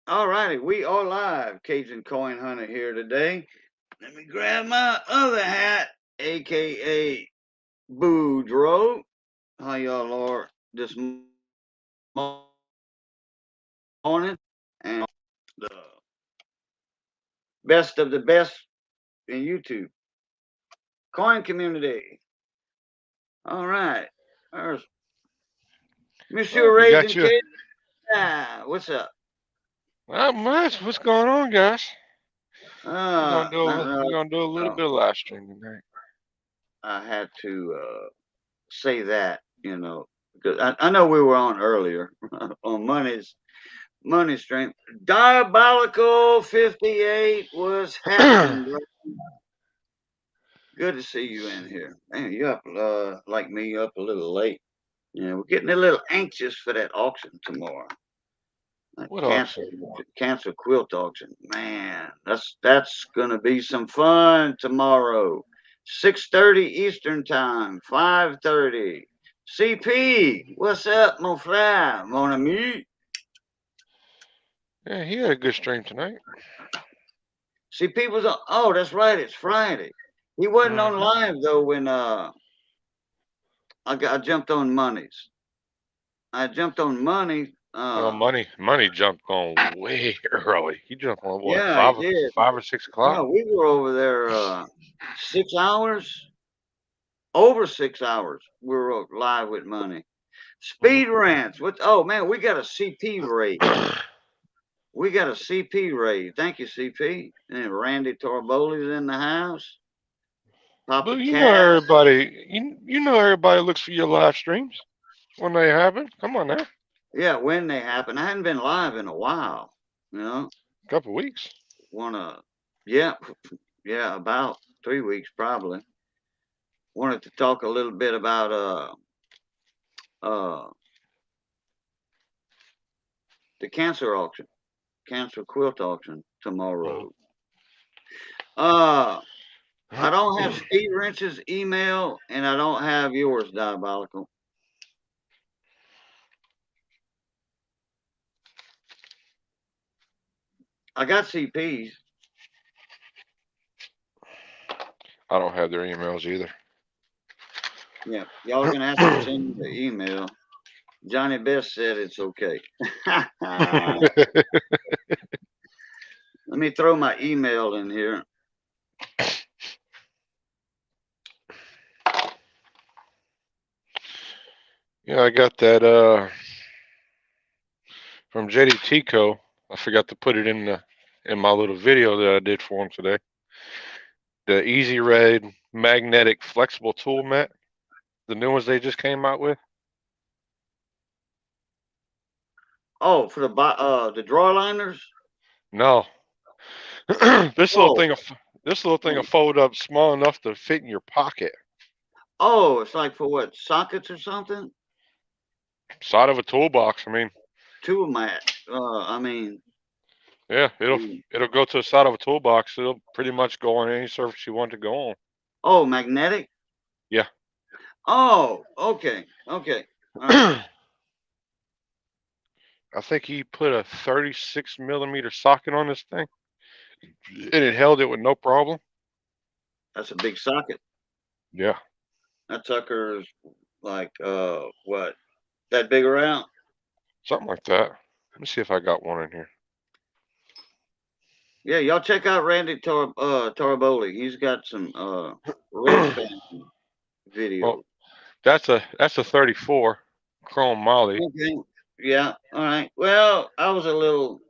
All righty, we are live. Cajun Coin Hunter here today. Let me grab my other hat, aka Boudreaux. How y'all are this morning? And the best of the best in YouTube coin community. All right, there's Oh, Monsieur we Raging got you. Cajun. Ah, what's up? Not much. What's going on, guys? Nothing We're else. gonna do a little Uh, bit of live stream tonight. I had to say that, because I know we were on earlier on money stream. Diabolical 58 was happening, bro. Good to see you in here. Man, you up like me, you up a little late. Yeah, we're getting a little anxious for that auction tomorrow. That What cancer auction? cancer quilt auction. Man, that's gonna be some fun tomorrow. 6:30 Eastern time, 5:30. CP, what's up, mon frère, mon ami? Yeah, he had a good stream tonight. CP was on. Oh, that's right. It's Friday. He wasn't on Hmm. live though when I jumped on monies. I jumped on money. Well, money jumped on way early. He jumped on what Yeah, he did. 5 or 6 o'clock. No, we were over there 6 hours, over 6 hours. We were live with money. Hmm. Speed rants. What? Oh man, we got a CP raid. We got a CP raid. Thank you, CP. And Randy Torboli's in the house. Papa But you know Cat. everybody. You know everybody looks for your live streams when they happen. Come on now, Yeah, when they happen. I hadn't been live in a while. You know, couple weeks. wanna. Yeah, yeah, about 3 weeks probably. Wanted to talk a little bit about uh the cancer auction, cancer quilt auction tomorrow. Uh I don't have Steve Wrench's email and I don't have yours, Diabolical. I got CP's. I don't have their emails either. Yeah, y'all gonna have to send me the email. Johnny Best said it's okay. Let me throw my email in here. Yeah, I got that from JD Tico. I forgot to put it in my little video that I did for him today. The Easy Red magnetic flexible tool mat, the new ones they just came out with. Oh, for the drawer liners. No, Oh, this little thing will fold up small enough to fit in your pocket. oh, it's like for what, sockets or something? Side of a toolbox. I mean, Tool mat. I mean, yeah, mm, it'll go to the side of a toolbox. It'll pretty much go on any surface you want to go on. oh, magnetic. Yeah. Oh, okay, okay, all right. I think he put a 36 millimeter socket on this thing, and it held it with no problem. That's a big socket. Yeah, That sucker's like what? That big around? something like that. Let me see if I got one in here. Yeah, y'all check out Randy Tarboli. He's got some red fan Well, videos. that's a 34 chrome molly. Okay. Yeah. All right. Well, I was a little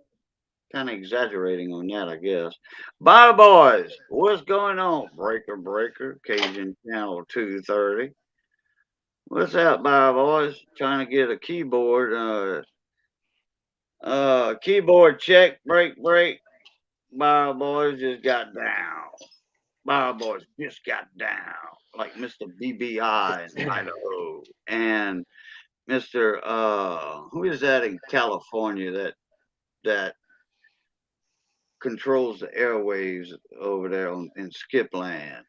kind of exaggerating on that, I guess. Bye, boys. What's going on? Breaker, breaker. Cajun Channel 230. What's up, bye, boys? Trying to get a keyboard. Keyboard check. Break, break. Bye, boys just got down. Bye, boys just got down. Like Mr. BBI in Idaho. And Mr. Who is that in California that controls the airwaves over there in Skipland?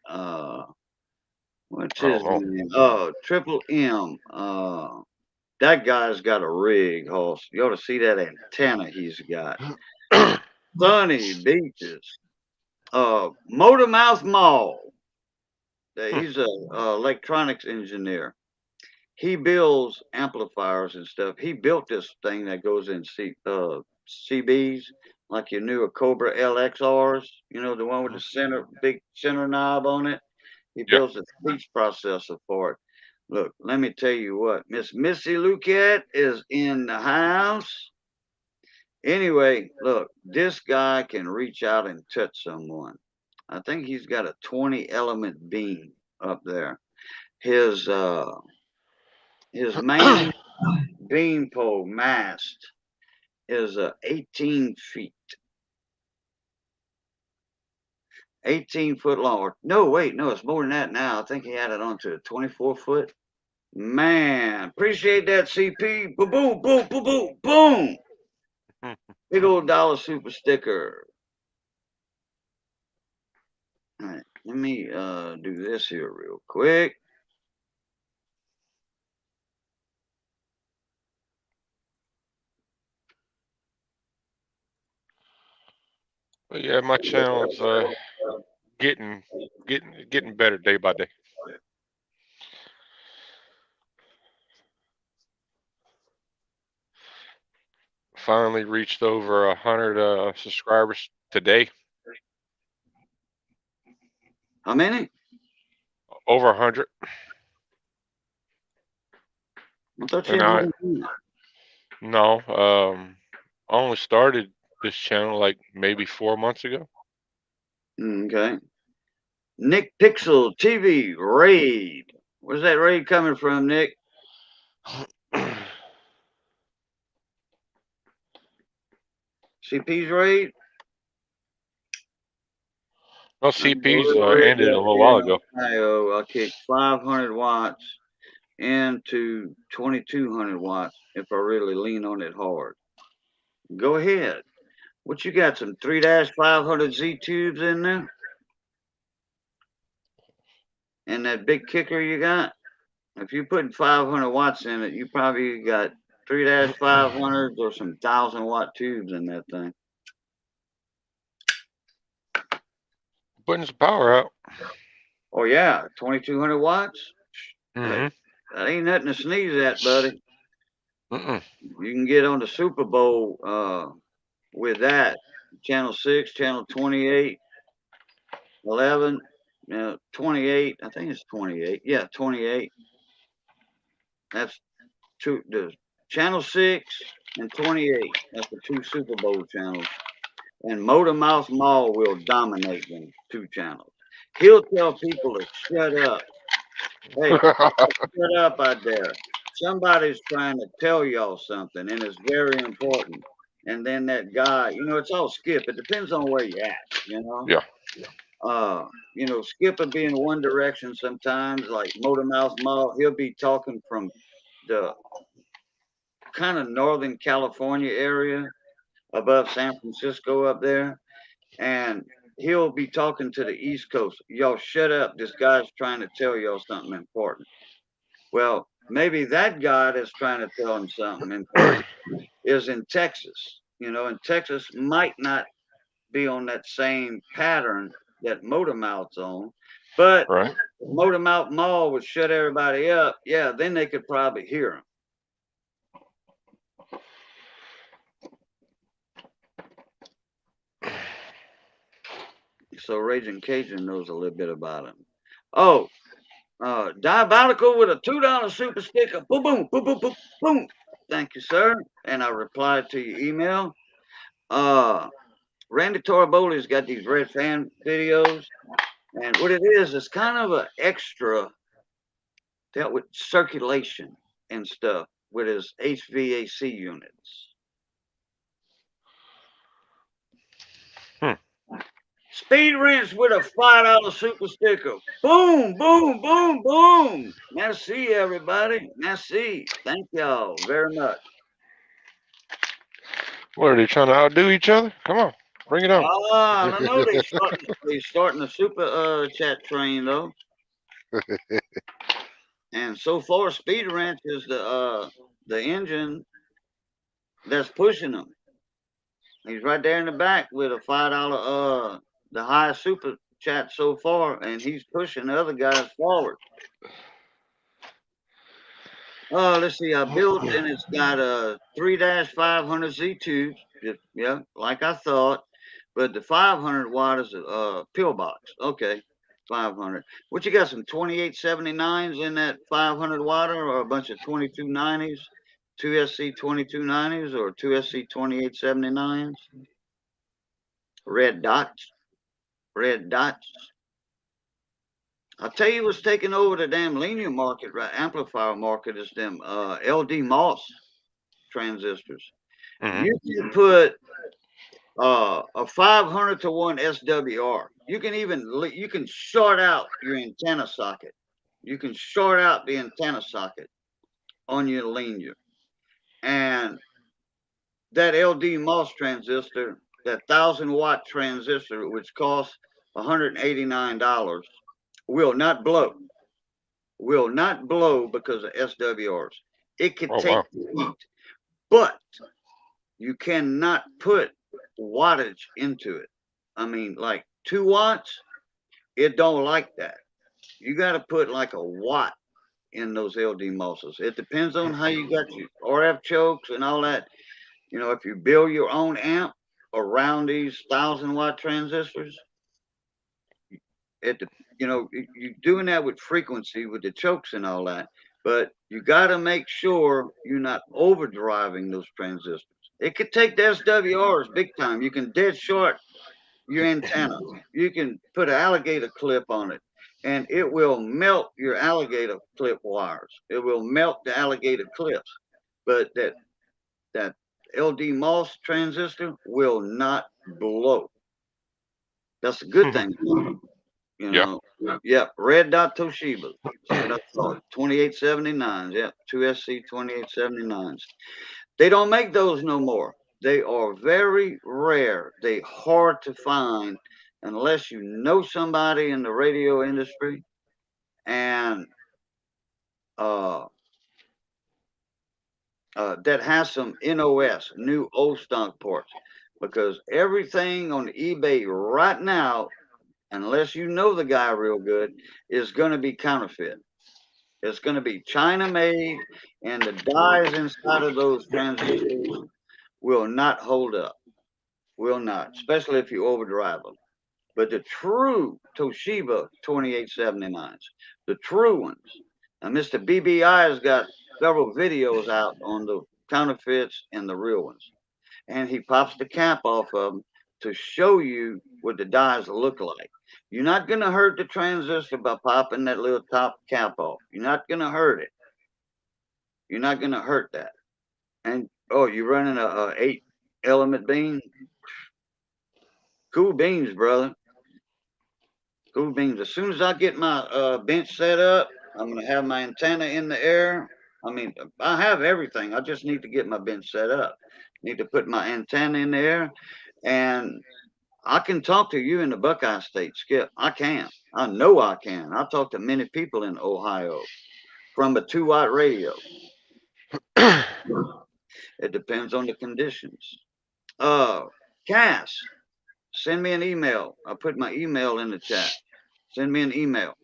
What's I don't his know. name? Triple M. That guy's got a rig, Hoss. You ought to see that antenna he's got. sunny beaches. Motor Mouth Mall. Hmm. He's a electronics engineer. He builds amplifiers and stuff. He built this thing that goes in CBs, like your newer Cobra LXRs. You know, the one with the big center knob on it. He Yeah. builds a speech processor for it. Look, let me tell you what, Miss Missy Luquette is in the house. Anyway, look, this guy can reach out and touch someone. I think he's got a 20 element beam up there. His uh his main beanpole mast is 18 feet, 18-foot long. No, wait, no, it's more than that now. I think he had it onto a 24-foot. Man, appreciate that, CP. Boom, boom, boom, boom, boom, boom. Big old dollar super sticker. All right, let me do this here real quick. But yeah, my channel's getting getting better day by day. Finally reached over 100 subscribers today. How many? Over 100. I thought you And had I more than that. no, I only started this channel like maybe 4 months ago. Okay. Nick Pixel TV raid. Where's that raid coming from, Nick? CP's raid? Well, I CP's ended a little while in ago. Ohio. I kicked 500 watts into 2200 watts if I really lean on it hard. Go ahead. What you got? Some 3-500 Z tubes in there? And that big kicker you got? If you're putting 500 watts in it, you probably got 3-500s or some 1,000-watt tubes in that thing. Putting some power out. Oh, yeah. 2,200 watts? Hey, Mm-hmm. that ain't nothing to sneeze at, buddy. Mm-mm. You can get on the Super Bowl with that. Channel 6, channel 28, 11, 28. I think it's 28. Yeah, 28. That's the channel 6 and 28. That's the two Super Bowl channels. And Motor Mouth Mall will dominate them two channels. He'll tell people to shut up. Hey, shut up out there. Somebody's trying to tell y'all something, and it's very important. And then that guy, it's all Skip. It depends on where you're at, you know. Yeah. Skip will be in one direction sometimes, like Motor Mouth Mall. He'll be talking from the kind of Northern California area above San Francisco up there. And he'll be talking to the East Coast. Y'all shut up. This guy's trying to tell y'all something important. Well, maybe that guy that's trying to tell him something important is in Texas, and Texas might not be on that same pattern that Motor Mouth's on. But Right. if Motor Mouth Mall would shut everybody up, yeah, then they could probably hear him. So Raging Cajun knows a little bit about him. Oh, Diabolical with a $2 super sticker. Boom, boom, boom, boom, boom, boom. Thank you, sir. And I replied to your email. Randy Toraboli's got these red fan videos. And what it is, it's kind of an extra dealt with circulation and stuff with his HVAC units. Hmm. Speed Wrench with a $5 super sticker. Boom, boom, boom, boom. Merci, everybody. Merci. Thank y'all very much. What are they trying to outdo each other? Come on, bring it on. I don't know. They starting the super chat train though, and so far, Speed Ranch is the engine that's pushing them. He's right there in the back with a $5, the highest super chat so far, and he's pushing the other guys forward. Let's see. I built and it's got a 3-500 Z2. Yeah, like I thought. But the 500 watt is a pillbox. Okay, 500. What you got? Some 2879s in that 500 watt, or a bunch of 2290s, two SC 2290s, or two SC 2879s? Red dots. Red dots. I'll tell you what's taking over the damn linear market, right? Amplifier market is them LD MOS transistors. Mm-hmm. You can put a 500 to 1 SWR. You can short out your antenna socket. You can short out the antenna socket on your linear, and that LD MOS transistor, that 1,000-watt transistor, which costs $189, will not blow. Will not blow because of SWRs. It can Oh take wow. the heat, but you cannot put wattage into it. I mean, like 2 watts, it don't like that. You got to put like a watt in those LD MOSs. It depends on how you got your RF chokes and all that. You know, if you build your own amp around these 1,000-watt transistors, it you know you're doing that with frequency with the chokes and all that. But you got to make sure you're not overdriving those transistors. It could take the SWRs big time. You can dead short your antenna. You can put an alligator clip on it, and it will melt your alligator clip wires. It will melt the alligator clips. But that LD MOS transistor will not blow. That's a good thing. You Yeah. know, yep, red dot Toshiba. That's what I thought. 2879s. Yep, two SC 2879s. They don't make those no more. They are very rare. They hard to find unless you know somebody in the radio industry and uh, that has some NOS, new old stock parts. Because everything on eBay right now, unless you know the guy real good, is going to be counterfeit. It's going to be China made, and the dies inside of those transistors will not hold up. Will not, especially if you overdrive them. But the true Toshiba 2879s, the true ones. Now, Mr. BBI has got several videos out on the counterfeits and the real ones. And he pops the cap off of them to show you what the dies look like. You're not going to hurt the transistor by popping that little top cap off. You're not going to hurt it. You're not going to hurt that. And oh, you're running a 8-element beam? Cool beans, brother. Cool beans. As soon as I get my bench set up, I'm going to have my antenna in the air. I mean, I have everything. I just need to get my bench set up. Need to put my antenna in the air, and I can talk to you in the Buckeye State, Skip. I can. I know I can. I talk to many people in Ohio from a 2-watt radio. It depends on the conditions. Cass, send me an email. I put my email in the chat. Send me an email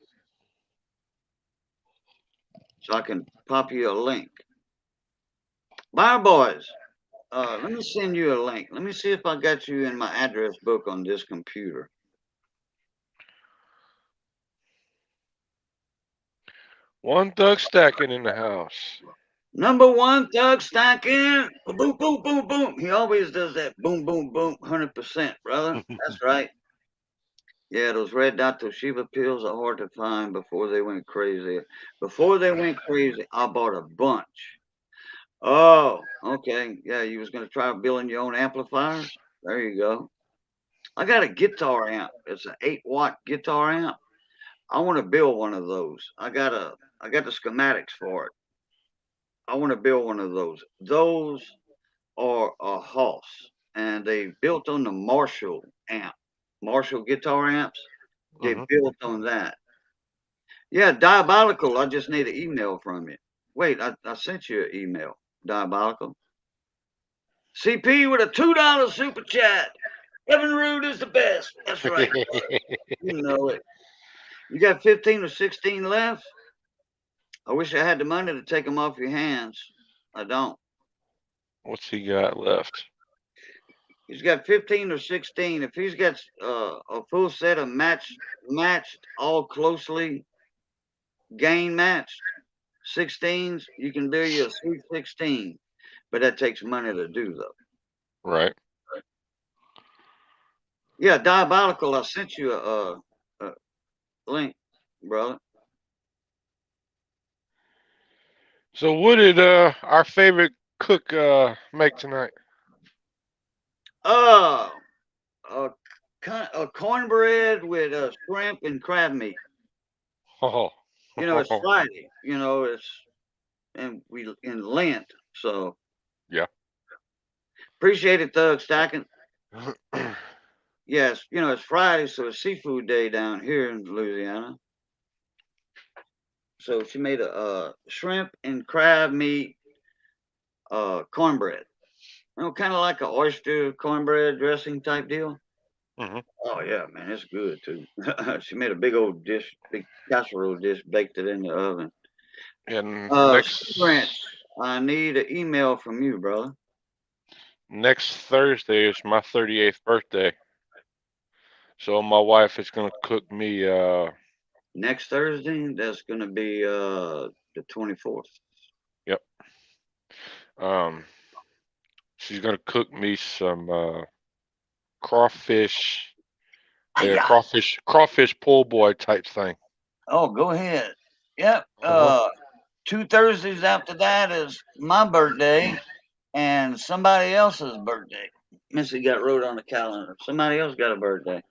so I can pop you a link. Bye, boys. Let me send you a link. Let me see if I got you in my address book on this computer. One thug stacking in the house. Number one, Doug Stacking. Boom, boom, boom, boom. He always does that boom, boom, boom, 100%, brother. That's right. Yeah, those red dot Toshiba pills are hard to find before they went crazy. Before they went crazy, I bought a bunch. Oh, okay. Yeah, you was going to try building your own amplifiers? There you go. I got a guitar amp. It's an 8-watt guitar amp. I want to build one of those. I got the schematics for it. I want to build one of those. Those are a hoss, and they built on the Marshall amp, Marshall guitar amps. They Mm-hmm. built on that. Yeah, diabolical. I just need an email from you. Wait, I sent you an email. Diabolical. CP with a $2 super chat. Evan Rude is the best. That's right. You know it. You got 15 or 16 left? I wish I had the money to take them off your hands. I don't. What's he got left? He's got 15 or 16. If he's got a full set of matched, all closely game matched 16s, you can do you a sweet 16. But that takes money to do, though. Right. Yeah, Diabolical, I sent you a link, brother. So what did our favorite cook make tonight? Uh, a, a cornbread with shrimp and crab meat. Oh. You know, it's Friday. You know, it's and we in Lent, so Yeah. appreciate it, Thug Stacking. Yes, you know it's Friday, so it's seafood day down here in Louisiana. So she made a shrimp and crab meat cornbread. You know, kind of like an oyster cornbread dressing type deal. hmm Oh yeah, man, it's good too. She made a big old dish, big casserole dish, baked it in the oven. And Steve Ranch, I need an email from you, brother. next Thursday is my 38th birthday. So my wife is gonna cook me Next Thursday, that's gonna be the 24th. yep. Um she's gonna cook me some crawfish Hiya. crawfish pull boy type thing. Oh, go ahead. Yep. Uh-huh. 2 Thursdays after that is my birthday and somebody else's birthday. Missy got wrote on the calendar. Somebody else got a birthday.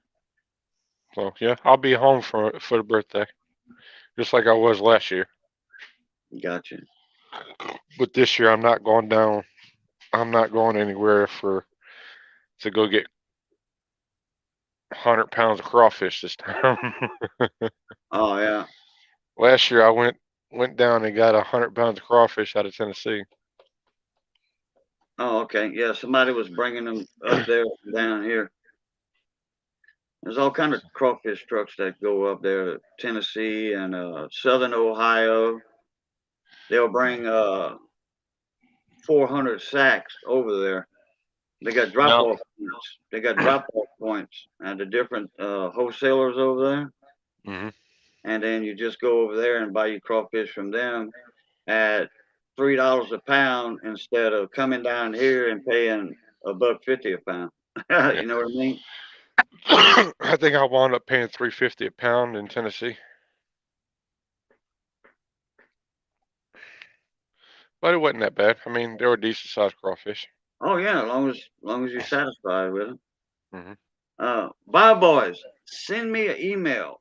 So yeah, I'll be home for the birthday. Just like I was last year. Gotcha. But this year I'm not going down. I'm not going anywhere for to go get 100 pounds of crawfish this time. Oh yeah. Last year I went down and got 100 pounds of crawfish out of Tennessee. Oh okay. Yeah. Somebody was bringing them up there down here. There's all kind of crawfish trucks that go up there to Tennessee and Southern Ohio. They'll bring 400 sacks over there. They got drop No. off points. They got drop off points at the different wholesalers over there, hmm and then you just go over there and buy your crawfish from them at $3 a pound instead of coming down here and paying $1.50 a pound. Yeah. You know what I mean? I think I wound up paying 350 a pound in Tennessee, but it wasn't that bad. I mean, they were decent sized crawfish. Oh yeah, as long as you're satisfied with it. hmm Bye boys, send me an email.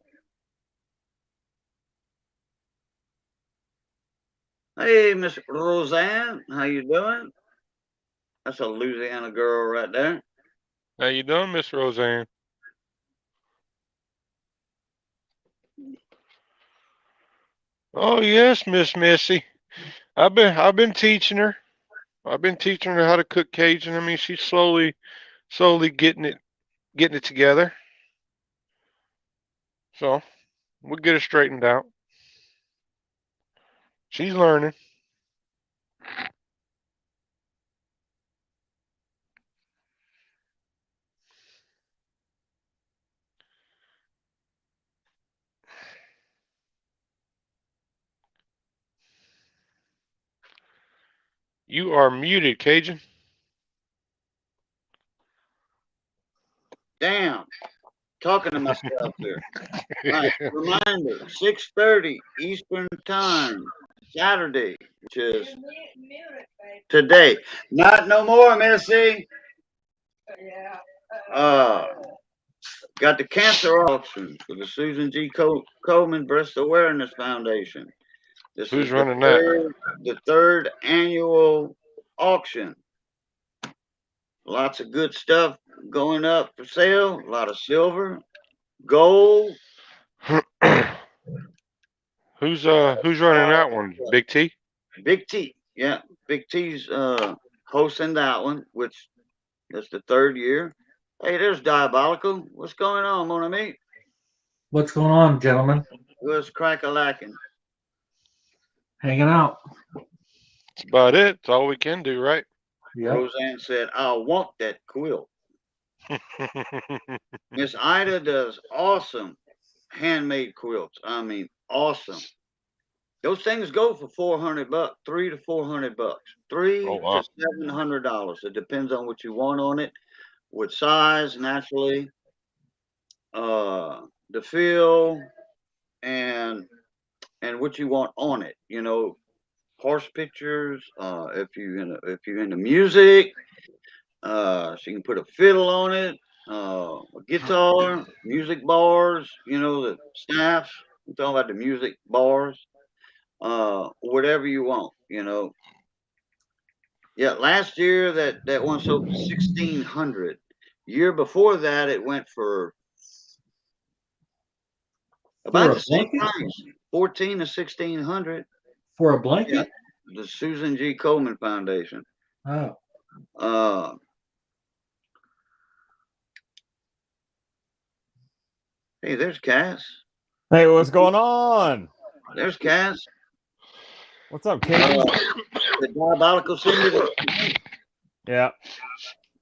Hey, Miss Roseanne, how you doing? That's a Louisiana girl right there. How you doing, Miss Roseanne? Oh yes, Miss Missy. I've been teaching her. I've been teaching her how to cook Cajun. I mean, she's slowly getting it together. So we'll get her straightened out. She's learning. You are muted, Cajun. Damn, talking to myself here. All right, reminder: 6:30 Eastern Time, Saturday, which is today. Not no more, Missy. Uh, got the cancer auction for the Susan G. Coleman Breast Awareness Foundation. This Who's is the running that? third annual auction. Lots of good stuff going up for sale. A lot of silver, gold. Who's running that one? Big T? Big T. Yeah, Big T's hosting that one, which is the third year. Hey, there's Diabolical. What's going on, mon ami? What's going on, gentlemen? What's crack-a-lacking? Hanging out. That's about it. It's all we can do, right? Yep. Roseanne said, I want that quilt. Miss Ida does awesome handmade quilts. I mean, awesome. Those things go for $400, $300 to $400, Oh $300 wow. to $700. It depends on what you want on it, what size, naturally, the feel, and what you want on it. You know, horse pictures. If you're into music, she can put a fiddle on it, a guitar, music bars. You know, the snaps. I'm talking about the music bars. Whatever you want. You know. Yeah, last year that one sold for 1,600. Year before that, it went for For about a the same blanket? price, 14 to 1,600. For a Yeah, blanket? the Susan G. Komen Foundation. Oh. Uh, hey, there's Cass. Hey, what's going on? There's Cass. What's up, Cajun? The Diabolical send you the link? Yeah.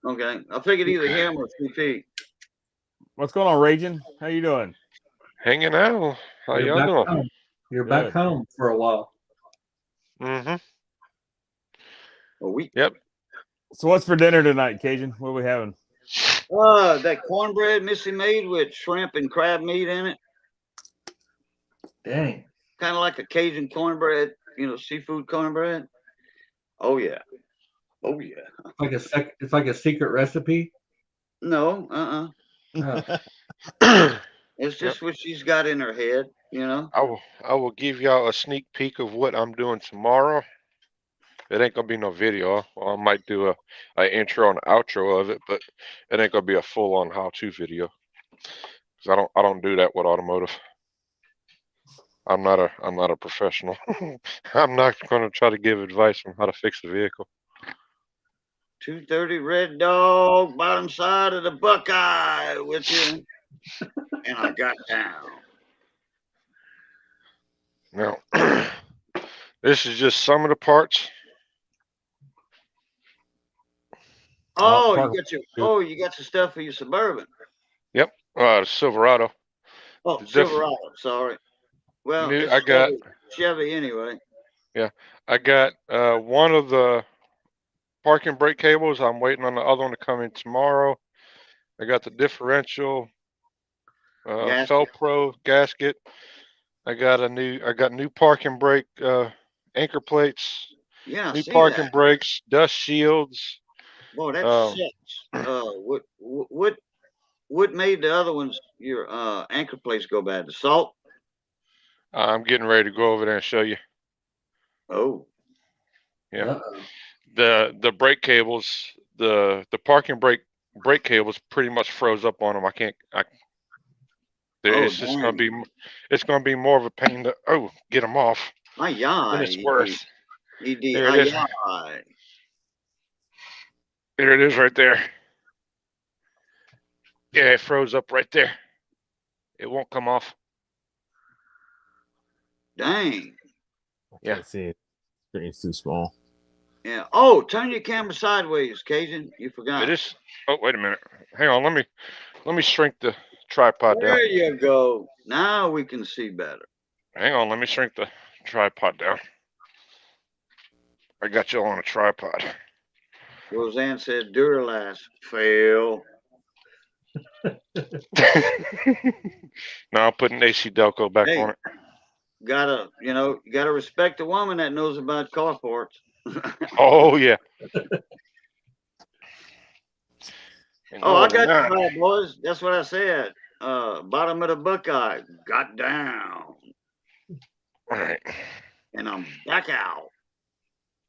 Okay, I figured either him or CP. What's going on, Raging? How you doing? Hanging out. How You're y'all back doing? home. You're Good. back home for a while. Mm-hmm. A week. Yep. So what's for dinner tonight, Cajun? What are we having? That cornbread Missy made with shrimp and crab meat in it. Dang. Kind of like a Cajun cornbread, you know, seafood cornbread. Oh yeah. Oh yeah. It's like a secret recipe. No, Oh. It's Yep. just what she's got in her head, you know. I will give y'all a sneak peek of what I'm doing tomorrow. It ain't gonna be no video. Well, I might do a intro and outro of it, but it ain't gonna be a full on how to video. Cause I don't do that with automotive. I'm not a professional. I'm not gonna try to give advice on how to fix the vehicle. 230 Red Dog, bottom side of the Buckeye with you. And I got down. Now, this is just some of the parts. Oh, park- you got your stuff for your Suburban. Yep. The Silverado. Oh, The diff- Silverado, sorry. Well, new. it's I got. Chevy anyway. Yeah. I got one of the parking brake cables. I'm waiting on the other one to come in tomorrow. I got the differential Gasket. Felpro gasket. I got new parking brake anchor plates, Yeah, I new see that. parking brakes, dust shields. Boy, that Um, sucks. What made the other ones your anchor plates go bad? The salt? I'm getting ready to go over there and show you. Oh. Yeah. Uh-oh. The brake cables, the parking brake cables pretty much froze up on them. Oh, It's dang. it's gonna be more of a pain to get them off My than yai. it's worth. ED. There it Ah, is. yai. There it is right there. Yeah, it froze up right there. It won't come off. Dang. Yeah. Can't see it. Screen's too small. Yeah. Oh, turn your camera sideways, Cajun. You forgot. It is. Oh, wait a minute. Hang on. Let me shrink the tripod down. There you go. Now we can see better. Hang on. Let me shrink the tripod down. I got you on a tripod. Roseanne said Duralast. Fail. Now I'm putting AC Delco back Hey, on it. you gotta respect a woman that knows about car parts. Oh yeah. And Oh, I more than got that, you right, boys. That's what I said. Bottom of the Buckeye. Got down. all right. And I'm back out.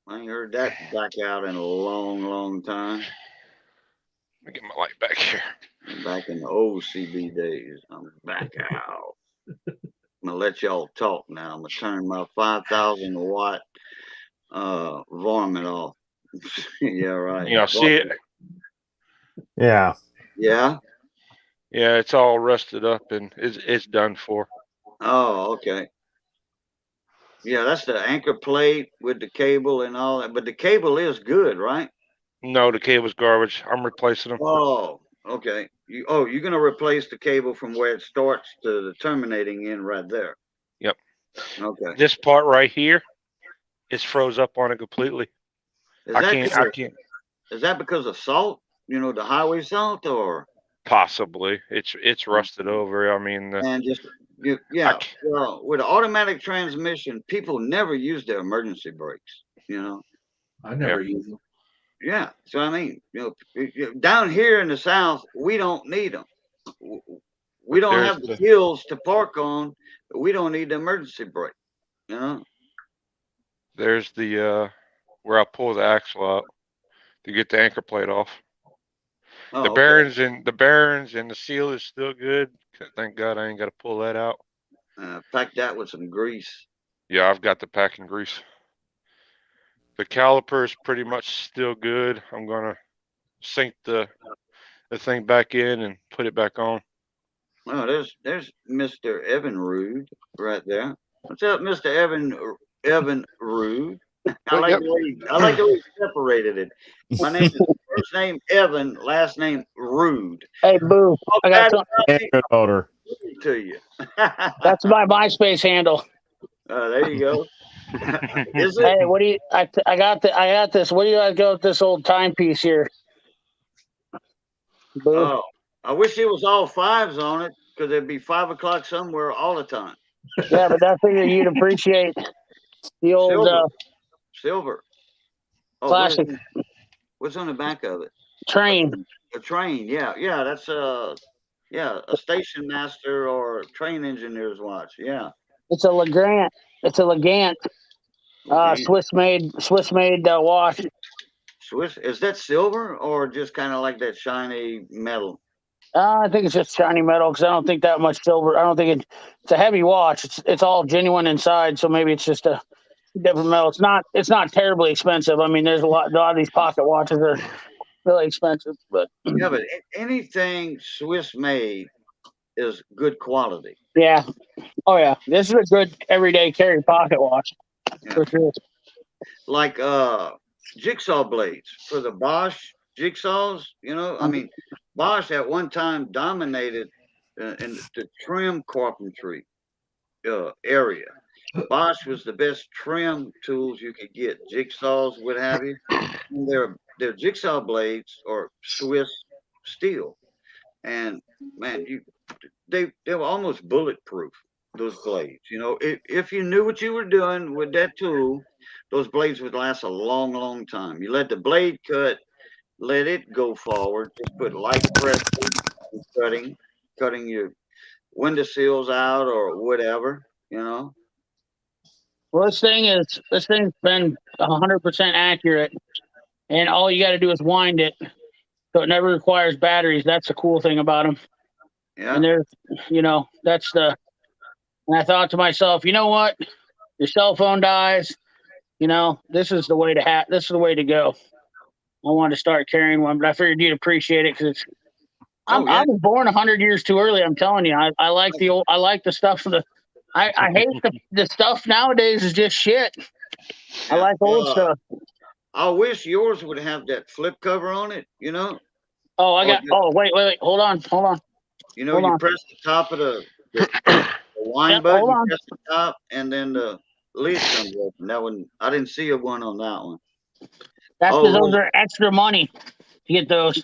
I ain't heard that back out in a long, long time. Let me get my light back here. Back in the old CB days. I'm back out. I'm gonna let y'all talk now. I'm gonna turn my 5,000 watt varmint off. Yeah, right. You know, see it? Yeah. Yeah. Yeah, it's all rusted up and it's done for. Oh, okay. Yeah, that's the anchor plate with the cable and all that. But the cable is good, right? No, the cable's garbage. I'm replacing them. Oh, okay. You're gonna replace the cable from where it starts to the terminating end right there. Yep. Okay. This part right here is froze up on it completely. Is I that can't. 'cause is that because of salt? You know, the highway salt, or Possibly. It's rusted over. I mean, and just I yeah. Well, with an automatic transmission, people never use their emergency brakes. You know. I never use them. Yeah. So I mean, down here in the South, we don't need them. We don't there's have the the hills to park on. But we don't need the emergency brake. You know. there's the where I pull the axle out to get the anchor plate off. The Oh, okay. bearings and the seal is still good. Thank God I ain't got to pull that out. Pack that with some grease. Yeah, I've got the packing grease. The caliper is pretty much still good. I'm gonna sink the thing back in and put it back on. Oh, there's Mr. Evan Rude right there. What's up, Mr. Evan Rude? Yep. I like the way he separated it. My name is first name Evan, last name Rude. Hey, Boo, All I got bad some. Good odor. to you. That's my MySpace handle. There you go. Is it? Hey, what do you? I got this. What do you guys go with this old timepiece here, Boo? Oh, I wish it was all fives on it because it'd be 5 o'clock somewhere all the time. Yeah, but I figured you'd appreciate the old Silver. Oh, classic what's on the back of it? train. A train. Yeah, yeah. That's a station master or train engineer's watch. Yeah. It's a Legrand. It's a Legant, Okay. Swiss made watch. Swiss. Is that silver or just kind of like that shiny metal? I think it's just shiny metal because I don't think that much silver. I don't think it's a heavy watch. It's all genuine inside, so maybe it's just a different metal. It's not terribly expensive. I mean, there's a lot of these pocket watches are really expensive, but Yeah, but anything Swiss made is good quality. yeah. Oh yeah, this is a good everyday carry pocket watch for sure. Like jigsaw blades for the Bosch jigsaws. You know, I mean, Bosch at one time dominated in the trim carpentry area. Bosch was the best trim tools you could get, jigsaws, what have you. And their jigsaw blades are Swiss steel, and man, they were almost bulletproof. Those blades, you know, if you knew what you were doing with that tool, those blades would last a long, long time. You let the blade cut, let it go forward, just put light pressure, cutting your window sills out or whatever, you know. Well, this thing's been 100% accurate, and all you got to do is wind it, so it never requires batteries. That's the cool thing about them. Yeah. And there's, that's the. And I thought to myself, you know what? Your cell phone dies. This is the way to This is the way to go. I wanted to start carrying one, but I figured you'd appreciate it because I was born 100 years too early. I'm telling you, I like I like the stuff for the. I hate the stuff nowadays is just shit. Yeah. I like old stuff. I wish yours would have that flip cover on it, you know. Oh, wait, hold on. You know, you press the top of the wine button, you press the top, and then the lid comes open. That one, I didn't see a one on that one. That's because those are extra money to get those.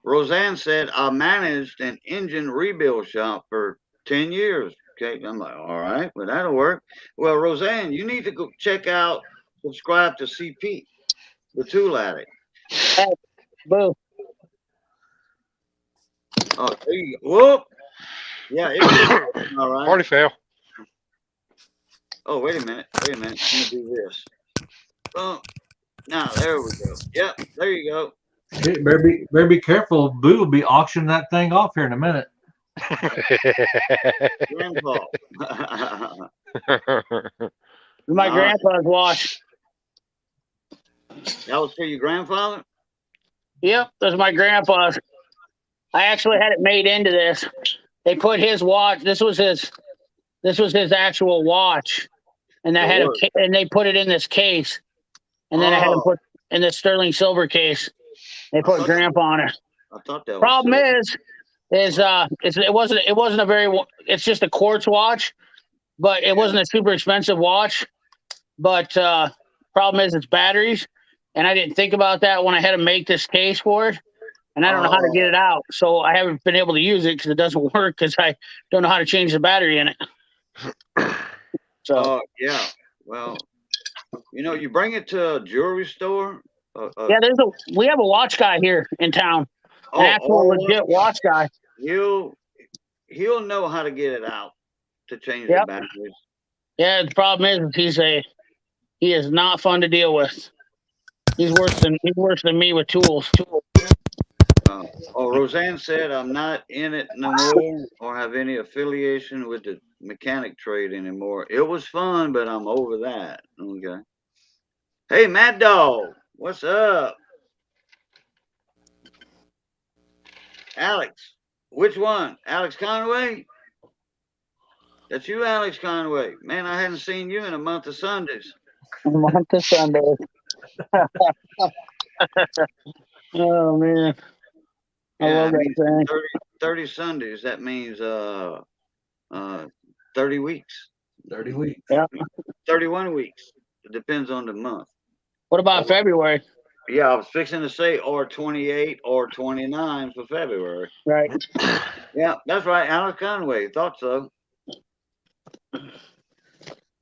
Roseanne said, I managed an engine rebuild shop for 10 years. Okay. I'm like, all right, well, that'll work. Well, Roseanne, you need to go subscribe to CP, the Tool Addict. Hey, boo. Oh, there you go. Whoop. Yeah, it's all right. Party fail. Oh, wait a minute. I'm going to do this. Oh, now, there we go. Yep, there you go. Hey, better be careful. Boo will be auctioning that thing off here in a minute. Grandpa. My grandpa's watch. That was for your grandfather? Yep, that's my grandpa's. I actually had it made into this. They put his watch. This was his actual watch, and I It had was. and they put it in this case, and then I had him Oh, put in this sterling silver case. They put thought Grandpa on it. I thought that was Problem silver. is it wasn't a very. It's just a quartz watch, but it wasn't a super expensive watch. But problem is it's batteries, and I didn't think about that when I had to make this case for it. And I don't know how to get it out, so I haven't been able to use it because it doesn't work because I don't know how to change the battery in it. So Oh, yeah. Well, you bring it to a jewelry store. yeah, we have a watch guy here in town, an actual legit watch guy. He'll know how to get it out to change the Yep. batteries. Yeah, the problem is he is not fun to deal with. He's worse than me with tools. Roseanne said, I'm not in it no more or have any affiliation with the mechanic trade anymore. It was fun, but I'm over that. Okay. Hey, Mad Dog, what's up? Alex, which one? Alex Conway? That's you, Alex Conway. Man, I hadn't seen you in a month of Sundays. Month of Sunday. Oh man. I love that thing. 30 Sundays. That means 30 weeks. 30 weeks. Yeah. 31 weeks. It depends on the month. What about February? Yeah, I was fixing to say or 28 or 29 for February. Right. Yeah, that's right. Alex Conway. Thought so.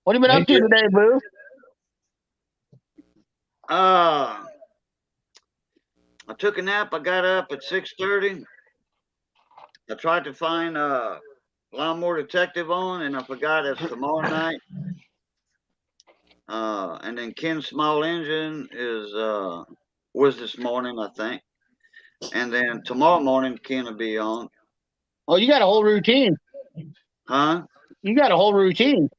What have you been up to today, Boo? I took a nap. I got up at 6:30. I tried to find Lawnmower Detective on, and I forgot it's tomorrow night. And then Ken Small Engine was this morning, I think. And then tomorrow morning Ken will be on. Oh, you got a whole routine. Huh? You got a whole routine.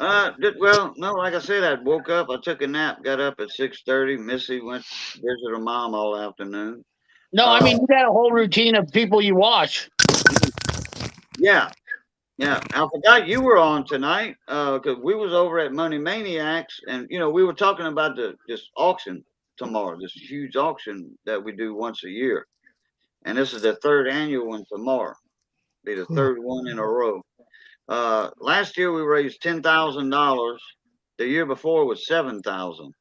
Well, no, like I said, I woke up, I took a nap, got up at 6:30. Missy went to visit her mom all afternoon. No, I mean you got a whole routine of people you watch. Yeah. Yeah, I forgot you were on tonight because we was over at Money Maniacs, and we were talking about this auction tomorrow, this huge auction that we do once a year, and this is the third annual one tomorrow, be the third one in a row. Last year we raised $10,000. The year before was 7,000.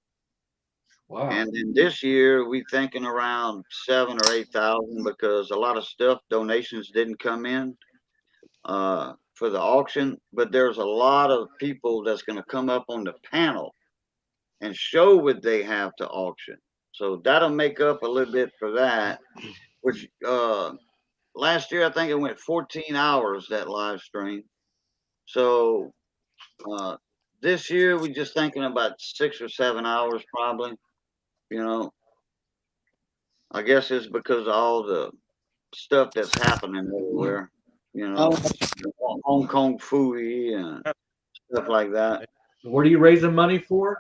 Wow. And then this year we thinking around 7 or 8,000 because a lot of stuff donations didn't come in for the auction, but there's a lot of people that's going to come up on the panel and show what they have to auction. So that'll make up a little bit for that, which last year I think it went 14 hours, that live stream. So this year we just thinking about 6 or 7 hours probably. I guess it's because of all the stuff that's happening everywhere. Hong Kong Phooey and stuff like that. What are you raising money for?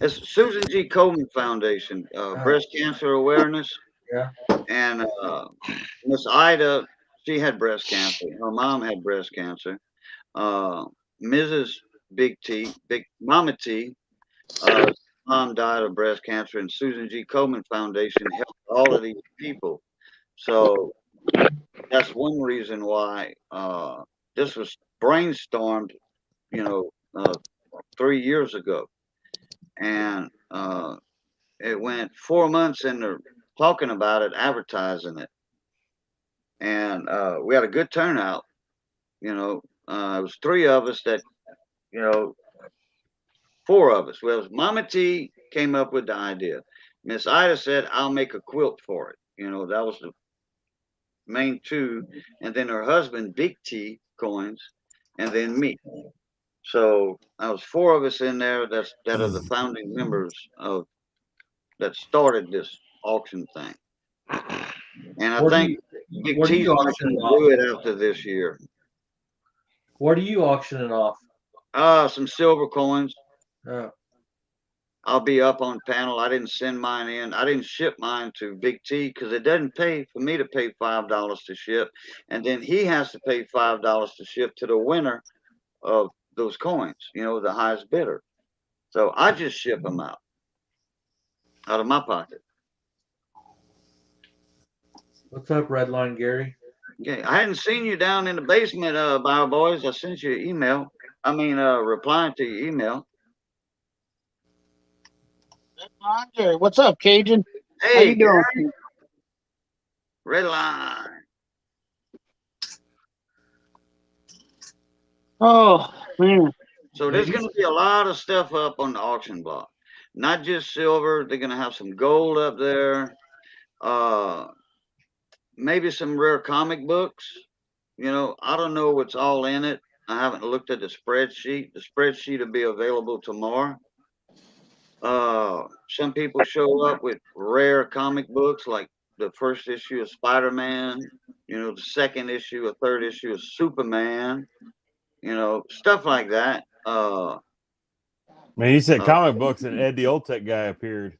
It's Susan G. Komen Foundation, breast cancer awareness. Yeah. And Miss Ida, she had breast cancer. Her mom had breast cancer. Mrs. Big Mama T, mom died of breast cancer, and Susan G. Komen Foundation helped all of these people. So that's one reason why this was brainstormed, 3 years ago. And it went 4 months into talking about it, advertising it. And we had a good turnout. It was 3 of us that, 4 of us. Well, Mama T came up with the idea. Miss Ida said, I'll make a quilt for it. That was the main 2. And then her husband, Big T Coins, and then me. So I was 4 of us in there that are the founding members that started this auction thing. And I think Big T's going to do it after this year. What are you auctioning off? Some silver coins. Oh. I'll be up on panel. I didn't send mine in. I didn't ship mine to Big T because it doesn't pay for me to pay $5 to ship, and then he has to pay $5 to ship to the winner of those coins. You know, the highest bidder. So I just ship them out of my pocket. What's up, Redline Gary? Okay, I hadn't seen you down in the basement, Bio Boys. I sent you an email. I mean, replying to your email. What's up, Cajun? Hey, How you doing? Gary. Redline. Oh man. So there's going to be a lot of stuff up on the auction block. Not just silver. They're going to have some gold up there. Maybe some rare comic books. You know, I don't know what's all in it. I haven't looked at the spreadsheet. The spreadsheet will be available tomorrow. Some people show up with rare comic books like the first issue of Spider-Man, you know, the second issue, a third issue of Superman, you know, stuff like that. Man, you said comic books, and Ed the Old Tech guy appeared.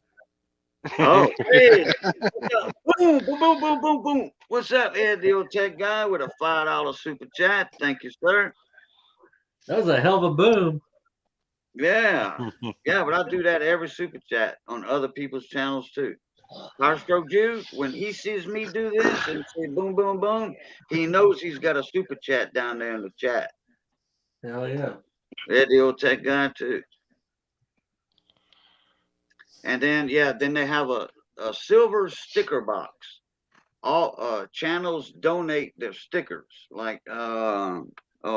Oh, hey, boom, boom, boom, boom, boom, boom. What's up, Ed the Old Tech guy with a $5 super chat? Thank you, sir. That was a hell of a boom. Yeah, yeah, but I do that every super chat on other people's channels too. Carstroke Jude, when he sees me do this and say boom, boom, boom, he knows he's got a super chat down there in the chat. Hell yeah. They're the Old Tech guy too. And then, yeah, then they have a silver sticker box. All channels donate their stickers. Like, oh,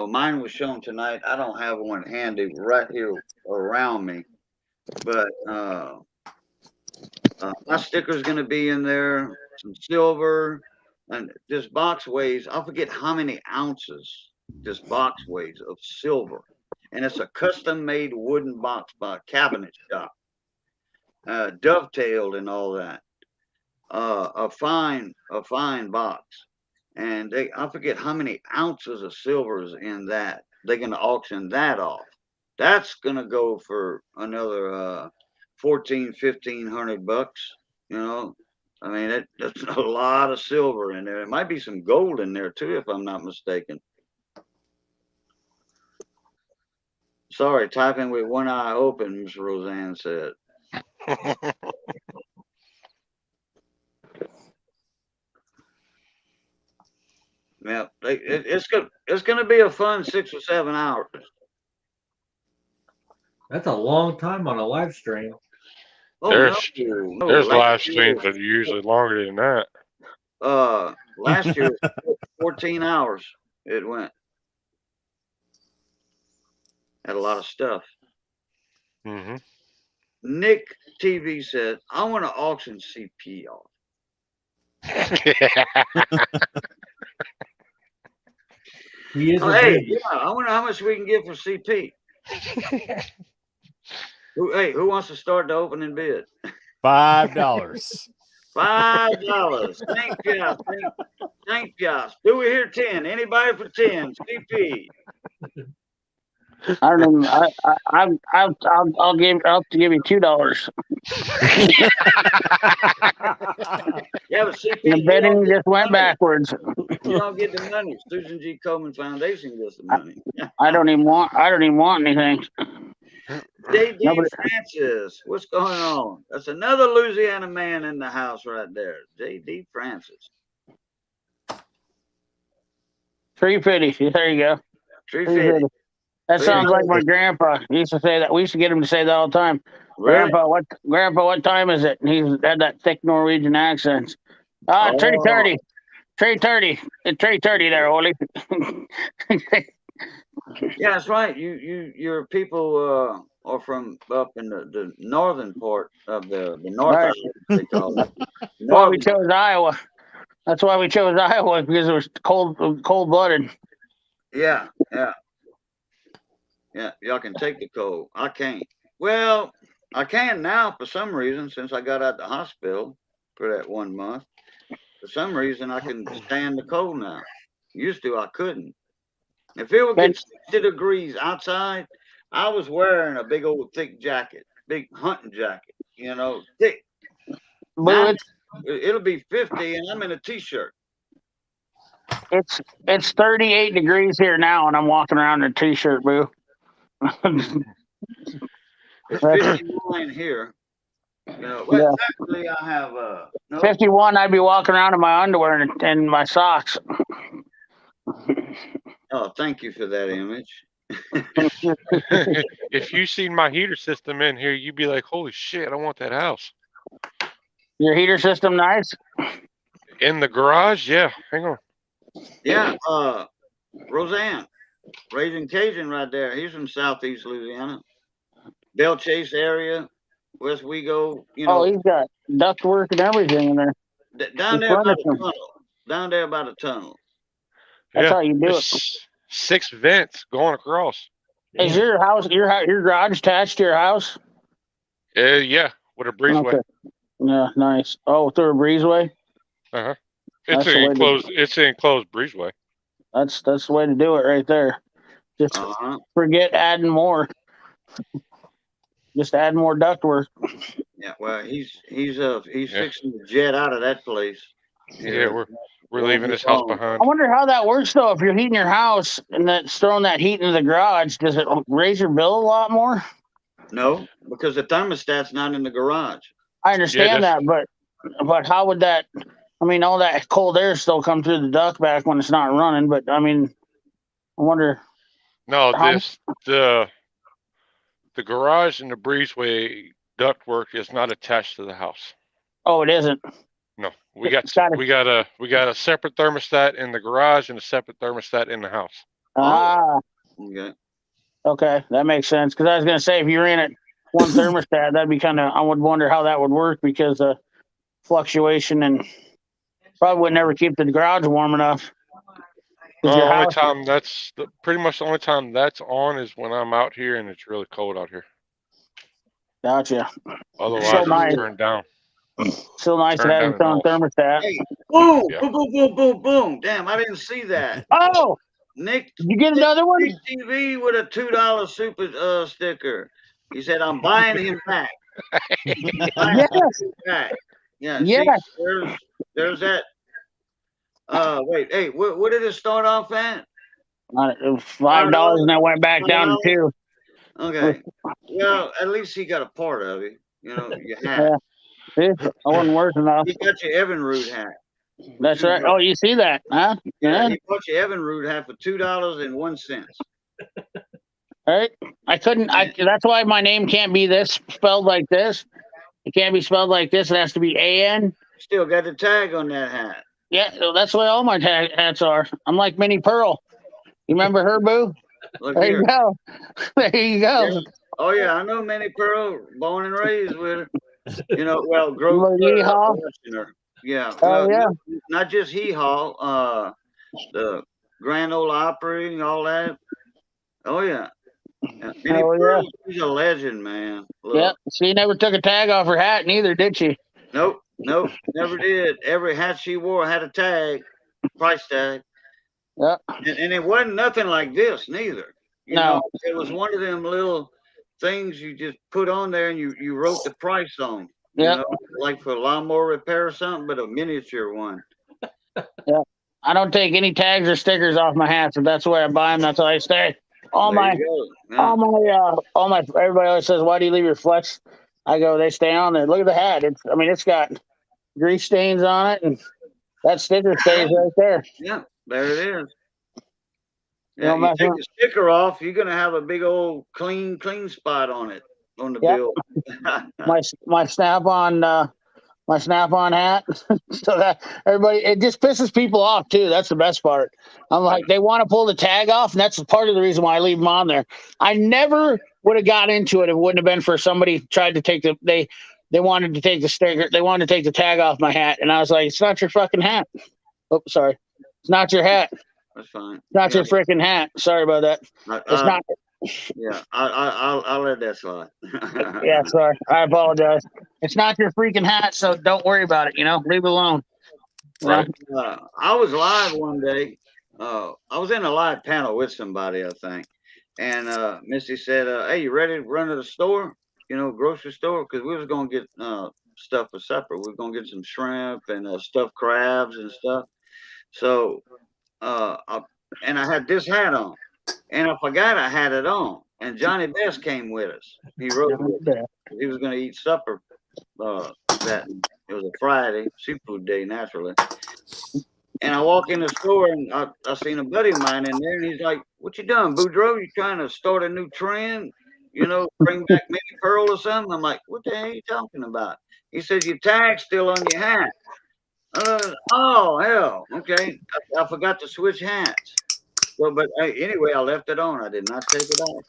mine was shown tonight. I don't have one handy right here around me, but my sticker's going to be in there. Some silver, and this box weighs, I forget how many ounces this box weighs of silver, and it's a custom made wooden box by a cabinet shop, dovetailed and all that. A fine box, and I forget how many ounces of silver is in that. They're going to auction that off. That's going to go for another 1,500 bucks. You know, I mean, that's a lot of silver in there. It might be some gold in there too, if I'm not mistaken. Sorry, typing with one eye open, Miss Roseanne said. Yeah, it's going to be a fun 6 or 7 hours. That's a long time on a live stream. Oh, there's live streams that are usually longer than that. Last year, 14 hours it went. Had a lot of stuff. Mm-hmm. Nick TV said, I want to auction CP off. He is Hey, yeah, I wonder how much we can get for CP. Who wants to start the opening bid? $5. $5. Thank you. Thank you. Do we hear 10? Anybody for 10? CP. I don't know. I'll give you $2. Yeah, but CP. The betting just went backwards. You don't get the money. Susan G. Komen Foundation gets the money. I don't even want anything. J.D. Francis, what's going on? That's another Louisiana man in the house right there. J.D. Francis. Tree Fitty. There you go. Tree Fitty. That sounds like my grandpa. He used to say that. We used to get him to say that all the time. Really? Grandpa, what time is it? And he had that thick Norwegian accent. 3:30. 3:30. It's 3:30 there, Oli. Yeah, that's right. Your people are from up in the northern part of the north. Right. They call it. That's why we chose Iowa. That's why we chose Iowa, because it was cold-blooded. Yeah. Y'all can take the cold. I can't. Well, I can now for some reason, since I got out the hospital for that 1 month. For some reason, I can stand the cold now. Used to, I couldn't. If it would get 60 degrees outside, I was wearing a big old thick jacket. big hunting jacket, thick. Boo, Now it'll be 50 and I'm in a t-shirt. it's 38 degrees here now, and I'm walking around in a t-shirt, boo. It's 59 here. Well, Yeah. actually I have no. 51, I'd be walking around in my underwear and my socks. Oh, thank you for that image. If you seen my heater system in here, you'd be like, "Holy shit, I want that house." Your heater system nice? In the garage, yeah. Hang on. Yeah, Roseanne, Raising Cajun right there. He's from Southeast Louisiana, Bell Chase area, West Wego. Oh, he's got ductwork and everything in there. Down there by the tunnel. Down there by the tunnel. That's how you do it. There's 6 vents going across. Is your house, your garage attached to your house? Yeah, with a breezeway. Okay. Yeah, nice. Oh, through a breezeway. It's That's the an way to- enclosed. It's an enclosed breezeway. That's the way to do it right there. Just forget adding more. Just add more ductwork. Yeah, well, he's fixing to jet out of that place. Yeah, we're leaving this house behind. I wonder how that works though. If you're heating your house and that's throwing that heat into the garage, does it raise your bill a lot more? No, because the thermostat's not in the garage. I understand that, but how would that? I mean, all that cold air still come through the duct back when it's not running. But I mean, I wonder. No, the garage and the breezeway ductwork is not attached to the house. Oh, it isn't. No, we got a separate thermostat in the garage and a separate thermostat in the house. Okay. Okay, that makes sense. Because I was gonna say, if you ran it one thermostat, that'd be kind of. I would wonder how that would work because of fluctuation and probably would never keep the garage warm enough. Pretty much the only time that's on is when I'm out here and it's really cold out here. Gotcha. Otherwise, So it's nice. turned down. Still nice to have its own thermostat. Hey, boom, boom, boom, boom, boom, boom. Damn, I didn't see that. Oh, Nick, you get another one? TV with a $2 super sticker. He said, "I'm buying him back." Yes. Back. Yeah. Yes. See, there's that. Wait, hey, what did it start off at? It was $5, and I went back down to $2. Okay. Well, at least he got a part of it. Your hat. Yeah. I wasn't worth enough. He got your Evinrude hat. That's right. Oh, you see that, huh? Yeah. He bought your Evinrude hat for $2.01. Right. I couldn't. That's why my name can't be spelled like this. It can't be spelled like this. It has to be AN. Still got the tag on that hat. Yeah, that's the way all my hats are. I'm like Minnie Pearl. You remember her, Boo? There you go. There you go. Yeah. Oh yeah, I know Minnie Pearl, born and raised with her. Well, watching her. Yeah. Oh yeah. Not just Hee Haw. The Grand Ole Opry and all that. Oh yeah. Minnie Pearl, she's a legend, man. Look. Yep. She never took a tag off her hat, neither did she? Nope, never did. Every hat she wore had a tag, price tag. Yep. And it wasn't nothing like this, neither. No. It was one of them little things you just put on there and you wrote the price on. Yeah. Like for a lawnmower repair or something, but a miniature one. Yeah. I don't take any tags or stickers off my hats. If that's the way I buy them, that's how I stay. Everybody always says, "Why do you leave your flex?" I go, they stay on there. Look at the hat. It's got grease stains on it, and that sticker stays right there. Yeah, there it is. Yeah, you take the sticker off, you're gonna have a big old clean spot on it on the bill. my snap-on hat. So that everybody, it just pisses people off too. That's the best part. I'm like, they want to pull the tag off, and that's part of the reason why I leave them on there. I never would have got into it if it wouldn't have been for somebody tried to take they wanted to take the sticker, they wanted to take the tag off my hat, and I was like, it's not your fucking hat. Oh, sorry, it's not your hat. That's fine. It's not your freaking hat. Sorry about that. It's not. Yeah, I'll let that slide. Yeah, sorry. I apologize. It's not your freaking hat, so don't worry about it. Leave it alone. Right. I was live one day. I was in a live panel with somebody, I think, and Missy said, "Hey, you ready to run to the store?" grocery store because we was gonna get stuff for supper. We were gonna get some shrimp and stuffed crabs and stuff. So, and I had this hat on, and I forgot I had it on. And Johnny Best came with us. He rode with us. He was gonna eat supper. That it was a Friday, seafood day, naturally. And I walk in the store and I seen a buddy of mine in there, and he's like, "What you doing, Boudreaux? You trying to start a new trend? Bring back Mini Pearl or something?" I'm like, "What the hell are you talking about?" He says, "Your tag's still on your hat." Oh hell, okay. I forgot to switch hats. Well, but anyway, I left it on. I did not take it off.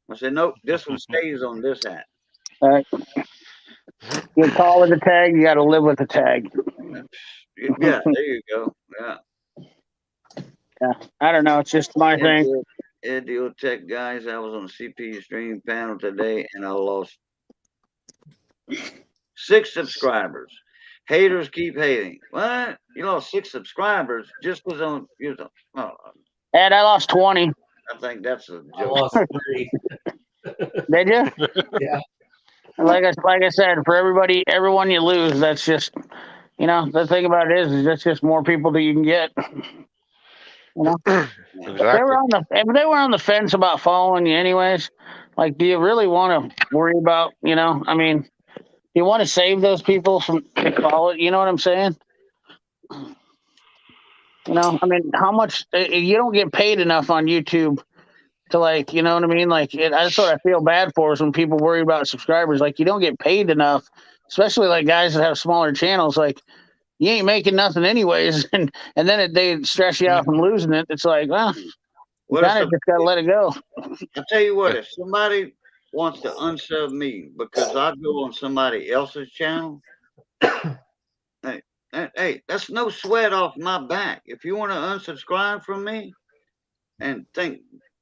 I said, "Nope, this one stays on this hat." All right. You call it a tag, you got to live with the tag. Yeah, there you go. Yeah. Yeah, I don't know. It's just my thing. Adhere Tech guys, I was on the CPU stream panel today and I lost 6 subscribers. Haters keep hating. What? You lost 6 subscribers just because Ed, I lost 20. I think that's a I joke. lost 3. Did you? Yeah. Like I said, for everyone you lose, that's just, the thing about it is that's just more people that you can get. Exactly. If they were on the fence about following you anyways, like, do you really want to worry about, I mean, you want to save those people from follow it? You know what I'm saying? I mean, how much you don't get paid enough on YouTube to, like, you know what I mean? Like, that's what I feel bad for is when people worry about subscribers. Like, you don't get paid enough, especially like guys that have smaller channels. Like, you ain't making nothing anyways, and then they stress you out from losing it. It's like, well, you kind of just gotta let it go. I'll tell you what, if somebody wants to unsub me because I go on somebody else's channel, hey, that's no sweat off my back. If you want to unsubscribe from me and think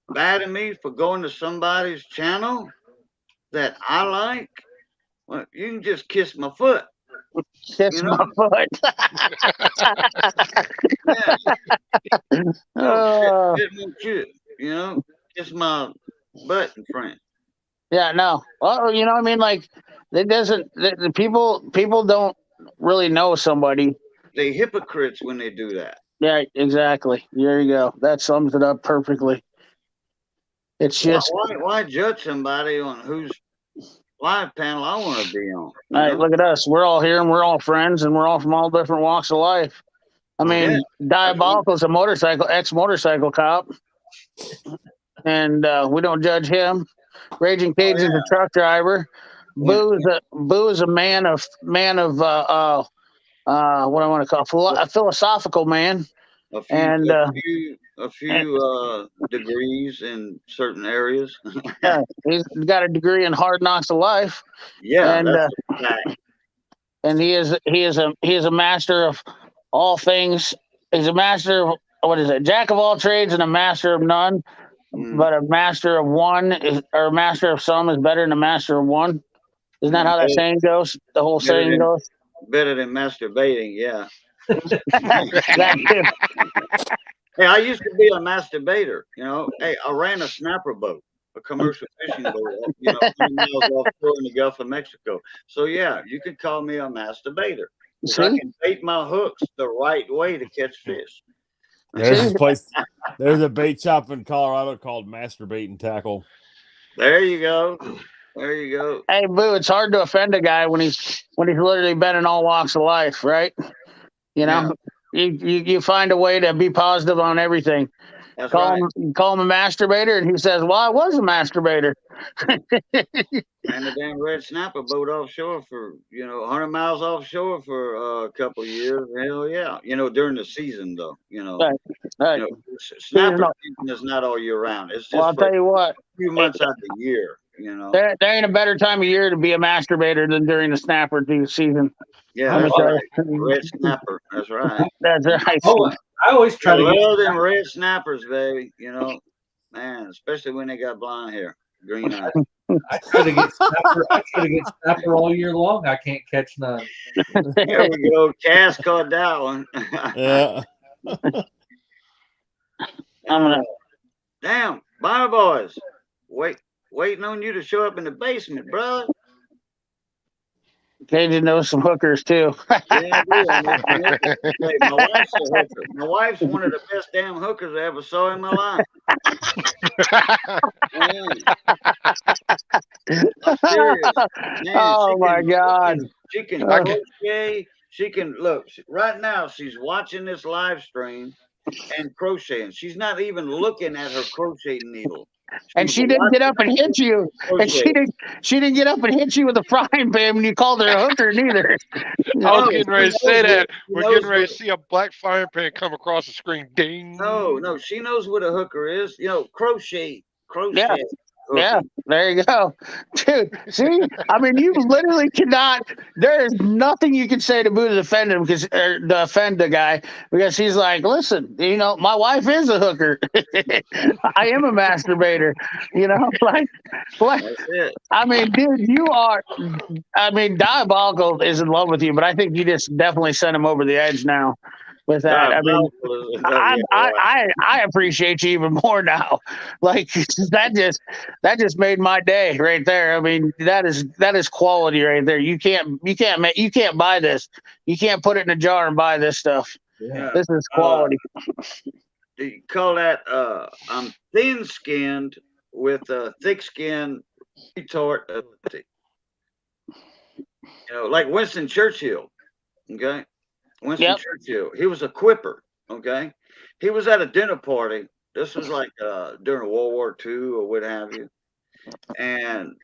bad of me for going to somebody's channel that I like, well, you can just kiss my foot. Kiss my foot. Yeah. Kiss my butt in front. Yeah, no. Well, you know what I mean? Like, it doesn't. The people don't really know somebody. They hypocrites when they do that. Yeah, exactly. There you go. That sums it up perfectly. It's just why judge somebody on whose live panel I want to be on? All right, look at us. We're all here and we're all friends and we're all from all different walks of life. I mean, Diabolical's a ex-motorcycle cop, and we don't judge him. Raging Cage's a truck driver. Boo is a man of what I want to call a philosophical man. A few degrees in certain areas. Yeah, he's got a degree in hard knocks of life. Yeah, and that's a fact. And he is a master of all things. He's a master of jack of all trades and a master of none. But a master of one or a master of some is better than a master of one. Isn't that how that saying goes? The whole saying goes. Better than masturbating, yeah. That too. Hey, I used to be a masturbator. Hey, I ran a snapper boat, a commercial fishing boat, 20 miles offshore in the Gulf of Mexico. So yeah, you could call me a masturbator. I can bait my hooks the right way to catch fish. There's a bait shop in Colorado called Masturbate and Tackle. There you go. Hey, Boo, it's hard to offend a guy when he's literally been in all walks of life, right? You find a way to be positive on everything. That's call him a masturbator, and he says, "Well, I was a masturbator." Ran the damn red snapper boat offshore for 100 miles offshore for a couple of years. Hell yeah, during the season though. Right. Snapper season is not all year round. It's just I'll tell you what, a few months out of the year. There ain't a better time of year to be a masturbator than during the snapper season. Yeah, that's right. Red snapper. That's right. That's right. Oh, I always try to love them red snappers, baby. Man, especially when they got blonde hair, green eyes. I try to get snapper all year long. I can't catch none. There we go. Cass caught that one. Yeah. Damn, Bayou boys. Wait waiting on you to show up in the basement, brother. Cajun knows some hookers too. Yeah, I do. Hey, my wife's a hooker. My wife's one of the best damn hookers I ever saw in my life. I'm serious. Man, Oh my God. she can I can- crochet. She can look right now. She's watching this live stream and crocheting. She's not even looking at her crochet needle. And She's she didn't get up and watching hit you. And crochet. she didn't get up and hit you with a frying pan when you called her a hooker neither. I was No, getting ready to she say knows that. she We're knows getting ready what- to see a black frying pan come across the screen. Ding. No, she knows what a hooker is. You know, crochet. Yeah. Yeah, hooking. there you go. Dude, see? I mean, you literally cannot, there is nothing you can say to Boo to defend him to offend the guy because he's like, listen, you know, my wife is a hooker. I am a masturbator, you know, like That's it. I mean, dude, you are, I mean, Diabolical is in love with you, but I think you just definitely sent him over the edge now with that. I mean, I appreciate you even more now. Like that just made my day right there. I mean, that is quality right there. You can't buy this. You can't put it in a jar and buy this stuff. Yeah. This is quality. Do you call that I'm thin skinned with a thick skin retort ability? You know, like Winston Churchill. Okay. Winston Churchill. He was a quipper. Okay. He was at a dinner party. This was like during World War II or what have you. And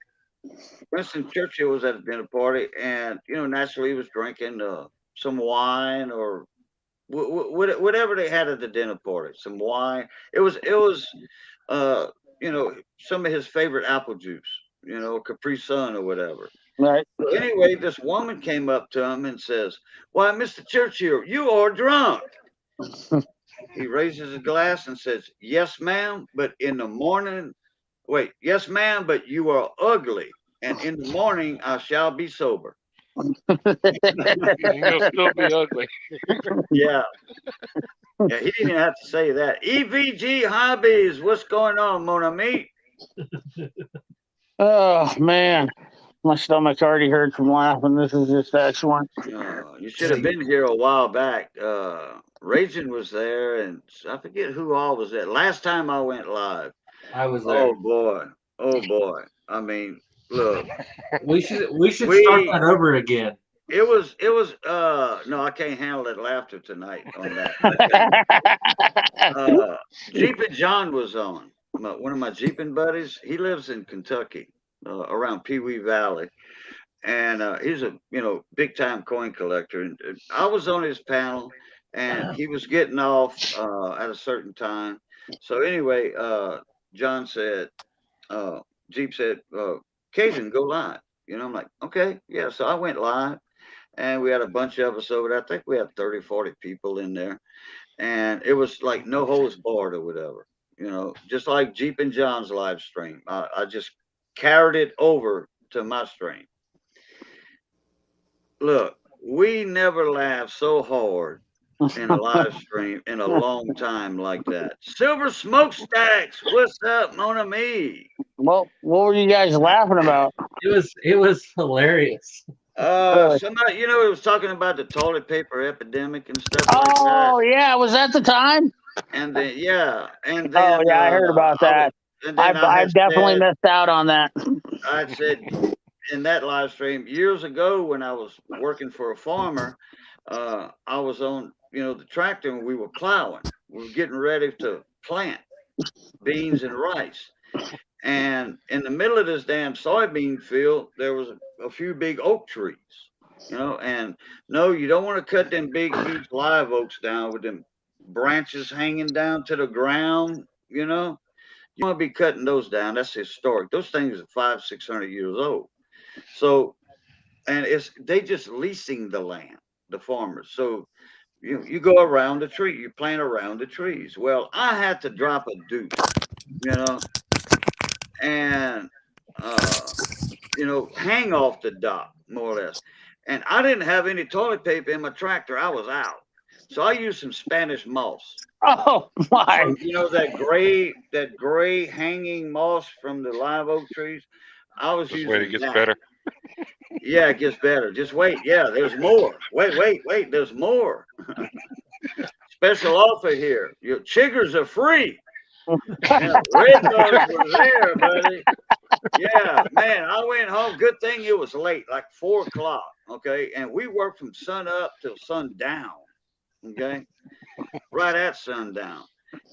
Winston Churchill was at a dinner party, and you know, naturally, he was drinking some wine or whatever they had at the dinner party. Some wine. It was you know, some of his favorite apple juice. You know, Capri Sun or whatever. Right. So anyway, this woman came up to him and says, "Why, Mr. Churchill, you are drunk." He raises his glass and says, "Yes, ma'am, but in the morning, wait, yes, ma'am, but you are ugly, and in the morning I shall be sober." You'll still be ugly. Yeah. Yeah, he didn't have to say that. EVG Hobbies, what's going on, mon ami? Oh man, my stomach already hurts from laughing. This is just excellent. You should have been here a while back. Raging was there, and I forget who all was there. Last time I went live. I was there. Oh boy. Oh boy. I mean, look. We should start that over again. It was no, I can't handle that laughter tonight on that. Jeep and John was on. One of my Jeeping buddies. He lives in Kentucky, around Pee Wee Valley, and he's a big time coin collector. And I was on his panel, and he was getting off at a certain time. So anyway, John said, Jeep said, Cajun, go live. You know, I'm like, okay, yeah. So I went live. And we had a bunch of us over there. I think we had 30, 40 people in there. And it was like no holds barred or whatever, you know, just like Jeep and John's live stream. I just carried it over to my stream. Look, we never laughed so hard in a live stream in a long time like that. Silver Smokestacks, what's up, mon ami? Well, what were you guys laughing about? It was hilarious. Somebody, you know, it was talking about the toilet paper epidemic and stuff like that. Oh yeah, was that the time? And then and then Oh yeah, I heard about that. I definitely missed out on that. I said in that live stream years ago when I was working for a farmer, I was on the tractor and we were plowing. We were getting ready to plant beans and rice. And in the middle of this damn soybean field, there was a few big oak trees, and no, you don't want to cut them big, huge live oaks down with them branches hanging down to the ground, you want to be cutting those down. That's historic. Those things are 500-600 years old. So, and they just leasing the land, the farmers. So you go around the tree, you plant around the trees. Well, I had to drop a deuce, and hang off the dock more or less. And I didn't have any toilet paper in my tractor. I was out. So I used some Spanish moss. Oh my! You know that gray hanging moss from the live oak trees. I was Just wait, it using gets that. better. Yeah, it gets better. Just wait. Yeah, there's more. Wait. There's more. Special offer here. Your chiggers are free. Yeah, red bugs were there, buddy. Yeah, man. I went home. Good thing it was late, like 4 o'clock. Okay, and we worked from sun up till sundown. Okay, right at sundown.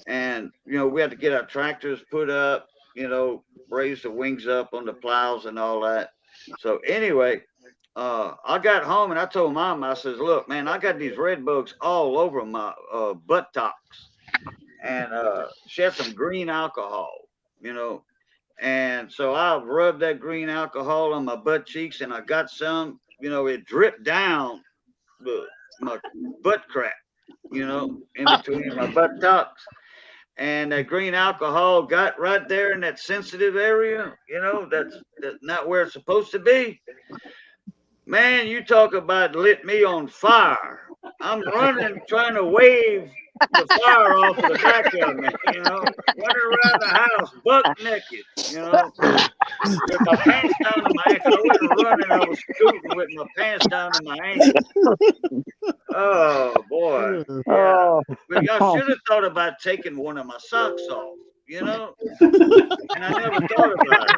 And we had to get our tractors put up. Raise the wings up on the plows and all that. So anyway, I got home and I told Mom, I says, "Look, man, I got these red bugs all over my buttocks." And she had some green alcohol, you know. And so I rubbed that green alcohol on my butt cheeks, and I got some. It dripped down my butt crack, in between my buttocks. And that green alcohol got right there in that sensitive area. That's not where it's supposed to be. Man, you talk about lit me on fire. I'm running, trying to wave the fire off of the back of me, running around the house, buck naked, with my pants down to my ankle. I wasn't running, I was scooting with my pants down to my ankle. Oh, boy. Yeah. Oh, But I should have thought about taking one of my socks off, and I never thought about it.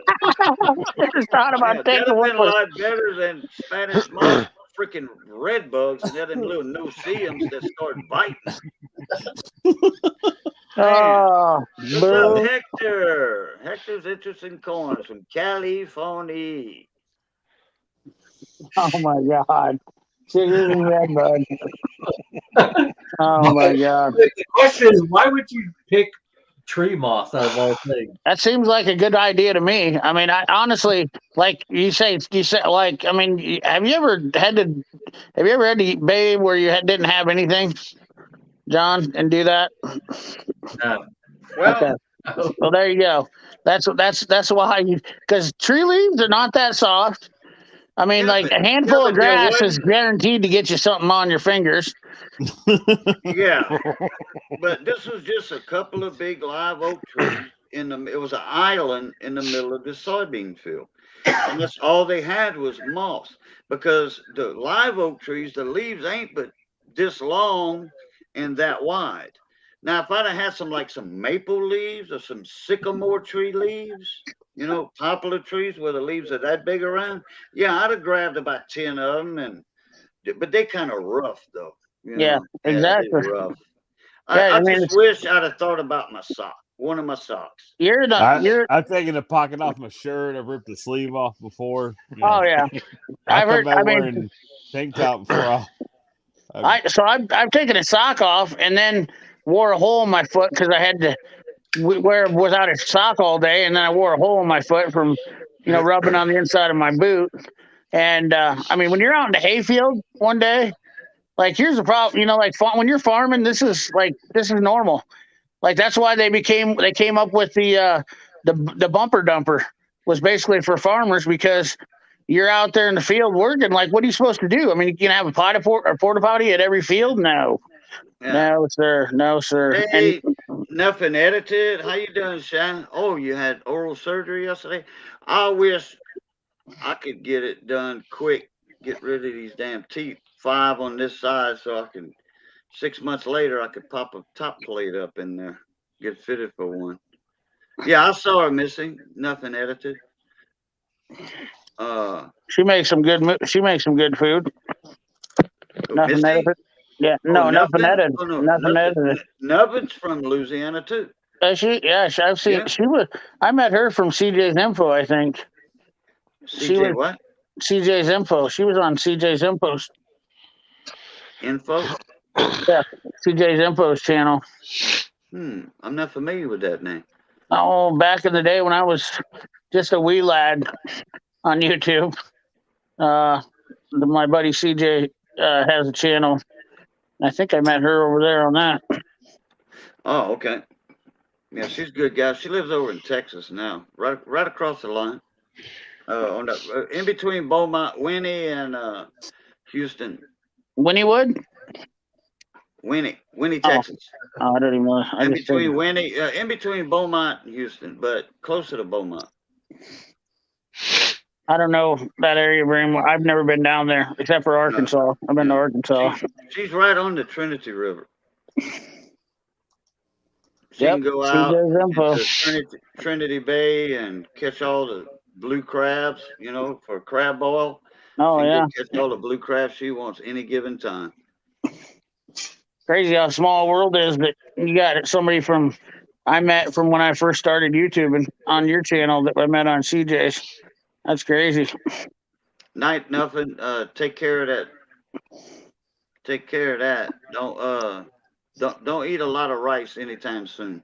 never thought Yeah, about that'd taking have one. been a lot better than Spanish moss, freaking red bugs, and them little no-see-ums that start biting. Man, Oh, what's up, boo. Hector? Hector's interesting coins from California. Oh my God. Chiggers and red bug. Oh my God. The question is, why would you pick tree moss out of all things? That seems like a good idea to me. I mean, I honestly, like you say, like, I mean, have you ever had to eat Bayou where you didn't have anything, John, and do that? No. Okay. Well, Well, there you go. That's why because tree leaves are not that soft. I mean, yeah, like but a handful of there grass is wasn't. guaranteed to get you something on your fingers. Yeah, but this was just a couple of big live oak trees it was an island in the middle of the soybean field. And that's all they had was moss. Because the live oak trees, the leaves ain't but this long and that wide. Now, if I'd have had some maple leaves or some sycamore tree leaves, poplar trees where the leaves are that big around, yeah, I'd have grabbed about 10 of them. But they kind of rough though. Yeah, Yeah, they exactly. rough. Yeah, I I mean, just wish I'd have thought about my sock, one of my socks. you're not. You're. I've taken a pocket off my shirt. I've ripped the sleeve off before. Oh yeah, I I've come heard. back I mean, wearing tank top before I've taken a sock off and then wore a hole in my foot because I had to wear without a sock all day, and then I wore a hole in my foot from rubbing on the inside of my boot. And I mean, when you're out in the hayfield one day, like here's the problem, like when you're farming, this is normal. Like that's why they came up with the bumper dumper was basically for farmers because you're out there in the field working. Like, what are you supposed to do? I mean, you can have a porta potty at every field? No, Yeah. no, sir. Hey, nothing edited. How you doing, Shan? Oh, you had oral surgery yesterday. I wish I could get it done quick. Get rid of these damn teeth. 5 on this side, so I can. 6 months later, I could pop a top plate up in there. Get fitted for one. Yeah, I saw her missing. Nothing edited. She makes some good. She makes some good food. Nothing Missy? edited. Yeah, Oh, no, nothing nothing. edited. Oh no, Nothing nothing. edited. Nubbin's from Louisiana too. I've seen. Yeah. She was. I met her from CJ's Info. I think she CJ was what? CJ's Info. She was on CJ's Info's. Info? Yeah, CJ's Info's channel. I'm not familiar with that name. Oh, back in the day when I was just a wee lad on YouTube, my buddy CJ has a channel. I think I met her over there on that. Oh, okay. Yeah, she's a good guy. She lives over in Texas now, right across the line. In between Beaumont, Winnie, and Houston. Winniewood? Winnie, Oh. Texas. Oh, I don't even know. I In just between figured. Winnie, in between Beaumont and Houston, but closer to Beaumont. I don't know that area very much. I've never been down there except for Arkansas. I've been to Arkansas. She's right on the Trinity River. She Yep, can go she out does info. into Trinity Bay and catch all the blue crabs, you know, for crab boil. Oh She can yeah, go catch all the blue crabs she wants any given time. crazy how small the world is. That you got somebody from I met from when I first started YouTube and on your channel that I met on CJ's. That's crazy. Night nothing. Take care of that. Take care of that. Don't eat a lot of rice anytime soon.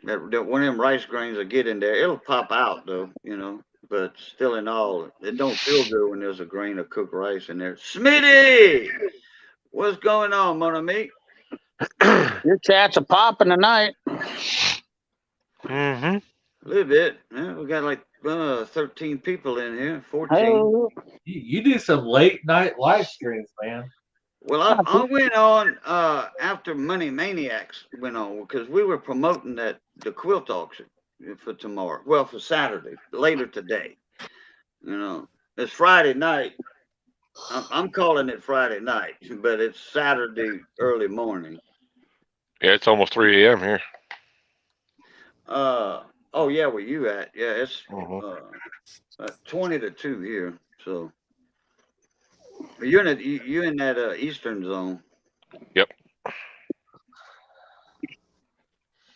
That one of them rice grains will get in there. It'll pop out though, you know. But still in all, it don't feel good when there's a grain of cooked rice in there. Smitty, what's going on, mon ami? Your chat's a popping tonight. Mm-hmm. A little bit. Yeah, we got like 13 people in here. 14. Oh, You do some late night live streams, man. Well, I went on after Money Maniacs went on because we were promoting the quilt auction for tomorrow. Well, for Saturday, later today. You know, it's Friday night. I'm calling it Friday night, but it's Saturday early morning. Yeah, it's almost 3 a.m. here. Oh yeah, where you at? Yeah, it's Mhm. 20 to 2 here. So you're in that Eastern zone. Yep.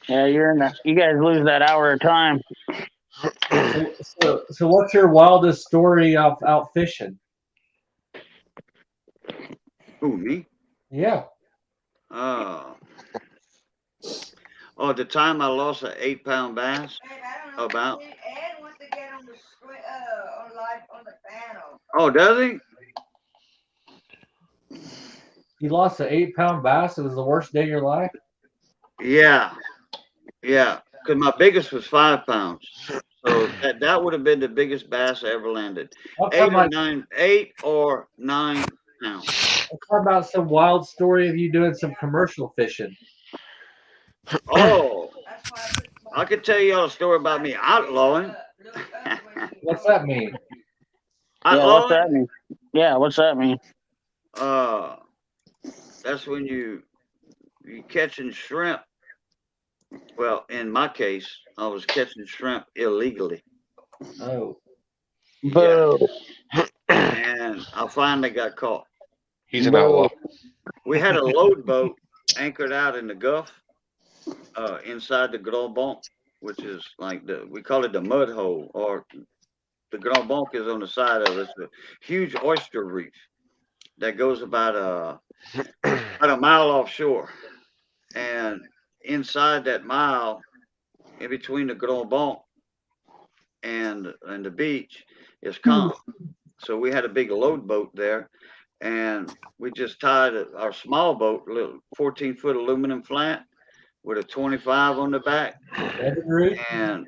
yeah, you're in the. You guys lose that hour of time. So what's your wildest story of out fishing? Who, me? Yeah. Oh, the time I lost an 8-pound bass. About. Ed wants to get on the on live on the panel. Oh, does he? You lost an 8-pound bass. It was the worst day of your life. Yeah, yeah. Because my biggest was 5 pounds, so that would have been the biggest bass I ever landed. I'm talking about, 8 or 9 pounds. I'm talking about some wild story of you doing some commercial fishing. Oh, That's why I could tell you all a story about me outlawing. What's that mean? Yeah, what's that Outlawing. mean? Yeah, what's that mean? That's when you catching shrimp. Well, in my case, I was catching shrimp illegally. Oh. Yeah, Boo. and I finally got caught. He's an Boo. outlaw. We had a load boat anchored out in the Gulf, inside the Grand Banc, which is like we call it the mud hole, or the Grand Banc is on the side of it. It's a huge oyster reef that goes about a mile offshore, and inside that mile, in between the Grand Banc and the beach, is calm. So we had a big load boat there, and we just tied our small boat, a little 14-foot aluminum flat with a 25 on the back, Evan Root? and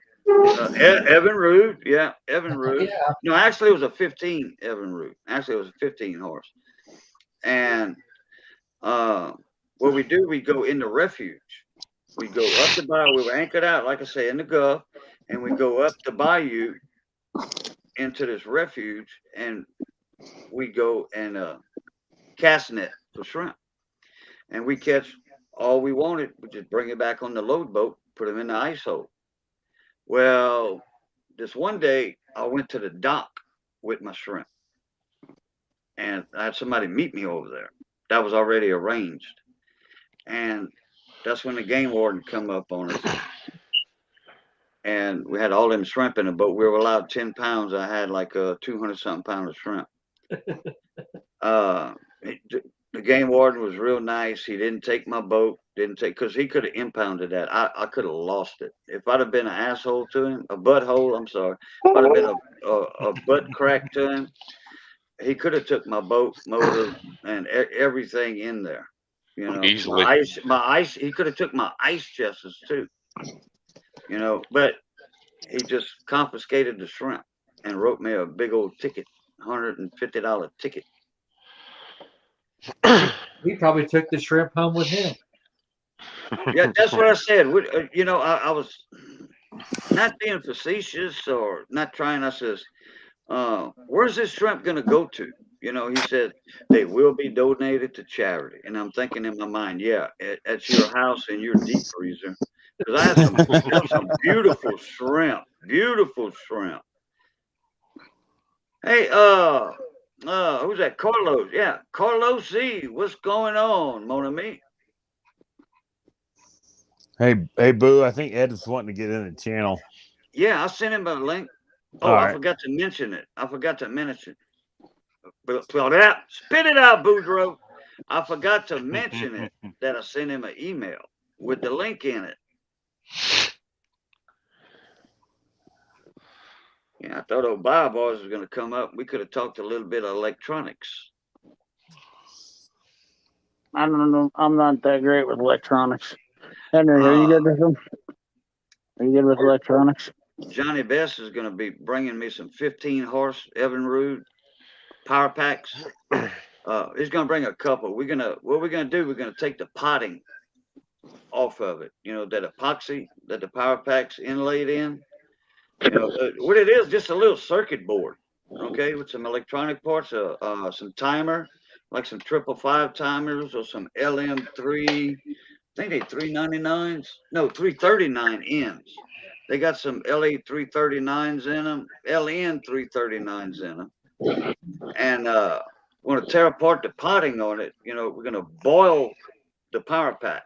Evan Root, yeah, Evan Root. Yeah. No, actually, it was a 15 Evan Root. Actually, it was a 15 horse. And what we do, we go into refuge. We go up the bayou. We were anchored out, like I say, in the Gulf, and we go up the bayou into this refuge, and we go and cast net for shrimp. And we catch all we wanted. We just bring it back on the load boat, put them in the ice hole. Well, this one day I went to the dock with my shrimp, and I had somebody meet me over there. That was already arranged, and that's when the game warden come up on us, and we had all them shrimp in the boat. We were allowed 10 pounds. I had like 200 something pounds of shrimp. The game warden was real nice. He didn't take my boat, because he could have impounded that. I could have lost it. If I'd have been an asshole to him, a butthole, I'm sorry. If I'd have been a butt crack to him, he could have took my boat motor and everything in there. You know, Easily. my ice. He could have took my ice chests too. You know, but he just confiscated the shrimp and wrote me a big old ticket, $150 ticket. He probably took the shrimp home with him. Yeah, that's what I said. You know, I was not being facetious or not trying. I says, where's this shrimp going to go to? You know, he said they will be donated to charity. And I'm thinking in my mind, yeah, at your house in your deep freezer, because I had there was some beautiful shrimp. Hey, who's that? Carlos. Yeah, Carlos Z. What's going on, mon ami? Hey, Boo. I think Ed was wanting to get in the channel. Yeah, I sent him a link. All Oh, I right. forgot to mention it. I forgot to mention that. Spit it out, Boudreaux. I forgot to mention it that I sent him an email with the link in it. Yeah, I thought old Bayou Boys was going to come up. We could have talked a little bit of electronics. I don't know. I'm not that great with electronics. Henry, are you good with them? Are you good with electronics? Johnny Best is going to be bringing me some 15 horse Evinrude power packs. He's going to bring a couple. What we're going to do, we're going to take the potting off of it. You know, that epoxy that the power pack's inlaid in. You know, what it is, just a little circuit board, okay, with some electronic parts, some timer, like some 555 timers or some LM3. I think they 399s. No, 339 ends. They got some LE 339s in them, LN 339s in them, and we're gonna tear apart the potting on it. You know, we're gonna boil the power pack.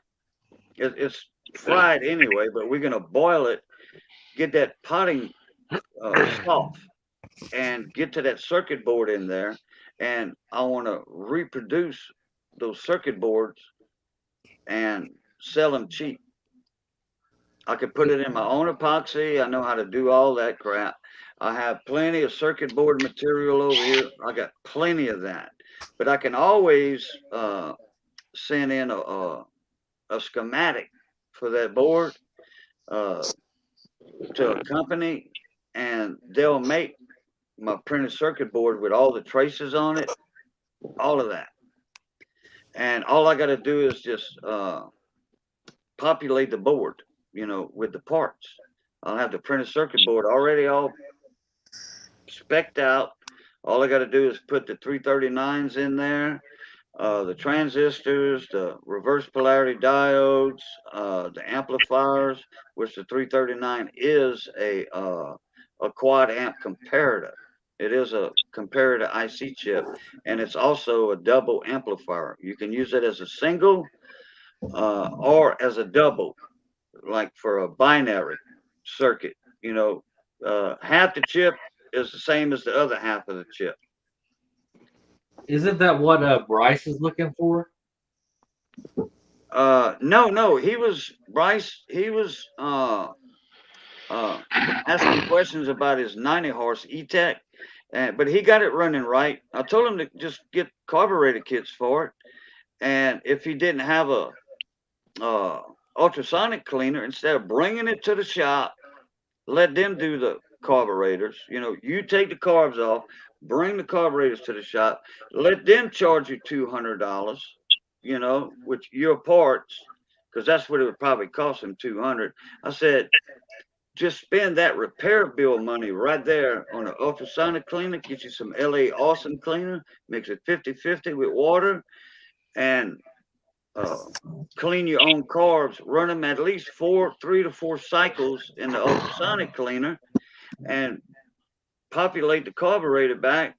It's fried anyway, but we're gonna boil it, get that potting soft, and get to that circuit board in there. And I want to reproduce those circuit boards and sell them cheap. I could put it in my own epoxy. I know how to do all that crap. I have plenty of circuit board material over here. I got plenty of that. But I can always send in a schematic for that board to a company, and they'll make my printed circuit board with all the traces on it, all of that. And all I got to do is just populate the board, you know, with the parts. I'll have the printed circuit board already all specced out. All I got to do is put the 339s in there, the transistors, the reverse polarity diodes, the amplifiers, which the 339 is a quad amp comparator. It is a comparator IC chip, and it's also a double amplifier. You can use it as a single or as a double, like for a binary circuit. You know, half the chip is the same as the other half of the chip. Isn't that what Bryce is looking for? No, Bryce. He was asking questions about his 90 horse E-Tech, but he got it running right. I told him to just get carburetor kits for it, and if he didn't have a ultrasonic cleaner, instead of bringing it to the shop, let them do the carburetors. You know, you take the carbs off, bring the carburetors to the shop, let them charge you $200. You know, with your parts, because that's what it would probably cost him, 200. I said, just spend that repair bill money right there on an ultrasonic cleaner. Get you some LA Awesome cleaner, mix it 50-50 with water, and clean your own carbs. Run them at least 3 to 4 cycles in the ultrasonic cleaner, and populate the carburetor back.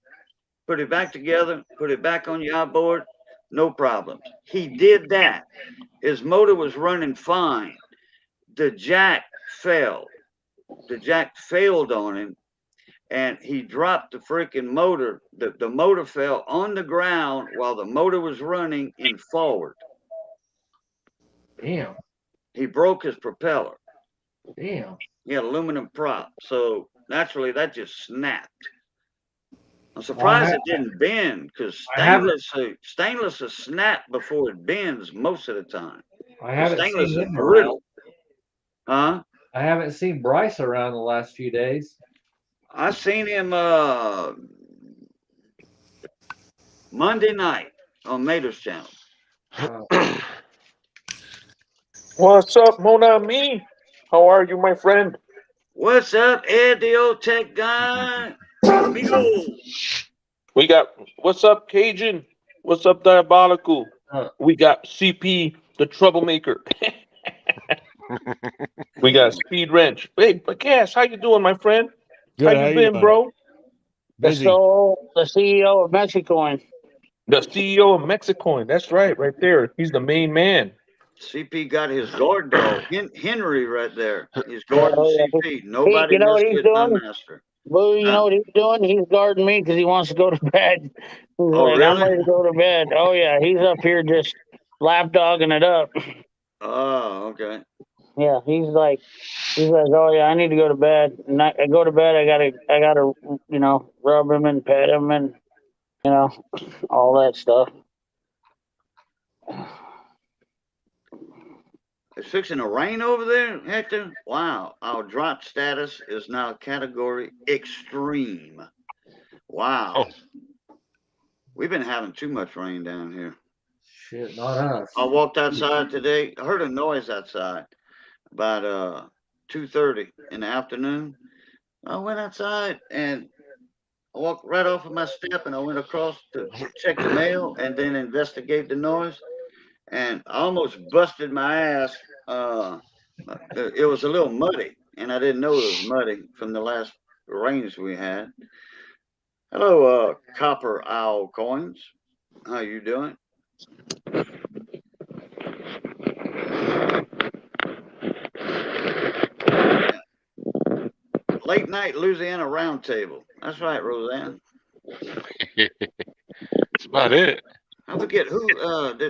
Put it back together. Put it back on your outboard. No problem. He did that. His motor was running fine. The jack fell. The jack failed on him, and he dropped the freaking motor. The motor fell on the ground while the motor was running in forward. Damn. He broke his propeller. Damn. He had aluminum prop, so naturally that just snapped. I'm surprised it didn't bend, because stainless is snap before it bends most of the time. I haven't Stainless seen is him brittle. around. Huh? I haven't seen Bryce around the last few days. I seen him Monday night. on Mater's channel. What's up, mon ami? How are you, my friend? What's up, Ed, the old tech guy? Amigo. We got what's up, Cajun? What's up, Diabolical? We got CP, the troublemaker. We got Speed Wrench. Hey, Cass, how you doing, my friend? Good. How you been, doing? bro? Busy. So the CEO of Mexicoin. The CEO of Mexicoin. That's right there. He's the main man. CP got his guard dog, Henry, right there. He's guarding Oh, yeah. CP. Nobody You know what messed he's with my doing? master. Boo, you know what he's doing? He's guarding me because he wants to go to bed. He's Oh, like, I'm really? ready to go to bed. Oh yeah, he's up here just lapdogging it up. Oh, okay. Yeah, he's like, oh yeah, I need to go to bed. And I go to bed. I gotta, rub him and pet him and all that stuff. It's fixing to rain over there, Hector. Wow, our drought status is now category extreme. Wow. Oh. We've been having too much rain down here. Shit, not us. I walked outside today. I heard a noise outside about 2:30 in the afternoon. I went outside and I walked right off of my step and I went across to check the mail and then investigate the noise. And I almost busted my ass. It was a little muddy, and I didn't know it was muddy from the last rains we had. Hello, Copper Owl Coins. How you doing? Late night Louisiana Roundtable. That's right, Roseanne. That's about it. I forget who.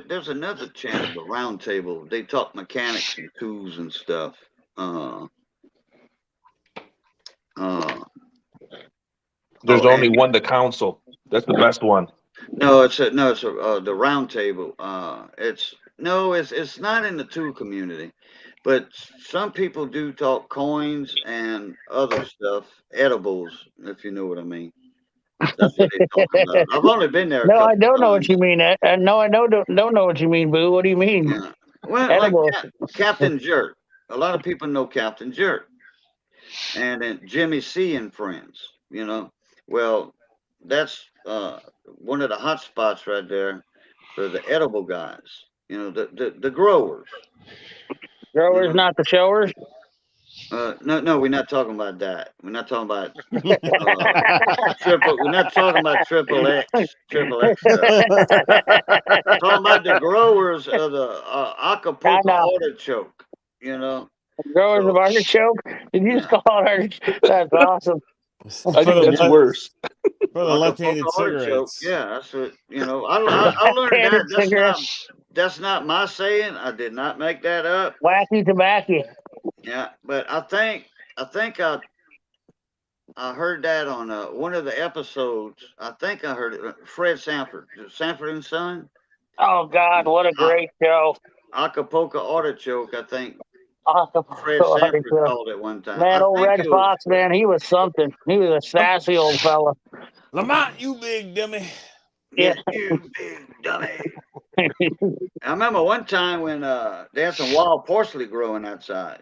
There's another channel, the Roundtable. They talk mechanics and tools and stuff. There's only one, the council. That's the best one. No, it's the Roundtable. It's not in the tool community, but some people do talk coins and other stuff, edibles, if you know what I mean. That's what they talk about. I've only been there a No, couple I don't know what times. you mean. No, I don't know what you mean, Boo. What do you mean? Yeah. Well, Edible. like Captain Jerk. A lot of people know Captain Jerk, and then Jimmy C and friends. Well, that's one of the hot spots right there for the edible guys. The growers. Growers, not the showers. No, we're not talking about that. We're not talking about triple. We're not talking about triple X stuff. We're talking about the growers of the Acapulco artichoke. Growers of artichoke. Did you just call it artichoke? That's awesome. I think that's worse. For the left-handed artichoke. cigarettes. Yeah, that's what I learned that. That's not my saying. I did not make that up. Wacky tobacco. Yeah, but I think I heard that on one of the episodes. I think I heard it. Fred Sanford and Son. Oh God, what a great show! Acapulco Artichoke. I think Acapulco Fred Sanford Artichoke. called it one time. Man, old Red Fox, man, he was something. He was a sassy old fella. Lamont, you big dummy. Yeah, you big dummy. I remember one time when they had some wild parsley growing outside.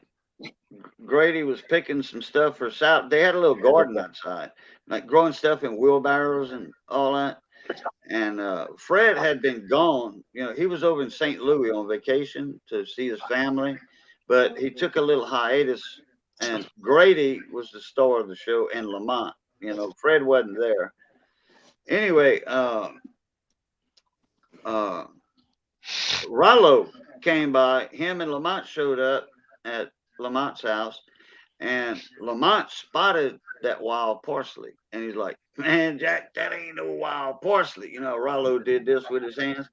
Grady was picking some stuff for South. They had a little garden outside, like growing stuff in wheelbarrows and all that. And Fred had been gone. He was over in St. Louis on vacation to see his family, but he took a little hiatus. And Grady was the star of the show, and Lamont. Fred wasn't there. Anyway, Rollo came by. Him and Lamont showed up at Lamont's house, and Lamont spotted that wild parsley, and he's like, "Man, Jack, that ain't no wild parsley." Rollo did this with his hands.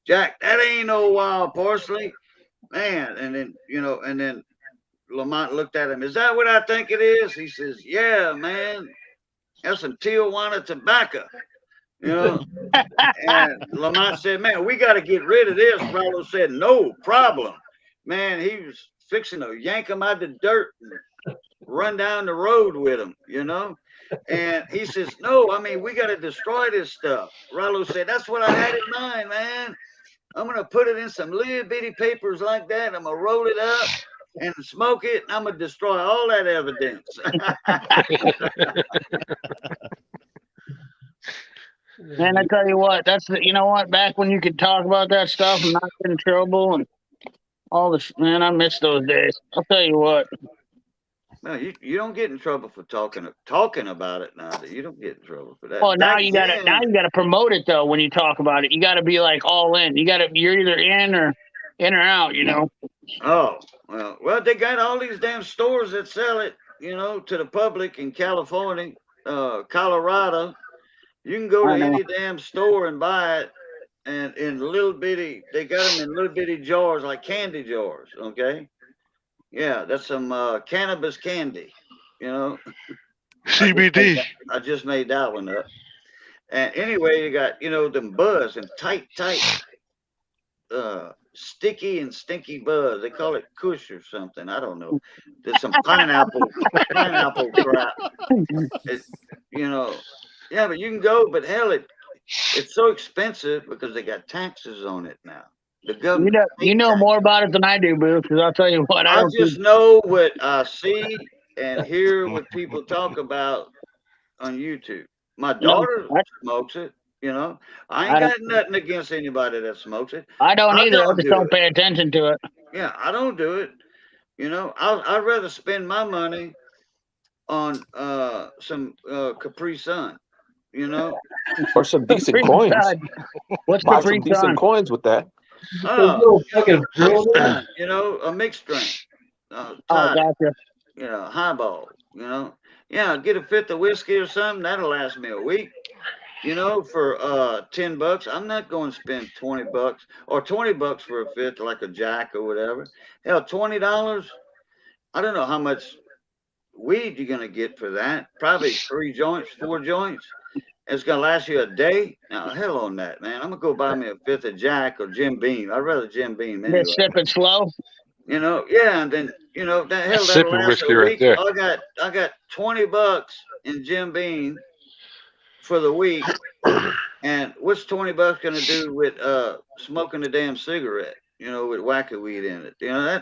"Jack, that ain't no wild parsley, man." And then Lamont looked at him. "Is that what I think it is?" He says, "Yeah, man. That's some Tijuana tobacco." And Lamont said, "Man, we got to get rid of this." Rollo said, "No problem." Man, he was fixing to yank him out of the dirt and run down the road with him. And he says, no, I mean, we got to destroy this stuff. Rollo said, that's what I had in mind, man. I'm going to put it in some little bitty papers like that. I'm going to roll it up and smoke it. And I'm going to destroy all that evidence. Man, I tell you what, you know what, back when you could talk about that stuff and not get in trouble and all this, man, I miss those days. I'll tell you what. No, you don't get in trouble for talking about it now. You don't get in trouble for that. Well, now Back you then, gotta promote it though. When you talk about it, you gotta be like all in. You're either in or out. You know. oh well, they got all these damn stores that sell it, to the public in California, Colorado. You can go to I know. any damn store and buy it, and in little bitty, they got them in little bitty jars like candy jars. Okay, yeah, that's some cannabis candy. CBD. I just made that one up. And anyway, you got them buzz and tight, sticky and stinky buzz. They call it Kush or something. I don't know. There's some pineapple crap. Yeah, but you can go. But hell, it's so expensive because they got taxes on it now. The government. You know more about it than I do, Boo. Because I'll tell you what, I just know what I see and hear what people talk about on YouTube. My daughter smokes it. I ain't got nothing against anybody that smokes it. I don't either. I just don't pay attention to it. Yeah, I don't do it. I'd rather spend my money on some Capri Sun. Or some decent coins. What's Buy Capri some decent Sun? coins with that. A mixed drink. Oh, gotcha. Highball. Yeah, get a fifth of whiskey or something. That'll last me a week. For $10. I'm not going to spend $20 or $20 for a fifth, like a Jack or whatever. Hell, $20. I don't know how much weed you're gonna get for that. Probably 3 joints, 4 joints. It's gonna last you a day. Now, hell on that, man. I'm gonna go buy me a fifth of Jack or Jim Beam. I'd rather Jim Beam anyway. Just sip it slow. Yeah, and then that'll Sipping last whiskey a right week. there. I got $20 in Jim Beam for the week. And what's $20 gonna do with smoking a damn cigarette? With wacky weed in it. I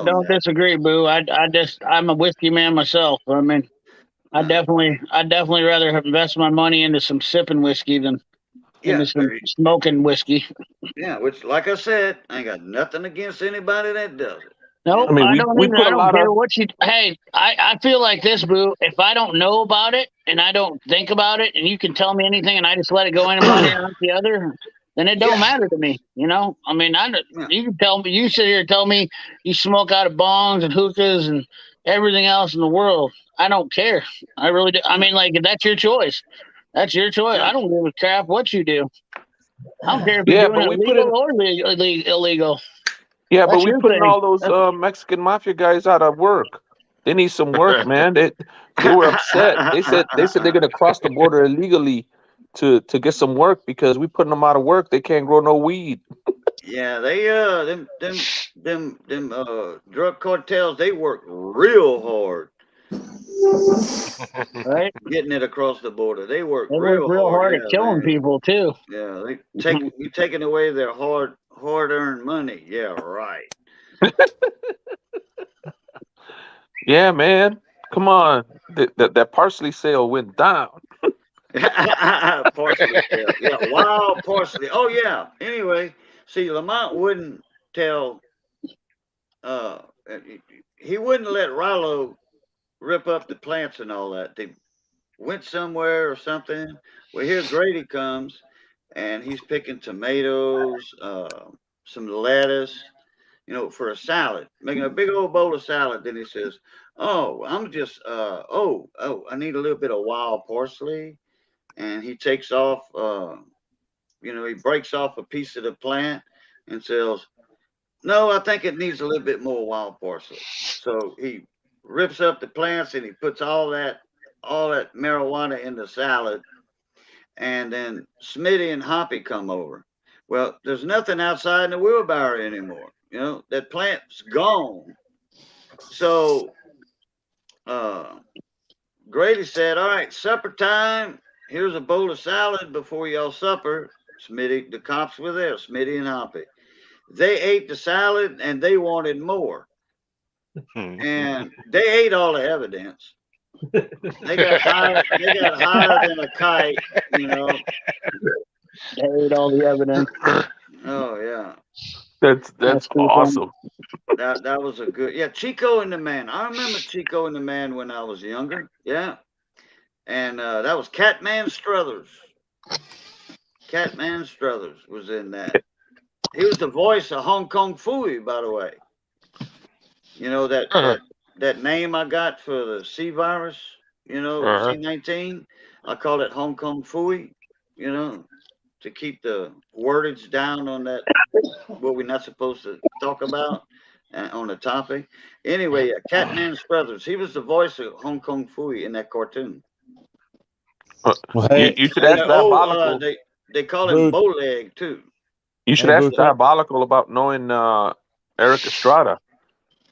don't disagree, Boo. I'm a whiskey man myself. I mean, I definitely rather invest my money into some sipping whiskey than into some smoking whiskey. Yeah, which, like I said, I ain't got nothing against anybody that does it. No, I mean, I don't we either. put I a don't lot care of. what you. Hey, I feel like this, Boo. If I don't know about it and I don't think about it, and you can tell me anything, and I just let it go in one ear and out the other, then it don't matter to me. I mean, you can tell me. You sit here and tell me you smoke out of bongs and hookahs and everything else in the world. I don't care. I really do. I mean, like that's your choice. That's your choice. I don't give a crap what you do. I don't care if you're doing it legal or illegal. Yeah, That's but we your putting thing. all those Mexican mafia guys out of work. They need some work, man. They were upset. They said they're gonna cross the border illegally to get some work because we putting them out of work. They can't grow no weed. Yeah, they them drug cartels, they work real hard. Right? Getting it across the border. They work real hard at killing people too. Yeah, we taking away their hard earned money. Yeah, right. Yeah, man. Come on. That parsley sale went down. Parsley. Yeah, wild parsley. Oh yeah. Anyway, see, Lamont wouldn't tell. He wouldn't let Rollo rip up the plants and all that. They went somewhere or something. Well, here Grady comes, and he's picking tomatoes, some lettuce, for a salad, making a big old bowl of salad. Then he says, "Oh, I'm just, I need a little bit of wild parsley." And he takes off, he breaks off a piece of the plant and says, "No, I think it needs a little bit more wild parsley." So he rips up the plants and he puts all that marijuana in the salad. And then Smitty and Hoppy come over. Well, there's nothing outside in the wheelbarrow anymore. That plant's gone. So Grady said, "All right, supper time. Here's a bowl of salad before y'all supper." Smitty, the cops were there, Smitty and Hoppy. They ate the salad and they wanted more. And they ate all the evidence. They got higher. They got higher than a kite. You know. They ate all the evidence. Oh yeah. That's pretty awesome. That was a good. Yeah, Chico and the Man. I remember Chico and the Man when I was younger. Yeah. And that was Catman Struthers. Catman Struthers was in that. He was the voice of Hong Kong Fooey, by the way. You know that name I got for the C virus. You know, C19. I call it Hong Kong Fooey. You know, to keep the wordage down on that what we're not supposed to talk about on the topic. Anyway, Catman Struthers. He was the voice of Hong Kong Fooey in that cartoon. Well, hey, You should ask Diabolical. They call him Booth. Bowleg too. You should Hey, ask Booth. Diabolical about knowing Eric Estrada.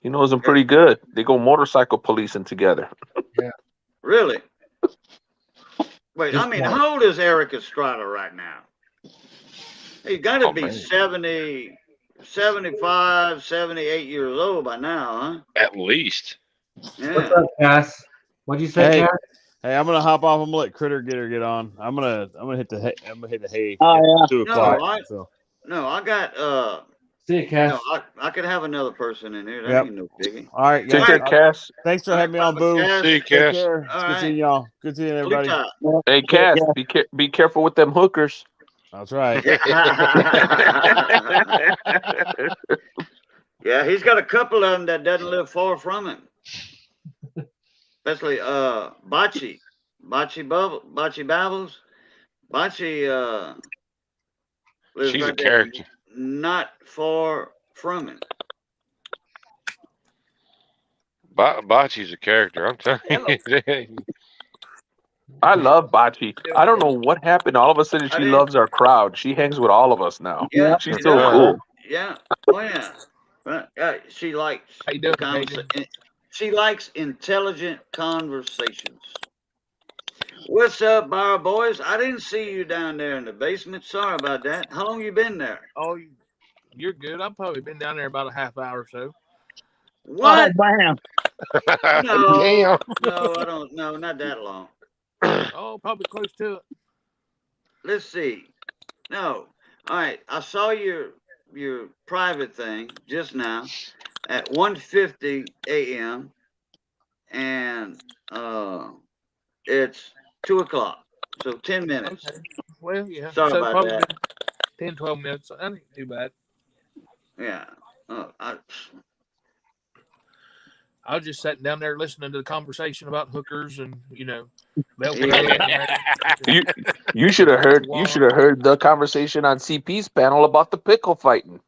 He knows him pretty good. They go motorcycle policing together. Really? Wait, Just I mean, one. how old is Eric Estrada right now? He's got to be man. 70, 75, 78 years old by now, huh? At least. What's Yeah. up, Cass? What'd you say, Hey. Cass? Hey, I'm gonna hop off. I'm gonna let Critter get on. I'm gonna hit the hay. Oh, at yeah. 2 No, o'clock. So No, I got See you, Cass. no, I could have another person in here. That Yep. ain't no biggie. all right, Take guys. care, Cass. Thanks for All having me right, on, Boo. Cass. See you, Take Cass. care. It's All good right. seeing y'all. Good seeing Sleep everybody. tight. Hey, Cass, be careful with them hookers. That's right. Yeah, he's got a couple of them that doesn't live far from him. Especially Bocce Babbles. Bocce lives She's a right there, character. not far from him. Bocce's a character. I'm telling you. I love Bachi. I don't know what happened. All of a sudden, I she did. loves our crowd. She hangs with all of us now. Yeah, She's she so does. cool. Yeah. Oh yeah. She likes How you doing, Cajun? she likes intelligent conversations. What's up, Bar Boys? I didn't see you down there in the basement. Sorry about that. How long you been there? Oh, you're good. I've probably been down there about a half hour or so. What? Oh, bam. No, Damn. no, I don't. No, not that long. Oh, probably close to it. Let's see. No. All right. I saw your private thing just now at 1:50 a.m. and it's 2 o'clock. So 10 minutes. Okay. Well, yeah. Sorry so about probably that. 10, 12 minutes. That ain't too bad. Yeah. I was just sitting down there listening to the conversation about hookers and Yeah. You should have heard. You should have heard the conversation on CP's panel about the pickle fighting.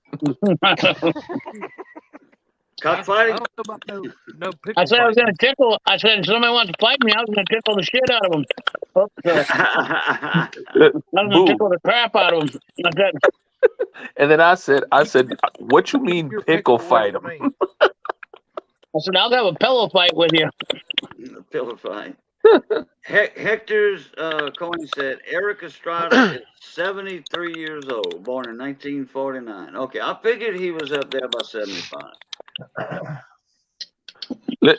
Cockfighting? I don't know about no pickle I said I was fighting. going to tickle. I said if somebody wants to fight me, I was going to tickle the shit out of them. I was going to tickle the crap out of them. I said, And then I said, what you mean Your pickle away fight from them? me. I said I'll have a pillow fight with you. Pillow fight. Hector's coin said Eric Estrada is 73 years old, born in 1949. Okay, I figured he was up there by 75.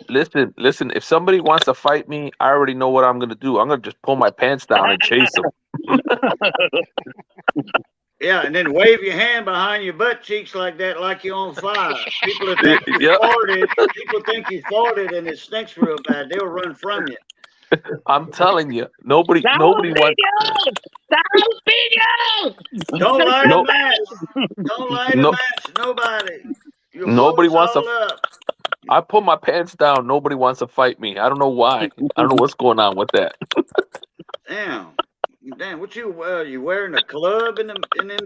Listen. If somebody wants to fight me, I already know what I'm gonna do. I'm gonna just pull my pants down and chase them. Yeah, and then wave your hand behind your butt cheeks like that, like you're on fire. People think you Yep. farted. People think you farted, and it stinks real bad. They'll run from you. I'm telling you, nobody wants. Don't light No- a match. Don't light No- a match. Nobody. You'll Nobody blow us wants to. all up. I pull my pants down. Nobody wants to fight me. I don't know why. I don't know what's going on with that. Damn, what you wearing a club in them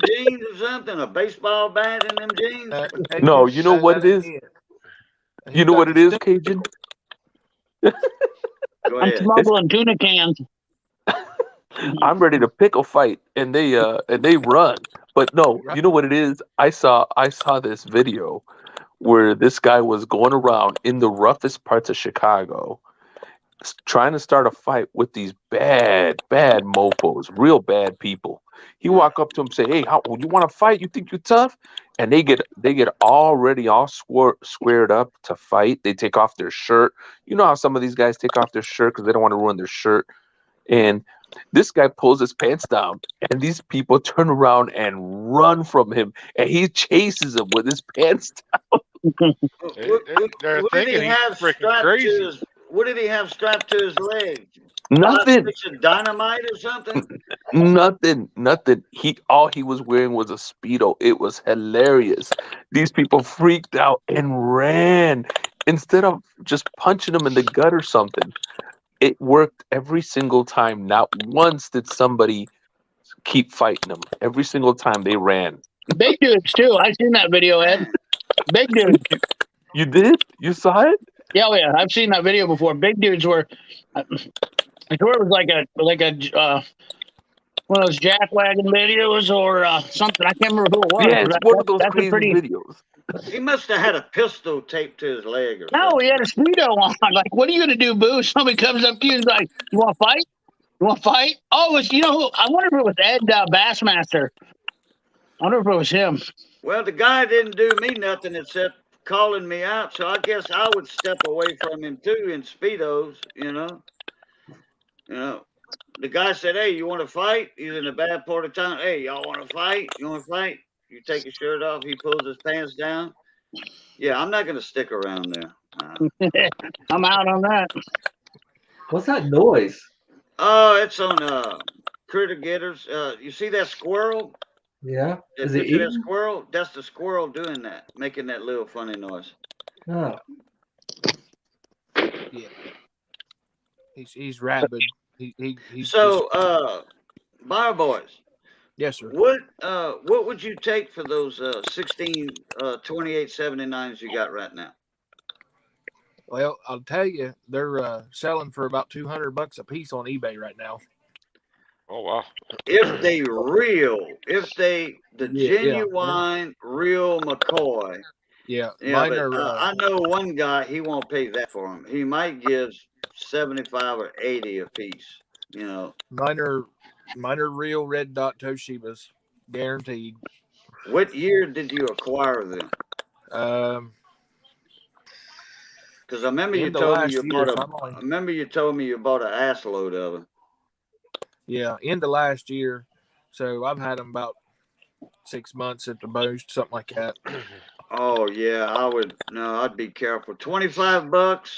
jeans or something? A baseball bat in them jeans? No, you know what it is? You know what it is, Cajun? Go I'm ahead. smuggling tuna cans. I'm ready to pickle fight, and they run. But no, you know what it is? I saw this video where this guy was going around in the roughest parts of Chicago, trying to start a fight with these bad mofos, real bad people. He walk up to him, say, "Hey, how you want to fight? You think you're tough?" And they get already all squared up to fight. They take off their shirt. You know how some of these guys take off their shirt because they don't want to ruin their shirt. And this guy pulls his pants down, and these people turn around and run from him, and he chases him with his pants down. They're What did he thinking he's have freaking strapped to crazy. his? What did he have strapped to his leg? 5 Nothing. sticks of dynamite or something? Nothing. All he was wearing was a Speedo. It was hilarious. These people freaked out and ran. Instead of just punching him in the gut or something, it worked every single time. Not once did somebody keep fighting them. Every single time they ran. Big dudes too. I've seen that video, Ed. Big dudes. You did? You saw it? Yeah, oh, yeah. I've seen that video before. Big dudes were. I swear it was like a one of those jackwagon videos or something. I can't remember who it was. Yeah, it's one of those That's a crazy pretty. videos. He must have had a pistol taped to his leg or No, something. he had a Speedo on. Like, what are you gonna do, Boo? Somebody comes up to you and is like, "You want to fight? You want to fight?" Oh, it was, you know who? I wonder if it was Ed Bassmaster. I wonder if it was him. Well, the guy didn't do me nothing except calling me out, so I guess I would step away from him too in Speedos, you know. The guy said, "Hey, you want to fight?" He's in a bad part of town. "Hey, y'all want to fight? You want to fight?" You take your shirt off. He pulls his pants down. Yeah, I'm not going to stick around there. I'm out on that. What's that noise? Oh, it's on Critter Getters. You see that squirrel? Yeah. That Is it picture of that eating? squirrel? That's the squirrel doing that, making that little funny noise. Oh. Yeah. He's rabid. He's So, just, Bar Boys, yes, sir. what would you take for those 16 2879s you got right now? Well, I'll tell you, they're selling for about $200 a piece on eBay right now. Oh wow! If they the Yeah, genuine real McCoy. Yeah, Yeah, mine but are. I know one guy, he won't pay that for them. He might give 75 or 80 a piece, you know. Mine are real red dot Toshibas, guaranteed. What year did you acquire them? Um, Because I remember you in the told me last you year, bought so a. I'm only, I remember you told me you bought an ass load of them. yeah, in the last year. So I've had them about 6 months at the most, something like that. Oh yeah, I'd be careful. $25.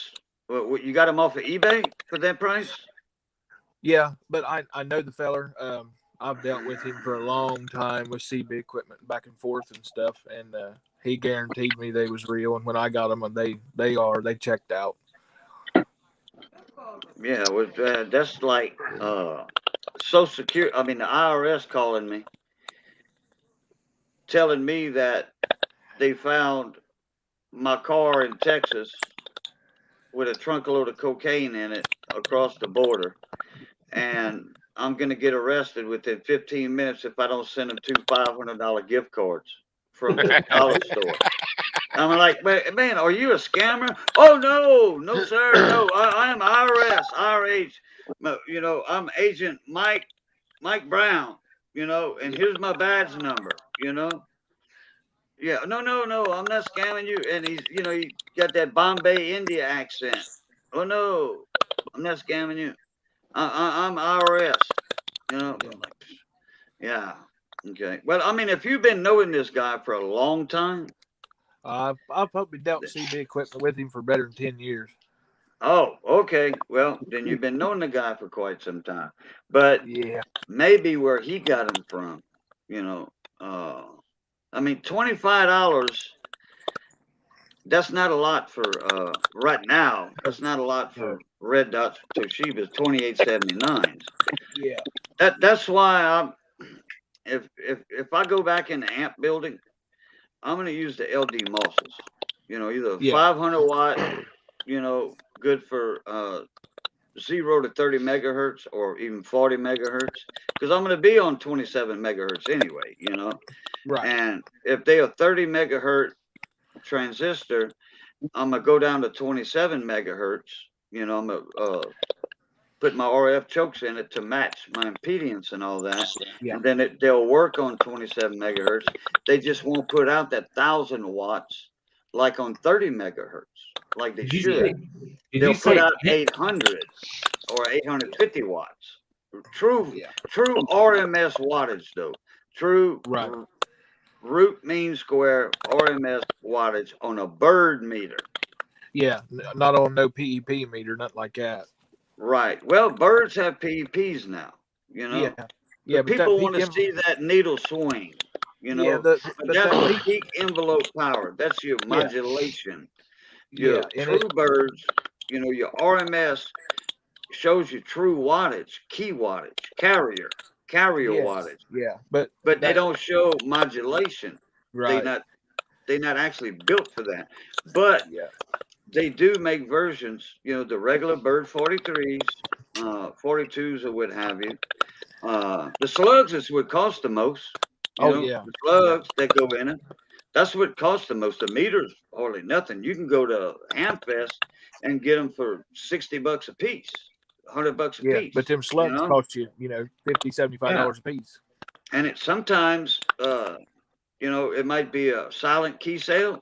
What you got them off of eBay for that price? Yeah, but I know the feller. I've dealt with him for a long time with CB equipment back and forth and stuff, and he guaranteed me they was real. And when I got them, they checked out. Yeah, that's like Social Security. I mean, the IRS calling me, telling me that they found my car in Texas with a trunk load of cocaine in it across the border, and I'm gonna get arrested within 15 minutes if I don't send them two $500 gift cards from the dollar store. I'm like, man, are you a scammer? Oh no, sir, no, I am IRS, IRH. You know, I'm Agent Mike Brown. You know, and here's my badge number. You know, yeah, no, I'm not scamming you. And he got that Bombay, India accent. Oh no, I'm not scamming you. I'm IRS. You know, I'm like, yeah, okay. Well, I mean, if you've been knowing this guy for a long time. I've probably dealt CB equipment with him for better than 10 years. Oh, okay. Well, then you've been knowing the guy for quite some time. But Yeah, maybe where he got him from, you know, I mean, $25. That's not a lot for right now. That's not a lot for Red Dot Toshiba's 2879s. yeah. That's why if I go back in the amp building, I'm gonna use the LD muscles. You know, either Yeah. 500 watt, you know, good for 0 to 30 megahertz or even 40 megahertz, because I'm gonna be on 27 megahertz anyway. You know, Right. and if they are 30 megahertz transistor, I'm gonna go down to 27 megahertz You know, I'm put my RF chokes in it to match my impedance and all that. Yeah. And then they'll work on 27 megahertz. They just won't put out that 1,000 watts like on 30 megahertz, like they Did you should. say? Did They'll you put say? out 800 or 850 watts. True Yeah. RMS wattage though. True Right. root mean square RMS wattage on a bird meter. Yeah. Not on no PEP meter, nothing like that. Right. Well, birds have PEPs now, you know. Yeah. Yeah, But but that people want peak to see that needle swing, you yeah, know. But but that's that your peak peak envelope power. That's your yeah. modulation. Yeah. Your And true birds, you know, your RMS shows you true wattage, key wattage, carrier yes. wattage. Yeah. But But they that don't show modulation. right. They're not actually built for that. But Yeah. they do make versions, you know, the regular bird 43s, 42s or what have you. The slugs is what cost the most. You Oh know, yeah. the slugs that go in it. That's what costs the most. The meters hardly nothing. You can go to Hamfest and get them for $60 a piece, $100 a Yeah. piece. But them You slugs know, cost you, $50, $75 yeah. a piece. And it sometimes, you know, it might be a silent key sale.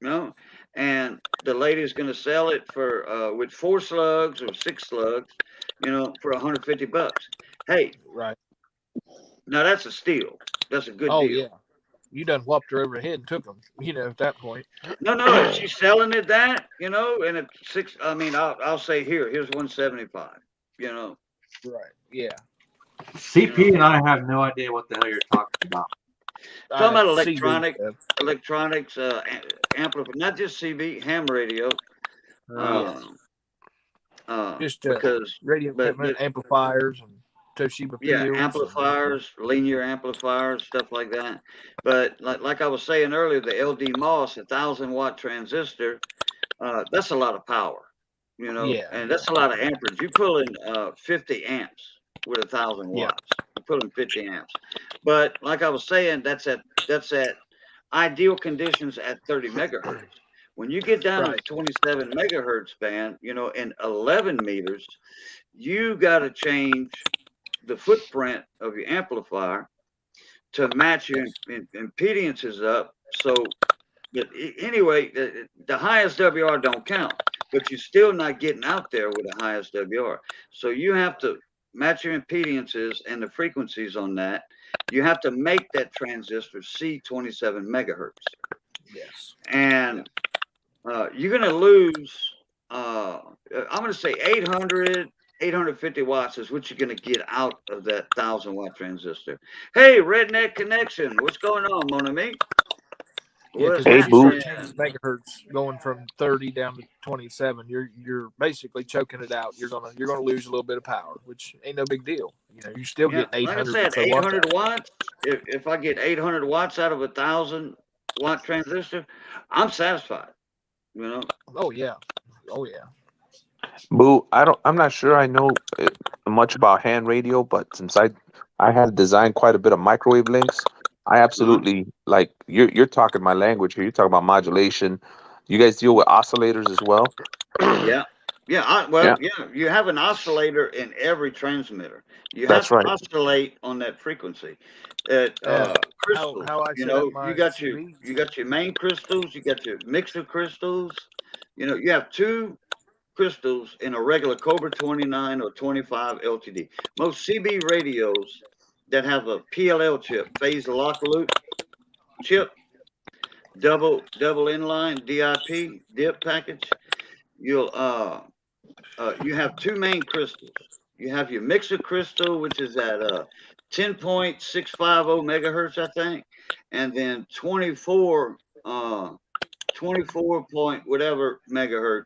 You know, and the lady's going to sell it for with 4 slugs or 6 slugs, you know, for $150. Hey, Right. now that's a steal. That's a good Oh deal. yeah. You done whopped her over the head and took them, at that point. No, if she's selling it that, you know, and it's 6, I mean, I'll say here's 175. You know, Right. Yeah. CP and I have no idea what the hell you're talking about. talking about CB stuff. electronics, amplifier, not just CB, ham radio. Yes. Just Because, radio equipment, amplifiers, and Toshiba yeah, fields. amplifiers, linear amplifiers, stuff like that. But like I was saying earlier, the LD MOS, 1,000-watt transistor, that's a lot of power, you know, Yeah. and that's a lot of amperage. You pull in 50 amps with 1,000 Yeah. watts. You pull in 50 amps. But like I was saying, that's at ideal conditions at 30 megahertz. When you get down to Right. 27 megahertz band, you know, and 11 meters, you got to change the footprint of your amplifier to match your impedances up. So, anyway, the highest WR don't count, but you're still not getting out there with the highest WR. So you have to match your impedances and the frequencies on that. You have to make that transistor see 27 megahertz. Yes. And you're going to lose, I'm going to say 850 watts is what you're going to get out of that 1,000-watt transistor. Hey, Redneck Connection, what's going on, mon ami? Yeah, because Hey, once you start Boo. changing megahertz, going from 30 down to 27, you're basically choking it out. You're gonna lose a little bit of power, which ain't no big deal. You're still Yeah, getting like I 800 said, or so watts. 800 watts. If I get 800 watts out of a 1,000-watt transistor, I'm satisfied. You know. Oh yeah. Oh yeah. Boo, I'm not sure I know much about hand radio, but since I had designed quite a bit of microwave links, I absolutely like you're talking my language here. You're talking about modulation. You guys deal with oscillators as well? Yeah. Yeah. Yeah, You have an oscillator in every transmitter. You have that's to right. oscillate on that frequency. At crystals, How I you set up know, my you got CBs. your main crystals, you got your mixer crystals. You know, you have 2 crystals in a regular Cobra 29 or 25 LTD. Most CB radios that have a PLL chip, phase lock loop chip, double inline DIP package, you have 2 main crystals. You have your mixer crystal, which is at 10.650 megahertz, I think, and then 24 point whatever megahertz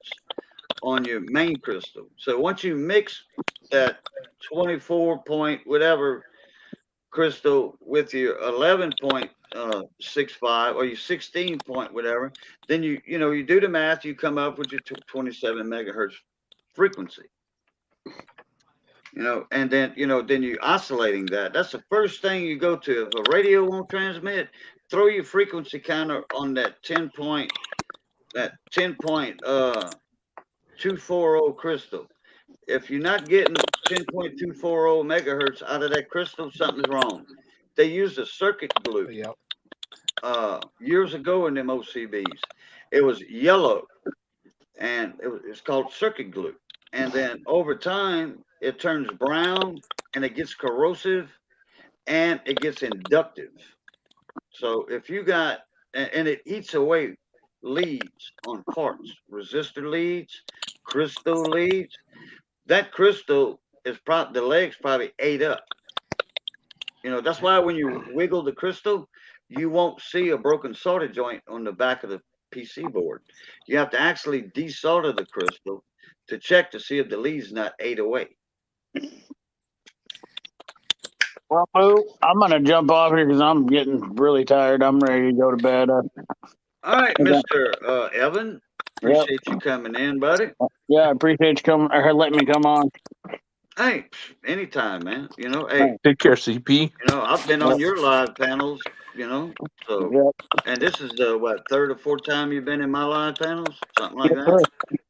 on your main crystal. So once you mix that 24 point whatever crystal with your 11.65 or your 16 point whatever, then you do the math, you come up with your 27 megahertz frequency. You know, and then you oscillating that. That's the first thing you go to. If a radio won't transmit, throw your frequency counter on that 10 point 10.240 crystal. If you're not getting 10.240 megahertz out of that crystal, something's wrong. They used a circuit glue Yep. years ago in them OCBs. It was yellow, and it's called circuit glue. And then over time, it turns brown, and it gets corrosive, and it gets inductive. So if you got, and it eats away leads on parts, resistor leads, crystal leads. That crystal is probably the legs probably ate up. That's why when you wiggle the crystal, you won't see a broken solder joint on the back of the PC board. You have to actually desolder the crystal to check to see if the lead's not ate away. Well, Boo, I'm gonna jump off here because I'm getting really tired. I'm ready to go to bed. All right, Mr. Evan, appreciate you coming in, buddy. Yeah, I appreciate you coming or letting me come on. Hey, anytime, man. Hey, Take care, CP. I've been on your live panels, so. Yep. And this is the third or fourth time you've been in my live panels, something like Yes, that. sir.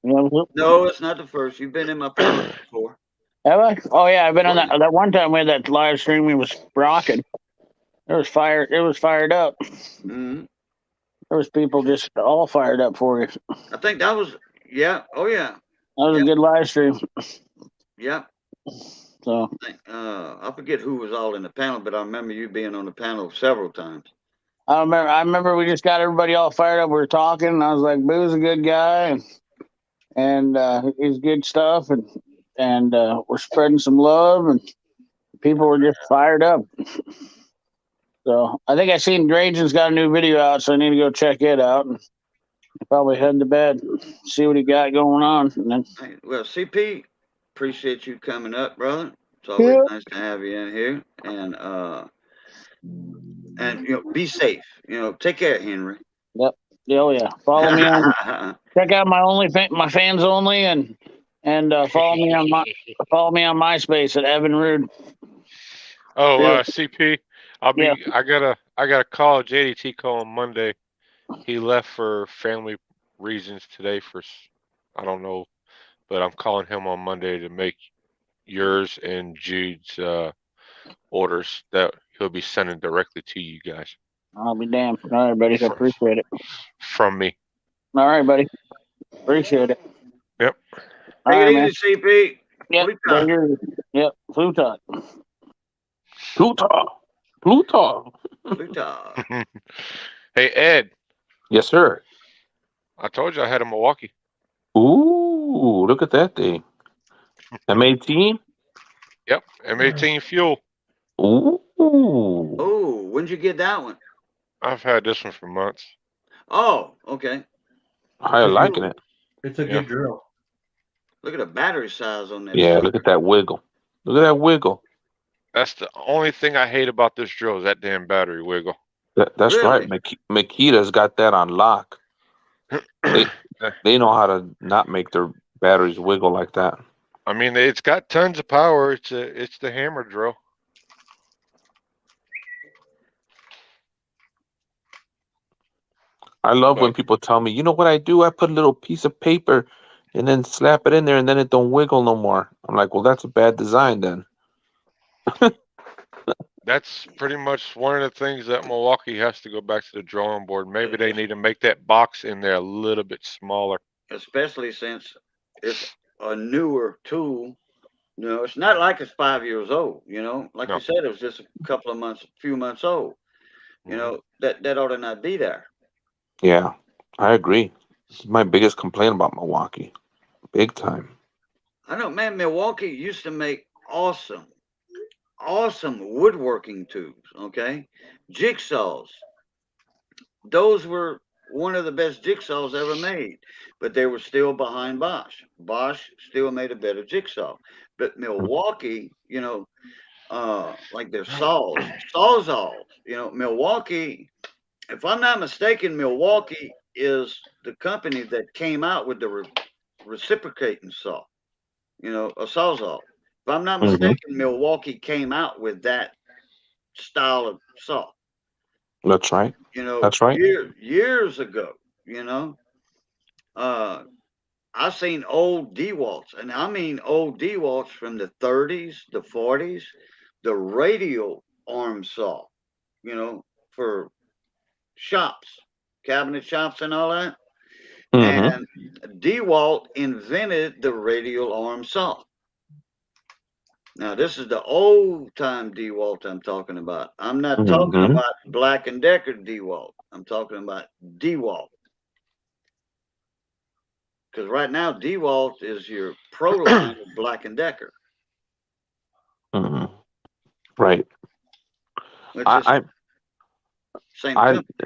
Yep. No, it's not the first. You've been in my panels before. Have I? Oh yeah, I've been on that one time we had that live stream. It was rocking. It was fired. It was fired up. Hmm. There was people just all fired up for you. I think that was, yeah. Oh yeah. That was a good live stream. Yeah. So I forget who was all in the panel, but I remember you being on the panel several times. I remember we just got everybody all fired up. We were talking, and I was like, "Boo's a good guy, and he's good stuff, and we're spreading some love, and people were just fired up." So I think I seen Drajan's got a new video out, so I need to go check it out and probably head to bed, see what he got going on. And then, Hey, well, CP, appreciate you coming up, brother. It's always nice to have you in here, and be safe. Take care, Henry. yep, oh yeah, follow me on. Check out my fans only, and follow me on MySpace at Evan Rude. Oh, CP, I gotta call JDT call on Monday. He left for family reasons today I don't know, but I'm calling him on Monday to make yours and Jude's orders that he'll be sending directly to you guys. I'll be damned. All right, buddy. I appreciate it. From me. All right, buddy. Appreciate it. Yep. Take it easy, CP. Yep. Yep. Pluto. Hey, Ed. Yes, sir. I told you I had a Milwaukee. Ooh, look at that thing. M18? Yep, M18 fuel. Ooh. Oh, when'd you get that one? I've had this one for months. Oh, okay. How you liking it? It's a good drill. Look at the battery size on that. Yeah, sucker. look at that wiggle. Look at that wiggle. That's the only thing I hate about this drill is that damn battery wiggle. That's Really? right. Makita's got that on lock. They know how to not make their batteries wiggle like that. I mean, it's got tons of power. It's the hammer drill. I love when people tell me, you know what I do? I put a little piece of paper and then slap it in there and then it don't wiggle no more. I'm like, well, that's a bad design then. That's pretty much one of the things that Milwaukee has to go back to the drawing board. Maybe they need to make that box in there a little bit smaller. Especially since it's a newer tool. It's not like it's 5 years old. Like you said, it was just a few months old. That ought to not be there. Yeah, I agree. This is my biggest complaint about Milwaukee. Big time. I know, man. Milwaukee used to make awesome woodworking tools. Okay, jigsaws. Those were one of the best jigsaws ever made, but they were still behind Bosch. Bosch still made a better jigsaw, but Milwaukee, like their sawzalls. Milwaukee. If I'm not mistaken, Milwaukee is the company that came out with the reciprocating saw. A sawzall. If I'm not mistaken, Milwaukee came out with that style of saw. That's right. That's right. Years ago. I I've seen old DeWalts, and I mean old DeWalts from the 30s, the 40s, the radial arm saw, you know, for shops, cabinet shops, and all that. Mm-hmm. And DeWalt invented the radial arm saw. Now, this is the old time DeWalt I'm talking about. I'm not talking Mm-hmm. about Black and Decker DeWalt. I'm talking about DeWalt. Because right now, DeWalt is your pro line of Black and Decker, Mm-hmm. Right. which is I same I company.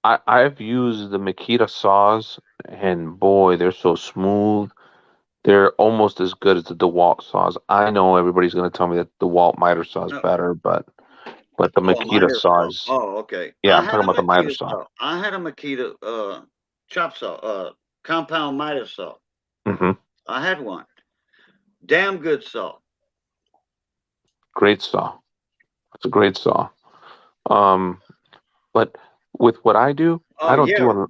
I've used the Makita saws, and boy, they're so smooth. They're almost as good as the DeWalt saws. I know everybody's going to tell me that the DeWalt miter saw is No, better, but the oh, a Makita miter saw. saws. Oh, okay. Yeah, I I'm had talking a about the miter Makita saw. saw. I had a Makita chop saw, compound miter saw. Hmm. I had one. Damn good saw. Great saw. It's a great saw. Um, but with what I do, Oh I don't yeah, do a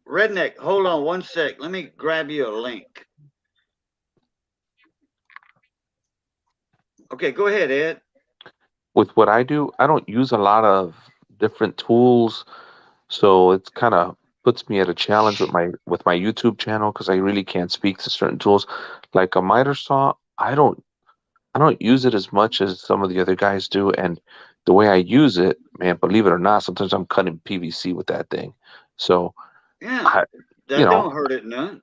redneck. Hold on one sec. Let me grab you a link. Okay, go ahead, Ed. with what I do. I don't use a lot of different tools, so it's kind of puts me at a challenge with my YouTube channel because I really can't speak to certain tools. Like a miter saw, I don't use it as much as some of the other guys do, and the way I use it, man, believe it or not, sometimes I'm cutting PVC with that thing. So Yeah, I, you that know, don't hurt it none.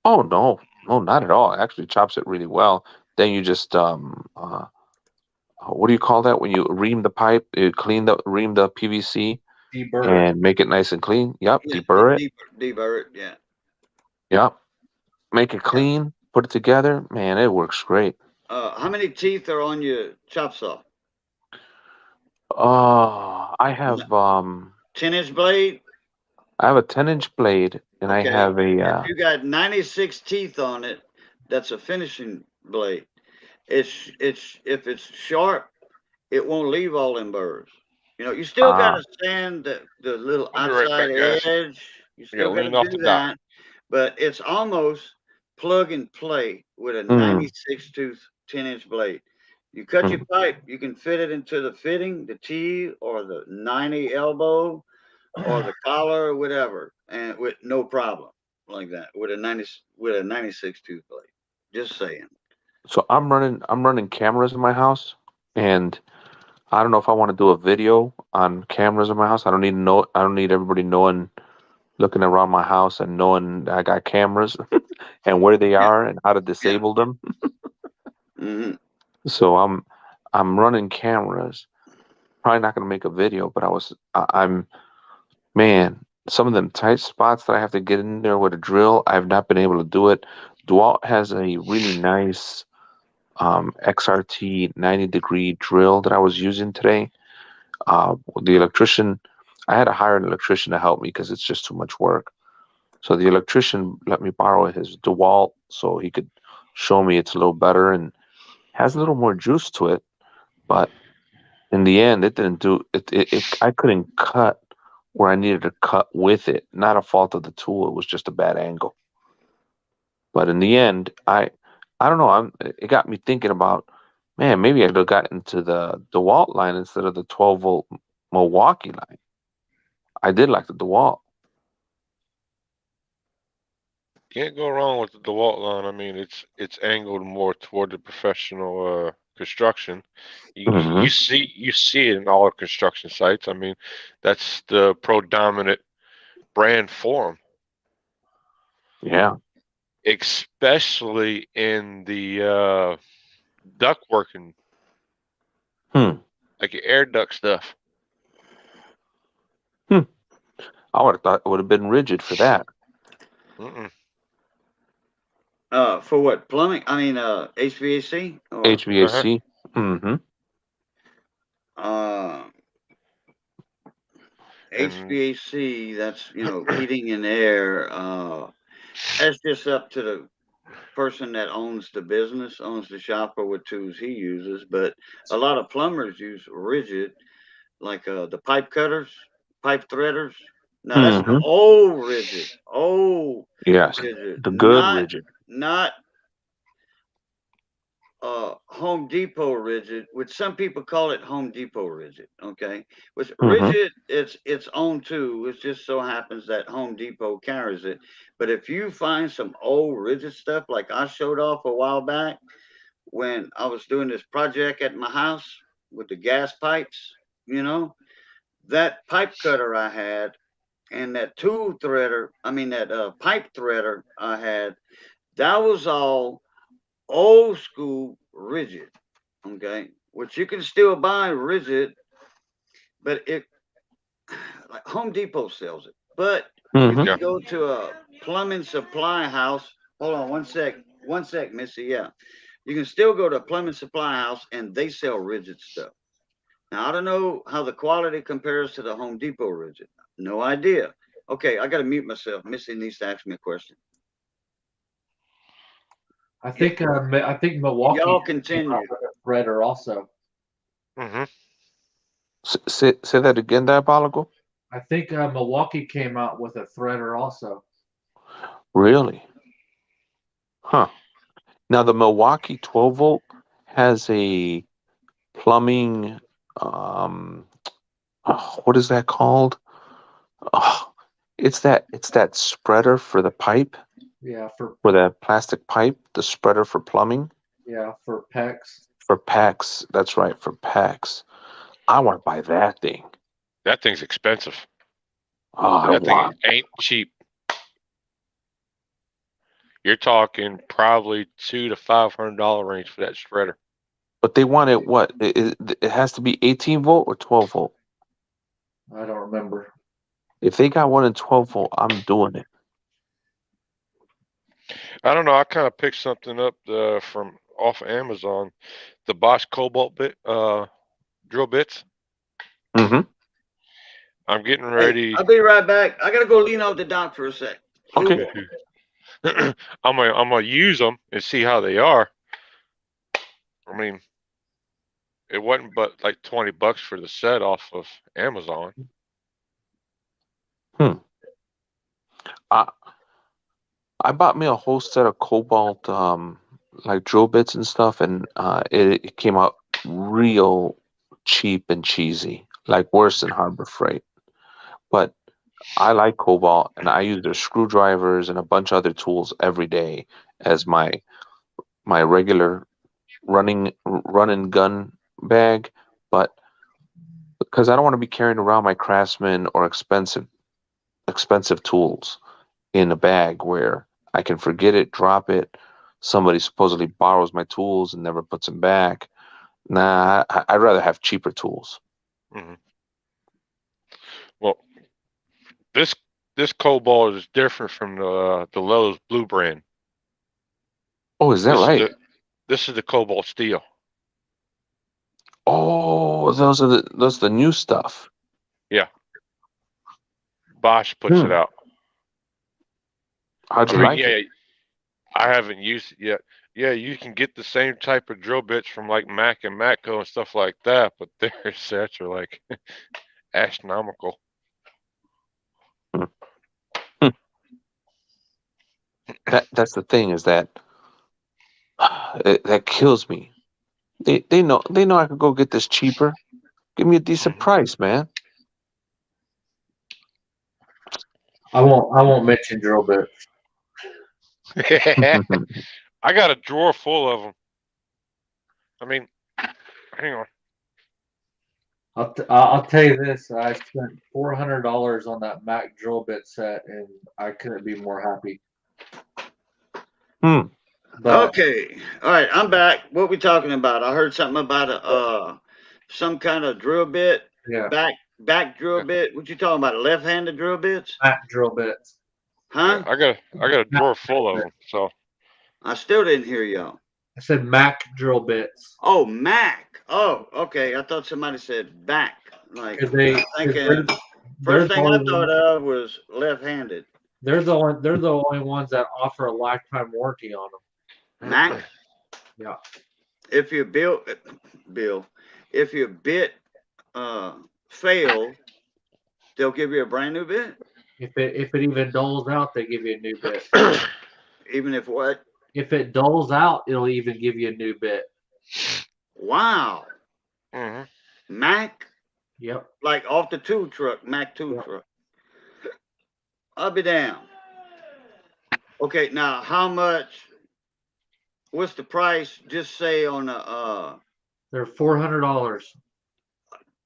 oh no, no, not at all. It actually chops it really well. Then you just what do you call that when you ream the pipe? You ream the PVC Deburr it. and make it nice and clean. Yep, Yeah, deburr it. deburr it. Yeah, Yep, make it yeah. clean. Put it together. Man, it works great. How many teeth are on your chop saw? I have 10-inch blade. I have a 10-inch blade, and I Okay, have a if you got 96 teeth on it, that's a finishing blade. It's if it's sharp, it won't leave all them burrs. You know, you still got uh to sand the little I'll be right outside back, guys. edge. You I gotta still got to lean off do the dock. that, but it's almost plug and play with a mm, 96 tooth 10-inch blade. You cut your mm. pipe, you can fit it into the fitting, the T or the 90 elbow or the collar or whatever, and with no problem like that with a 96 tooth blade. Just saying. So I'm running cameras in my house, and I don't know if I want to do a video on cameras in my house. I don't need everybody knowing, looking around my house and knowing I got cameras and where they Yeah, are and how to yeah. disable them. Hmm. So I'm running cameras. Probably not going to make a video, but I'm man, some of them tight spots that I have to get in there with a drill, I've not been able to do it. Dwalt has a really nice XRT 90-degree drill that I was using today. The electrician, I had to hire an electrician to help me because it's just too much work. So the electrician let me borrow his DeWalt so he could show me it's a little better and has a little more juice to it. But in the end, it didn't do it. I couldn't cut where I needed to cut with it. Not a fault of the tool. It was just a bad angle. But in the end, I don't know. It got me thinking about, man, maybe I'd have got into the DeWalt line instead of the 12-volt Milwaukee line. I did like the DeWalt. Can't go wrong with the DeWalt line. I mean, it's angled more toward the professional construction. Hmm. You see it in all construction sites. I mean, that's the predominant brand for 'em, Yeah. especially in the duct working, Hmm. like your air duct stuff. Hmm. I would have thought it would have been rigid for that. Mm-mm. For what plumbing? I mean, HVAC or Uh-huh. HVAC. Hmm. uh, And HVAC. That's heating and air. That's just up to the person that owns the business, owns the shop, or what tools he uses. But a lot of plumbers use rigid, like the pipe cutters, pipe threaders. Now that's the old rigid, old Yes, rigid, the good rigid. not Home Depot rigid, which some people call it Home Depot rigid. Okay, which rigid, it's its own too. It just so happens that Home Depot carries it. But if you find some old rigid stuff, like I showed off a while back when I was doing this project at my house with the gas pipes, you know, that pipe cutter I had and that tool threader, I mean that pipe threader I had, that was all old school rigid. Okay, which you can still buy rigid, but it like Home Depot sells it. But you Mm-hmm. can go to a plumbing supply house. Hold on one sec, Missy. Yeah, you can still go to a plumbing supply house and they sell rigid stuff. Now I don't know how the quality compares to the Home Depot rigid. No idea. Okay, I got to mute myself. Missy needs to ask me a question. I think Milwaukee Y'all came continue. out with a threader also. Mm-hmm. Say that again, Diabolical. I think Milwaukee came out with a threader also. Really? Huh. Now the Milwaukee 12 volt has a plumbing. What is that called? Oh, it's that spreader for the pipe, Yeah, for that plastic pipe, the spreader for plumbing. for PEX. For packs. That's right, for packs. I want to buy that thing. That thing's expensive. Oh, That thing ain't cheap. You're talking probably $200 to $500 range for that spreader. But they want it what? It has to be 18 volt or 12 volt. I don't remember. If they got one in 12 volt, I'm doing it. I don't know. I kind of picked something up from off Amazon, the Bosch Cobalt drill bits. Mm-hmm. I'm getting Hey, ready. I'll be right back. I gotta go lean off the dock for a sec. Okay. I'm gonna use them and see how they are. I mean, it wasn't but like $20 for the set off of Amazon. I bought me a whole set of Cobalt like drill bits and stuff, and it came out real cheap and cheesy, like worse than Harbor Freight. But I like Cobalt, and I use their screwdrivers and a bunch of other tools every day as my regular run and gun bag. But because I don't want to be carrying around my Craftsman or expensive tools in a bag where I can forget it, drop it. Somebody supposedly borrows my tools and never puts them back. Nah, I'd rather have cheaper tools. Mm-hmm. Well, this Cobalt is different from the Lowe's Blue brand. Oh, is that right? This is the Cobalt Steel. Oh, those are the new stuff. Yeah. Bosch puts it out. How'd you like it? I haven't used it yet. Yeah, you can get the same type of drill bits from like Mac and Matco and stuff like that, but their sets are like astronomical. That's the thing, is that that kills me. They know I could go get this cheaper. Give me a decent price, man. I won't mention drill bits. I got a drawer full of them. I mean, hang on. I'll tell you this. I spent $400 on that Mac drill bit set, and I couldn't be more happy. But Okay, all right, I'm back. What we talking about? I heard something about some kind of drill bit. Yeah. Back drill bit. What you talking about? Left-handed drill bits? Mac drill bits. Huh? Yeah, I got a drawer full of them. So I still didn't hear y'all. I said Mac drill bits. Oh, Mac. Oh, okay. I thought somebody said back. Like Because they, I'm thinking, they're first thing I thought of was left-handed. They're the only ones that offer a lifetime warranty on them. Mac. Yeah. If your if your bit fail They'll give you a brand new bit, If it even doles out, they give you a new bit. even if what? If it doles out, it'll even give you a new bit. Wow. Mhm. Mac, Yep. like off the tool truck, Mac tool Yep. truck. I'll be down. Okay, now how much? What's the price? Just say on a They're $400.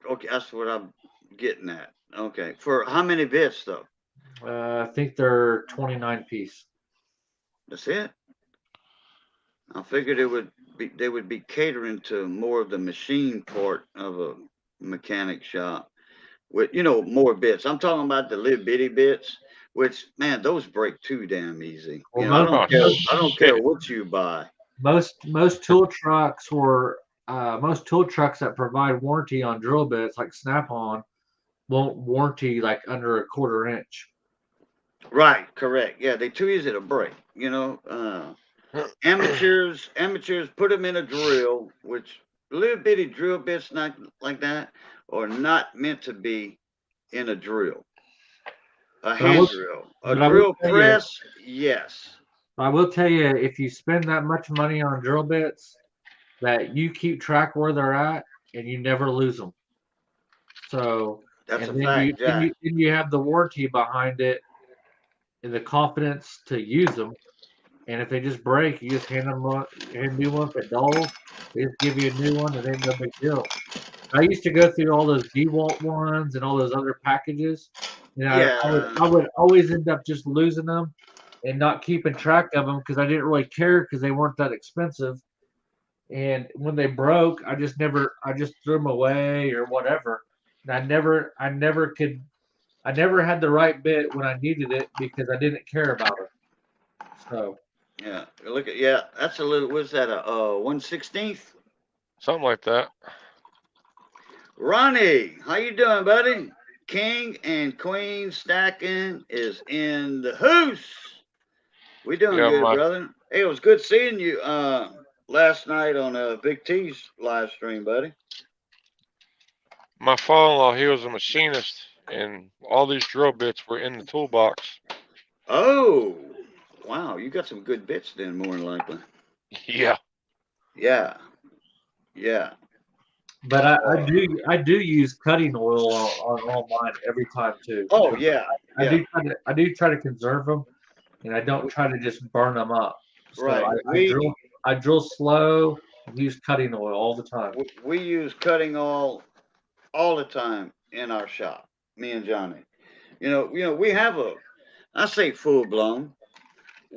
Okay, that's what I'm getting at. Okay, for how many bits though? I think they're 29 piece. That's it. I figured they would be catering to more of the machine part of a mechanic shop with more bits. I'm talking about the little bitty bits, which man, those break too damn easy. Well, I most don't care. most I don't care what you buy. most tool trucks most tool trucks that provide warranty on drill bits like Snap-on won't warranty like under a 1/4 inch. Right, correct. Yeah, they too easy to break. Amateurs put them in a drill, which little bitty drill bits not like that are not meant to be in a drill. A But I hand will, drill, a but I will drill tell you, press, yes. if you spend that much money on drill bits, that you keep track where they're at and you never lose them. So, That's a and then fact, Jack. you have the warranty behind it and the confidence to use them. And if they just break, you just hand them a new one. If it dulls, they just give you a new one, and ain't no big deal. I used to go through all those DeWalt ones and all those other packages, and Yeah, I would always end up just losing them and not keeping track of them because I didn't really care because they weren't that expensive. And when they broke, I just threw them away or whatever. And I never had the right bit when I needed it because I didn't care about it. So yeah. That's a little. What's that? A 1/16th? Something like that. Ronnie, how you doing, buddy? King and Queen stacking is in the house. We doing Yeah, good, brother. Hey, it was good seeing you last night on Big T's live stream, buddy. my father-in-law, he was a machinist, and all these drill bits were in the toolbox. Oh, wow, you got some good bits then, more than likely. Yeah. Yeah, yeah. but I do use cutting oil on all mine every time too. Oh, yeah, I yeah. do try to conserve them, and I don't try to just burn them up. So Right. I drill slow and use cutting oil all the time. We use cutting all the time in our shop. Me and Johnny. We have I say full blown.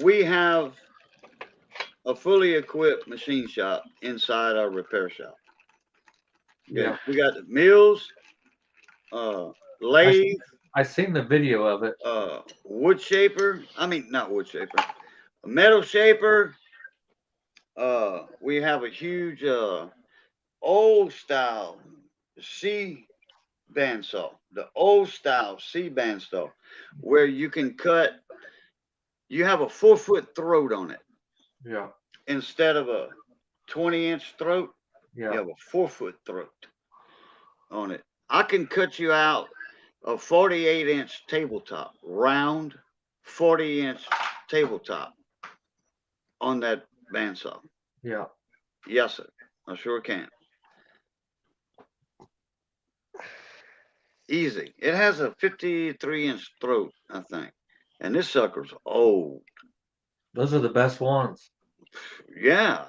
We have a fully equipped machine shop inside our repair shop. Okay. Yeah, We got the mills, lathe, I seen the video of it. wood shaper. I mean, not wood shaper, a metal shaper. We have a huge old style C bandsaw, the old style C bandsaw, where you can cut. You have a 4-foot throat on it Yeah, instead of a 20-inch throat. yeah, You have a 4-foot throat on it. I can cut you out a 48-inch tabletop, round 40-inch tabletop on that bandsaw. yeah. Yes, sir. I sure can. Easy. It has a 53-inch throat, I think. And this sucker's old. Those are the best ones. Yeah.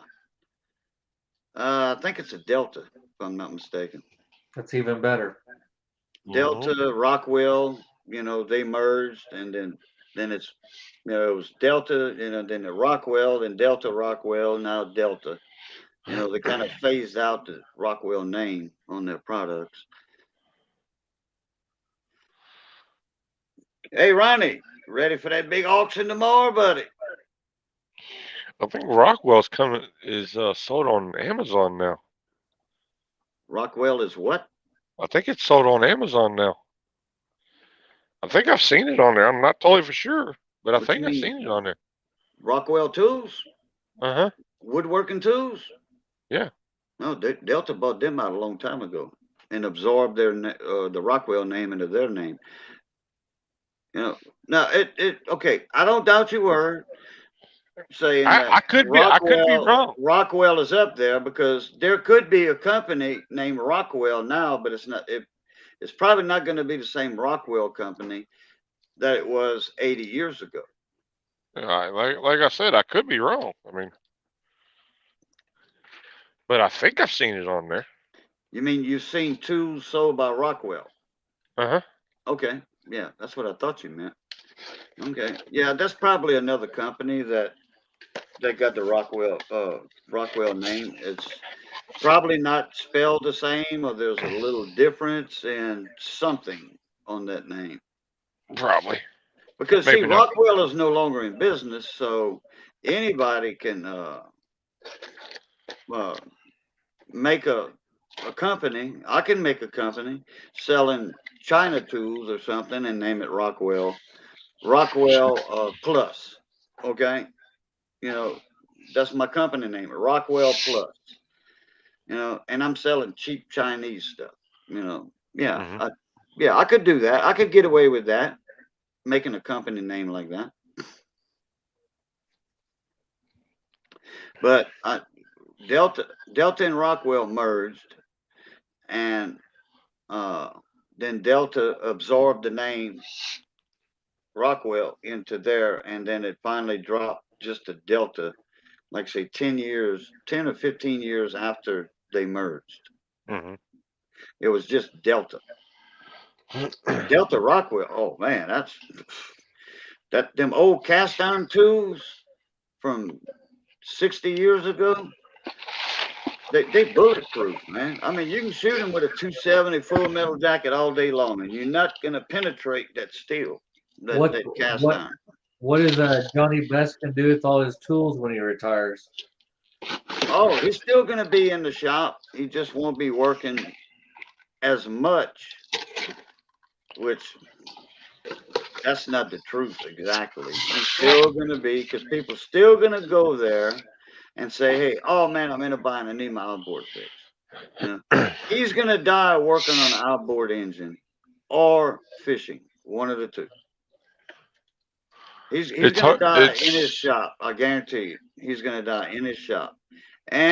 I think it's a Delta, if I'm not mistaken. That's even better. Delta, Rockwell, they merged, and then it's, it was Delta, then the Rockwell, then Delta Rockwell, now Delta. They kind of phased out the Rockwell name on their products. Hey, Ronnie, ready for that big auction tomorrow, buddy? I think Rockwell's is sold on Amazon now. Rockwell is what? I think it's sold on Amazon now. I think I've seen it on there. I'm not totally for sure, but I What think you I've mean? seen it on there. Rockwell tools? Uh-huh. Woodworking tools? Yeah. No, Delta bought them out a long time ago. and absorb the Rockwell name into their name. You know, now okay. I don't doubt your word saying that I could be wrong. Rockwell is up there because there could be a company named Rockwell now, but it's not. It's probably not going to be the same Rockwell company that it was 80 years ago. Like I said, I could be wrong. I mean, but I think I've seen it on there. You mean you've seen tools sold by Rockwell? Uh-huh. Okay, yeah, that's what I thought you meant. Okay, yeah, that's probably another company that got the Rockwell name. It's probably not spelled the same, or there's a little difference in something on that name. Probably. Because see, Maybe not. Rockwell is no longer in business, so anybody can uh, make a company. I can make a company selling China tools or something and name it Rockwell Plus. Okay, you know that's my company name, Rockwell Plus. You know, and I'm selling cheap Chinese stuff. You know, yeah, Hmm. yeah, I could do that. I could get away with that, making a company name like that. But Delta and Rockwell merged, and uh, then Delta absorbed the name Rockwell into there, and then it finally dropped just to Delta, like say 10 or 15 years after they merged. Hmm. It was just Delta. Delta Rockwell. Oh man, that them old cast iron tools from 60 years ago. They bulletproof, man. I mean, you can shoot them with a 270 full metal jacket all day long, and you're not gonna penetrate that steel, What that cast what iron. what is Johnny Best can do with all his tools when he retires? Oh, he's still gonna be in the shop. He just won't be working as much, which that's not the truth exactly. He's still gonna be because people still gonna go there and say, "Hey, oh man, I'm in a bind. I need my outboard fixed." You know, he's gonna die working on an outboard engine or fishing, one of the two. He's It's gonna hard. die in his shop. I guarantee you, he's gonna die in his shop,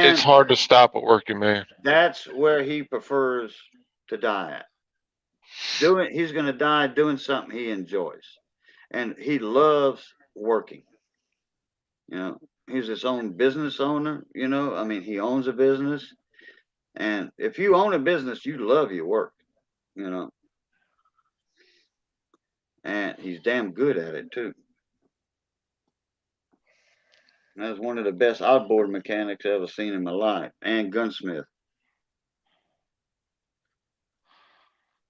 It's and hard to stop a working man. that's where he prefers to die at. He's gonna die doing something he enjoys, and he loves working. You know, he's his own business owner. You know, I mean, he owns a business, and if you own a business, you love your work. You know, and he's damn good at it too. That's one of the best outboard mechanics I've ever seen in my life, and gunsmith.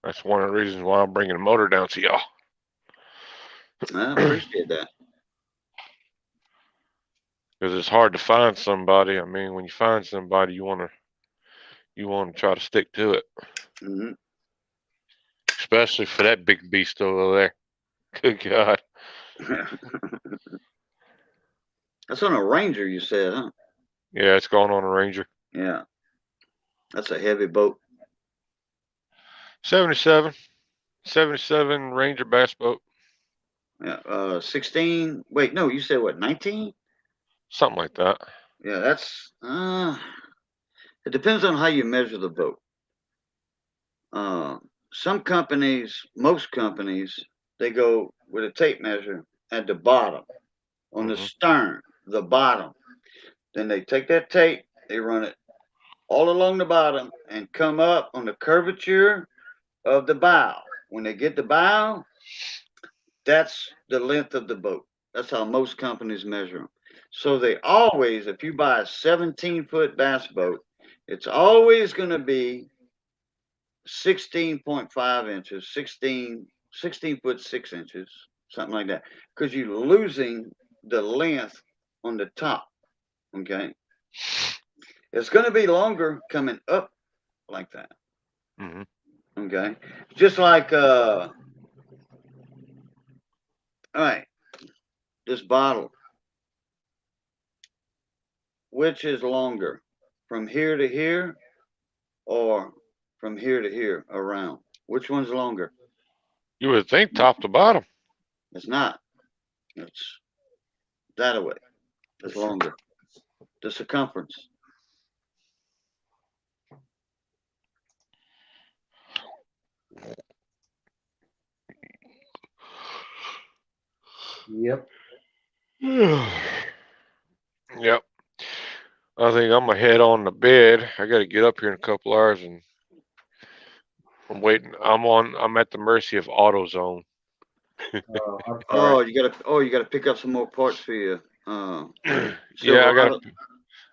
That's one of the reasons why I'm bringing a motor down to y'all. I appreciate that. Because it's hard to find somebody. I mean, when you find somebody, you want to try to stick to it, Hmm. especially for that big beast over there. Good God. That's on a Ranger, you said, huh? Yeah, it's going on a Ranger. Yeah, that's a heavy boat. 77. 77 Ranger bass boat. Yeah, 16. Wait, no, you said what? 19? Something like that. Yeah, that's. It depends on how you measure the boat. Uh, some companies, most companies, they go with a tape measure at the bottom on the Hmm. stern, the bottom. Then they take that tape, they run it all along the bottom and come up on the curvature of the bow. When they get the bow, that's the length of the boat. That's how most companies measure them. So they always, if you buy a 17-foot bass boat, it's always going to be 16.5 inches, 16 foot 6 inches, something like that, because you're losing the length on the top. Okay. It's going to be longer coming up like that. Hmm. Okay. Just like, all right, this bottle, which is longer from here to here or from here to here around? Which one's longer? You would think top to bottom. It's not. It's that way. It's longer. The circumference. Yep. Yep. I think I'm gonna head on to bed. I got to get up here in a couple hours, and I'm waiting. I'm at the mercy of AutoZone. I'm sorry. You gotta pick up some more parts for you. Yeah, Silverado.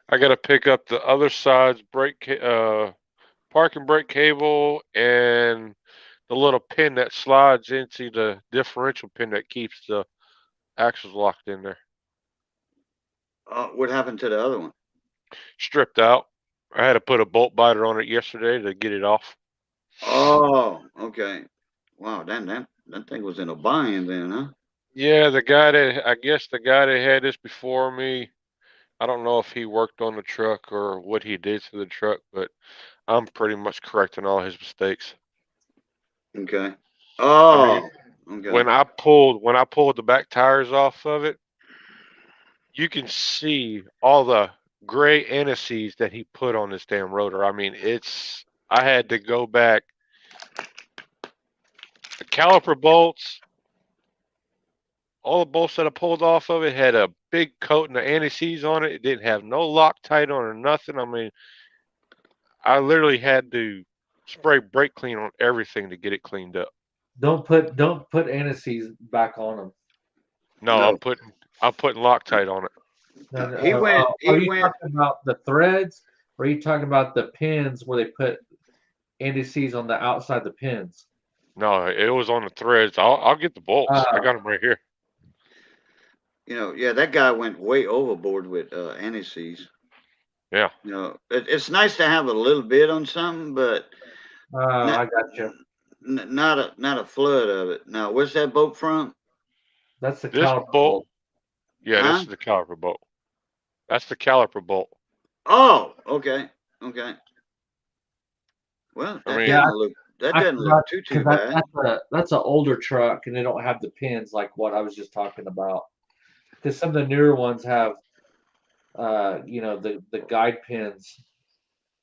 I gotta pick up the other side's parking brake cable and the little pin that slides into the differential pin that keeps the axles locked in there. What happened to the other one? Stripped out. I had to put a bolt biter on it yesterday to get it off. Oh, okay. Wow, that thing was in a bind then, huh? Yeah, I guess the guy that had this before me, I don't know if he worked on the truck or what he did to the truck, but I'm pretty much correcting all his mistakes. Okay. I Oh, mean, okay. when I pulled the back tires off of it, you can see all the gray antices that he put on this damn rotor. I mean, I had to go back. The caliper bolts, all the bolts that I pulled off of it had a big coating of anti-seize on it. It didn't have no Loctite on it or nothing. I mean, I literally had to spray brake clean on everything to get it cleaned up. Don't put antices back on them. No, No. I'm putting Loctite on it. No, He went. are He you went. talking about the threads, or are you talking about the pins where they put antices on the outside the pins? No, it was on the threads. I'll get the bolts. I got them right here. Yeah, that guy went way overboard with anti-seize. Yeah. It's nice to have a little bit on something, but I got you. not a flood of it. Now, where's that boat from? That's the This caliper bolt, bolt. yeah, Huh? this is the caliper bolt. That's the caliper bolt. Oh, okay. Well, I mean, Yeah, that I doesn't forgot look too because bad. that's an older truck and they don't have the pins like what I was just talking about. Because some of the newer ones have, the guide pins,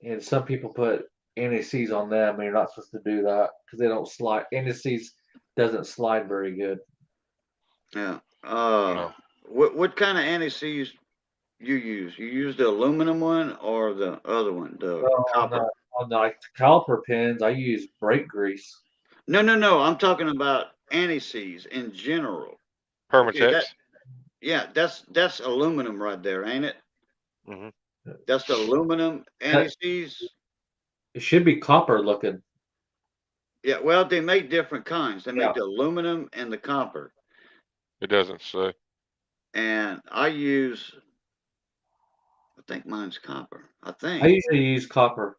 and some people put anti-seize on them, and you're not supposed to do that because they don't slide. Anti-seize doesn't slide very good. Yeah. no, What kind of anti-seize you use? You use the aluminum one or the other one, the copper? On the like the caliper pins, I use brake grease. No. I'm talking about anti-seize in general. Okay, Permatex. that's aluminum right there, ain't it? Hmm. That's the aluminum anti-seize. It should be copper looking. Yeah, well, they make different kinds. They Yeah. make the aluminum and the copper. It doesn't say. And I think mine's copper. I usually use copper.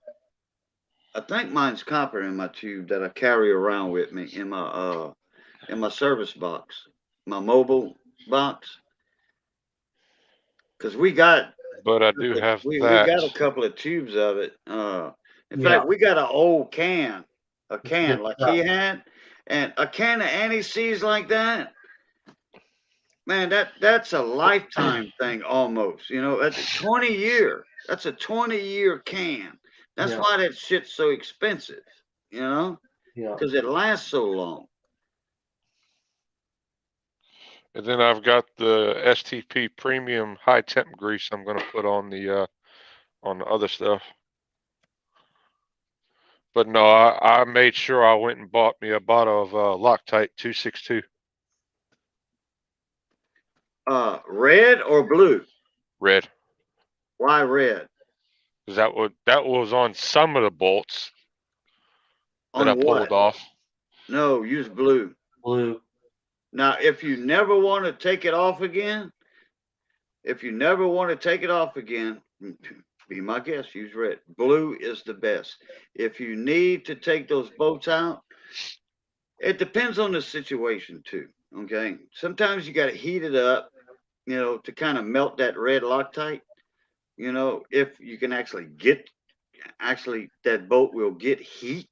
I think mine's copper in my tube that I carry around with me in my service box, my mobile box. Because But I do have we that. got a couple of tubes of it. In Yeah. fact, we got an old can, good like stuff. he had, and a can of anti-seize like that. Man, that's a lifetime thing almost. That's a 20-year. That's a 20-year can. That's Yeah. why that shit's so expensive. Yeah. Because it lasts so long. And then I've got the STP premium high temp grease I'm going to put on the other stuff. But no, I made sure I went and bought me a bottle of Loctite 262. Red or blue? Red. Why red? Because that was on some of the bolts that I On what? pulled off. No, use blue. Blue. Now, if you never want to take it off again, be my guest, use red. Blue is the best. If you need to take those bolts out, it depends on the situation too. Okay. Sometimes you got to heat it up, to kind of melt that red Loctite. If you can actually get actually that boat will get heat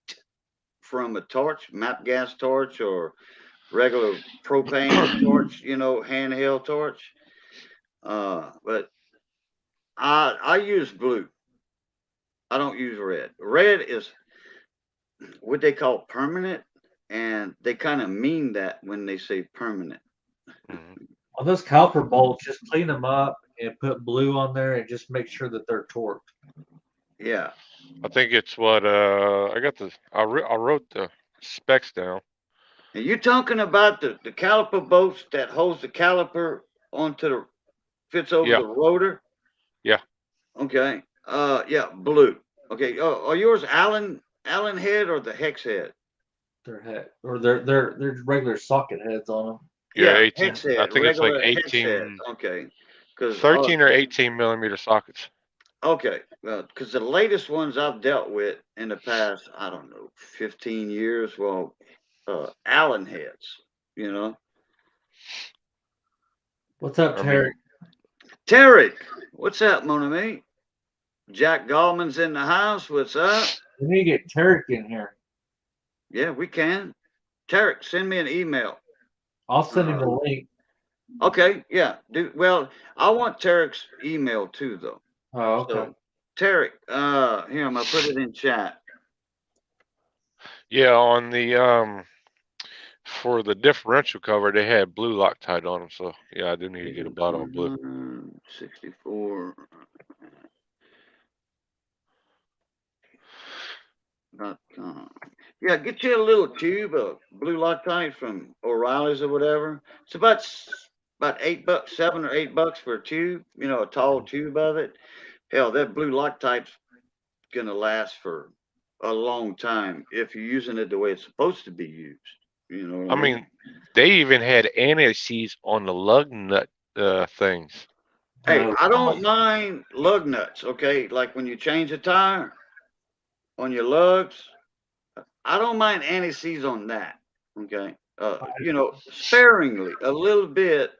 from a torch, map gas torch, or regular propane torch, handheld torch. But I use blue. I don't use red. Red is what they call permanent, and they kind of mean that when they say permanent. Mhm. On those caliper bolts, just clean them up and put blue on there and just make sure that they're torqued. Yeah. I think it's what I got I wrote the specs down. And you talking about the caliper boats that holds the caliper onto the fits over Yeah, the rotor? yeah. Okay. Yeah, blue. Okay. Are yours Allen head or the hex head? Their head or their regular socket heads on them. Yeah, Yeah, 18. hex I head, think it's like regular hex head. 18, Okay. Because 13 or 18 millimeter sockets. okay, well, because the latest ones I've dealt with in the past, I don't know, 15 years, well, Allen heads, you know. What's up, I Terry? mean, Tarek, what's up, mon ami? Jack Gallman's in the house. What's up? We need to get Tarek in here. Yeah, we can. Tarek, send me an email. I'll send him Uh, the link. okay, yeah. Well, I want Tarek's email too, though. Oh, okay. So, Tarek, here I'm gonna put it in chat. yeah, on the for the differential cover, they had blue Loctite on them. So yeah, I do need to get a bottle of blue. 64. .com. Yeah, get you a little tube of blue Loctite from O'Reilly's or whatever. It's about $8, $7 or $8 for a tube. A tall tube of it. Hell, that blue Loctite's gonna last for a long time if you're using it the way it's supposed to be used. You know what I I mean? mean, they even had anti-seize on the lug nut things. Hey, No, I don't mind lug nuts. Okay, like when you change a tire on your lugs, I don't mind anti-seize on that. Okay, sparingly, a little bit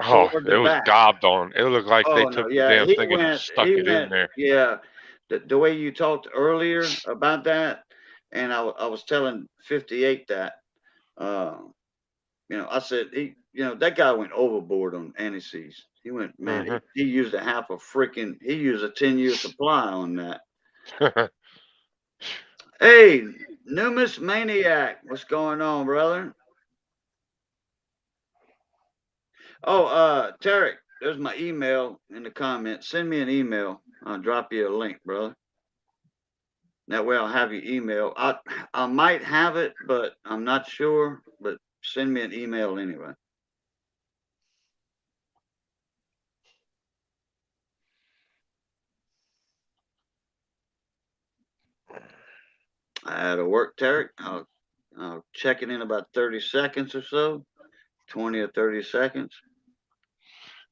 Oh, toward the it was back. gobbed on. It looked like they Oh no, took the yeah, damn thing and stuck it in there. yeah. The way you talked earlier about that, and I was telling 58 that, uh, I said that guy went overboard on anti-seize. He went, man, Hmm. he used he used a 10-year supply on that. Hey, Numus Maniac, what's going on, brother? Oh, Tarek, there's my email in the comments. Send me an email. I'll drop you a link, brother. That way I'll have your email. I might have it, but I'm not sure. But send me an email anyway. I had to work, Tarek. I'll check it in about 30 seconds or so, 20 or 30 seconds.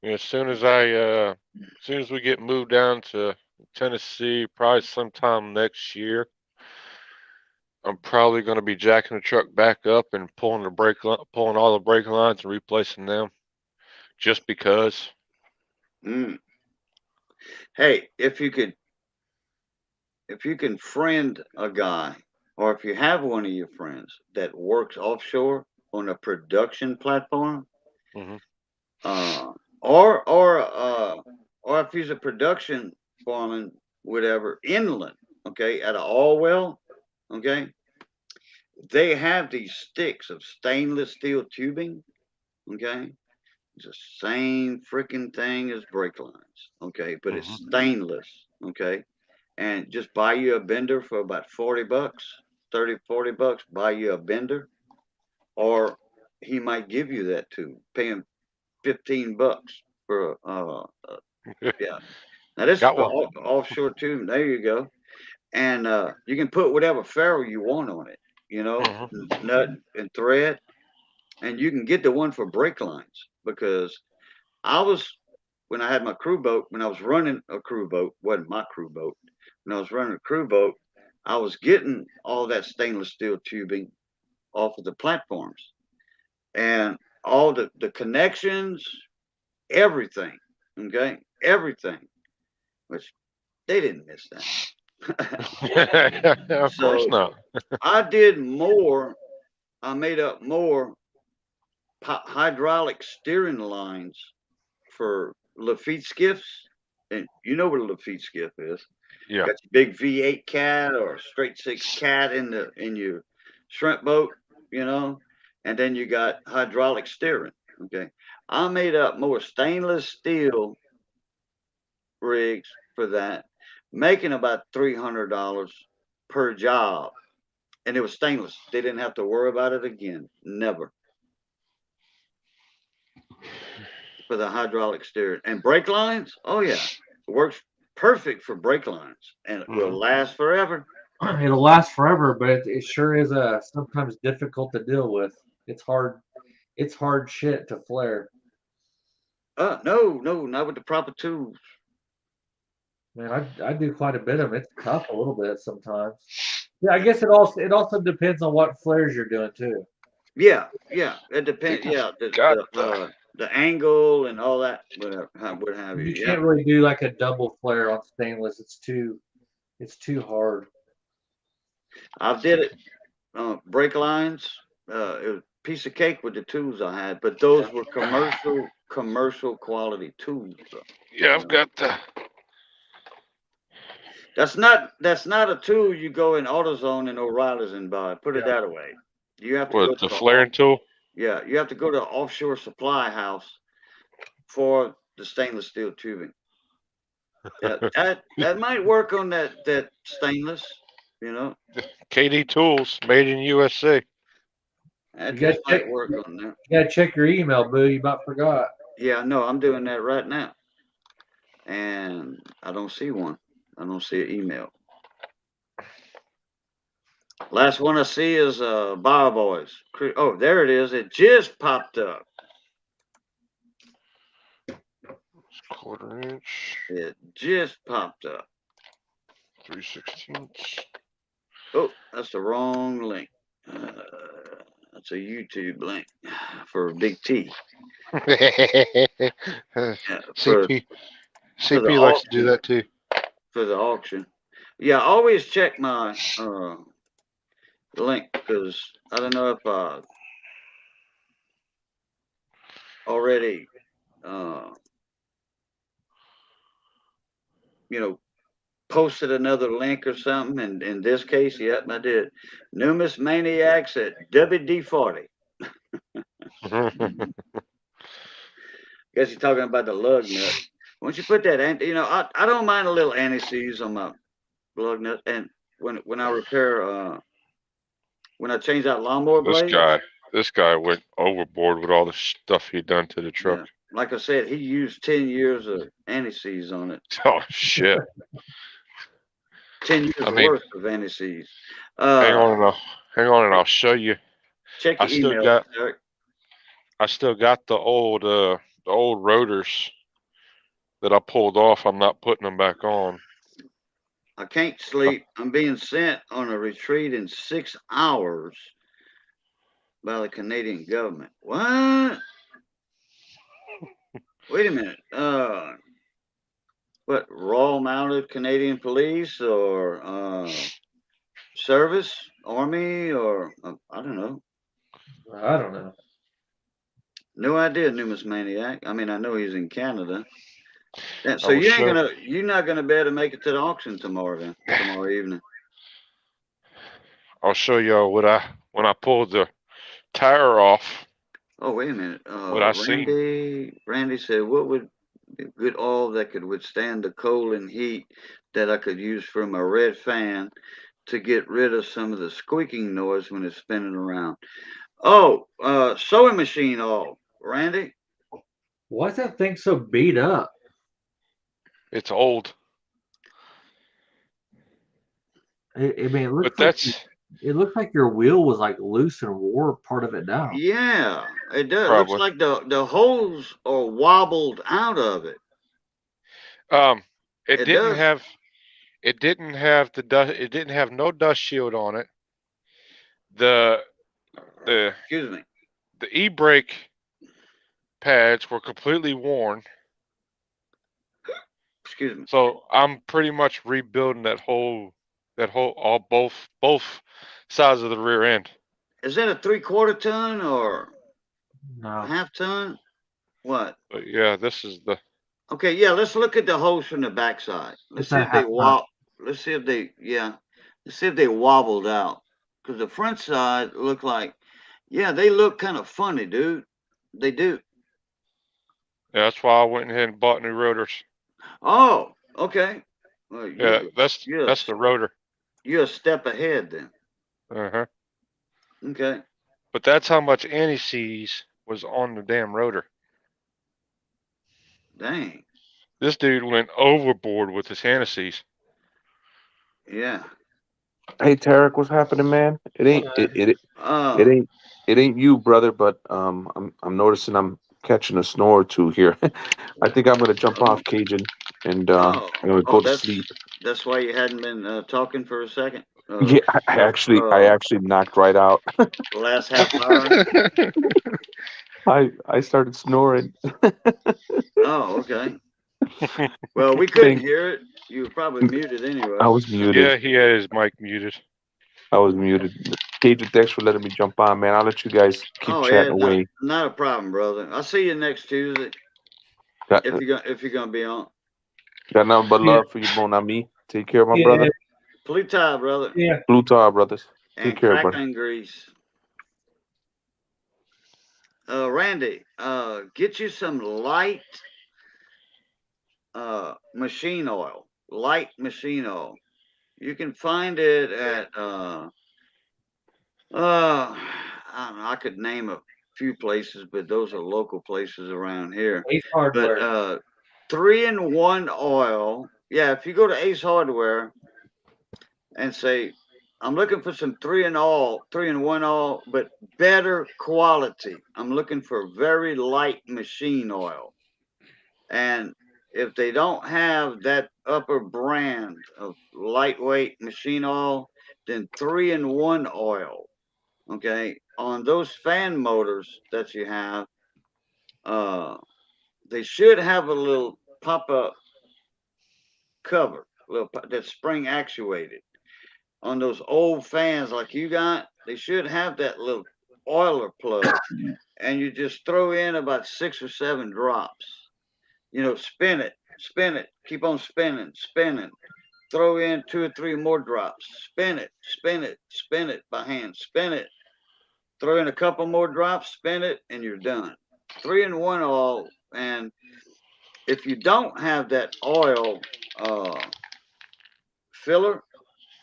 Yeah, as soon as we get moved down to Tennessee, probably sometime next year, I'm probably going to be jacking the truck back up and pulling all the brake lines and replacing them, just because. Mm. Hey, if you can friend a guy, or if you have one of your friends that works offshore on a production platform, Hmm. uh, or or uh, or if he's a production foreman, whatever, inland, okay, at an all well, okay, they have these sticks of stainless steel tubing, okay. It's the same freaking thing as brake lines, okay, but it's Hmm. stainless, okay, and just buy you a bender for about $40, 30, $40, buy you a bender, or he might give you that too, pay him $15 for yeah. Now this is Got for one. offshore too. There you go, and you can put whatever ferrule you want on it, Hmm. nut and thread, and you can get the one for brake lines because I was when I had my crew boat, when I was running a crew boat, wasn't my crew boat. When I was running a crew boat, I was getting all that stainless steel tubing off of the platforms and all the connections, everything. Okay, everything. Which they didn't miss that. Of course So not. I did more. I made up more hydraulic steering lines for Lafitte skiffs, and you know what a Lafitte skiff is. Yeah. Got your big V8 cat or straight six cat in your shrimp boat, you know, and then you got hydraulic steering. Okay, I made up more stainless steel rigs for that, making about $300 per job, and it was stainless. They didn't have to worry about it again, never, for the hydraulic steering and brake lines. Oh yeah, it works perfect for brake lines, and it will last forever. It'll last forever, but it sure is sometimes difficult to deal with. It's hard. It's hard shit to flare. No, no, not with the proper tools. Man, I do quite a bit of it. It's tough a little bit sometimes. Yeah, I guess it also depends on what flares you're doing too. Yeah, yeah, it depends. People's Yeah, got the the angle and all that, whatever, what have you. You Yeah, can't really do like a double flare on stainless. It's too hard. I did it. Brake lines. It was a piece of cake with the tools I had, but those were commercial quality tools. Though, yeah. you I've know. got the That's not a tool you go in AutoZone and O'Reilly's and buy. Put it Yeah. that way. You have to go to flaring tool. yeah, you have to go to an offshore supply house for the stainless steel tubing. Yeah, that might work on that stainless. You know, KD Tools, made in USA. that You gotta just check. might work on there. You gotta check your email, boo. You about forgot. Yeah, no, I'm doing that right now, and I don't see one. I don't see an email. Last one I see is Bar Boys. Oh, there it is. It just popped up. Quarter-inch, It just popped up. 3/16. Oh, that's the wrong link. That's a YouTube link for Big T. Yeah, for CP for the CP likes to do auction. that too. For the auction. Yeah, I always check my link because I don't know if I already uh, you know posted another link or something. And in this case, yep, I did. Numerous maniacs at WD-40. Guess you're talking about the lug nut. Once you put that, I don't mind a little anti-seize on my lug nut. And when I repair, when I change out lawnmower this blades, guy, this guy went overboard with all the stuff he done to the truck. yeah, like I said, he used 10 years of anti-seize on it. Oh shit! 10 years I mean, worth of anti-seize. hang on, and I'll show you. Check I your still email, got, Eric. the old rotors that I pulled off. I'm not putting them back on. I can't sleep. I'm being sent on a retreat in 6 hours by the Canadian government. What? Wait a minute. What? Royal Mounted Canadian Police or service, Army, or I don't know. I don't know. No idea, numismaniac. I mean, I know he's in Canada. Yeah, I so will show. you're not gonna be able to make it to the auction tomorrow then, tomorrow evening. I'll show y'all when I pulled the tire off. Oh, wait a minute. What I seen. Randy said, what would be good oil that could withstand the cold and heat that I could use for my red fan to get rid of some of the squeaking noise when it's spinning around? Oh, sewing machine oil, Randy. Why is that thing so beat up? It's old, I mean, but that's it looks like your wheel was like loose and wore part of it down. Yeah, it does. Looks probably. like the holes are wobbled out of it. It It didn't does. have. It didn't have the dust. It didn't have no dust shield on it. The the Excuse me. the e-brake pads were completely worn. Excuse me. So I'm pretty much rebuilding both sides of the rear end. Is that a 3/4 ton or No. half ton? What? But yeah, this is the Okay, yeah. Let's look at the holes from the backside. Let's It's see a if they half ton. Let's see if they yeah. Let's see if they wobbled out. Because the front side look like, yeah, they look kind of funny, dude. They do. yeah, that's why I went ahead and bought new rotors. Oh, okay. Well, Yeah, you're that's the rotor. you're a step ahead then. Uh-huh. Okay. But that's how much anti-seize was on the damn rotor. Dang. This dude went overboard with his anti-seize. Yeah. Hey Tarek, what's happening, man? It ain't Uh. it ain't you, brother. But I'm noticing I'm catching a snore or two here. I think I'm gonna jump Oh. off Cajun and Oh. I'm gonna Oh. go to sleep. That's why you hadn't been talking for a second. Yeah, I actually knocked right out. The last half hour. I started snoring. Oh, okay. Well, we couldn't Thank. hear it. You were probably muted I anyway. was muted. Yeah, he had his mic muted. I was muted. Cajun, thanks for letting me jump on, man. I'll let you guys keep Oh yeah, chatting away. not a problem, brother. I'll see you next Tuesday Got if you're gonna be on. got nothing but Yeah. love for you, Bon Ami. Take care, my Yeah. brother. Plutai, brother, Yeah. Blue Tar, brothers. Take and care, buddy. crackling grease. Randy, get you some light machine oil. Light machine oil. You can find it at I don't know. I could name a few places, but those are local places around here. Ace But Hardware. 3-in-1 oil. Yeah, if you go to Ace Hardware and say, I'm looking for some 3-in-1 oil, but better quality. I'm looking for very light machine oil. And if they don't have that upper brand of lightweight machine oil, then 3-in-1 oil. Okay, on those fan motors that you have, uh, they should have a little pop-up cover, that's spring actuated. On those old fans like you got, they should have that little oiler plug, and you just throw in about 6 or 7 drops. Spin it, keep on spinning. Throw in 2 or 3 more drops. Spin it by hand. Spin it. Throw in a couple more drops, spin it, and you're done. 3-in-1 oil. And if you don't have that oil filler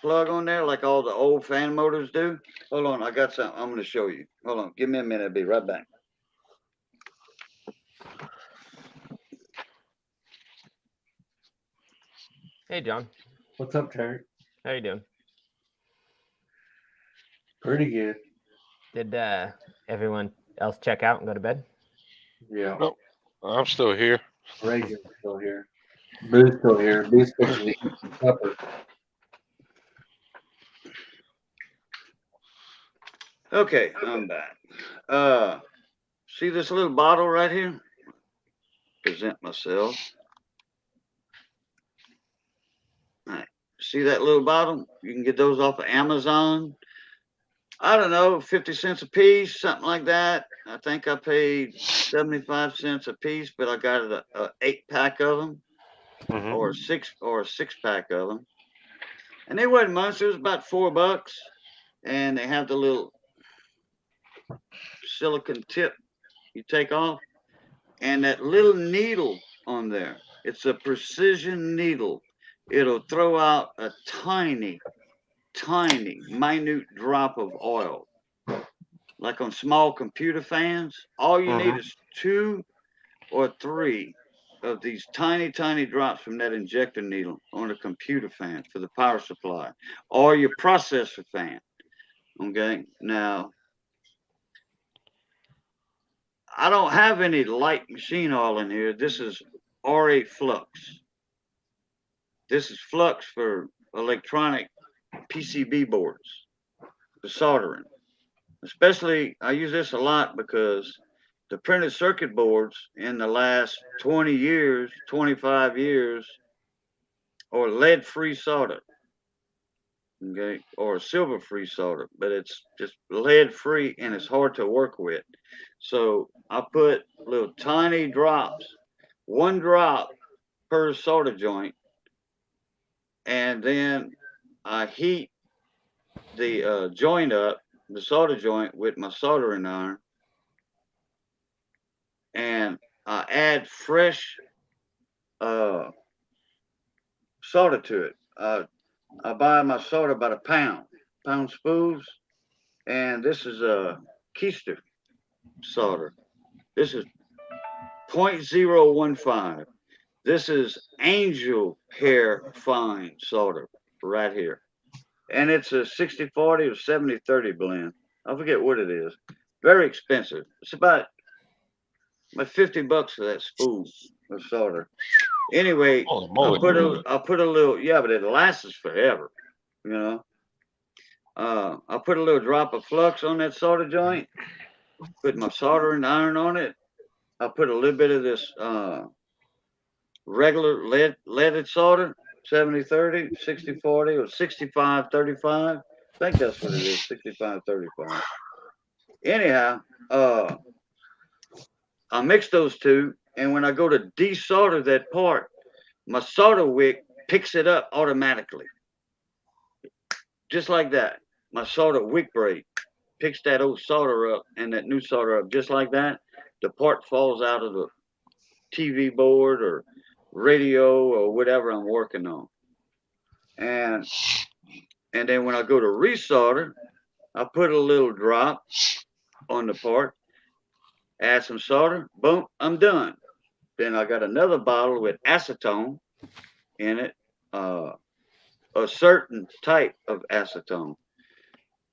plug on there like all the old fan motors do, hold on, I got something I'm going to show you. Hold on, give me a minute. I'll be right back. Hey, John. What's up, Terry? How you doing? Pretty good. Did everyone else check out and go to bed? Yeah. Nope. I'm still here. Reagan's still here. Boo's still here. Boo's fixing to eat supper. Okay, I'm back. See this little bottle right here? Present myself. All right. See that little bottle? You can get those off of Amazon. I don't know, 50 cents a piece, something like that. I think I paid 75 cents a piece, but I got a 8-pack of them, Mhm. or a 6-pack of them. And they wasn't much. It was about $4, and they have the little silicon tip you take off, and that little needle on there. It's a precision needle. It'll throw out a tiny, minute drop of oil, like on small computer fans. All you need is 2 or 3 of these tiny, drops from that injector needle on a computer fan for the power supply or your processor fan. Okay. Now, I don't have any light machine oil in here. This is R8 flux. This is flux for electronic PCB boards, for soldering. Especially, I use this a lot because the printed circuit boards in the last 20 years, 25 years, or lead-free solder, okay, or silver-free solder, but it's just lead-free and it's hard to work with. So I put little tiny drops, 1 drop per solder joint, and then I heat the joint up, the solder joint, with my soldering iron, and I add fresh solder to it. I buy my solder about a pound spools, and this is a keister solder. This is 0.015. This is angel hair fine solder right here. And it's a 60-40 or 70-30 blend. I forget what it is. Very expensive. It's about $50 for that spool of solder. Anyway, Holy I moly. put a little, yeah, but it lasts forever, you know. I put a little drop of flux on that solder joint, put my soldering iron on it. I put a little bit of this regular leaded solder, 70-30, 60-40, or 65-35. I think that's what it is, 65-35. Anyhow, I mix those two, and when I go to desolder that part, my solder wick picks it up automatically. Just like that. My solder wick brake picks that old solder up and that new solder up just like that. The part falls out of the TV board or radio or whatever I'm working on. And then when I go to resolder, I put a little drop on the part, add some solder, boom, I'm done. Then I got another bottle with acetone in it, a certain type of acetone,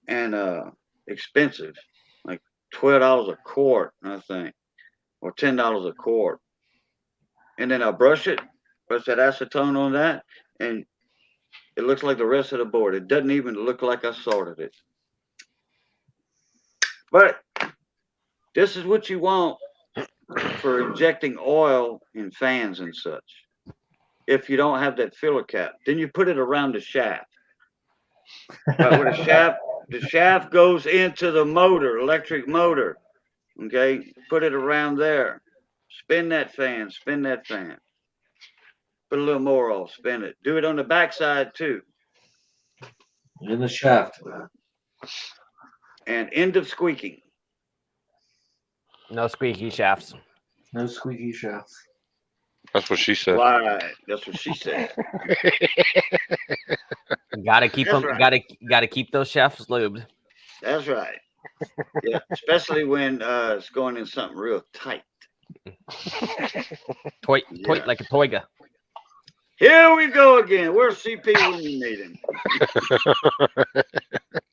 and expensive, like $12 a quart, I think, or $10 a quart. And then I brush that acetone on that, and it looks like the rest of the board. It doesn't even look like I soldered it. But this is what you want for injecting oil in fans and such. If you don't have that filler cap, then you put it around the shaft. Right where the shaft goes into the motor, electric motor. Okay, put it around there. Spin that fan, spin that fan. Put a little more oil, spin it. Do it on the backside too. In the shaft. And end of squeaking. No squeaky shafts. No squeaky shafts. That's what she said. Right, that's what she said. Gotta keep That's them. right. Gotta keep those shafts lubed. That's right. Yeah, especially when it's going in something real tight. Toy Yeah. like a toiga. Here we go again. Where's CP when you need him?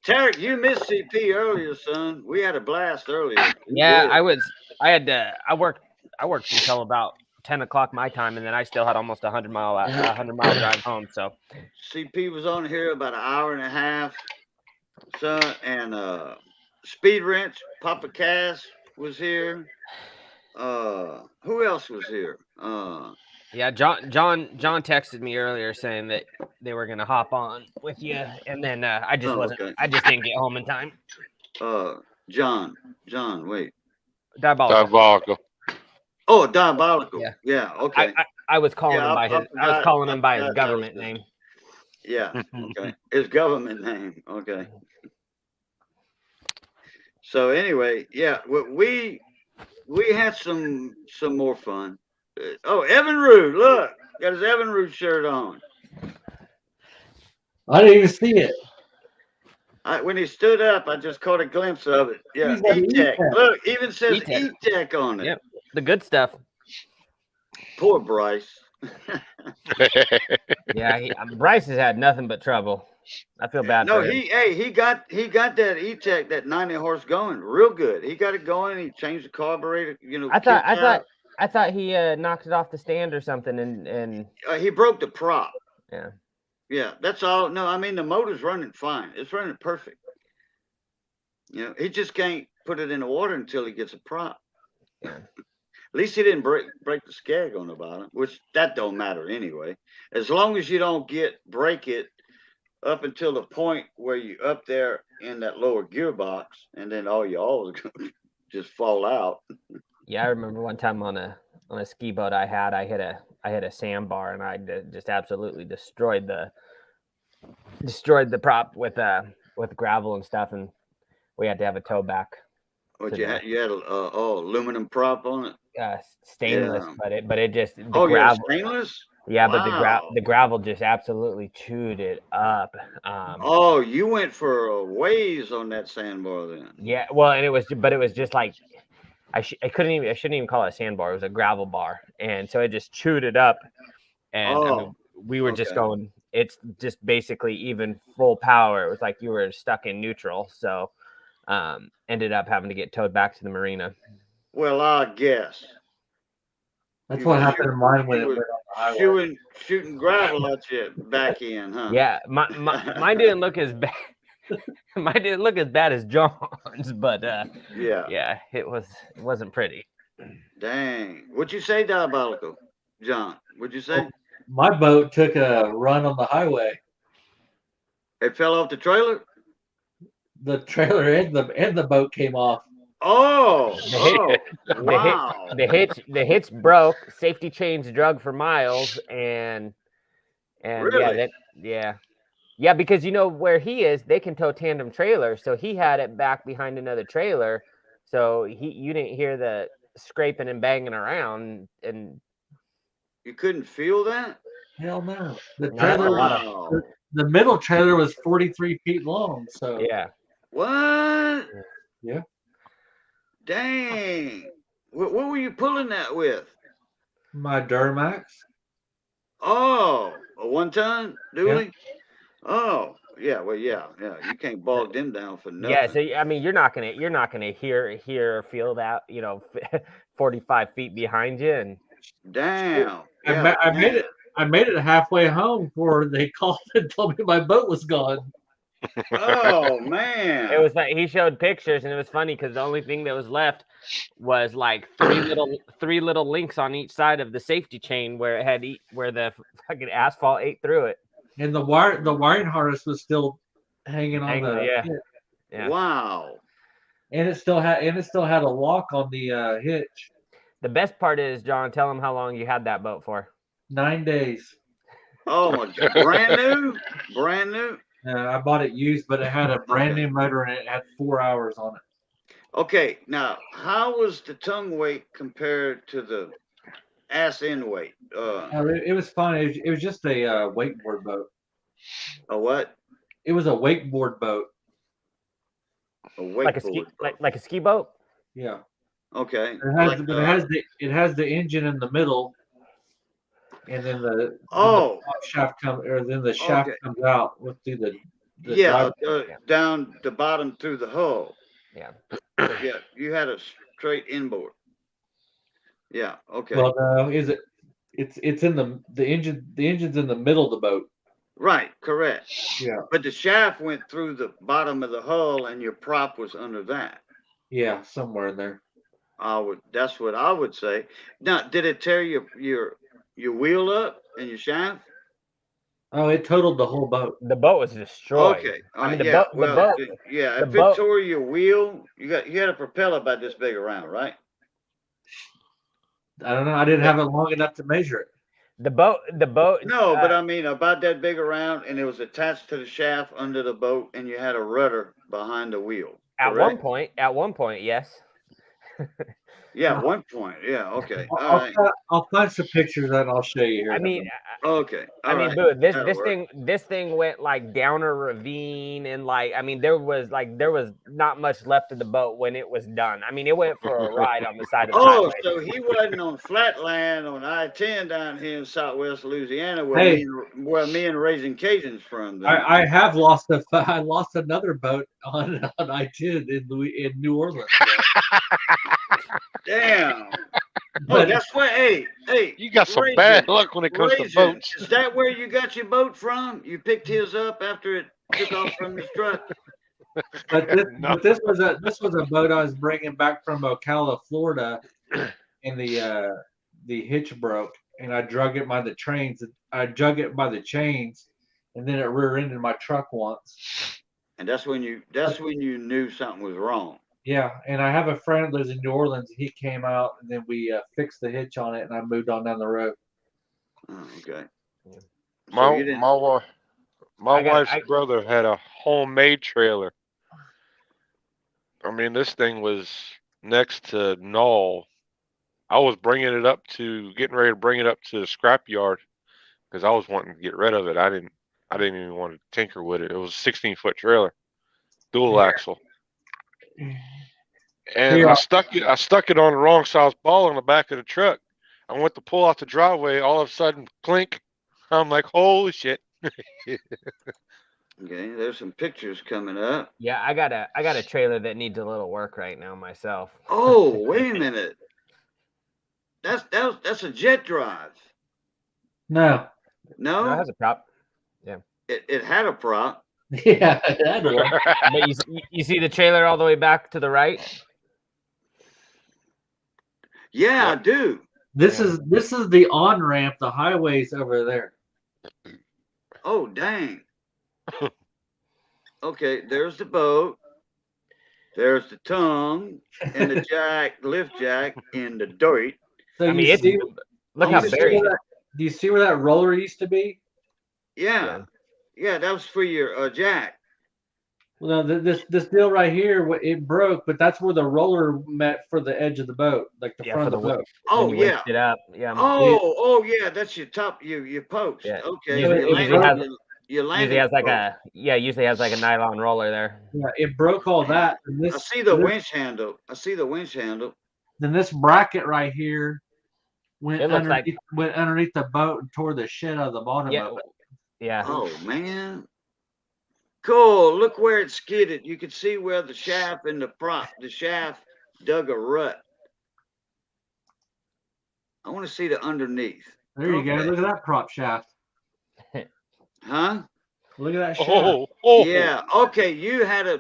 Tarek, you missed CP earlier, son. We had a blast earlier. We Yeah, did. I worked until about 10 o'clock my time, and then I still had almost a 100-mile drive home. So CP was on here about an hour and a half, son, and Speed Wrench, Papa Cass was here. Who else was here? yeah, John texted me earlier saying that they were gonna hop on with you, and then I just wasn't. Okay. I just didn't get home in time. John, wait. Diabolical. Oh, Diabolical. Yeah. Yeah. Okay. I was calling him by his. I was calling him by his that government was name. Yeah. Okay. His government name. Okay. So anyway, yeah, we had some more fun. Oh, Evan Rude, look, got his Evan Rude shirt on. I didn't even see it. When he stood up, I just caught a glimpse of it. Yeah, He's got an E-Tech. E-Tech. Look, even says E-Tech. E-Tech on it. Yep, the good stuff. Poor Bryce. Yeah, Bryce has had nothing but trouble. I feel bad No, for him. he got that E-Tech, that 90 horse going real good. He got it going. He changed the carburetor. You know, I thought he knocked it off the stand or something, and he broke the prop. Yeah. Yeah, that's all. No, I mean the motor's running fine. It's running perfect. You know, he just can't put it in the water until he gets a prop. Yeah. At least he didn't break the skeg on the bottom, which that don't matter anyway. As long as you don't break it up until the point where you up there in that lower gearbox, and then all your oils just fall out. Yeah, I remember one time on a ski boat I hit a sandbar and I just absolutely destroyed the prop with gravel and stuff, and we had to have a tow back. What you had aluminum prop on it? Stainless, Yeah. but it just the Oh, yeah, gravel. stainless. Yeah, Wow. but the gravel just absolutely chewed it up. Oh, you went for a ways on that sandbar then. Yeah, well, and it was just like I shouldn't even call it a sandbar. It was a gravel bar, and so it just chewed it up. And I mean, we were just going. It's just basically even full power. It was like you were stuck in neutral. So, ended up having to get towed back to the marina. Well, I guess. That's what happened in mine when it went on the highway. Shooting gravel at you back in, huh? Yeah, mine didn't look as bad. Mine didn't look as bad as John's, but yeah, it wasn't pretty. Dang, what'd you say, Diabolical, John? What'd you say? My boat took a run on the highway. It fell off the trailer. The trailer and the boat came off. Oh, wow! The hitch broke. Safety chains drug for miles, and really? yeah, because you know where he is, they can tow tandem trailers, so he had it back behind another trailer, so you didn't hear the scraping and banging around, and you couldn't feel that. Hell no! The trailer, the middle trailer was 43 feet long. So yeah. What? Yeah. Dang. What were you pulling that with? My Duramax. Oh, a 1-ton dually? Yeah. Oh, yeah. Well, yeah. You can't bog them down for nothing. Yeah. So I mean, you're not gonna hear or feel that 45 feet behind you, and damn. I made it halfway home before they called and told me my boat was gone. Oh man! It was like he showed pictures, and it was funny because the only thing that was left was like three little links on each side of the safety chain where the fucking asphalt ate through it. And the wiring harness was still hanging on the yeah. Wow. And it still had a lock on the hitch. The best part is, John, tell them how long you had that boat for. 9 days. Oh my God! Brand new. I bought it used, but it had a brand new motor and it had 4 hours on it. Okay, now how was the tongue weight compared to the ass end weight? It was fun. It was just a wakeboard boat. A what? It was a wakeboard boat. A wakeboard, like a ski boat. Yeah. Okay. It has the engine in the middle, and then the shaft comes out through the down the bottom through the hull. Yeah. Yeah, you had a straight inboard. Yeah. Okay. Well, no, it's in the engine. The engine's in the middle of the boat. Right. Correct. Yeah. But the shaft went through the bottom of the hull, and your prop was under that. Yeah, somewhere in there. That's what I would say. Now, did it tear your wheel up and your shaft? Oh, it totaled the whole boat. The boat was destroyed. Okay. I mean, the boat. If it tore your wheel, you had a propeller about this big around, right? I don't know. I didn't have it long enough to measure it. The boat. No, but I mean about that big around, and it was attached to the shaft under the boat, and you had a rudder behind the wheel. At one point, yes. Yeah, at one point. Yeah, okay. I'll find some pictures and I'll show you here. I mean, okay. Boo, this thing went like down a ravine, and there was not much left of the boat when it was done. I mean, it went for a ride on the side of the highway. So he wasn't on flat land on I-10 down here in Southwest Louisiana, where me and Raising Cajuns from. Then. I have lost another boat on I-10 in New Orleans. Damn. Oh, that's where. Hey, you got some bad luck when it comes to boats. Is that where you got your boat from? You picked his up after it took off from his truck. But this was a boat I was bringing back from Ocala, Florida, and the hitch broke, and I drug it by the trains. I drug it by the chains, and then it rear-ended my truck once. And that's when you knew something was wrong. Yeah, and I have a friend that lives in New Orleans. And he came out, and then we fixed the hitch on it, and I moved on down the road. Oh, okay. Yeah. So you didn't. My wife's brother had a homemade trailer. I mean, this thing was next to null. I was getting ready to bring it up to the scrap yard because I was wanting to get rid of it. I didn't even want to tinker with it. It was a 16-foot trailer, dual axle, and Here, I stuck it on the wrong size ball on the back of the truck. I went to pull out the driveway. All of a sudden, clink! I'm like, holy shit! Okay, there's some pictures coming up. Yeah, I got a trailer that needs a little work right now myself. Oh, wait a minute. That's a jet drive. no. No, No, it has a prop. Yeah. It had a prop. Yeah, that one. But you see the trailer all the way back to the right? Yeah, I do. This is the on ramp. The highway's over there. Oh, dang. Okay, there's the boat. There's the tongue and the lift jack in the dirt. So I mean, look how buried. Do you see where that roller used to be? Yeah, that was for your jack. Well, no, this deal right here, it broke, but that's where the roller met for the edge of the boat, like the front of the boat. Oh, when you yeah. lift it up. Yeah. Oh, yeah. That's your top. Your post. Yeah. Okay. Usually has like a nylon roller there. Yeah, it broke all that. And I see the winch handle. Then this bracket right here went It looks like underneath the boat and tore the shit out of the bottom of it. Yeah. Oh, man. Cool. Look where it skidded. You can see where the shaft and the shaft dug a rut. I want to see the underneath. There you go. Look at that prop shaft. Huh? Look at that shaft. Yeah. Okay. You had a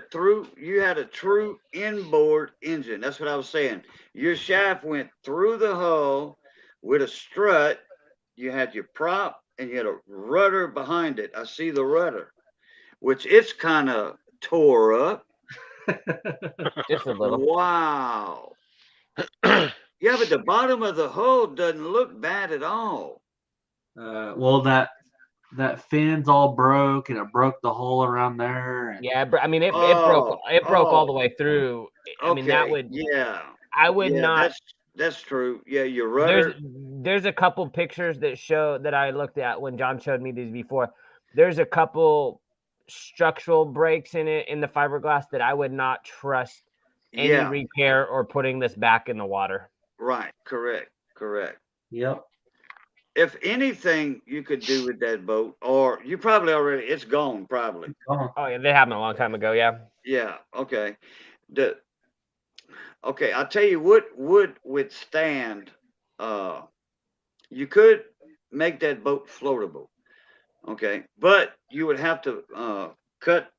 true inboard engine. That's what I was saying. Your shaft went through the hull with a strut. You had your prop and you had a rudder behind it. I see the rudder, which it's kind of tore up. Just a little. Wow. Yeah, but the bottom of the hull doesn't look bad at all. Well, that fin's all broke, and it broke the hole around there. And... Yeah, I mean, it broke all the way through. I mean, that would. Yeah. I would not. That's true. Yeah, your rudder. There's a couple pictures that I looked at when John showed me these before. There's a couple structural breaks in the fiberglass that I would not trust any repair or putting this back in the water. Right. Correct. Yep. If anything you could do with that boat, or you probably already, it's gone probably. Oh yeah, they happened a long time ago. Yeah. Yeah. Okay. I'll tell you what would withstand. You could make that boat floatable. Okay, but you would have to cut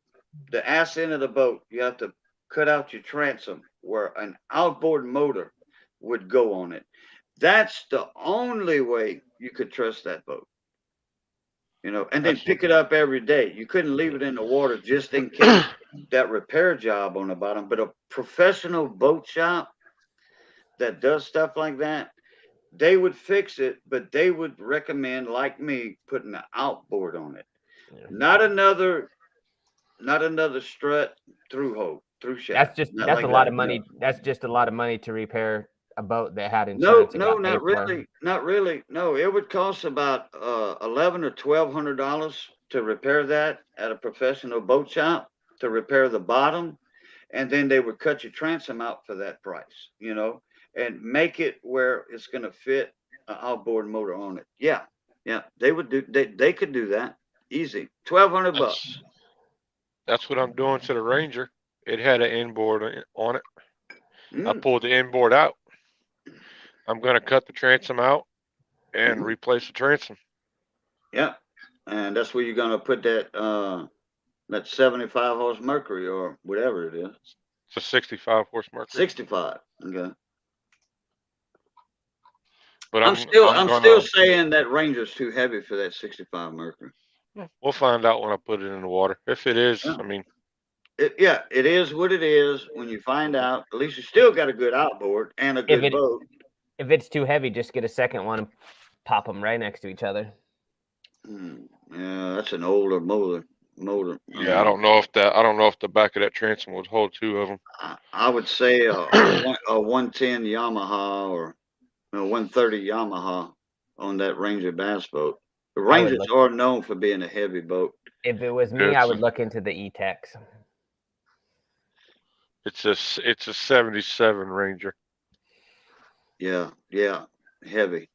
the ass end of the boat. You have to cut out your transom where an outboard motor would go on it. That's the only way you could trust that boat. And then pick it up every day. You couldn't leave it in the water just in case that repair job on the bottom. But a professional boat shop that does stuff like that, they would fix it, but they would recommend, like me, putting an outboard on it. Yeah. Not another strut through shaft. That's a lot of money. That's just a lot of money to repair a boat that had insurance. No, not really. No, it would cost about $1,100 or $1,200 to repair that at a professional boat shop, to repair the bottom, and then they would cut your transom out for that price, and make it where it's going to fit an outboard motor on it. Yeah, they would do. They could do that easy. $1,200. That's what I'm doing to the Ranger. It had an inboard on it. I pulled the inboard out. I'm going to cut the transom out and replace the transom. Yeah, and that's where you're going to put that 75 horse Mercury or whatever it is. It's a 65 horse Mercury. 65. Okay. But I'm I'm still gonna. saying that Ranger's too heavy for that 65 Mercury. We'll find out when I put it in the water. If it is, Yeah. I mean, It is what it is. When you find out, at least you still got a good outboard and a good boat. If it's too heavy, just get a second one and pop them right next to each other. Yeah, that's an older motor. yeah, I don't know if the back of that transom would hold two of them. I would say a 110 Yamaha or a 130 Yamaha on that Ranger bass boat. The Rangers are known for being a heavy boat. If it was me, I would look into the E-Tex. It's a 77 Ranger. Yeah, heavy.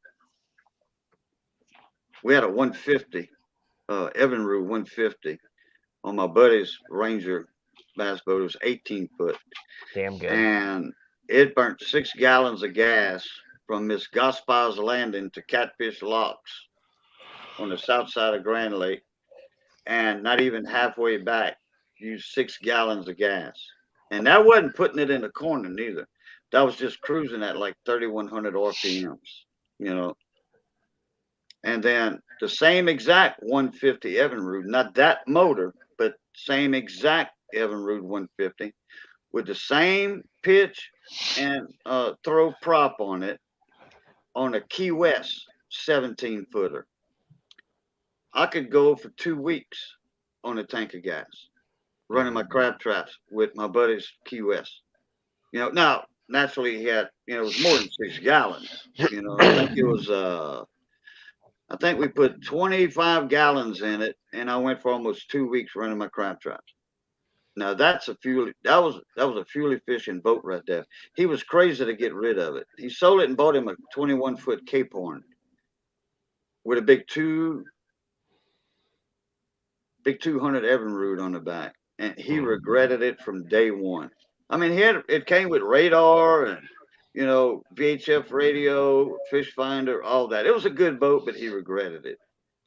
We had a 150, Evinrude 150 on my buddy's Ranger bass boat. It was 18 foot. Damn good. And it burnt 6 gallons of gas from Miss Gaspar's Landing to Catfish Locks on the south side of Grand Lake. And not even halfway back, used 6 gallons of gas. And that wasn't putting it in the corner neither. That was just cruising at like 3,100 RPMs, you know. And then the same exact 150 Evinrude, not that motor, but same exact Evinrude 150 with the same pitch and throw prop on it on a Key West 17 footer. I could go for 2 weeks on a tank of gas, running my crab traps with my buddy's Key West. You know, now naturally he had, it was more than 6 gallons. You know, I think it was I think we put 25 gallons in it, and I went for almost 2 weeks running my crab traps. Now that was a fuel efficient boat right there. He was crazy to get rid of it. He sold it and bought him a 21-foot Cape Horn with a big 200 Evinrude on the back, and he regretted it from day one. I mean, it came with radar and VHF radio, fish finder, all that. It was a good boat, but he regretted it.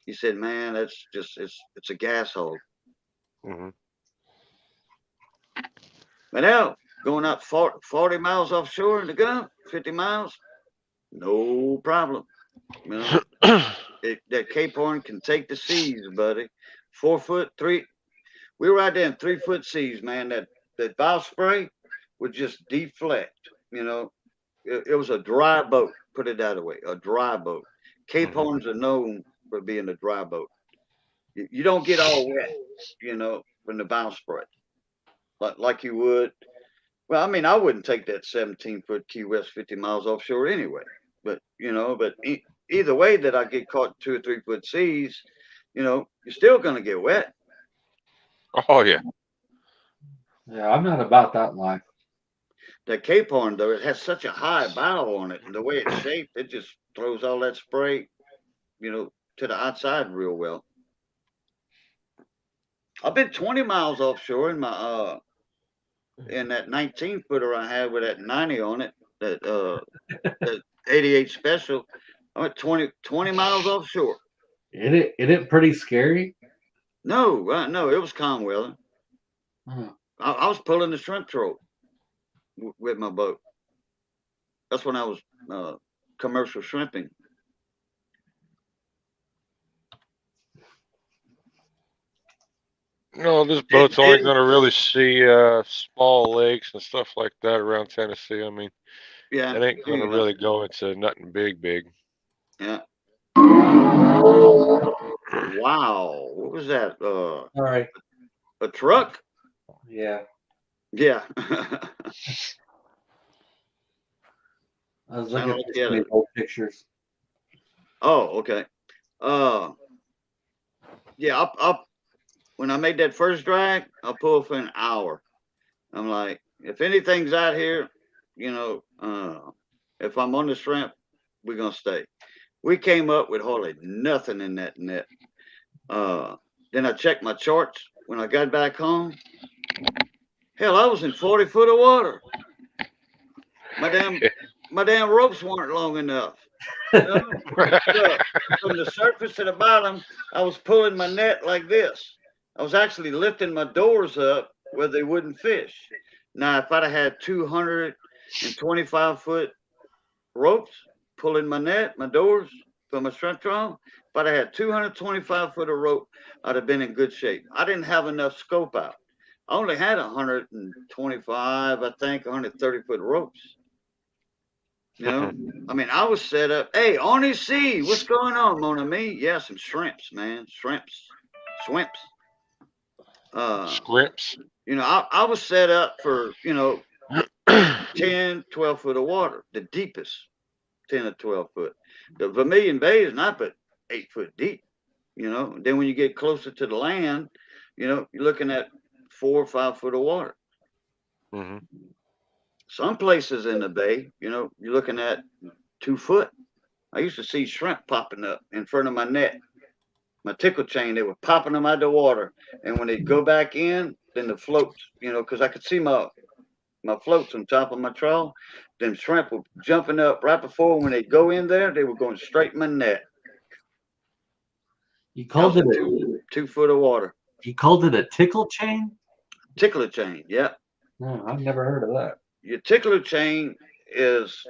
He said, "Man, that's just it's a gas hole." Mm-hmm. But now going out 40 miles offshore in the Gulf, 50 miles, no problem. That Cape Horn can take the seas, buddy. 4 foot, 3. We were out there in 3 foot seas, man. That bow spray would just deflect. It was a dry boat. Put it that way, a dry boat. Cape Horns are known for being a dry boat. You don't get all wet, from the bow spray, like you would. Well, I mean, I wouldn't take that 17-foot Key West 50 miles offshore anyway. But either way that I get caught 2 or 3 foot seas, you're still gonna get wet. Oh yeah. Yeah, I'm not about that life. That Cape Horn, though, it has such a high bow on it, and the way it's shaped, it just throws all that spray, to the outside real well. I've been 20 miles offshore in my in that 19-footer I had with that 90 on it, that 88 special. I went 20 miles offshore. Isn't it pretty scary? No, it was calm weather. I was pulling the shrimp troll with my boat. That's when I was commercial shrimping. No, this boat's only going to really see small lakes and stuff like that around Tennessee. I mean, yeah, it ain't going to really go into nothing big. Yeah. Wow, what was that? All right. A truck? Yeah. Yeah. I was looking at some old pictures. Oh, okay. Yeah, when I made that first drag, I pulled for an hour. I'm like, if anything's out here, if I'm on the shrimp, we're gonna stay. We came up with hardly nothing in that net. Then I checked my charts when I got back home. Hell, I was in 40 foot of water. My damn ropes weren't long enough. Look, from the surface to the bottom, I was pulling my net like this. I was actually lifting my doors up where they wouldn't fish. Now, if I'd have had 225-foot ropes, pulling my net, my doors for my shrimp trawl. If I'd had 225 foot of rope, I'd have been in good shape. I didn't have enough scope out. I only had 125, I think, 130 foot ropes. You know, I mean, I was set up. Hey, Arnie C, what's going on, mon ami? Yeah, some shrimps, man. Shrimps. Scripts. You know, I was set up for, 10, 12 foot of water, the deepest 10 or 12 foot. The Vermilion Bay is not but 8 foot deep, Then when you get closer to the land, you're looking at 4 or 5 foot of water. Mm-hmm. Some places in the bay, you're looking at 2 foot. I used to see shrimp popping up in front of my net. My tickle chain, they were popping them out of the water. And when they go back in, then the floats, because I could see my floats on top of my trawl, them shrimp were jumping up right before when they go in there, they were going straight in my net. You called it two foot of water. You called it a tickle chain? Tickler chain, yep. No, I've never heard of that. Your tickler chain is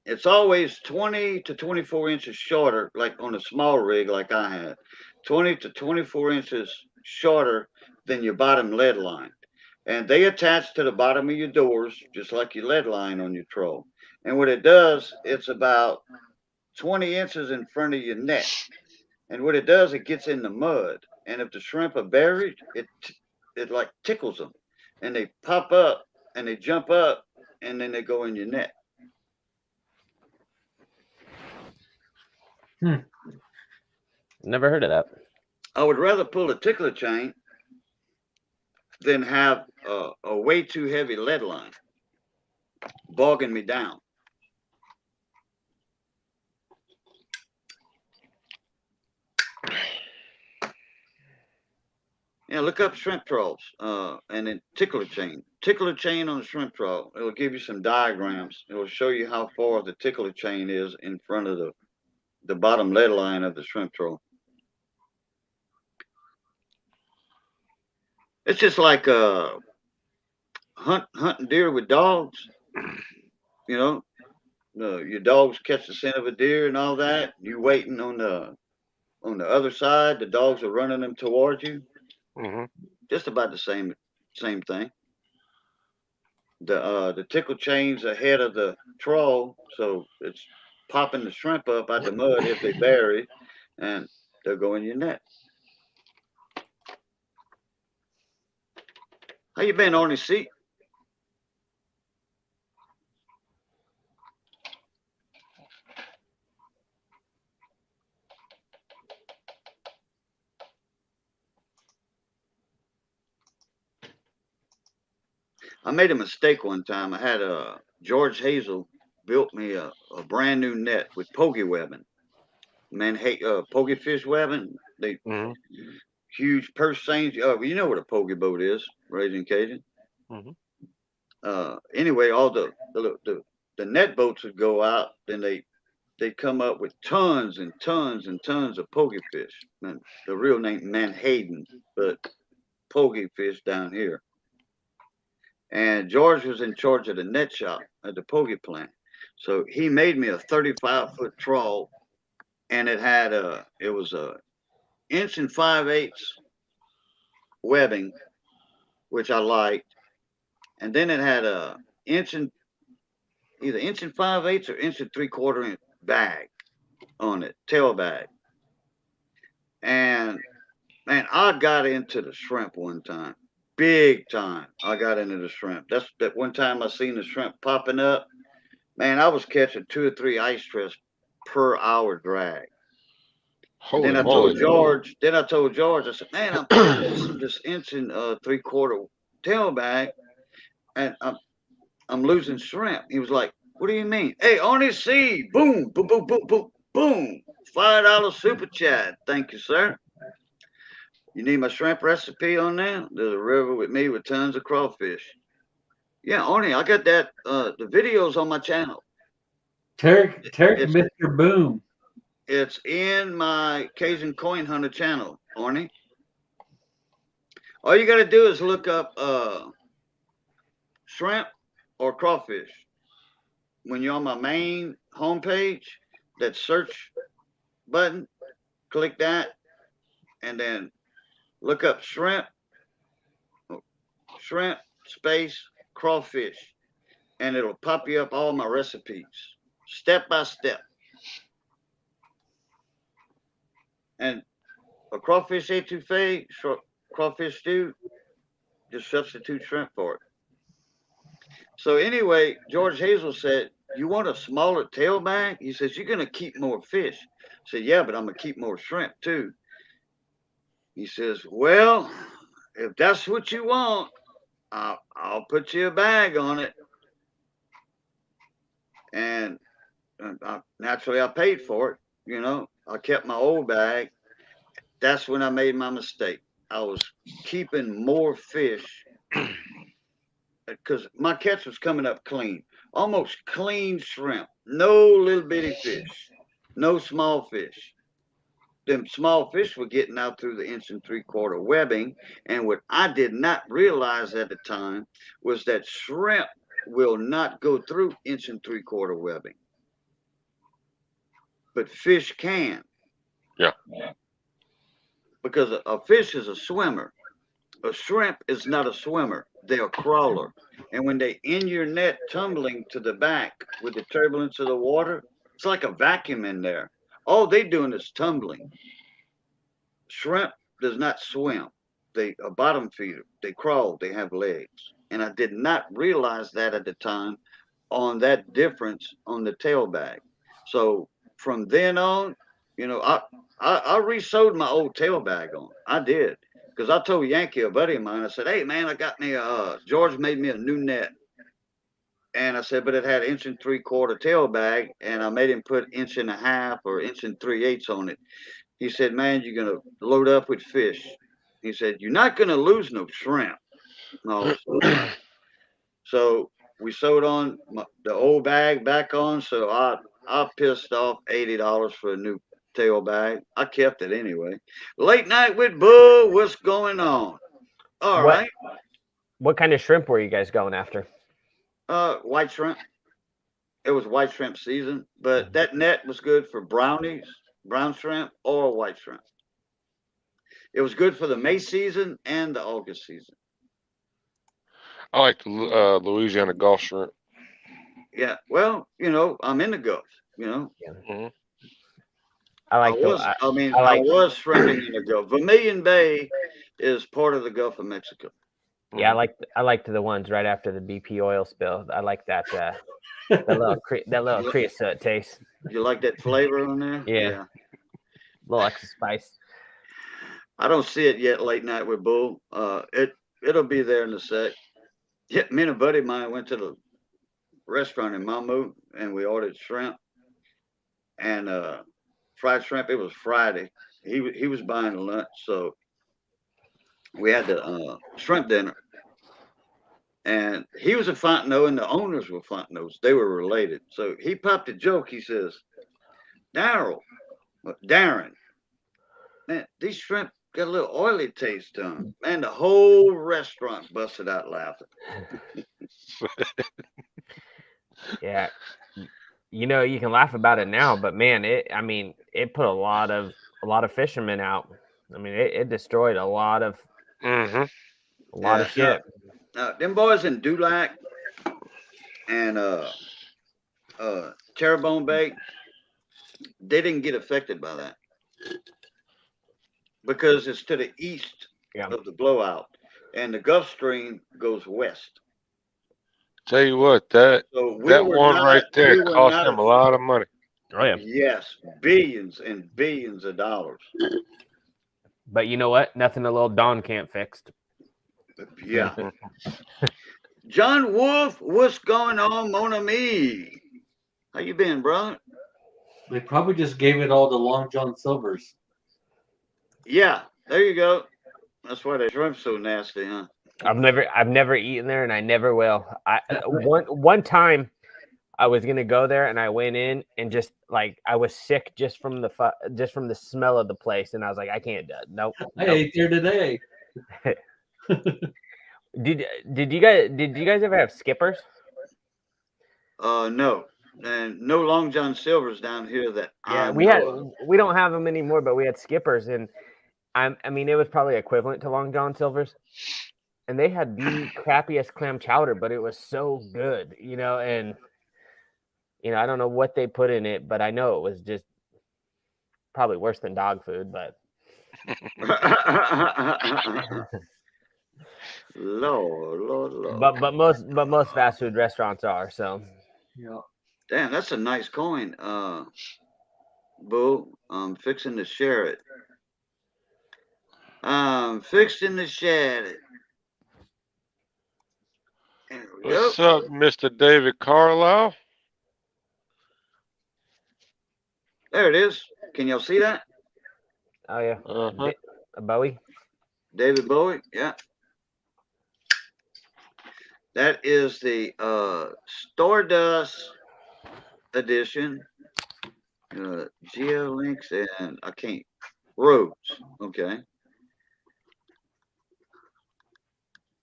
it's always 20 to 24 inches shorter, like on a small rig like I had, 20 to 24 inches shorter than your bottom lead line. And they attach to the bottom of your doors, just like your lead line on your troll. And what it does, it's about 20 inches in front of your net. And what it does, it gets in the mud. And if the shrimp are buried, it like tickles them. And they pop up and they jump up and then they go in your net. Never heard of that. I would rather pull a tickler chain than have a way too heavy lead line bogging me down. Yeah, look up shrimp trawls and then tickler chain. Tickler chain on a shrimp trawl. It'll give you some diagrams. It will show you how far the tickler chain is in front of the bottom lead line of the shrimp trawl. It's just like hunting deer with dogs. Your dogs catch the scent of a deer and all that. You waiting on the other side. The dogs are running them towards you. Mm-hmm. Just about the same thing. The tickle chain's ahead of the trawl, so it's popping the shrimp up out the mud if they bury, and they'll go in your net. How you been, Arnie C? I made a mistake one time. I had George Hazel built me a brand new net with pogie webbing. Pogie fish webbing. They huge purse seines. You know what a pogie boat is, raising Cajun. Mm-hmm. Anyway, all the net boats would go out, then they come up with tons and tons and tons of pogie fish. And the real name Menhaden, but pogie fish down here. And George was in charge of the net shop at the pogie plant. So he made me a 35-foot trawl, and it was a 1 5/8 webbing, which I liked. And then it had a either 1 5/8 or 1 3/4 inch bag on it, tail bag. And man, I got into the shrimp one time. Big time. I got into the shrimp. That's that one time I seen the shrimp popping up. Man, I was catching 2 or 3 ice traps per hour drag. Holy then I moly. told George, I said, man, I'm pulling this 1 3/4 tail bag and I'm losing shrimp. He was like, what do you mean? Hey, Arnie C, boom, boom, boom, boom, boom, boom. $5 super chat. Thank you, sir. You need my shrimp recipe on there? There's a river with me with tons of crawfish. Yeah, Arnie, I got that. The video's on my channel. Tarek Mr. Boom. It's in my Cajun Coin Hunter channel, Arnie. All you got to do is look up shrimp or crawfish. when you're on my main homepage, that search button, click that, and then look up shrimp space crawfish, and it'll pop you up all my recipes, step by step. And a crawfish etouffee, crawfish stew, just substitute shrimp for it. So anyway, George Hazel said, "You want a smaller tail bag?" He says, "You're gonna keep more fish." I said, "Yeah, but I'm gonna keep more shrimp too." He says, "Well, if that's what you want, I'll put you a bag on it." And naturally, I paid for it. You know, I kept my old bag. That's when I made my mistake. I was keeping more fish because my catch was coming up clean, almost clean shrimp, no little bitty fish, no small fish. Them small fish were getting out through the 1 3/4 webbing, and what I did not realize at the time was that shrimp will not go through 1 3/4 webbing, but fish can. Yeah. Because a fish is a swimmer. A shrimp is not a swimmer. They're a crawler. And when they in your net tumbling to the back with the turbulence of the water, it's like a vacuum in there. All they doing is tumbling. Shrimp does not swim. They a bottom feeder. They crawl. They have legs. And I did not realize that at the time on that difference on the tail bag. So from then on, you know, I resold my old tail bag on. I did. Because I told Yankee, a buddy of mine, I said, "Hey man, I got me George made me a new net." And I said, but it had 1 3/4 tail bag, and I made him put 1.5 or 1 3/8 on it. He said, "Man, you're gonna load up with fish." He said, "You're not gonna lose no shrimp." No. So we sewed on the old bag back on. So I pissed off $80 for a new tail bag. I kept it anyway. Late night with Bull. What's going on? All right. What kind of shrimp were you guys going after? White shrimp. It was white shrimp season, but that net was good for brownies, brown shrimp, or white shrimp. It was good for the May season and the August season. I like the Louisiana Gulf shrimp. Yeah, well, you know, I'm in the Gulf. You know, Mm-hmm. I was shrimping in the Gulf. Vermilion Bay is part of the Gulf of Mexico. Yeah, I liked the ones right after the BP oil spill. I like that that little creosote taste. You like that flavor on there? Yeah. A little extra spice. I don't see it yet. Late night with Bull. It'll be there in a sec. Yeah, me and a buddy of mine went to the restaurant in Mamou and we ordered shrimp and fried shrimp. It was Friday. He was buying lunch, so we had the shrimp dinner. And he was a Fontenot, and the owners were Fontenays. They were related. So he popped a joke. He says, Darren, man, these shrimp got a little oily taste to them. Man, the whole restaurant busted out laughing. Yeah. You know, you can laugh about it now, but man, it put a lot of fishermen out. I mean, it destroyed a lot of shit. Them boys in Dulac and Terrebonne Bay, they didn't get affected by that because it's to the east of the blowout, and the Gulf Stream goes west. Tell you what, that one right there cost them a lot of money. Oh yeah. Yes, billions and billions of dollars. But you know what? Nothing a little Don can't fix. Yeah. John Wolf, what's going on, mon ami? How you been, bro? They probably just gave it all to Long John Silver's. Yeah, there you go. That's why the shrimp's so nasty, huh? I've never eaten there, and I never will. One time, I was gonna go there, and I went in, and just like I was sick just from the smell of the place, and I was like, I can't do it. Nope. I ate there today. Did you guys ever have Skippers? No, and no Long John Silver's down here that Yeah, I know of. we don't have them anymore, but we had Skippers, and I mean it was probably equivalent to Long John Silver's, and they had the crappiest clam chowder, but it was so good, and I don't know what they put in it, but I know it was just probably worse than dog food, but Lord. but most fast food restaurants are, so. Yeah. Damn, that's a nice coin, Boo. I'm fixing to share it. I'm fixing to share it. There we go. What's up, Mr. David Carlisle? There it is. Can y'all see that? Oh yeah. Uh-huh. Bowie. David Bowie. Yeah. That is the Stardust edition. Geo Links and I can't. Rhodes. Okay.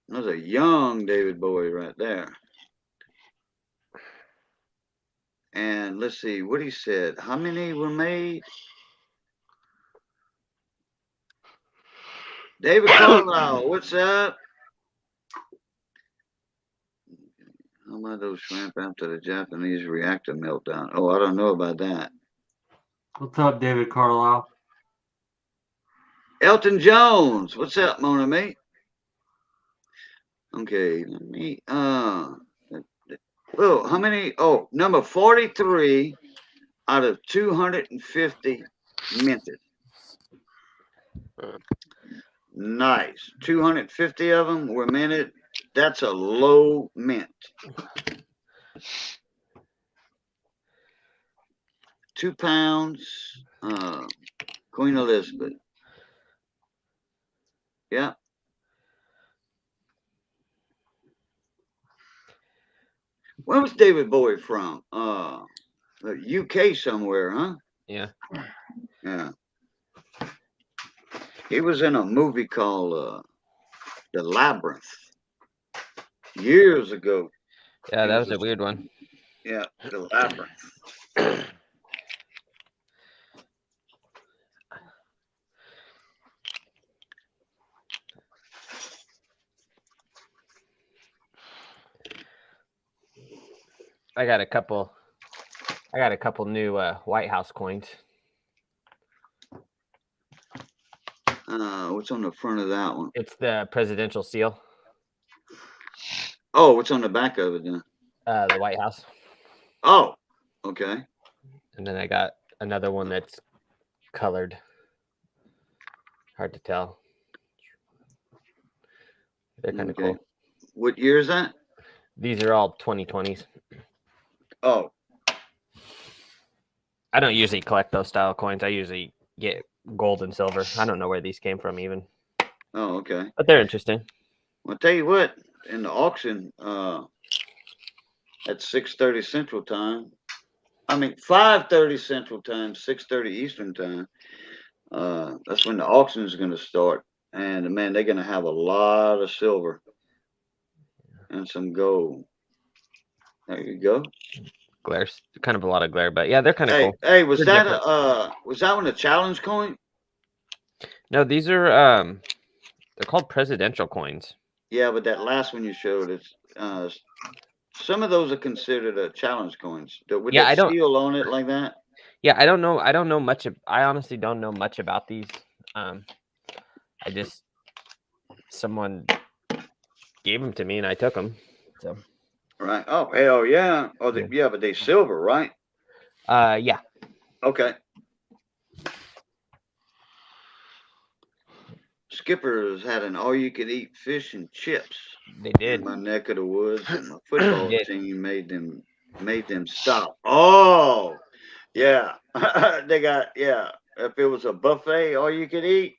That's a young David Bowie right there. And let's see what he said. How many were made? David Carlisle, what's up? How about those shrimp after the Japanese reactor meltdown? Oh, I don't know about that. What's up, David Carlisle? Elton Jones, what's up, Mona mate? Okay, let me oh, how many? Oh, number 43 out of 250 minted. Nice. 250 of them were minted. That's a low mint. 2 pounds. Queen Elizabeth. Yeah. Where was David Bowie from? UK somewhere, huh? Yeah. Yeah. He was in a movie called The Labyrinth years ago. Yeah, that was a weird one. Yeah, The Labyrinth. I got a couple new White House coins. What's on the front of that one? It's the presidential seal. Oh, what's on the back of it then? The White House. Oh, okay. And then I got another one that's colored. Hard to tell. They're kind of cool. What year is that? These are all 2020s. Oh. I don't usually collect those style coins. I usually get gold and silver. I don't know where these came from even. Oh, okay. But they're interesting. I'll tell you what, in the auction at 6:30 Central Time, 5:30 Central Time, 6:30 Eastern Time, that's when the auction is going to start. And man, they're going to have a lot of silver and some gold. There you go. Glare's kind of a lot of glare, but yeah, they're kind of cool. Hey, was that one a challenge coin? No, these are they're called presidential coins. Yeah, but that last one you showed, it's some of those are considered challenge coins. With that seal on it like that. Yeah, I don't know much. I honestly don't know much about these. I just someone gave them to me and I took them. So. Right. Oh, hell yeah. Oh, yeah, but they silver, right? Yeah. Okay. Skipper's had an all-you-could-eat fish and chips. They did. In my neck of the woods, and my football team made them stop. Oh, yeah. They got If it was a buffet, all you could eat.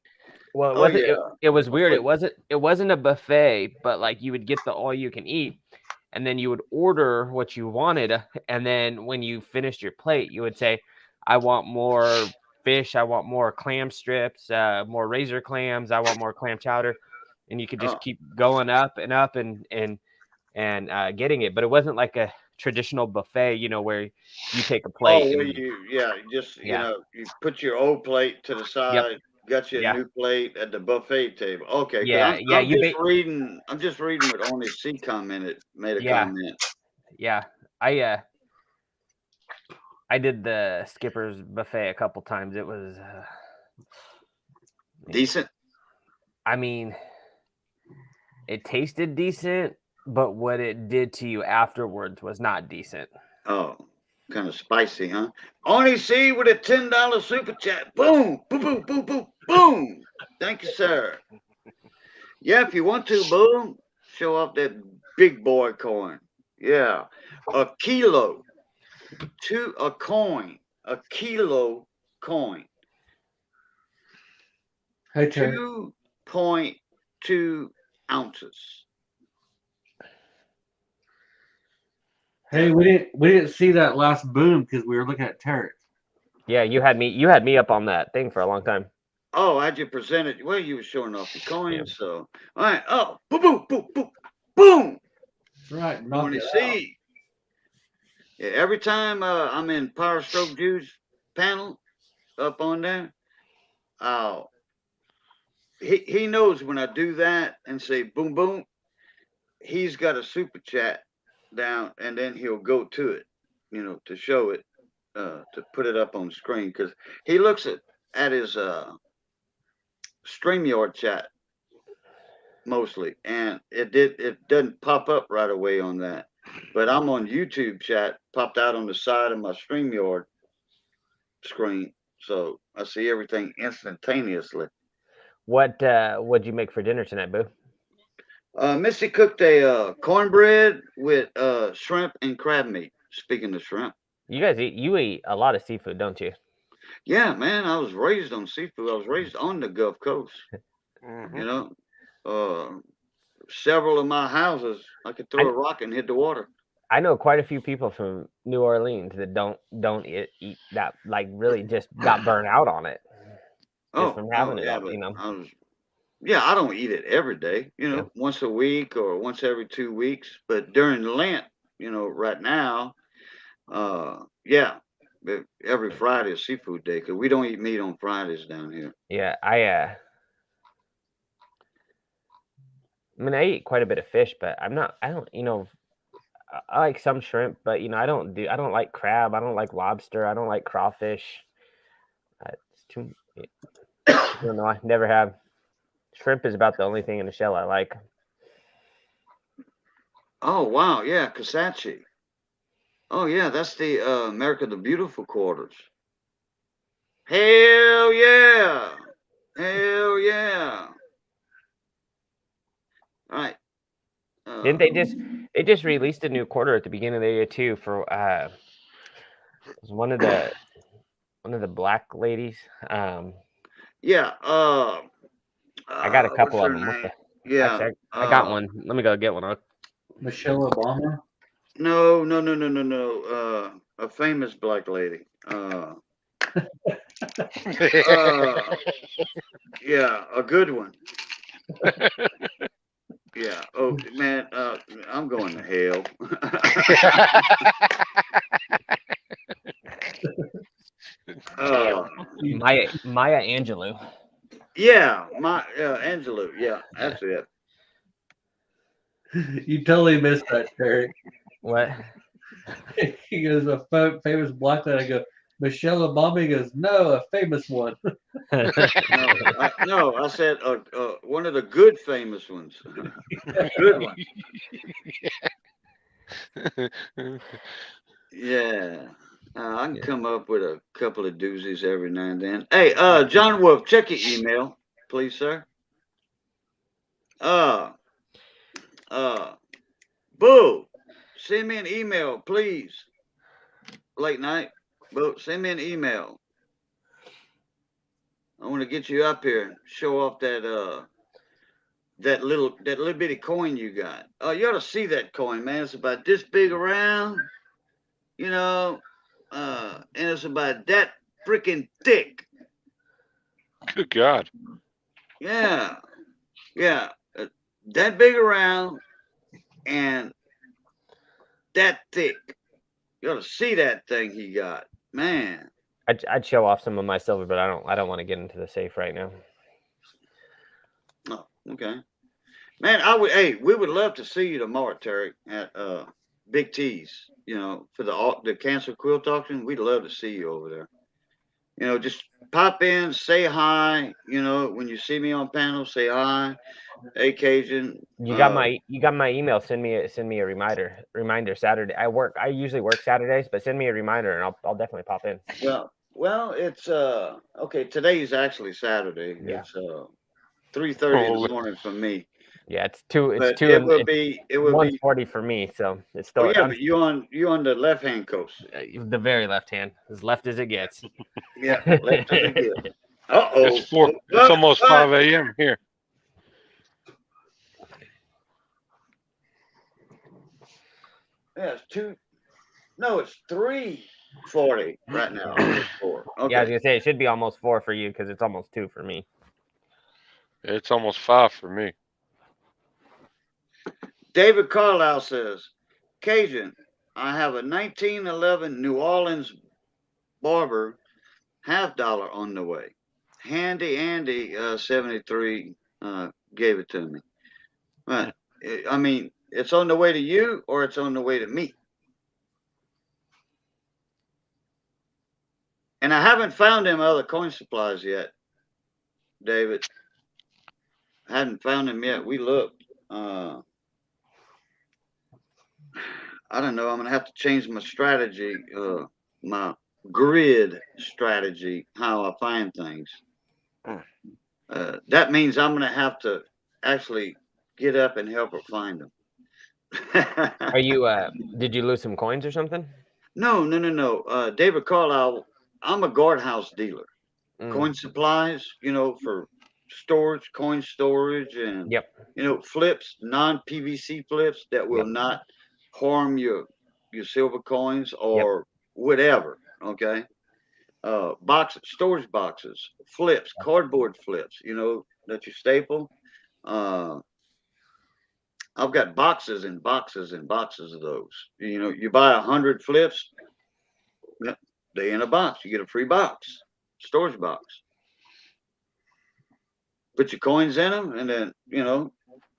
Well, it wasn't. It was weird. It wasn't a buffet, but like you would get the all you can eat, and then you would order what you wanted, and then when you finished your plate, you would say, "I want more fish. I want more clam strips, more razor clams. I want more clam chowder," and you could just keep going up and up and getting it. But it wasn't like a traditional buffet, you know, where you take a Oh, plate where and yeah, you put your old plate to the yep, side, got your yeah, new plate at the buffet table. Okay, because yeah, yeah. I'm just reading what only C commented made a Yeah, comment. yeah. I did the Skipper's buffet a couple times. It was Decent. I mean, it tasted decent, but what it did to you afterwards was not decent. Oh, kind of spicy, huh? Only C with a $10 super chat. Boom, boom, boom, boom, boom, boom. Thank you, sir. Yeah, if you want to, boom, show off that big boy coin. Yeah, a kilo to a coin, a kilo coin, Hey, Terry. 2.2 ounces. Hey, we didn't see that last boom because we were looking at Tarek. Yeah, you had me up on that thing for a long time. Oh, how'd you present it? Well, you were showing off your coins, Yeah. so all right. Oh, boom, boom, boom, boom, boom. That's right. You Knock want it to out. see? Yeah, every time I'm in Power Stroke Juice panel up on there, oh, he knows when I do that and say boom, boom, he's got a super chat down, and then he'll go to it, you know, to show it, to put it up on screen because he looks at his StreamYard chat mostly, and it doesn't pop up right away on that. But I'm on YouTube chat, popped out on the side of my StreamYard screen, so I see everything instantaneously. What'd you make for dinner tonight, Boo? Missy cooked a cornbread with shrimp and crab meat. Speaking of shrimp, You eat a lot of seafood, don't you? yeah, man, I was raised on seafood. I was raised on the Gulf Coast. Mm-hmm. You know, several of my houses, I could throw a rock and hit the water. I know quite a few people from New Orleans that don't eat that, like really just got burnt out on it just from having it Yeah, all, but you know. I don't eat it every day. You know, once a week or once every 2 weeks. But during Lent, you know, right now, yeah, every Friday is seafood day because we don't eat meat on Fridays down here. Yeah, I mean, I eat quite a bit of fish, but I don't, you know, I like some shrimp, but you know, I don't like crab, I don't like lobster, I don't like crawfish. It's too, I don't know, I never have. Shrimp is about the only thing in the shell I like. Oh wow, yeah, Kasachi. Oh yeah, that's the America the Beautiful quarters. Hell yeah, hell yeah. All right. Didn't they just released a new quarter at the beginning of the year too for it was one of the black ladies. Yeah. I got a What's couple of her them. name? Yeah. Actually, I got one. Let me go get one. Michelle Obama. No. A famous black lady. Yeah, a good one. Yeah. Oh man, I'm going to hell. Maya Angelou. Yeah, Angelou. Yeah, that's it. You totally missed that, Terry. What? He goes, a famous black lady. I go, Michelle Obama. He goes, no, a famous one. No, I said one of the good famous ones. Good one. Yeah. I can come up with a couple of doozies every now and then. Hey, John Wolf, check your email, please, sir. Boo, send me an email, please. Late night, Boo, send me an email. I want to get you up here and show off that little bitty coin you got. Oh, you ought to see that coin, man. It's about this big around, you know, and it's about that freaking thick. Good God. Yeah, that big around and that thick. You ought to see that thing he got, man. I'd show off some of my silver, but I don't want to get into the safe right now. Oh, okay. Man, hey, we would love to see you tomorrow, Terry, at Big T's, for the cancer quilt auction. We'd love to see you over there. Just pop in, say hi. When you see me on panel, say hi. Hey, Cajun. You got my email. Send me a reminder Saturday. I usually work Saturdays, but send me a reminder and I'll definitely pop in. Well, it's okay. Today's actually Saturday. Yeah. It's 3:30 in the morning for me. Yeah, it's two. It's But two. It will be 1:40 for me. So it's still. Oh yeah, but you on the left hand coast. The very left hand, as left as it gets. Yeah, left as it gets. Uh-oh. It's almost 5 a.m. here. Yeah, it's 3:40 right now. 4. Okay. Yeah, I was gonna say it should be almost 4 for you because it's almost 2 for me. It's almost 5 for me. David Carlisle says, Cajun, I have a 1911 New Orleans Barber $50 on the way. Handy Andy 73 gave it to me. Right. I mean, it's on the way to you or it's on the way to me. And I haven't found them other coin supplies yet, David. I hadn't found them yet. We looked. I don't know. I'm going to have to change my strategy, my grid strategy, how I find things. That means I'm going to have to actually get up and help her find them. Are you? Did you lose some coins or something? No. David Carlisle, I'm a guardhouse dealer. Coin supplies, for storage, coin storage, and flips, non-PVC flips that will not harm your silver coins or whatever. Okay. Storage boxes, flips, cardboard flips, that you staple. I've got boxes and boxes and boxes of those. You buy 100 flips, they in a box. You get a free box, storage box. Put your coins in them, and then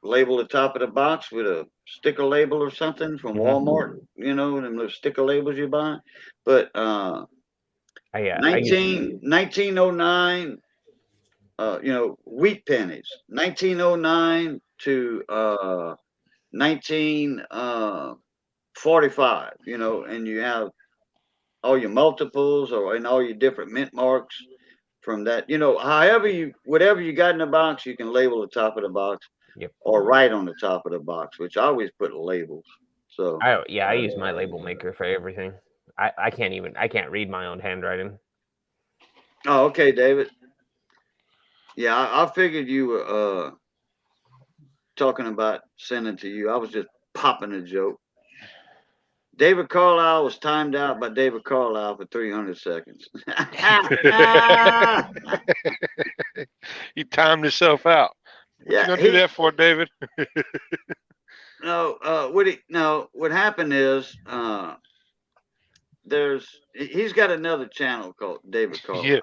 label the top of the box with a sticker label or something from Walmart. Them little sticker labels you buy. But 1909. Wheat pennies, 1909 to 1945, and you have all your multiples and all your different mint marks from that. Whatever you got in the box, you can label the top of the box or write on the top of the box, which I always put labels. So I use my label maker for everything. I can't read my own handwriting. Oh, okay, David. Yeah, I figured you were talking about sending to you. I was just popping a joke. David Carlisle was timed out by David Carlisle for 300 seconds. You timed yourself out. What you gonna do that for, David? What happened is he's got another channel called David Carlisle. Yeah.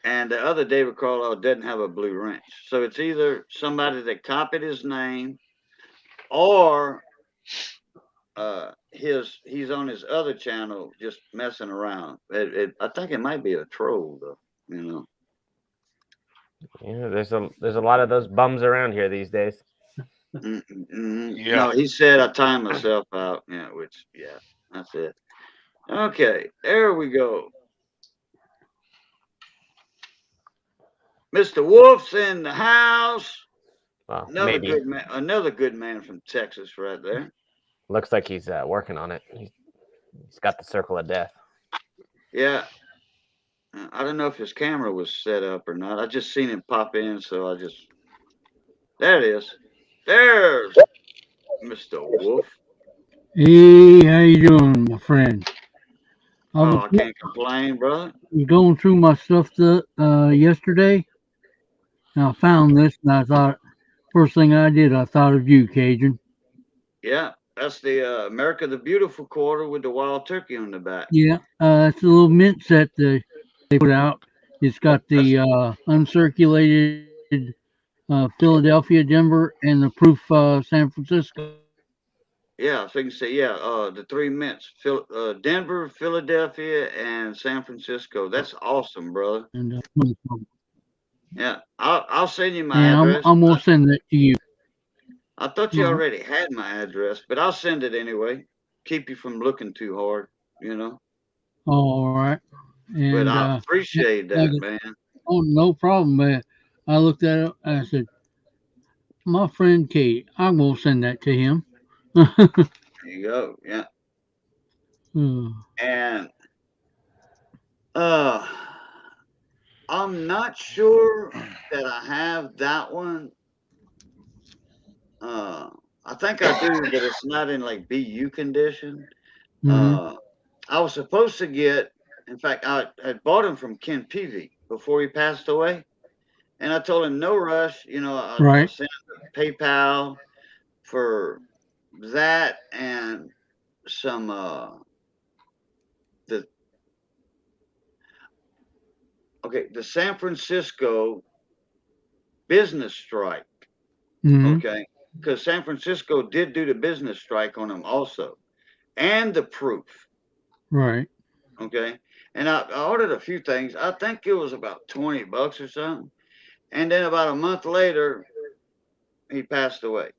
And the other David Carlisle doesn't have a blue wrench. So it's either somebody that copied his name or he's on his other channel just messing around. I think it might be a troll though, Yeah, there's a lot of those bums around here these days. Yeah. No, he said I timed myself out. Yeah, that's it. Okay, there we go. Mr. Wolf's in the house. Well, another good man from Texas right there. Looks like he's working on it. He's got the circle of death. Yeah. I don't know if his camera was set up or not. I just seen him pop in, so there it is. There's Mr. Wolf. Hey, how you doing, my friend? I can't complain, brother. I was going through my stuff yesterday, and I found this, and I thought, first thing I did, I thought of you, Cajun. Yeah, that's the America the Beautiful quarter with the wild turkey on the back. Yeah, it's a little mint set that they put out. It's got That's the uncirculated Philadelphia, Denver, and the proof San Francisco. yeah. So you can say yeah. The three mints: Denver, Philadelphia, and San Francisco. That's awesome, brother. And Yeah, I'll send you my and address. I'm gonna send that to you. I thought you All right. already had my address, but I'll send it anyway. Keep you from looking too hard, you know. All right. But And I appreciate like, that, man. oh, no problem, man. I looked at it. I said, my friend Kate, I'm gonna send that to him. There you go. Yeah. Uh, And uh I'm not sure that I have that one. Uh I think I do, but it's not in like BU condition. mhm. Uh I was supposed to get, in fact, I had bought him from Ken Peavy before he passed away. And I told him no rush, I Right. sent him PayPal for that and some the the San Francisco business strike. Mhm. Okay. Because San Francisco did do the business strike on him also. And the proof. Right. Okay. And I ordered a few things. I think it was about $20 or something. And then about a month later, he passed away.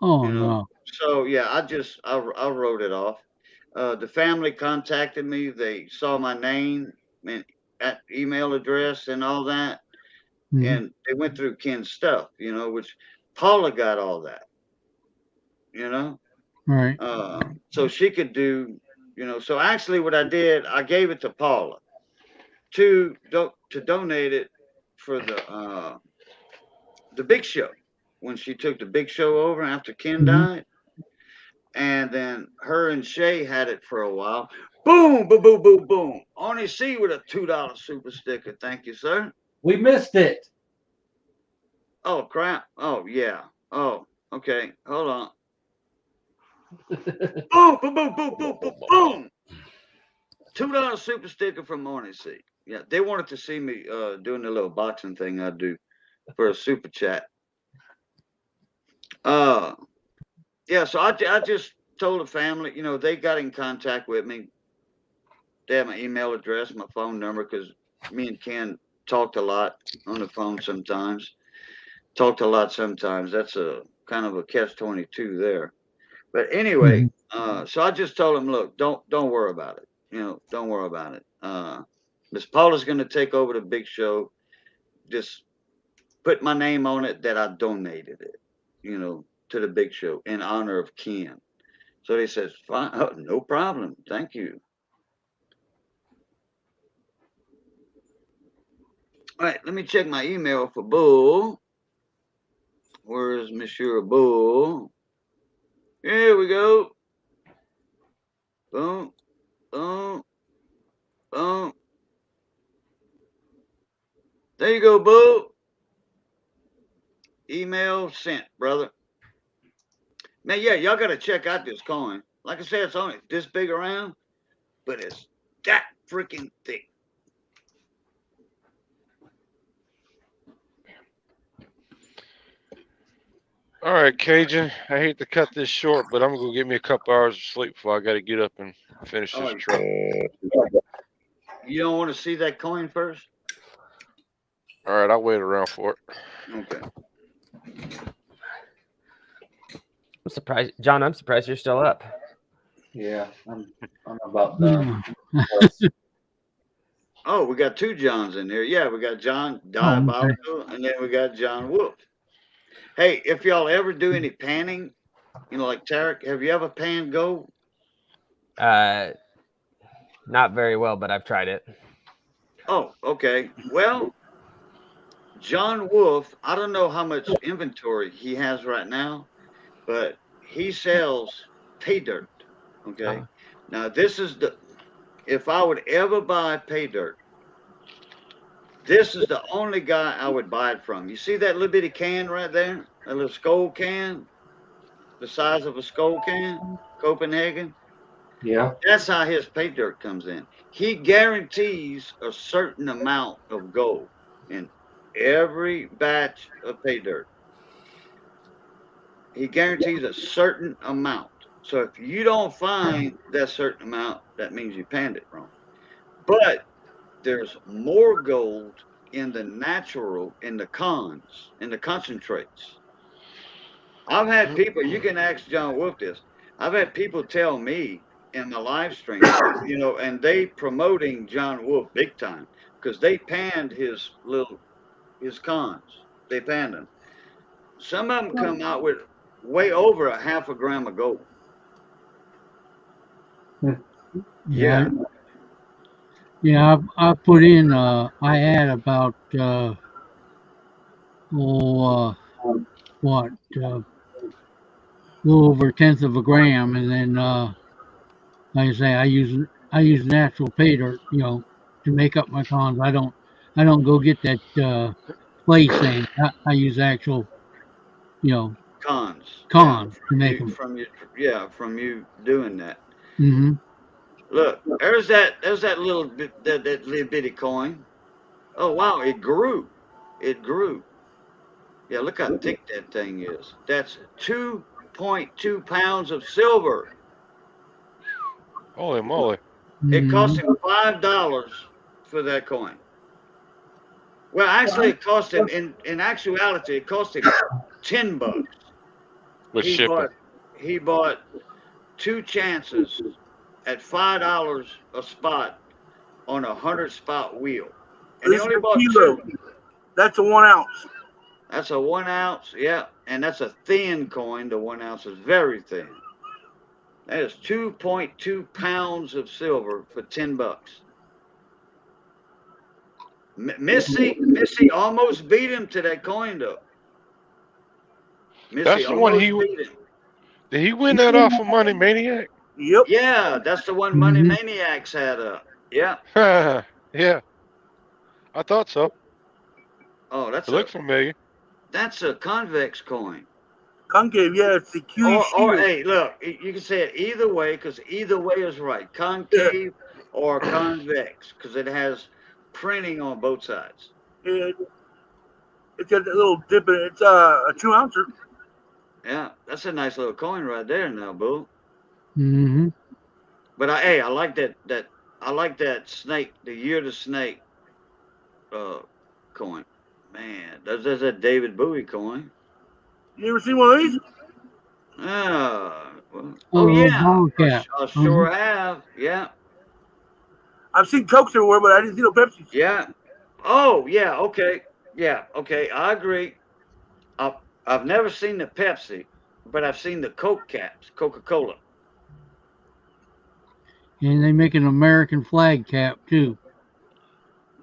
Oh You know. no. So yeah, I wrote it off. The family contacted me. They saw my name and at email address and all that, Mhm. and they went through Ken's stuff, which Paula got all that, you know. Right. So she could do, So actually, what I did, I gave it to Paula to donate it for the big show when she took the big show over after Ken Mhm. died. And then her and Shay had it for a while. Boom, boom, boom, boom, boom. Only C with a $2 super sticker. Thank you, sir. We missed it. Oh crap. Oh yeah. Oh, okay. Hold on. Boom, boom, boom, boom, boom, boom, boom. $2 super sticker from Morning C. Yeah, they wanted to see me doing the little boxing thing I do for a super chat. Uh yeah, so I just told the family, they got in contact with me. They have my email address, my phone number, because me and Ken talked a lot on the phone sometimes. Talked a lot sometimes. That's a kind of a catch-22 there. But anyway, Mhm. so I just told him, look, don't worry about it. Don't worry about it. Miss Paula's going to take over the big show. Just put my name on it that I donated it, to the big show in honor of Ken. So they says, fine, no problem. Thank you. All right, let me check my email for Bull. Where is Monsieur Bull? Here we go. Boom, boom, boom. There you go, Bull. Email sent, brother. Man, yeah, y'all got to check out this coin. Like I said, it's only this big around, but it's that freaking thick. All right, Cajun. I hate to cut this short, but I'm gonna go get me a couple hours of sleep before I got to get up and finish this Oh, truck. you don't want to see that coin first? All right, I'll wait around for it. Okay. I'm surprised, John. I'm surprised you're still up. Yeah, I'm about done. Oh, we got two Johns in here. Yeah, we got John Oh, okay. Diabolical, and then we got John Wolf. Hey, if y'all ever do any panning, like Tarek, have you ever panned gold? Not very well, but I've tried it. Oh, okay. Well, John Wolf, I don't know how much inventory he has right now, but he sells pay dirt. Okay. Now, this is if I would ever buy pay dirt, this is the only guy I would buy it from. You see that little bitty can right there? That little skull can? the size of a skull can, Copenhagen. Yeah. That's how his pay dirt comes in. He guarantees a certain amount of gold in every batch of pay dirt. He guarantees a certain amount. So if you don't find that certain amount, that means you panned it wrong. But there's more gold in the natural, in the in the concentrates. I've had people, you can ask John Wolf this. I've had people tell me in my live stream, and they promoting John Wolf big time because they panned his cons. They panned them. Some of them come out with way over a half a gram of gold. Yeah. Yeah, I put in, I add about, what, a little over a tenth of a gram, and then, like I say, I use natural pay dirt, to make up my cons. I don't go get that, play sand. I use actual, you know, Cons, yeah, cons to make them. from you doing that. Hmm. Look, there's that little bit that little bitty coin. Oh wow, it grew. It grew. Yeah, look how thick that thing is. That's 2.2 pounds of silver. Holy moly! It cost Hmm. him $5 for that coin. Well, actually, it cost him in actuality, it cost him $10. With He shipping. bought he bought two chances at $5 a spot on a 100 spot wheel, and he This is only a bought kilo. two. That's a 1 ounce. That's a 1 ounce, yeah, and that's a thin coin. The 1 ounce is very thin. That is 2.2 pounds of silver for $10. Missy almost beat him to that coin though. Missy That's the one almost beat him. did he win that off of Money Maniac? Yep. Yeah, that's the one Money Hmm. Maniacs had up. Yeah. Yeah, I thought so. Oh, It looked familiar. that's a convex coin. Concave, yeah, it's the QE Or shield. hey, look, you can say it either way because either way is right. Yeah. Concave or convex because it has printing on both sides. It, it's got that little dip in it. It's a 2 ouncer. Yeah, that's a nice little coin right there now, boo. Hmm. But I like that I like that snake, the year of the snake uh coin. Man, there's that David Bowie coin. You ever seen one of these? Oh yeah, Bottle cap. I Uh-huh. sure have. Yeah, I've seen Cokes everywhere, but I didn't see no Pepsis. yeah. Oh yeah, okay, yeah, okay. I agree. I've never seen the Pepsi, but I've seen the Coke caps, Coca-Cola. And they make an American flag cap too.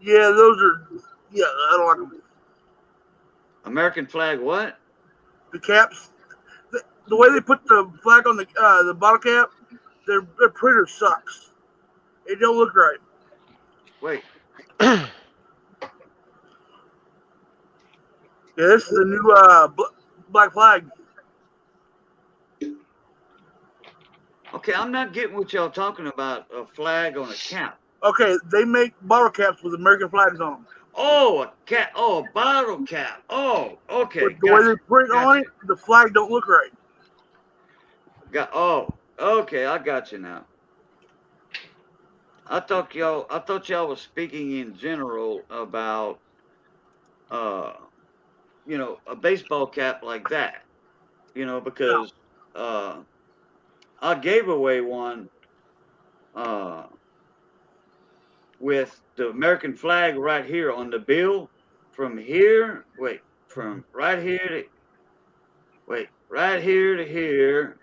Yeah, those are. Yeah, I don't like them. American flag, what? The caps. The way they put the flag on the bottle cap, their printer sucks. It don't look right. Wait, Yeah, this is the new black flag. okay, I'm not getting what y'all talking about. A flag on a cap. Okay, they make bottle caps with American flags on them. Oh, a cap. Oh, a bottle cap. Oh, okay, But the way gotcha, they print on gotcha. it, the flag don't look right. Oh, okay, I got you now. I thought y'all was speaking in general about uh a baseball cap like that. No. Because uh I gave away one uh with the American flag right here on the bill from here, from right here to here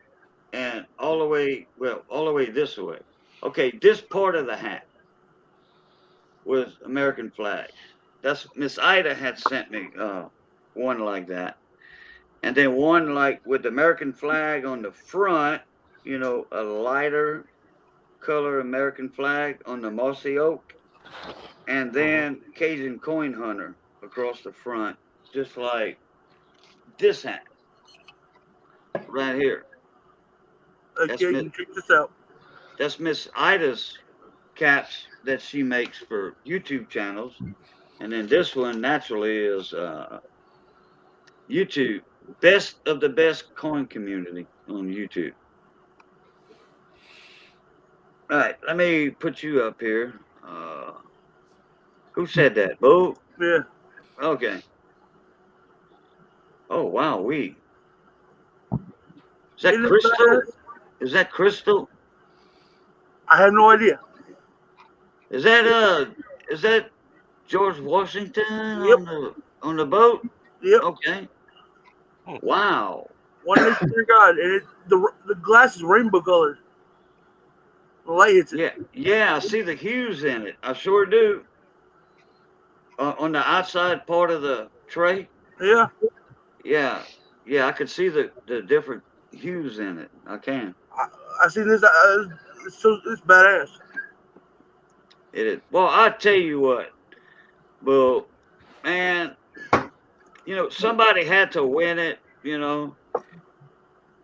and all the way this way. Okay, this part of the hat was American flag. That's Miss Ida had sent me one like that. And then one like with the American flag on the front, a lighter color American flag on the mossy oak, and then Cajun Coin Hunter across the front, just like this hat. right here. That's Okay, Miss, you check this out. that's Miss Ida's caps that she makes for YouTube channels. And then this one naturally is YouTube. Best of the best coin community on YouTube. All right, let me put you up here. Who said that? Bo? Yeah. Okay. Oh wow, is that Isn't it Crystal? badass? Is that Crystal? I have no idea. Is that George Washington Yep. on the boat? Yep. Okay. Wow. One nation under God, and the glass is rainbow colored. The light hits it. Yeah, I see the hues in it. I sure do. On the outside part of the tray. Yeah. Yeah, I could see the different hues in it. I can. I seen this. It's badass. It is. Well, I tell you what. Well, man, somebody had to win it.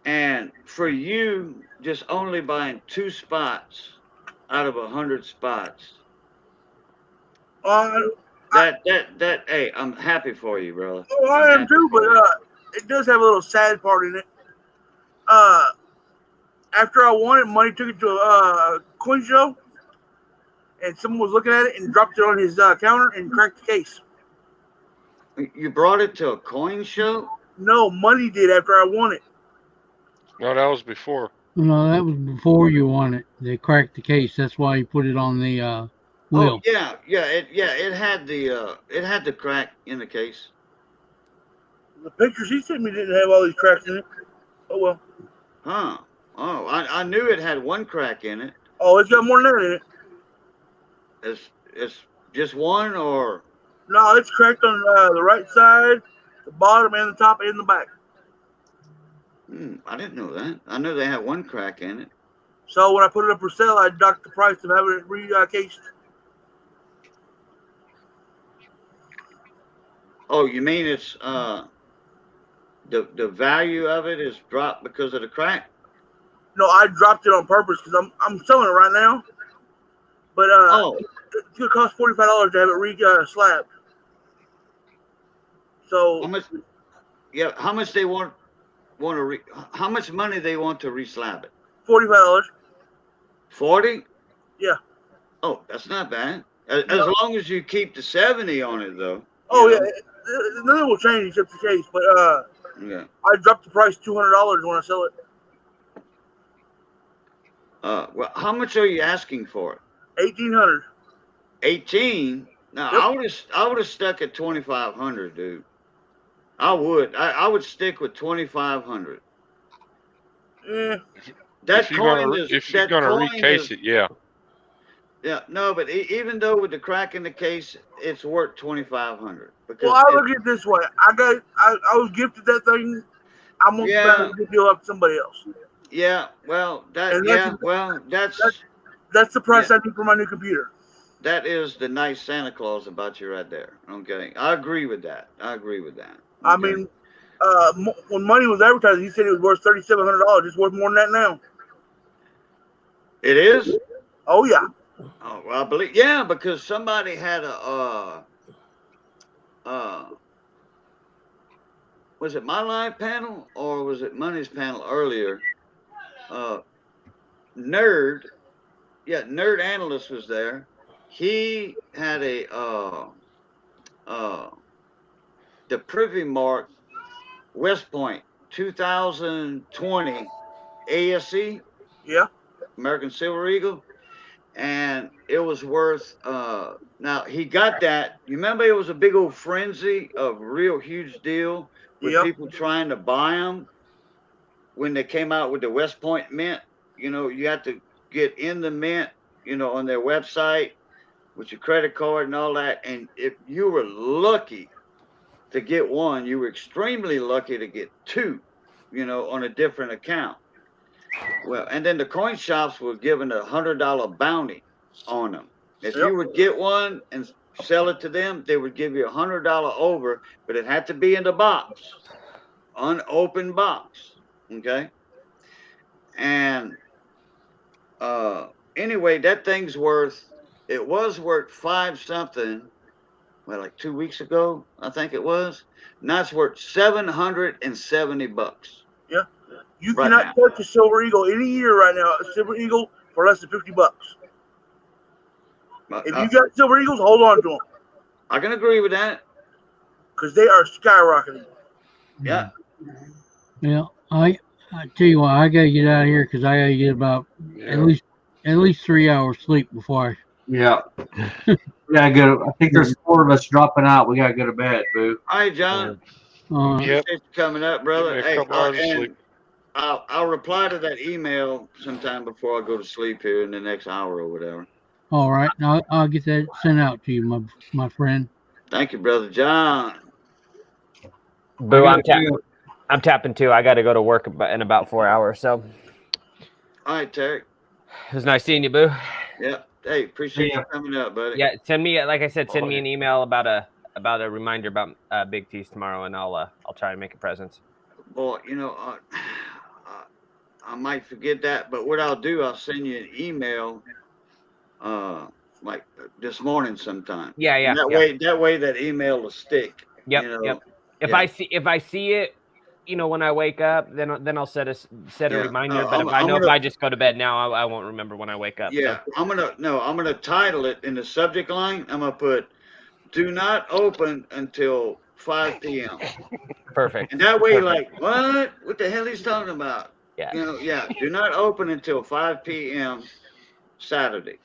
And for you, just only buying 2 spots out of 100 spots. Hey, I'm happy for you, brother. Oh, I am too, but it does have a little sad part in it. After I won it, money took it to a coin show, and someone was looking at it and dropped it on his counter and cracked the case. You brought it to a coin show? No, money did after I won it. No, that was before. No, that was before you won it. They cracked the case. That's why you put it on the wheel. Oh it had the crack in the case. The pictures he sent me didn't have all these cracks in it. Oh well. Huh. Oh, I knew it had one crack in it. Oh, it's got more than that in it. It's just one, or? No, it's cracked on the right side, the bottom, and the top, and the back. I didn't know that. I knew they had one crack in it. So when I put it up for sale, I docked the price of having it re-cased. Oh, you mean it's the value of it is dropped because of the crack? No, I dropped it on purpose because I'm selling it right now. But it's gonna cost $45 to have it re-slabbed. So how much? Yeah, how much they want to how much money they want to re-slab it? $45. 40? Yeah. Oh, that's not bad. As long as you keep the 70 on it, though. Oh yeah, nothing will change except the case. But yeah, I dropped the price $200 when I sell it. Well, how much are you asking for it? $1,800. 18? No, yep. I would have stuck at 2,500, dude. I would stick with 2,500. Yeah. That coin is. If you're gonna recase it, yeah. Yeah, no, but even though with the crack in the case, it's worth 2,500. Well, I look at it this way: I was gifted that thing. I'm gonna better to deal up to somebody else. Yeah, well, that's the price I need for my new computer. That is the nice Santa Claus about you right there. Okay, I agree with that. Okay. I mean, when money was advertised, he said it was worth $3,700. It's worth more than that now. It is? Oh yeah. Oh, well, I believe, because somebody had a was it my live panel or was it Money's panel earlier? Nerd Analyst was there. He had the Privy Mark West Point 2020 ASC. Yeah. American Silver Eagle. And it was worth now he got that. You remember it was a big old frenzy of real huge deal with people trying to buy them when they came out with the West Point Mint. You had to get in the mint, on their website with your credit card and all that. And if you were lucky to get one, you were extremely lucky to get two, on a different account. Well, and then the coin shops were given a $100 bounty on them. If you would get one and sell it to them, they would give you $100 over, but it had to be in the box, unopened box. Okay. And anyway, that thing's worth. It was worth five something. Well, like 2 weeks ago, I think it was. Now it's worth $770. Yeah. You Right cannot now. touch a silver eagle any year right now. A silver eagle for less than $50. If you got silver eagles, hold on to them. I can agree with that. Because they are skyrocketing. Yeah. Yeah, I tell you what, I gotta get out of here because I gotta get about at least 3 hours sleep before I. Yeah. We gotta go. I think there's 4 of us dropping out. We gotta go to bed, boo. All right, John. Appreciate you coming up, brother. Give me a couple hours of sleep. I'll reply to that email sometime before I go to sleep here in the next hour or whatever. All right, I'll get that sent out to you, my friend. Thank you, brother John. Boo, I'm tapping too. I got to go to work in about 4 hours. So, all right, Terry. It was nice seeing you, Boo. Yeah. Hey, appreciate you coming up, buddy. Yeah, send me, like I said, send me an email about a reminder about Big T's tomorrow, and I'll try to make a presence. Boy, I might forget that, but what I'll do, I'll send you an email, like this morning sometime. Yeah. And that way that email will stick. Yep. If I see it, when I wake up, then I'll set a reminder. But if I just go to bed now, I won't remember when I wake up. Yeah, so. I'm gonna title it in the subject line. I'm gonna put "Do not open until 5 p.m." Perfect. And that way, like, what the hell he's talking about? Yeah. Do not open until 5 p.m. Saturday.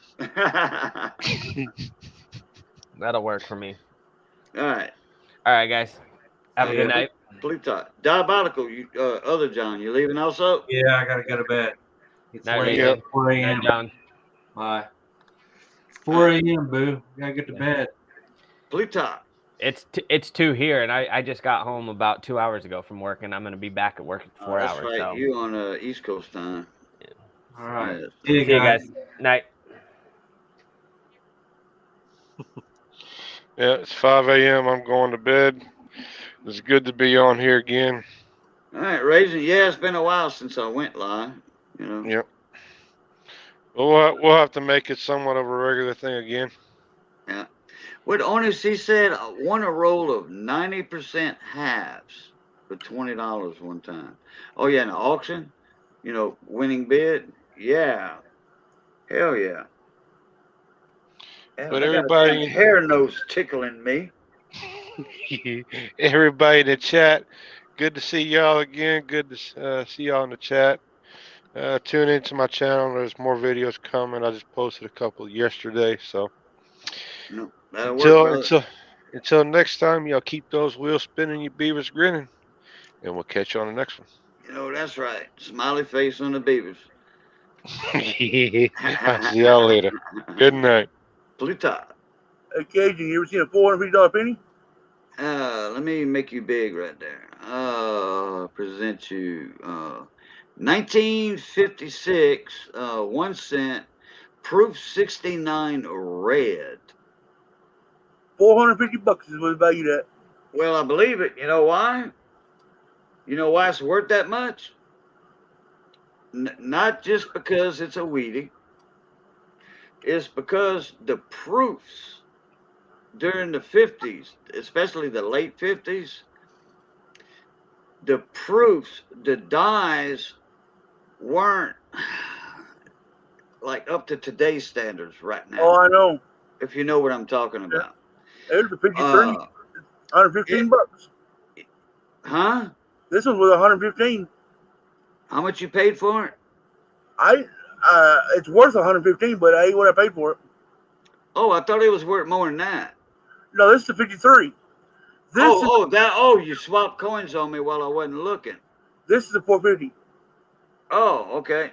That'll work for me. All right, guys. Have a good night. Bleep talk. Diabolical. You, other John, you leaving also? Yeah, I gotta go to bed. It's late. It's 4 a.m. John. Bye. It's 4 a.m. Boo. Gotta get to bed. Bleep talk. It's 2 here, and I just got home about 2 hours ago from work, and I'm gonna be back at work in 4 hours. Right. So. You on East Coast time? Yeah. All right. See you guys. Night. Yeah, it's 5 a.m. I'm going to bed. It's good to be on here again. All right, Raisin. Yeah, it's been a while since I went live. Yep. We'll have to make it somewhat of a regular thing again. Yeah. What Honest he said, I won a roll of 90% halves for $20 one time. Oh yeah, in the auction, winning bid. Yeah. Hell yeah. But everybody, hair nose tickling me. Everybody in the chat, good to see y'all again. Good to see y'all in the chat. Tune into my channel. There's more videos coming. I just posted a couple yesterday. So until next time, y'all keep those wheels spinning, you beavers grinning, and we'll catch you on the next one. That's right. Smiley face on the beavers. I'll see y'all later. Good night. Pluta. Hey, Cajun, you ever seen a $450 penny? Let me make you big right there. Present you 1956, 1 cent, proof 69 red. $450 is what it's valued at. Well, I believe it. You know why? You know why it's worth that much? Not just because it's a Wheatie. It's because the proofs during the 50s, especially the late 50s, the proofs, the dyes weren't like up to today's standards right now. Oh, I know. If you know what I'm talking about. There's the 53, $115. Huh? This one's worth $115. How much you paid for it? It's worth $115, but I ain't what I paid for it. Oh, I thought it was worth more than that. No, this is the 53. You swapped coins on me while I wasn't looking. This is the 450. Oh, okay.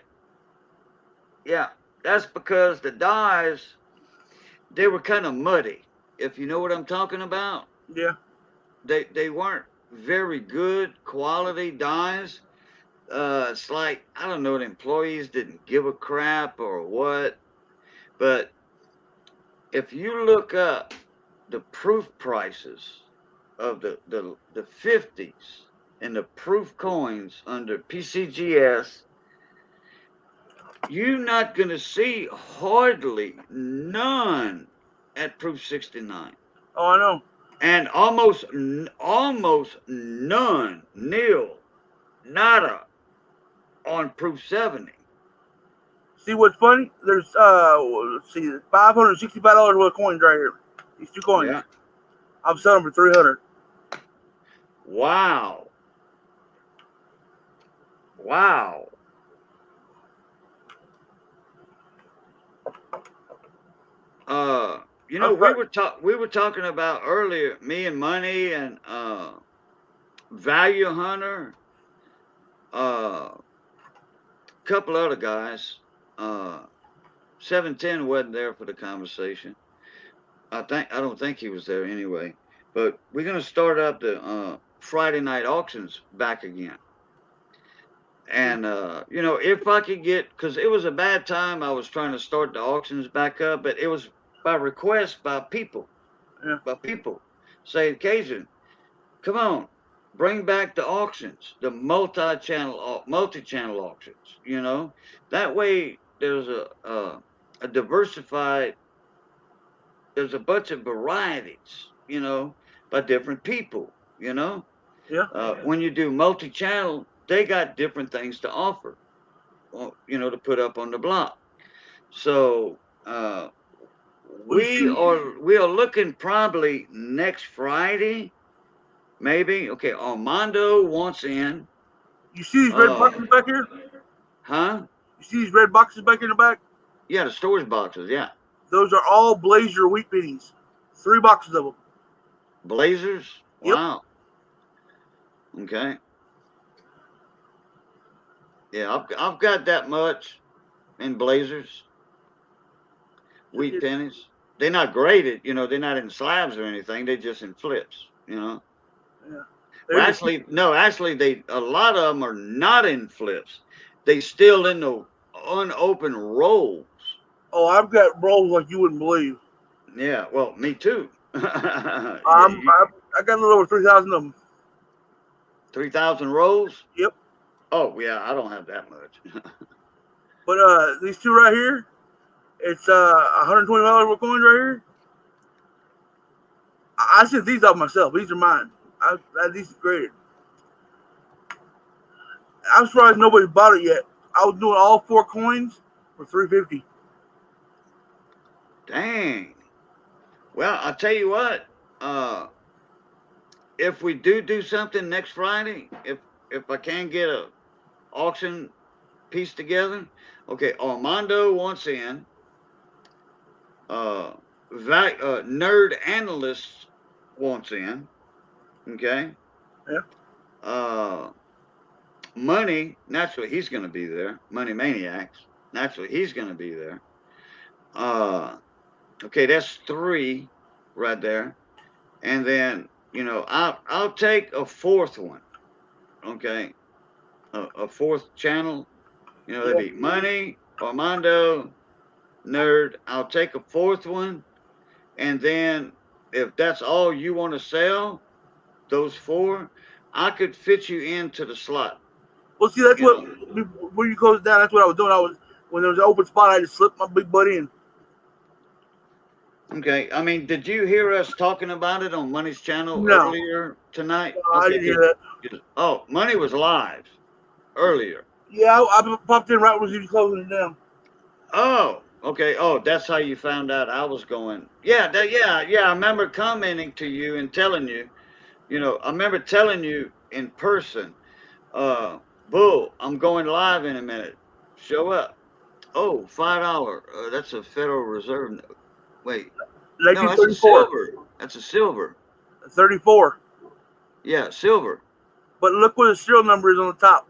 Yeah, that's because the dyes, they were kind of muddy, if you know what I'm talking about. Yeah. They weren't very good quality dyes. It's like, I don't know, the employees didn't give a crap or what. But if you look up the proof prices of the 50s, in the proof coins under PCGS, you're not going to see hardly none at proof 69. Oh, I know. And almost none, nil, nada on proof 70. See what's funny? There's let's see, $565 worth of coins right here. These two coins. Yeah. I'm selling for $300. Wow. Wow. You know, we were talking about earlier, me and Money and Value Hunter, couple other guys. 710 wasn't there for the conversation. I don't think he was there anyway. But we're gonna start up the Friday night auctions back again. And you know, if I could get, because it was a bad time, I was trying to start the auctions back up, but it was by request by people. Yeah. By people saying, Cajun, come on, bring back the auctions, the multi-channel auctions. You know, that way there's a diversified. There's a bunch of varieties. You know, by different people. You know, Yeah. when you do multi-channel, they got different things to offer. You know, to put up on the block. So we are looking probably next Friday. Maybe. Okay, Armando wants in. You see these red boxes back here? Huh? You see these red boxes back in the back? Yeah, the storage boxes, yeah. Those are all Blazer wheat pennies. 3 boxes of them. Blazers? Yep. Wow. Okay. Yeah, I've got that much in Blazers. Wheat pennies. They're not graded, you know, they're not in slabs or anything, they're just in flips, you know. Yeah. Well, actually, a lot of them are not in flips. They still in the unopened rolls. Oh, I've got rolls like you wouldn't believe. Yeah, well, me too. I got a little over 3,000 of them. 3,000 rolls? Yep. Oh yeah, I don't have that much. But these two right here, it's $120 worth of coins right here. I sent these off myself. These are mine. I these are graded. I'm surprised nobody bought it yet. I was doing all 4 coins for $350. Dang. Well, I'll tell you what. If we do something next Friday, if I can get a auction piece together, okay. Armando wants in. Nerd Analyst wants in. Okay. Yeah. Money, naturally, he's going to be there. Money Maniacs, naturally, he's going to be there. Okay, that's 3 right there. And then, you know, I'll take a 4th one. Okay. A 4th channel. You know, that'd be Money, Armando, Nerd. I'll take a 4th one. And then if that's all you want to sell, those 4, I could fit you into the slot. Well, see, that's when you close it down, that's what I was doing. When there was an open spot, I just slipped my big butt in. Okay. I mean, did you hear us talking about it on Money's channel earlier tonight? No, I didn't hear that. Oh, Money was live earlier. Yeah, I popped in right when you were closing it down. Oh, okay. Oh, that's how you found out I was going. Yeah, I remember commenting to you and telling you, you know, I remember telling you in person, Bull, I'm going live in a minute. Show up. Oh, $5. That's a Federal Reserve note. Wait. No, that's a silver. That's a silver. 34. Yeah, silver. But look what the serial number is on the top.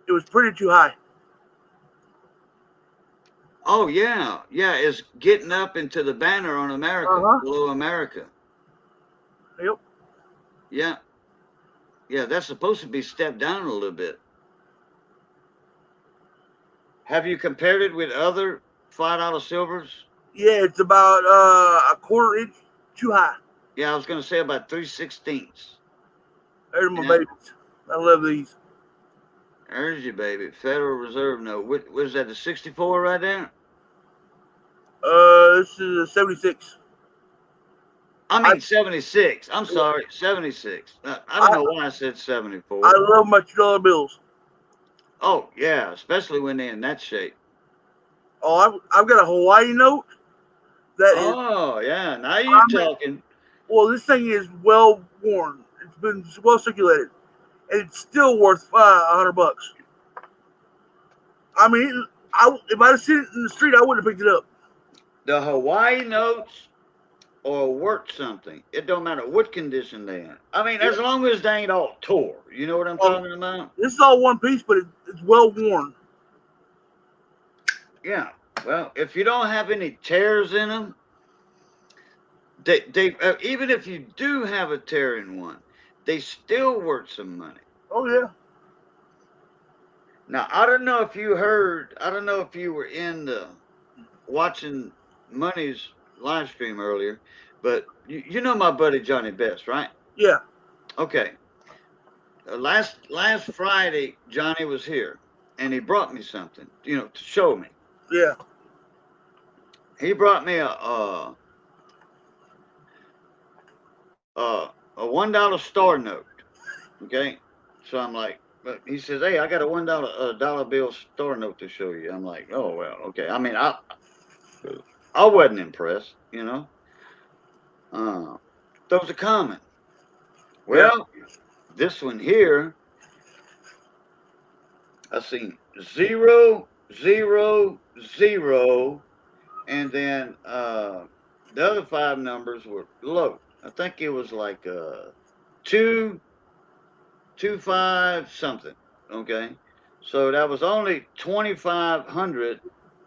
It was pretty too high. Oh yeah, it's getting up into the banner on America, below America. Yep. Yeah, that's supposed to be stepped down a little bit. Have you compared it with other $5 silvers? Yeah, it's about a 1/4 inch too high. Yeah, I was gonna say about 3/16. There's my Yeah. babies. I love these. There's your baby. Federal Reserve note. What is that? The 64 right there? This is a 76. I mean 76. I'm sorry, 76. I don't know why I said I 74. love my $2 bills. Oh yeah, especially when they're in that shape. Oh, I've got a Hawaii note that is. Oh yeah, now you're talking. Well, this thing is well worn. It's been well circulated, and it's still worth $100. I mean, if I'd seen it in the street, I wouldn't have picked it up. The Hawaii notes or worth something. It don't matter what condition they're in. I mean, as long as they ain't all tore. You know what I'm talking about? This is all one piece, but it's well worn. Yeah. Well, if you don't have any tears in them, they even if you do have a tear in one, they still worth some money. Oh yeah. Now I don't know if you heard. I don't know if you were in the watching Money's live stream earlier, but you know my buddy Johnny Best, right? Yeah. Okay. Last Friday, Johnny was here, and he brought me something, to show me. Yeah. He brought me a $1 star note. Okay, so I'm like, but he says, "Hey, I got a $1 bill star note to show you." I'm like, "Oh well, okay." I mean, I wasn't impressed, Those are common. Well, this one here, I seen 0, 0, 0, and then the other 5 numbers were low. I think it was like 2, 2, 5 something. Okay, so that was only 2,500.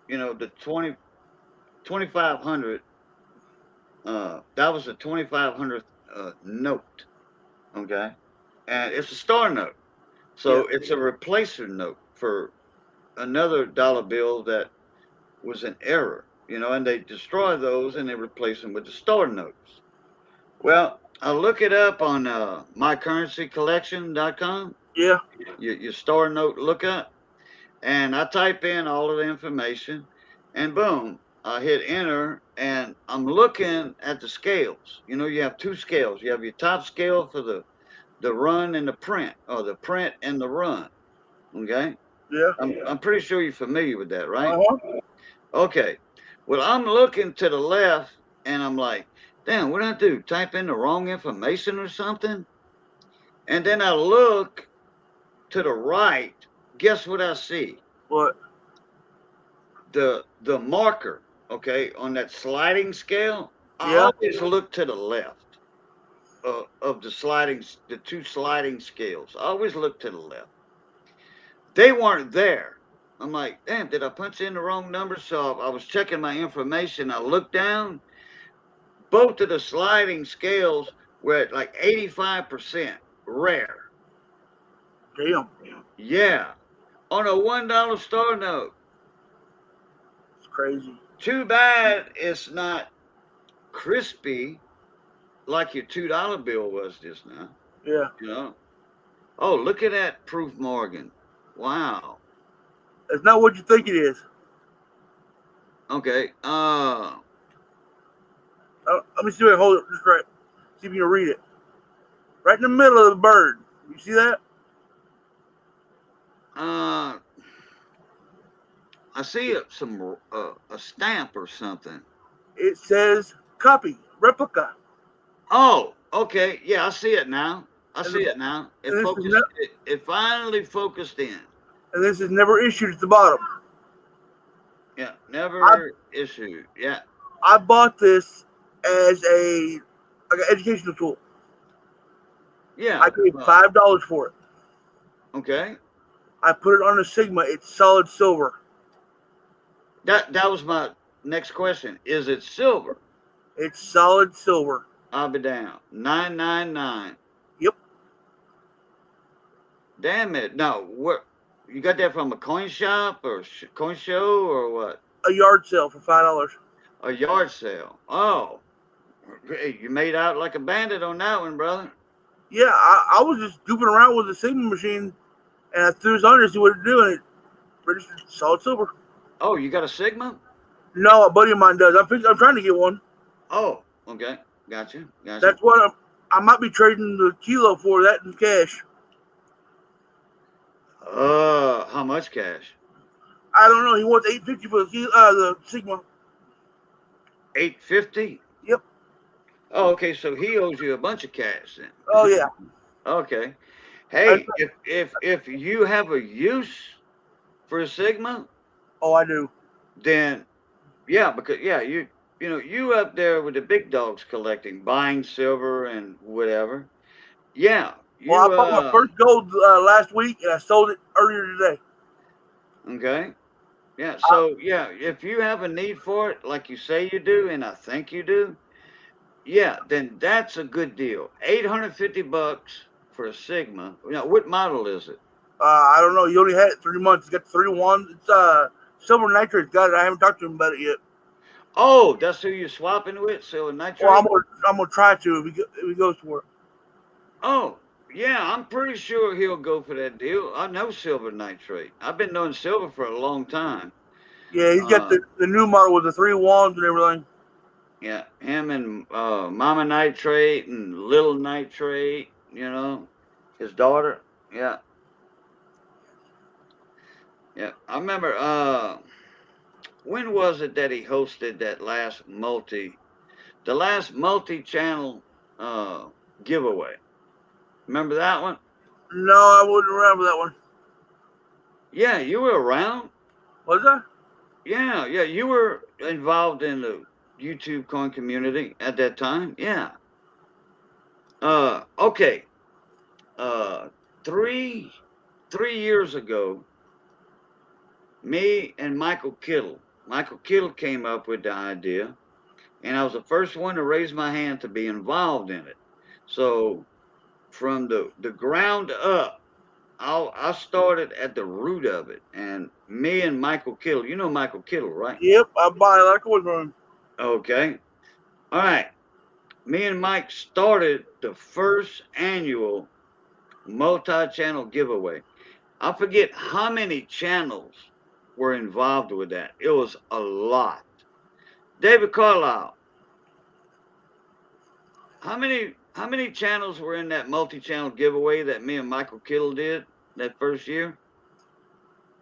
The 2,500. That was a 2,500th note. Okay, and it's a star note, so it's a replacer note for another dollar bill that was an error. And they destroy those and they replace them with the star notes. Well, I look it up on mycurrencycollection.com. Yeah. Your star note lookup, and I type in all of the information, and boom, I hit enter, and I'm looking at the scales. You have 2 scales. You have your top scale for the run and the print, or the print and the run. Okay. Yeah. I'm pretty sure you're familiar with that, right? Uh-huh. Okay. Well, I'm looking to the left, and I'm like, damn, what did I do? Type in the wrong information or something? And then I look to the right. Guess what I see? What? The marker, okay, on that sliding scale. I Yeah. always look to the left of the 2 sliding scales. I always look to the left. They weren't there. I'm like, damn, did I punch in the wrong number? So I was checking my information. I looked down. Both of the sliding scales were at like 85% rare. Damn. Yeah. On a $1 star note. It's crazy. Too bad it's not crispy like your $2 bill was just now. Yeah. Oh, look at that proof Morgan. Wow. It's not what you think it is. Okay. Let me see if I can hold it just right. See if you can read it. Right in the middle of the bird. You see that? I see a stamp or something. It says copy, replica. Oh, okay. Yeah, I see it now. It finally focused in. And this is never issued at the bottom. Yeah, never issued. Yeah. I bought this as an educational tool. Yeah. I paid $5 for it. Okay. I put it on a Sigma. It's solid silver. That was my next question. Is it silver? It's solid silver. I'll be down. 999. Yep. Damn it. No, what? You got that from a coin shop or coin show or what? A yard sale for $5. A yard sale. Oh. Hey, you made out like a bandit on that one, brother. Yeah, I was just goofing around with the Sigma machine, and I threw it on there to see what it did, and it registered solid silver. Oh, you got a Sigma? No, a buddy of mine does. I'm trying to get one. Oh, okay. Gotcha. That's what I might be trading the kilo for that in cash. How much cash? I don't know. He wants $850 for the Sigma. 850. Yep. Oh, okay. So he owes you a bunch of cash then. Oh yeah. Okay. Hey, if you have a use for a Sigma, oh, I do. then yeah, because yeah, you up there with the big dogs collecting, buying silver and whatever. Yeah, Well, you I bought my first gold last week, and I sold it earlier today. okay. Yeah, so yeah, if you have a need for it, like you say you do, and I think you do, yeah, then that's a good deal. $850 for a Sigma. Now, what model is it? I don't know. You only had it 3 months. You got 3-1. It's silver nitrate's got it. I haven't talked to him about it yet. Oh, that's who you're swapping with, silver nitrate? Well, I'm gonna try to if he goes for it. Oh, yeah, I'm pretty sure he'll go for that deal. I know silver nitrate. I've been knowing silver for a long time. Yeah, he's got the new model with the 3-1s and everything. Yeah, him and Mama Nitrate and Little Nitrate, his daughter. Yeah. Yeah. I remember when was it that he hosted that last multi-channel giveaway? Remember that one? No, I wouldn't remember that one. Yeah, you were around. Was I? Yeah, you were involved in the YouTube coin community at that time. Yeah. Okay. 3 years ago, me and Michael Kittle came up with the idea, and I was the first one to raise my hand to be involved in it. So from the ground up, I started at the root of it, and me and Michael Kittle, you know Michael Kittle, right? Yep, I buy a lot of coins from him. Okay. All right. Me and Mike started the first annual multi-channel giveaway. I forget how many channels were involved with that. It was a lot. David Carlisle, how many channels were in that multi-channel giveaway that me and Michael Kittle did that first year?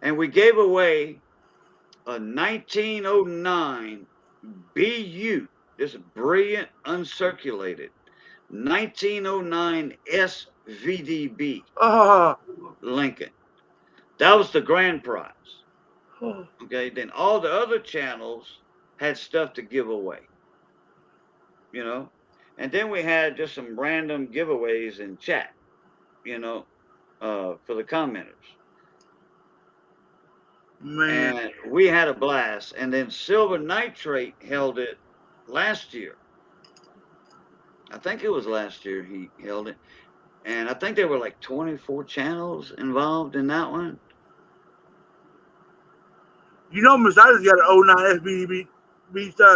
And we gave away a 1909 BU. This brilliant uncirculated 1909 SVDB Lincoln. That was the grand prize. Okay, then all the other channels had stuff to give away. And then we had just some random giveaways in chat, for the commenters. Man. And we had a blast. And then Silver Nitrate held it last year. I think it was last year he held it. And I think there were like 24 channels involved in that one. Mercedes got an 09 SBB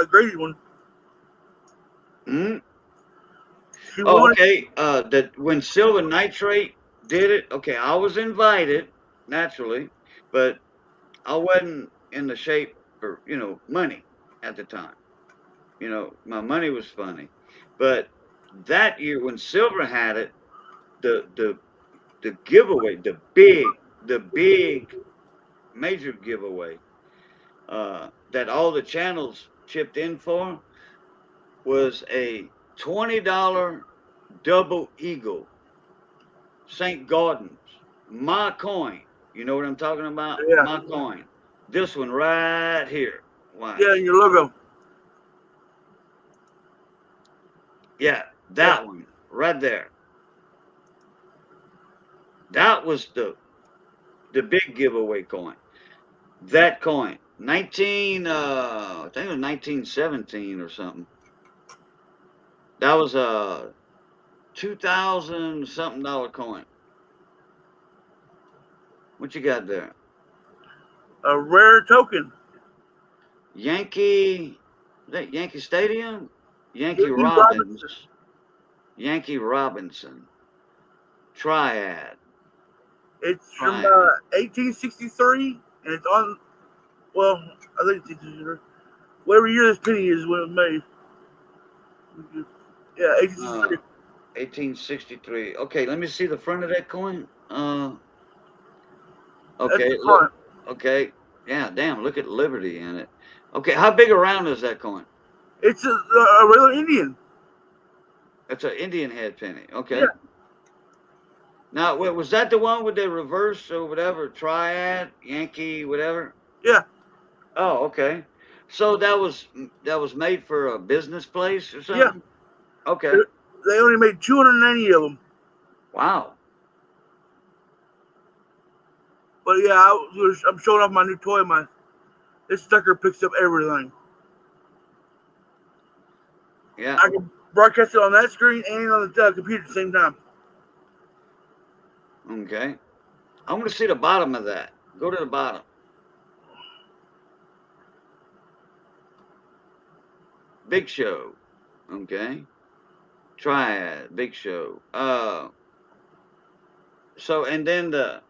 graded one. Hmm. Oh, okay. When Silver Nitrate did it, okay, I was invited naturally, but I wasn't in the shape for money at the time. My money was funny, but that year when Silver had it, the giveaway, the big major giveaway that all the channels chipped in for was a $20 double eagle St. Gordon's, my coin. You know what I'm talking about? Yeah. My coin. This one right here. Watch. Yeah, your logo. Yeah, that one right there. That was the big giveaway coin. That coin, I think it was 1917 or something. That was a $2,000 something coin. What you got there? A rare token. Yankee Stadium? Yankee Robbins. Yankee Robinson. Triad. It's from Triad. 1863, and it's on. Well, I think it's 1863. Whatever year this penny is when it was made. Yeah, 1863. 1863. Okay, let me see the front of that coin. That's Okay, the look. front. Okay, yeah, damn, look at Liberty in it. Okay, how big around is that coin? It's a regular Indian. It's an Indian head penny. Okay. Yeah. Now, was that the one with the reverse or whatever? Triad, Yankee, whatever? Yeah. Oh, okay. So that was made for a business place or Yeah. something? Okay. They only made 290 of them. Wow. But yeah, I'm showing off my new toy. This sucker picks up everything. Yeah. I can broadcast it on that screen and on the computer at the same time. Okay. I want to see the bottom of that. Go to the bottom. Big Show. Okay. Triad. Big Show. So and then the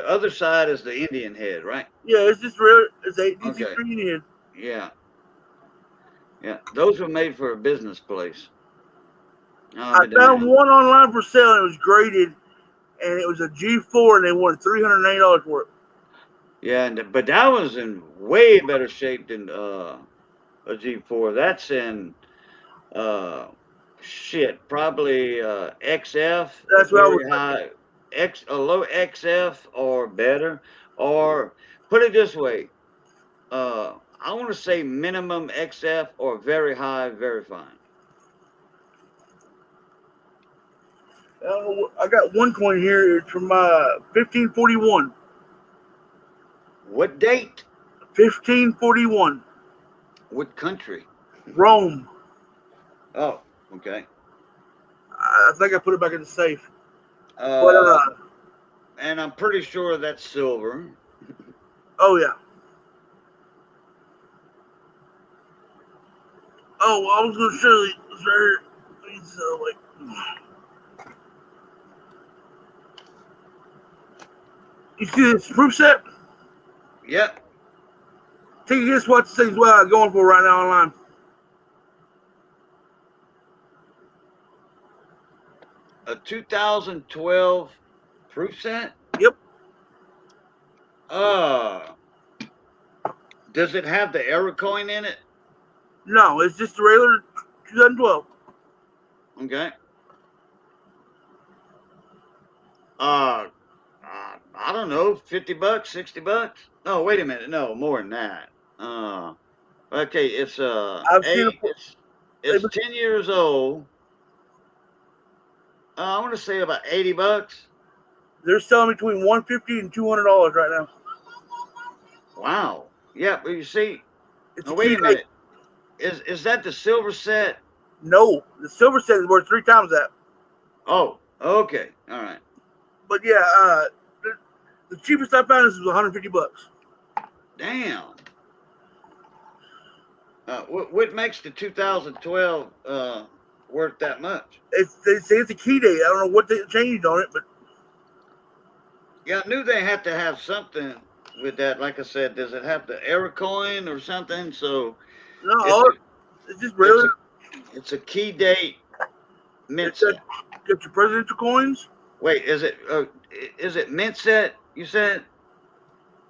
other side is the Indian head, right? Yeah, it's just real. It's 1863 Okay. Indian. Yeah. Yeah. Those were made for a business place. I found one online for sale and it was graded, and it was a G4, and they wanted $390 for it. Yeah, but that was in way better shape than a G4. That's in probably XF. That's what I was very high a low XF or better, or put it this way. I want to say minimum XF or very high, very fine. I got one coin here. It's from 1541. What date? 1541. What country? Rome. Oh, okay. I think I put it back in the safe. And I'm pretty sure that's silver. Oh yeah. Oh, I was gonna show you this right here. So like. You see this proof set? Yep. Take a guess what this thing's going for right now online. A 2012 proof set? Yep. Does it have the error coin in it? No, it's just a regular 2012. Okay. I don't know, $50, $60. No, wait a minute. No, more than that. Okay, it's it's 10 years old. I want to say about $80. They're selling between $150 and $200 right now. Wow. Yeah, but you see. Now, wait a minute. Is that the silver set? No, the silver set is worth 3 times that. Oh, okay. All right. But yeah, the cheapest I found is $150. Damn. What makes the 2012 worth that much? They say it's a key date. I don't know what they changed on it, but yeah, I knew they had to have something with that. Like I said, does it have the error coin or something? So no, it's just really. It's a key date mint set. Get your presidential coins. Wait, is it mint set? You said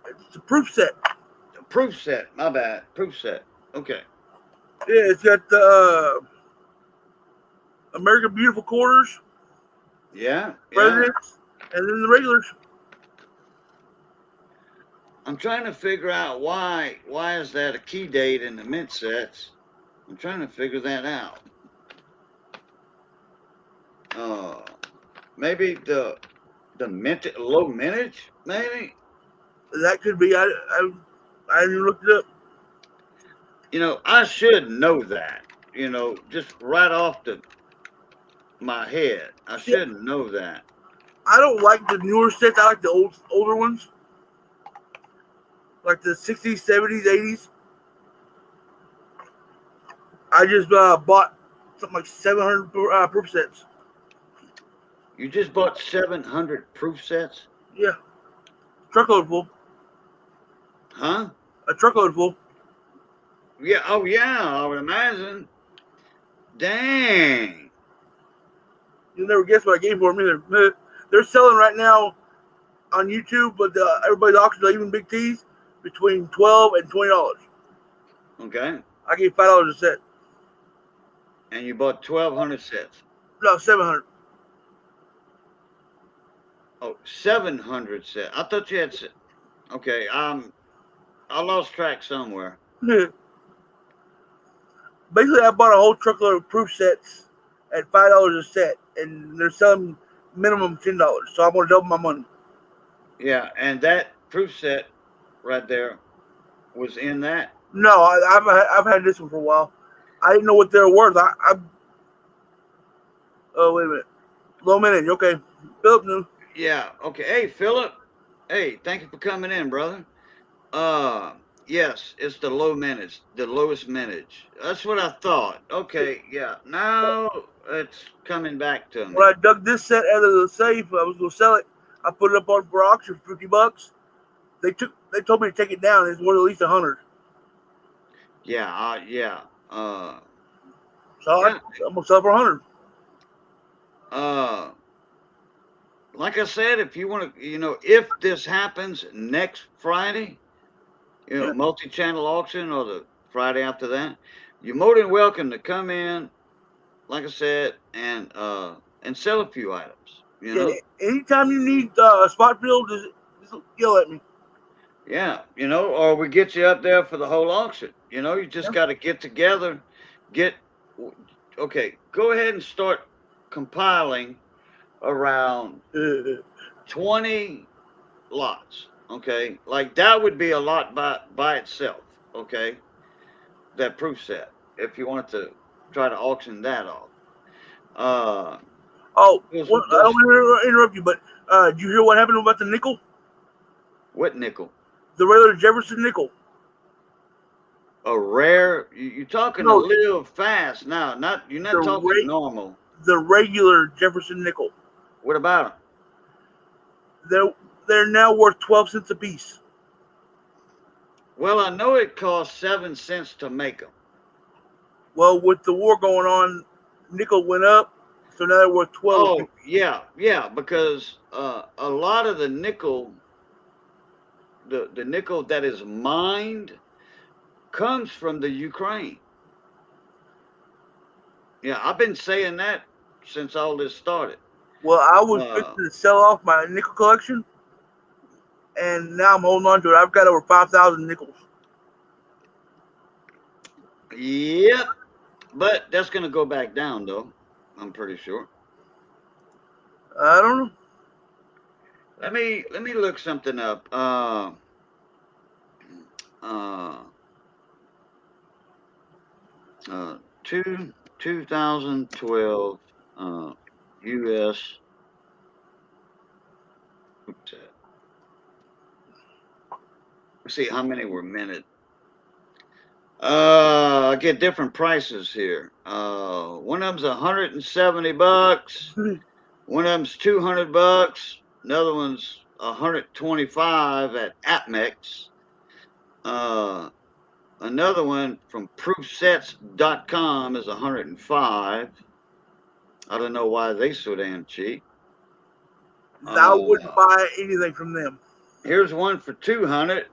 it's a proof set. A proof set. My bad. Proof set. Okay. Yeah, it's got the American Beautiful quarters. Yeah. Presidents, and then the regulars. I'm trying to figure out why is that a key date in the mint sets? I'm trying to figure that out. Maybe the low mintage, maybe. That could be. I haven't looked it up. You know, I should know that. You know, just right off my head, I should know that. I don't like the newer sets. I like the older ones, like the 60s, 70s, 80s. I just bought something like 700 proof sets. You just bought 700 proof sets? Yeah, truckload full. Huh? A truckload full. Yeah. Oh, yeah. I would imagine. Dang. You'll never guess what I gave for them either. They're selling right now on YouTube, but everybody's auctions, even big T's, between $12 and $20. Okay. I gave $5 a set. And you bought 1,200 sets. No, 700. Oh, 700 sets. I thought you had. Okay. I lost track somewhere. Basically, I bought a whole truckload of proof sets at $5 a set, and they're selling minimum $10. So I'm gonna double my money. Yeah, and that proof set right there was in that. No, I've had this one for a while. I didn't know what they're worth. Oh, wait a minute. Low minute. Okay, Philip knew. Yeah. Okay. Hey, Philip. Hey, thank you for coming in, brother. Yes, it's the lowest mintage. That's what I thought. Okay, yeah. Now it's coming back to me. When I dug this set out of the safe, I was gonna sell it. I put it up on for auction for $50. They told me to take it down. It's worth at least 100. Yeah. Yeah. So Yeah. I'm gonna sell for 100. Like I said, if you want to, if this happens next Friday, Yeah. multi-channel auction or the Friday after that, you're more than welcome to come in, like I said, and sell a few items. Yeah, anytime you need a spot filled, just yell at me. Yeah, or we get you up there for the whole auction. You just got to get together, okay, go ahead and start compiling around 20 lots. Okay, like that would be a lot by itself. Okay, that proof set, if you wanted to try to auction that off. I don't want to interrupt you, but did you hear what happened about the nickel? What nickel? The regular Jefferson nickel. A rare? You're talking a little fast now. You're not talking normal. The regular Jefferson nickel. What about them? They're now worth 12 cents a piece. Well, I know it costs 7 cents to make them. Well, with the war going on, nickel went up, so now they're worth 12. Oh, yeah, because a lot of the nickel, the nickel that is mined, comes from the Ukraine. Yeah, I've been saying that since all this started. Well, I was fixing to sell off my nickel collection, and now I'm holding on to it. I've got over 5,000 nickels. Yep, but that's going to go back down, though. I'm pretty sure. I don't know. Let me look something up. 2012 U.S. Let's see how many were minted. I get different prices here. One of them's $170. One of them's $200. Another one's $125 at Atmex. Another one from proofsets.com is $105. I don't know why they so damn cheap. I wouldn't buy anything from them. Here's one for $200.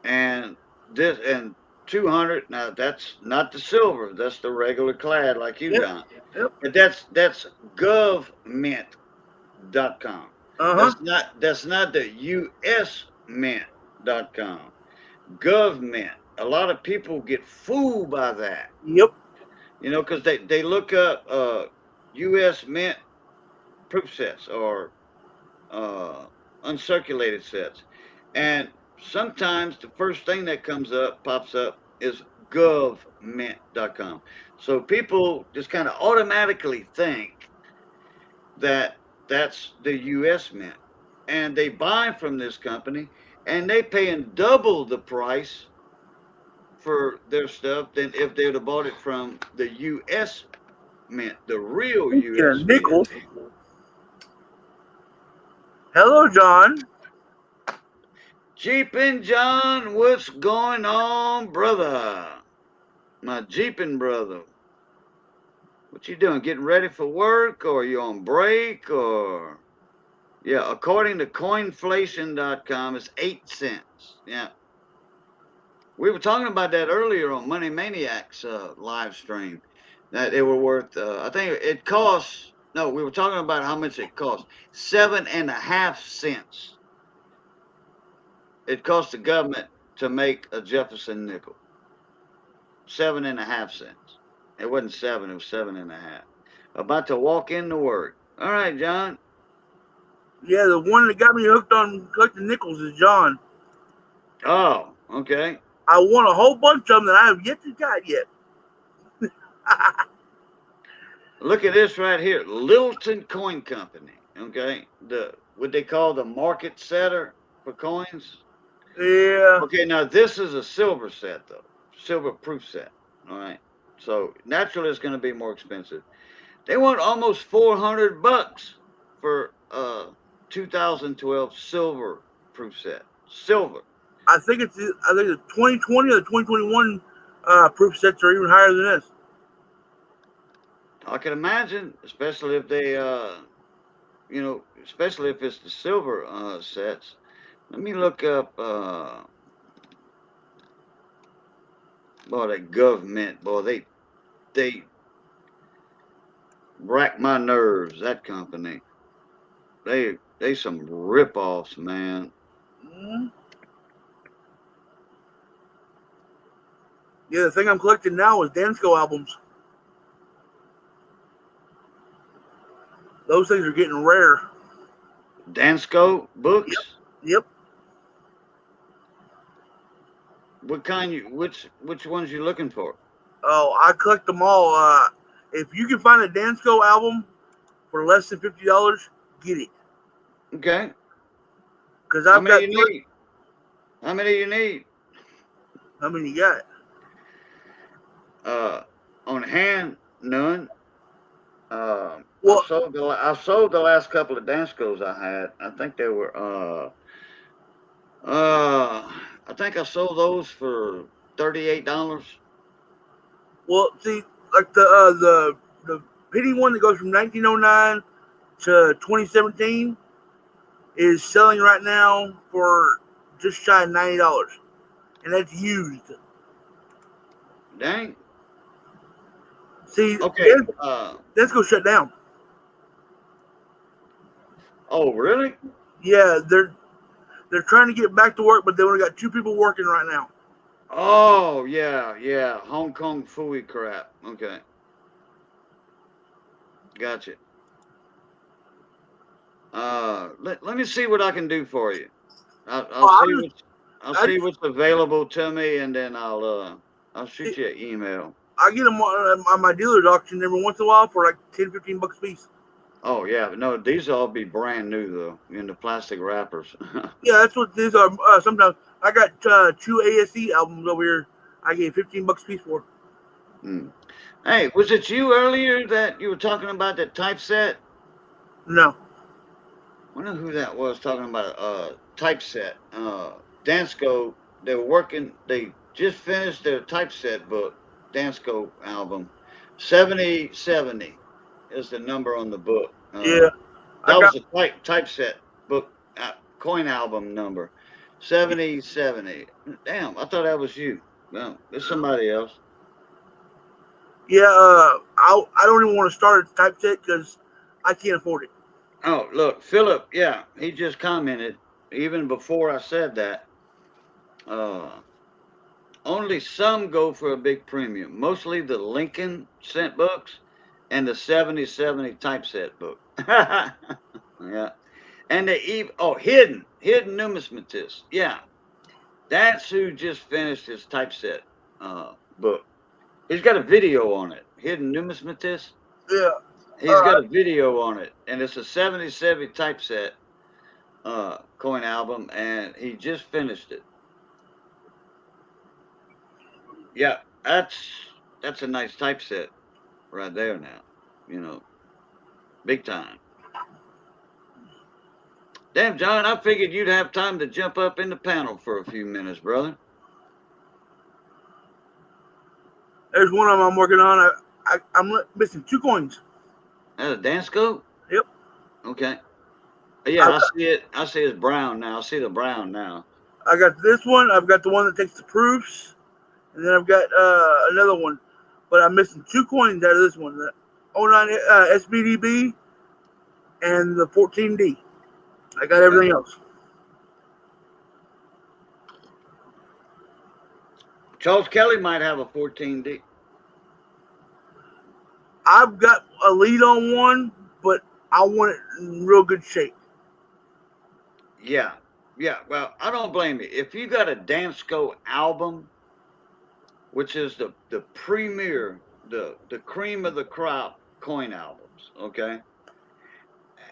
And 200. Now that's not the silver. That's the regular clad like you got. Yep. But that's govmint.com. That's not the usmint.com. Govmint. A lot of people get fooled by that. Yep. Because they look up US mint proof sets or uncirculated sets, and sometimes the first thing that pops up is govmint.com. So people just kind of automatically think that that's the US mint, and they buy from this company, and they paying double the price for their stuff than if they would have bought it from the U.S. Mint, the real Speaking U.S. of Mint. nickels. Hello, John. Jeepin' John, what's going on, brother? My Jeepin' brother. What you doing? Getting ready for work, or you on break, or? Yeah, according to coinflation.com, it's 8 cents. Yeah. We were talking about that earlier on Money Maniacs live stream. That they were worth, I think it costs, no, we were talking about how much it costs. 7.5 cents. It cost the government to make a Jefferson nickel. 7.5 cents. It wasn't 7, it was 7.5. About to walk into work. All right, John. Yeah, the one that got me hooked on collecting nickels is John. Oh, okay. I won a whole bunch of them that I have yet to got yet. Look at this right here. Littleton Coin Company. Okay. What they call the market setter for coins. Yeah. Okay, now this is a silver set though. Silver proof set. All right. So naturally it's gonna be more expensive. They want almost $400 for 2012 silver proof set. Silver. I think the 2020 or the 2021 proof sets are even higher than this. I can imagine, especially if they especially if it's the silver sets. Let me look up boy, that government, boy, they rack my nerves, that company. They some rip-offs, man. Mm-hmm. Yeah, the thing I'm collecting now is Dansko albums. Those things are getting rare. Dansko books? Yep. What kind which ones you looking for? Oh, I collect them all. If you can find a Dansko album for less than $50, get it. Okay. Because How I've got. many you need? How many you need? How many you got? On hand, none. Well, I sold the last couple of Danskos I had. I think they were I think I sold those for $38. well, see, like the penny one that goes from 1909 to 2017 is selling right now for just shy of $90, and that's used. Dang. See, Okay. let's go shut down. Oh, really? Yeah, they're trying to get back to work, but they only got 2 people working right now. Oh, yeah. Hong Kong Fooey crap. Okay. Gotcha. Let me see what I can do for you. I'll see what's available to me, and then I'll shoot you an email. I get them on my dealer's auction every once in a while for like $10, $15 a piece. Oh yeah, no, these all be brand new though, in the plastic wrappers. Yeah, that's what these are. Sometimes I got 2 ASE albums over here. I gave $15 a piece for. Hey, was it you earlier that you were talking about that typeset? No. I wonder who that was talking about typeset. Dansko, they just finished their typeset book, Dansko album. 7070 is the number on the book. Yeah. That was a typeset book, coin album number. 7070. Damn, I thought that was you. No, it's somebody else. Yeah, I don't even want to start a typeset because I can't afford it. Oh, look, Philip, yeah, he just commented even before I said that. Only some go for a big premium. Mostly the Lincoln cent books and the 7070 typeset book. Yeah. And hidden numismatist. Yeah. That's who just finished his typeset book. He's got a video on it. Hidden numismatist. Yeah. He's got a video on it, and it's a 7070 typeset coin album, and he just finished it. Yeah, that's a nice typeset right there now. You know, big time. Damn, John, I figured you'd have time to jump up in the panel for a few minutes, brother. There's one of them I'm working on. I'm missing 2 coins. That a dance scope? Yep. Okay. Yeah, I see it. I see it's brown now. I see the brown now. I got this one. I've got the one that takes the proofs, and then I've got another one. But I'm missing 2 coins out of this one: the 09 SBDB and the 14D. I got everything else. Charles Kelly might have a 14D. I've got a lead on one, but I want it in real good shape. Yeah. Yeah. Well, I don't blame you. If you got a Dansco album, which is the premier, the cream of the crop coin albums, okay?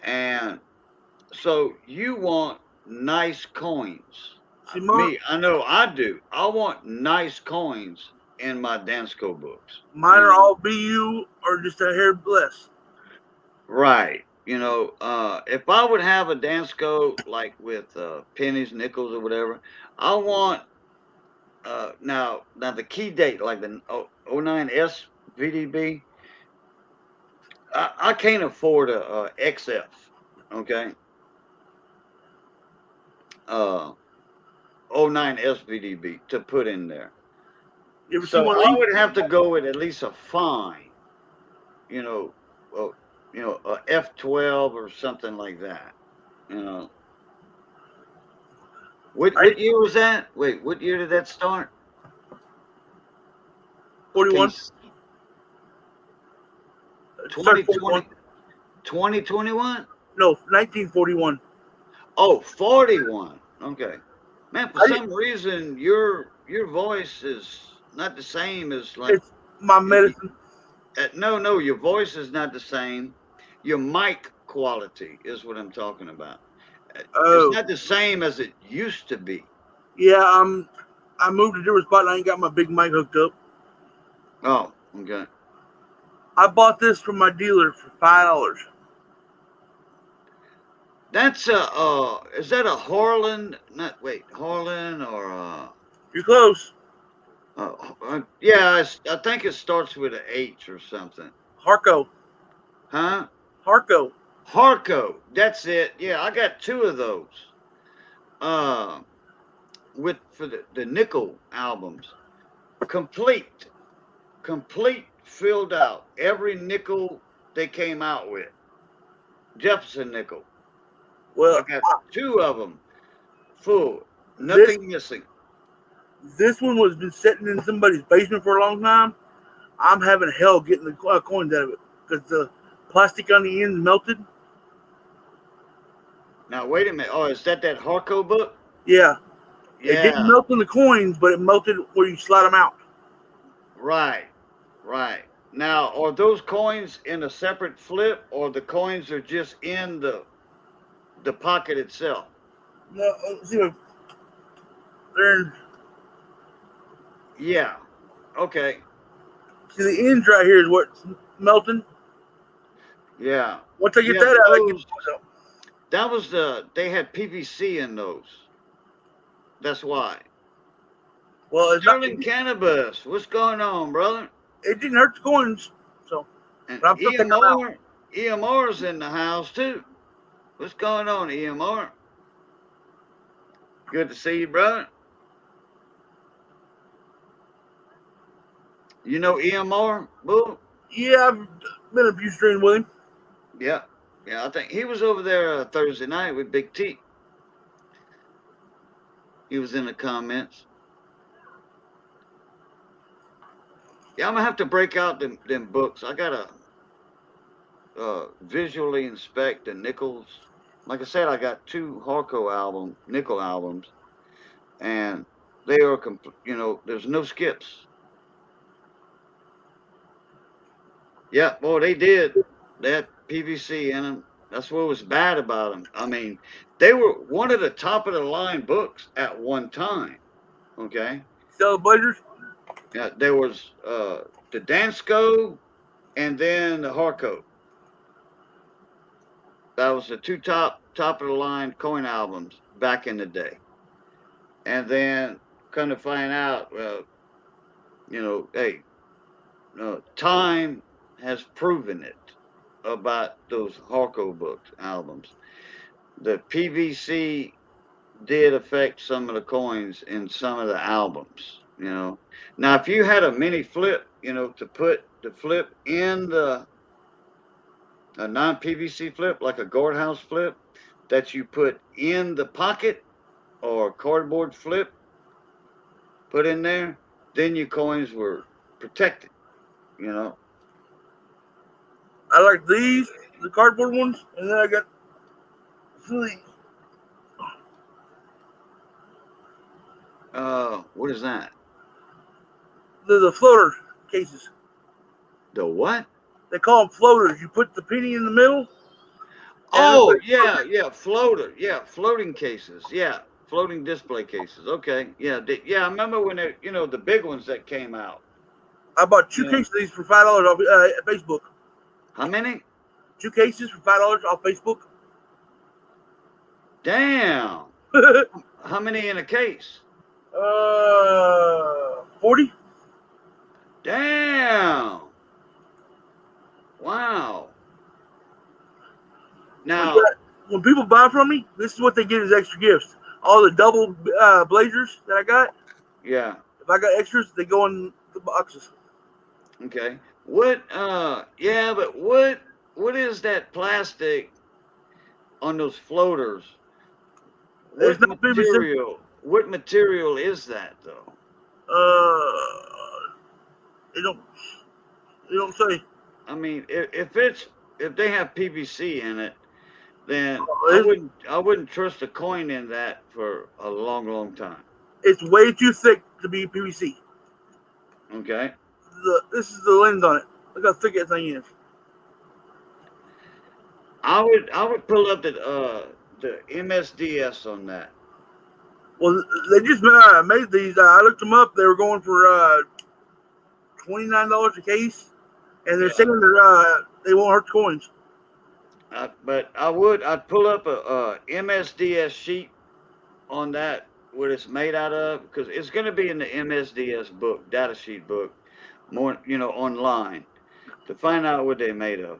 And so you want nice coins. See, Me, I know I do. I want nice coins in my Dansco books. Mine are all BU or just a hair less. Right. You know, if I would have a Dansco like with pennies, nickels, or whatever, I want now the key date like the 09S VDB. I can't afford a XF. Okay. 09S VDB to put in there. You ever see So one of I these? would have to go with at least a fine, you know, a F12 or something like that. You know, what year was that? Wait, what year did that start? 41. 2020, 2021? No, 1941. Oh, 41. Okay. Man, for some reason your voice is not the same as like It's my medicine. No, your voice is not the same. Your mic quality is what I'm talking about. Oh. It's not the same as it used to be. Yeah, I moved to a different spot and I ain't got my big mic hooked up. Oh, okay. I bought this from my dealer for $5. That's is that a Harlan? Harlan or You're close. yeah, I think it starts with an H or something. Harco. Huh? Harco. Harco. That's it. Yeah, I got 2 of those. For the nickel albums. Complete filled out. Every nickel they came out with. Jefferson nickel. Well, I got 2 of them full. Nothing missing. This one was been sitting in somebody's basement for a long time. I'm having hell getting the coins out of it because the plastic on the end melted. Now wait a minute. Oh, is that Harco book? Yeah. Yeah. It didn't melt in the coins, but it melted where you slide them out. Right. Now, are those coins in a separate flip, or the coins are just in the pocket itself? No, see, they're in. Yeah. Okay. See, the ends right here is what's melting. Yeah. Once I get that out, I get those out. That was they had PVC in those. That's why. Well, it's Sterling Cannabis, what's going on, brother? It didn't hurt the coins, so. And But I'm still taking them out. EMR's in the house too. What's going on, EMR? Good to see you, brother. You know EMR, Boo? Yeah, I've been a few streams with him. Yeah. I think he was over there Thursday night with Big T. He was in the comments. Yeah, I'm gonna have to break out them books. I gotta visually inspect the nickels. Like I said, I got 2 Harco nickel albums, and they are there's no skips. Yeah, boy, they did. They had PVC in them. That's what was bad about them. I mean, they were one of the top of the line books at one time. Okay. Sell Blazers? Yeah, there was the Dansco and then the Harco. That was the two top of the line coin albums back in the day. And then kind of find out, hey, time has proven it about those Harco books albums. The PVC did affect some of the coins in some of the albums. Now if you had a mini flip, to put the flip in a non-PVC flip, like a guardhouse flip, that you put in the pocket or cardboard flip, put in there, then your coins were protected. I like these, the cardboard ones, and then I got these. What is that? The floater cases. The what? They call them floaters. You put the penny in the middle. Oh, yeah, floater. Yeah, floating cases. Yeah, floating display cases. Okay. Yeah, I remember when they, the big ones that came out. I bought two cases of these for $5 off Facebook. How many? 2 cases for $5 off Facebook. Damn. How many in a case? 40. Damn. Wow. Now, when people buy from me, this is what they get as extra gifts. All the double blazers that I got. Yeah. If I got extras, they go in the boxes. Okay. What? Yeah, but what is that plastic on those floaters? What material? What material is that though? They don't say. I mean, if they have PVC in it, then I wouldn't trust a coin in that for a long, long time. It's way too thick to be PVC. Okay. This is the lens on it. Look how thick that thing is. I would pull up the MSDS on that. Well, they just made these. I looked them up. They were going for $29 a case, and they're saying they won't hurt the coins. But I'd pull up a MSDS sheet on that, what it's made out of, because it's going to be in the MSDS book, data sheet book, more online, to find out what they're made of.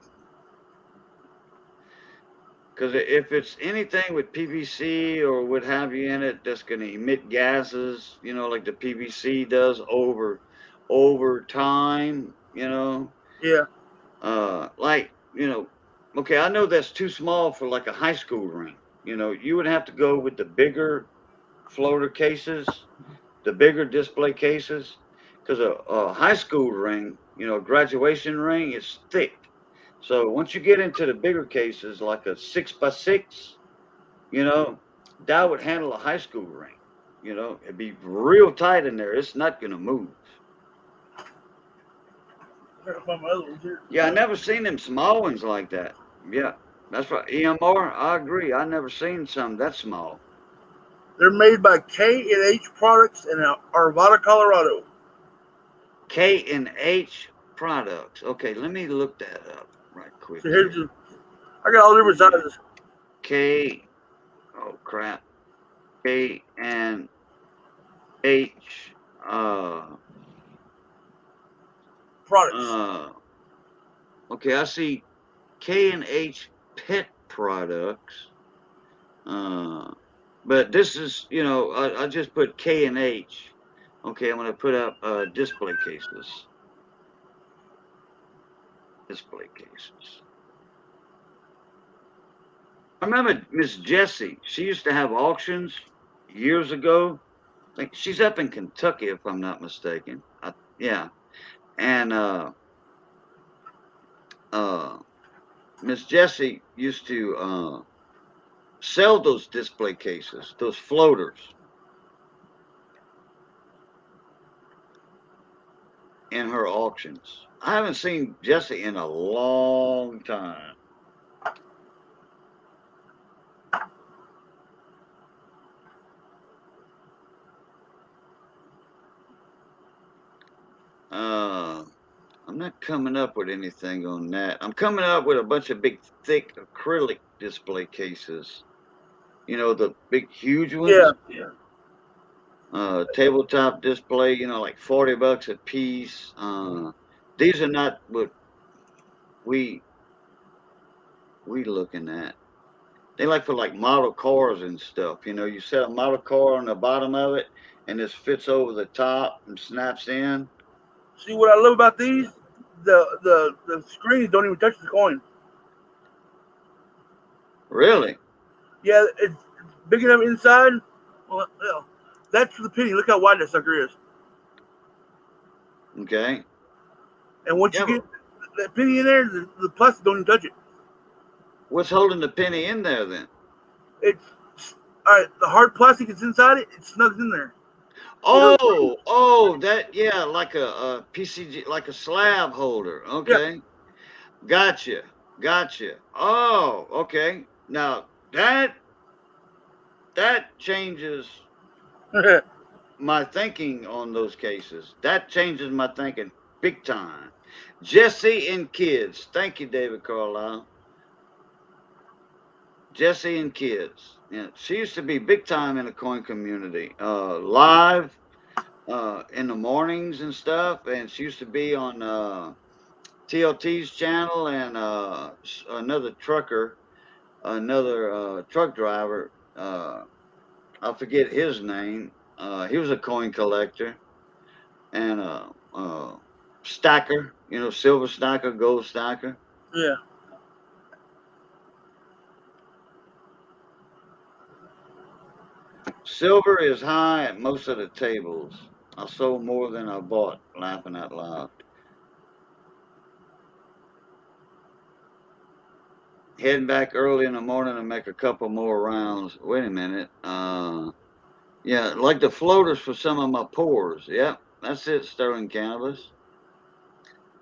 Because if it's anything with PVC or what have you in it that's going to emit gases, like the PVC does over time, Yeah. Like, okay, I know that's too small for like a high school ring. You would have to go with the bigger floater cases, the bigger display cases, because a high school ring, a graduation ring, is thick. So once you get into the bigger cases, like a 6x6, that would handle a high school ring. It'd be real tight in there. It's not going to move. Yeah, I never seen them small ones like that. Yeah, that's right. EMR, I agree. I never seen some that small. They're made by K&H Products in Arvada, Colorado. K&H Products. Okay, let me look that up right quick. So I got all different sizes. Oh crap. K&H products. Okay, I see K&H Pet Products. But this is, I just put K&H. Okay, I'm going to put up display cases. Display cases. I remember Miss Jessie. She used to have auctions years ago. Like she's up in Kentucky, if I'm not mistaken. Yeah, and Miss Jessie used to sell those display cases, those floaters, in her auctions. I haven't seen Jessie in a long time. I'm not coming up with anything on that. I'm coming up with a bunch of big, thick acrylic display cases. You know, the big, huge ones. Yeah. Tabletop display. You know, like $40 a piece. These are not what we looking at. They like for like model cars and stuff. You know, you set a model car on the bottom of it, and this fits over the top and snaps in. See what I love about these? The screens don't even touch the coin. Really? Yeah, it's big enough inside. Well, yeah, that's the penny. Look how wide that sucker is. Okay. And once you get that penny in there, the plastic don't even touch it. What's holding the penny in there then? It's all right. The hard plastic is inside it. It snugs in there. Oh, that, yeah, like a PCG, like a slab holder. Okay. Yeah. Gotcha. Oh, okay. Now that changes my thinking on those cases. That changes my thinking big time. Jesse and Kids. Thank you, David Carlisle. Jesse and Kids. Yeah, she used to be big time in the coin community. Live in the mornings and stuff, and she used to be on TLT's channel and another trucker, another truck driver. I forget his name. He was a coin collector and a stacker, you know, silver stacker, gold stacker. Yeah. Silver is high at most of the tables. I sold more than I bought, laughing out loud. Heading back early in the morning to make a couple more rounds. Wait a minute. Yeah, like the floaters for some of my pours. Yep, that's it, Sterling Cannabis.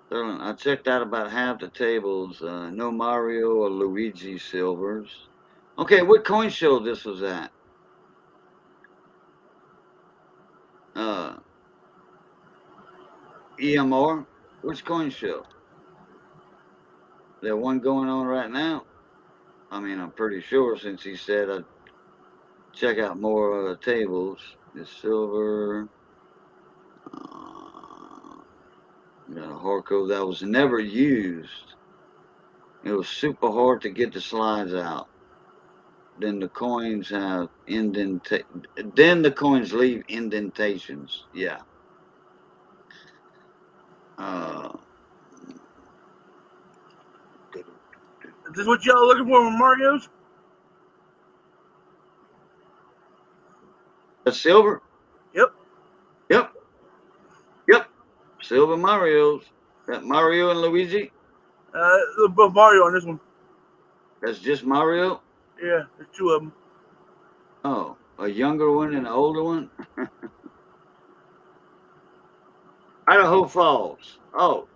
Sterling, I checked out about half the tables. No Mario or Luigi silvers. Okay, what coin show this was at? EMR? Which coin show? There one going on right now? I mean, I'm pretty sure since he said I'd check out more tables. The silver. Got a hardcover that was never used. It was super hard to get the slides out. Then the coins have Then the coins leave indentations. Yeah. Is this what y'all looking for with Mario's? The silver? Yep. Silver Mario's. That Mario and Luigi? Mario on this one. That's just Mario? Yeah, there's two of them. Oh, a younger one and an older one? Idaho Falls. Oh,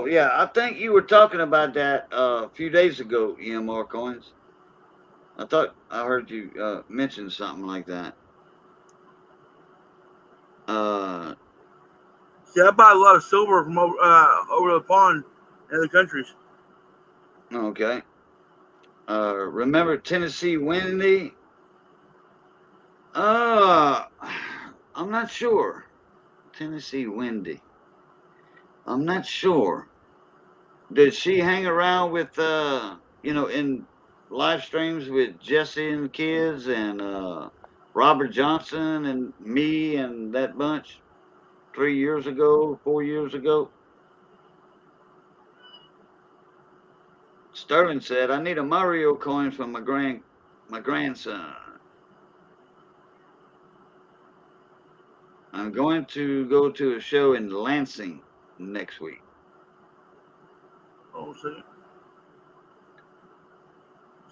yeah. I think you were talking about that a few days ago, EMR Coins. I thought I heard you mention something like that. See, I buy a lot of silver from over the pond in other countries. Okay. Remember Tennessee Wendy? I'm not sure. Tennessee Wendy. I'm not sure. Did she hang around with in live streams with Jesse and the Kids and Robert Johnson and me and that bunch 3 years ago, 4 years ago? Sterling said, I need a Mario coin for my grandson. I'm going to go to a show in Lansing next week. Oh, see.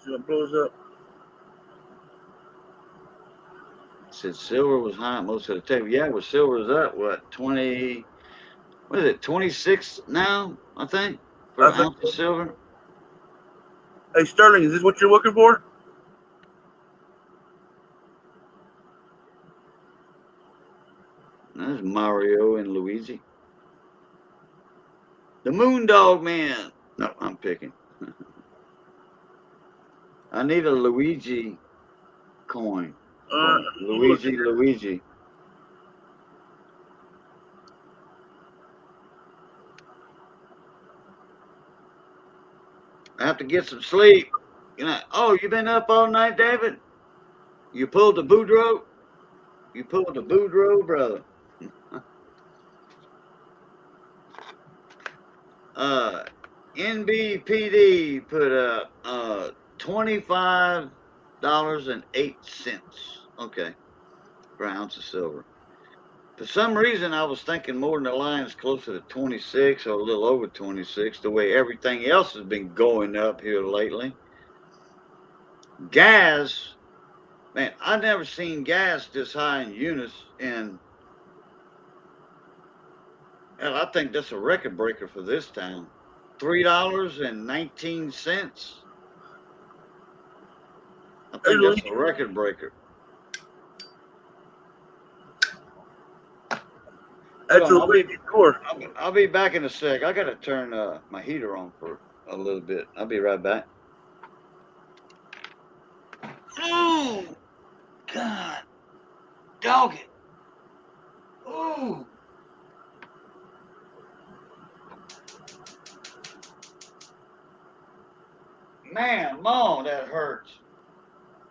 See what blows up. Said silver was high most of the table. Yeah, well, silver is up, what, 26 now, I think, for an ounce of silver? Hey, Sterling, is this what you're looking for? There's Mario and Luigi. The Moondog Man. No, I'm picking. I need a Luigi coin. Luigi. I have to get some sleep. You know, oh, you been up all night, David? You pulled the Boudreaux? You pulled the Boudreaux, brother. NBPD put up $25.08. Okay, per ounce of silver. For some reason, I was thinking more than the line's closer to 26 or a little over 26, the way everything else has been going up here lately. Gas, man, I've never seen gas this high in units, and hell, I think that's a record breaker for this town. $3.19. I think that's a record breaker. I'll be back in a sec. I gotta turn my heater on for a little bit. I'll be right back. Oh, God, dog it. Oh. Man, Mom, that hurts.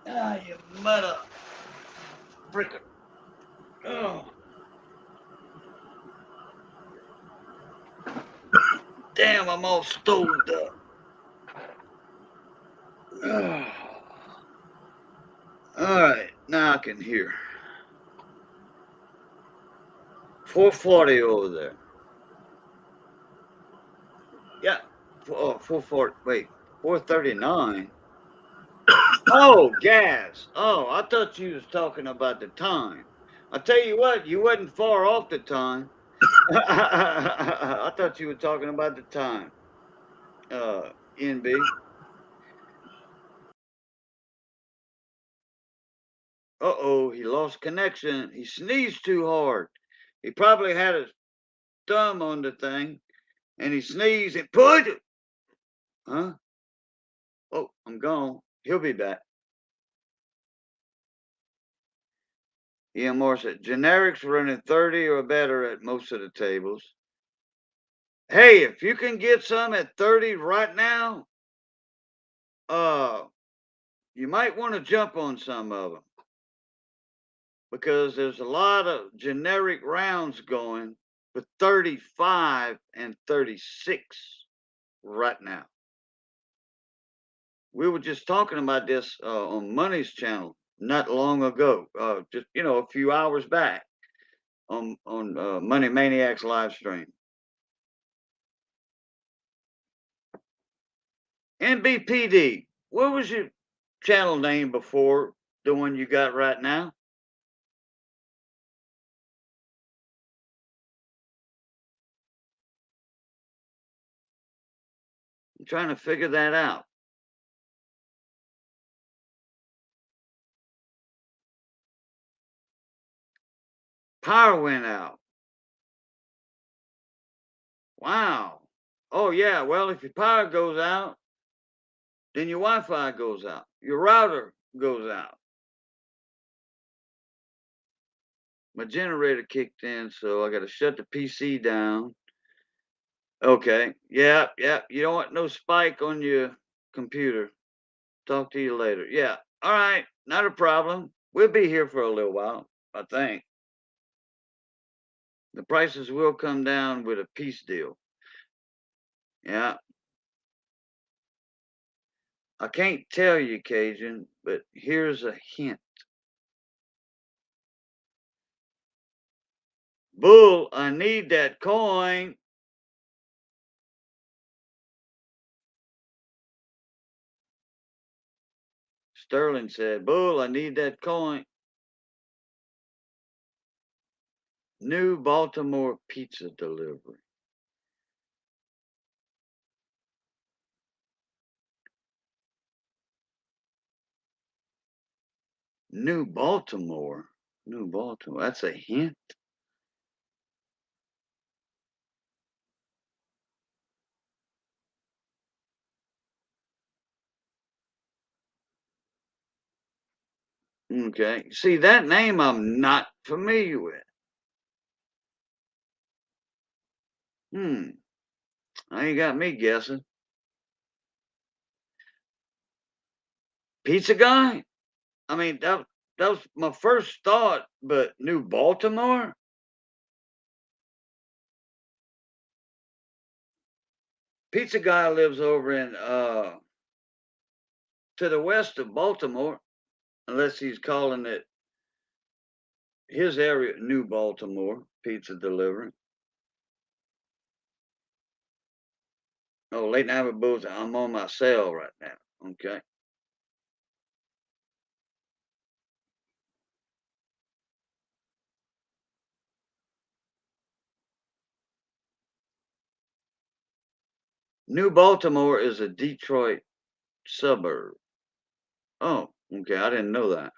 Ah, you mother freaking. Oh. Damn, I'm all stoved up. Oh. All right, now I can hear. 440 over there. Yeah, 440. Wait, 439. Oh, gas. Oh, I thought you was talking about the time. I tell you what, you wasn't far off the time. I thought you were talking about the time. NB. Uh-oh, he lost connection. He sneezed too hard. He probably had his thumb on the thing, and he sneezed and put it. Huh? Oh, I'm gone. He'll be back. Ian Moore said, generics running 30 or better at most of the tables. Hey, if you can get some at 30 right now, you might want to jump on some of them, because there's a lot of generic rounds going for 35 and 36 right now. We were just talking about this on Money's channel not long ago, just a few hours back on Money Maniacs live stream. NBPD, what was your channel name before the one you got right now? I'm trying to figure that out. Power went out. Wow. Oh, yeah. Well, if your power goes out, then your Wi-Fi goes out. Your router goes out. My generator kicked in, so I got to shut the PC down. Okay. Yeah. You don't want no spike on your computer. Talk to you later. Yeah. All right. Not a problem. We'll be here for a little while, I think. The prices will come down with a peace deal. Yeah. I can't tell you, Cajun, but here's a hint. Bull, I need that coin. Sterling said, Bull, I need that coin. New Baltimore pizza delivery. New Baltimore. That's a hint. Okay. See, that name I'm not familiar with. Now you got me guessing. Pizza guy? I mean, that was my first thought, but New Baltimore? Pizza guy lives over in to the west of Baltimore, unless he's calling it his area New Baltimore pizza delivery. Oh, late night with booth. I'm on my cell right now. Okay. New Baltimore is a Detroit suburb. Oh, okay. I didn't know that.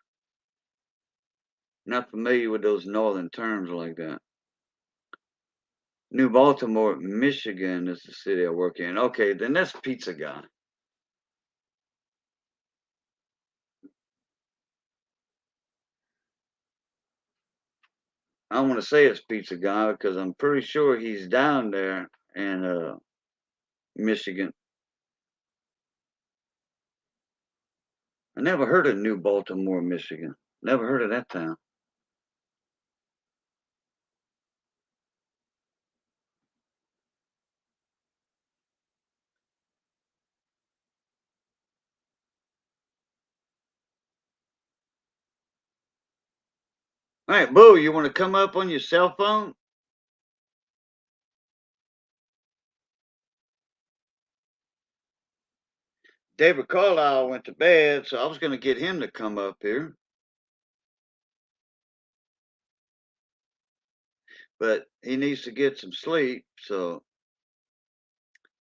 Not familiar with those northern terms like that. New Baltimore, Michigan is the city I work in. Okay, then that's Pizza Guy. I want to say it's Pizza Guy because I'm pretty sure he's down there in Michigan. I never heard of New Baltimore, Michigan. Never heard of that town. All right, Boo, you want to come up on your cell phone? David Carlisle went to bed, so I was going to get him to come up here. But he needs to get some sleep, so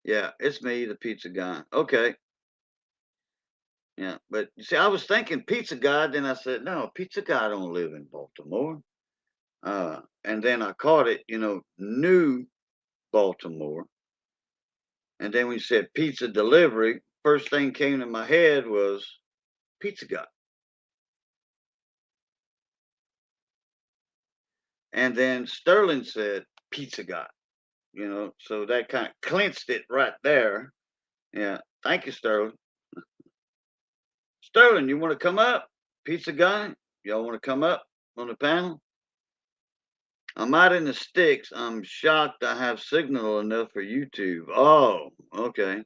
yeah, it's me, the pizza guy. Okay. Yeah, but you see, I was thinking pizza guy, then I said, no, pizza guy don't live in Baltimore. And then I caught it, New Baltimore. And then when you said pizza delivery, first thing came to my head was pizza guy. And then Sterling said pizza guy, so that kind of clinched it right there. Yeah. Thank you, Sterling. Sterling, you want to come up? Pizza guy? Y'all want to come up on the panel? I'm out in the sticks. I'm shocked I have signal enough for YouTube. Oh, okay.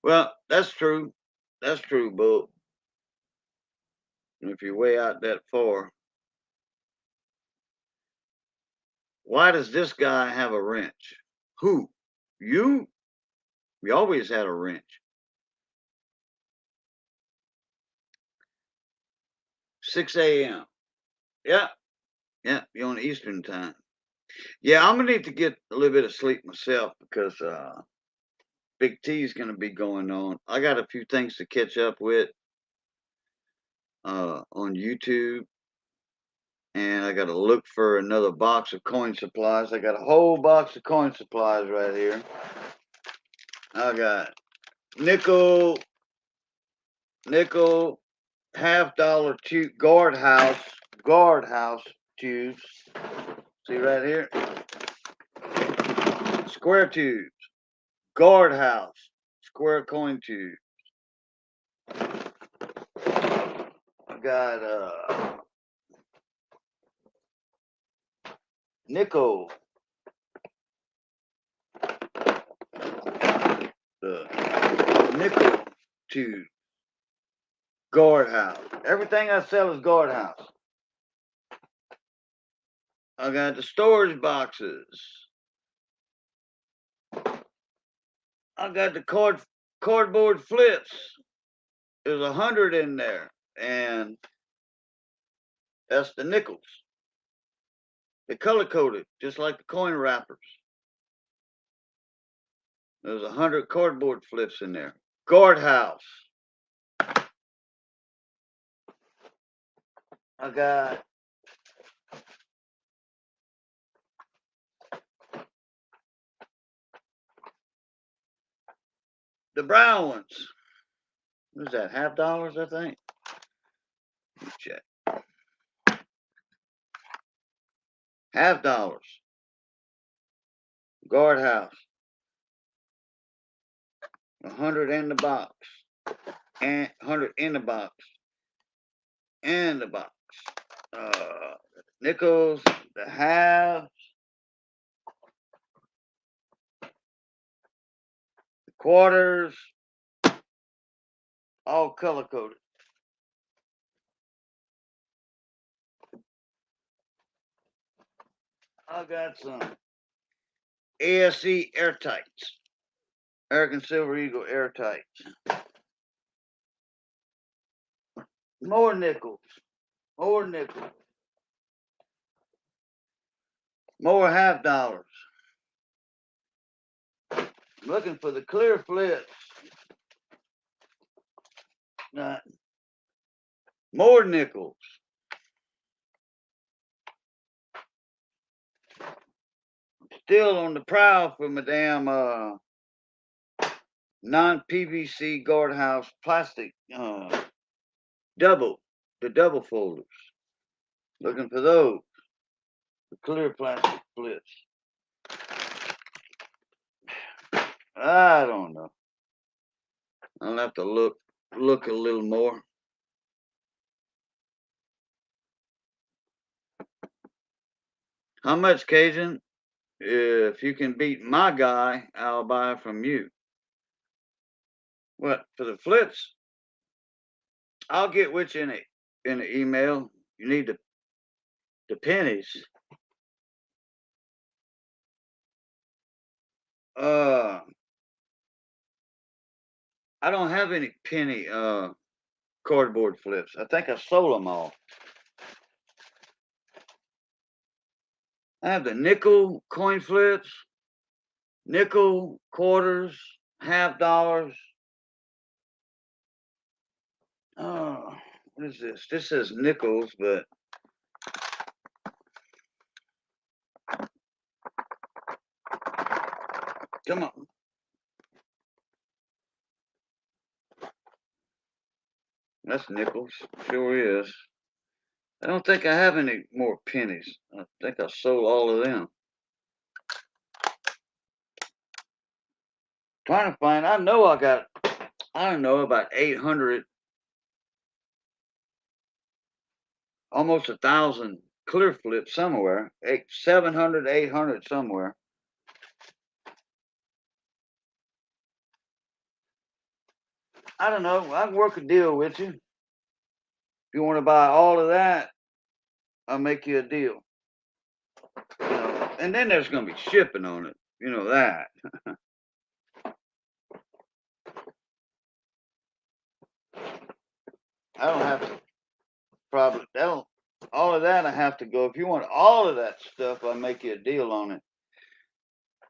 Well, that's true. That's true, Bull. If you're way out that far. Why does this guy have a wrench? Who? You? You always had a wrench. 6 a.m. Yeah. Yeah. You're on Eastern time. Yeah, I'm gonna need to get a little bit of sleep myself because Big T's gonna be going on. I got a few things to catch up with on YouTube. And I got to look for another box of coin supplies. I got a whole box of coin supplies right here. I got nickel, $half tube, guardhouse tubes. See right here? Square tubes, guardhouse, square coin tube. I got nickel, the nickel tube, guardhouse. Everything I sell is guardhouse. I got the storage boxes. I got the cardboard flips. There's 100 in there, and that's the nickels. They color coded just like the coin wrappers. There's 100 cardboard flips in there. Guardhouse. I got the brown ones. What is that? $half, I think. Let me check. $50. Guardhouse. 100 in the box. And 100 in the box. And the box. Nickels, the halves, the quarters, all color coded. I got some ASE airtights. American Silver Eagle airtights. More nickels. More nickels. More $50. Looking for the clear flips. More nickels. Still on the prowl for my damn non-PVC guardhouse plastic the double folders. Looking for those. The clear plastic flips. I don't know. I'll have to look a little more. How much, Cajun? If you can beat my guy, I'll buy from you. What, for the flips? I'll get with you in the email. You need the pennies. I don't have any penny cardboard flips. I think I sold them all. I have the nickel coin flips, nickel, quarters, $50. Oh, what is this? This says nickels, but come on. That's nickels. Sure is. I don't think I have any more pennies. I think I sold all of them. Trying to find, I know I got, I don't know, about 800, almost 1,000 clear flips somewhere. 700, 800 somewhere. I don't know. I can work a deal with you. If you want to buy all of that, I'll make you a deal. You know, and then there's going to be shipping on it. You know that. I don't have to probably, all of that I have to go. If you want all of that stuff, I'll make you a deal on it.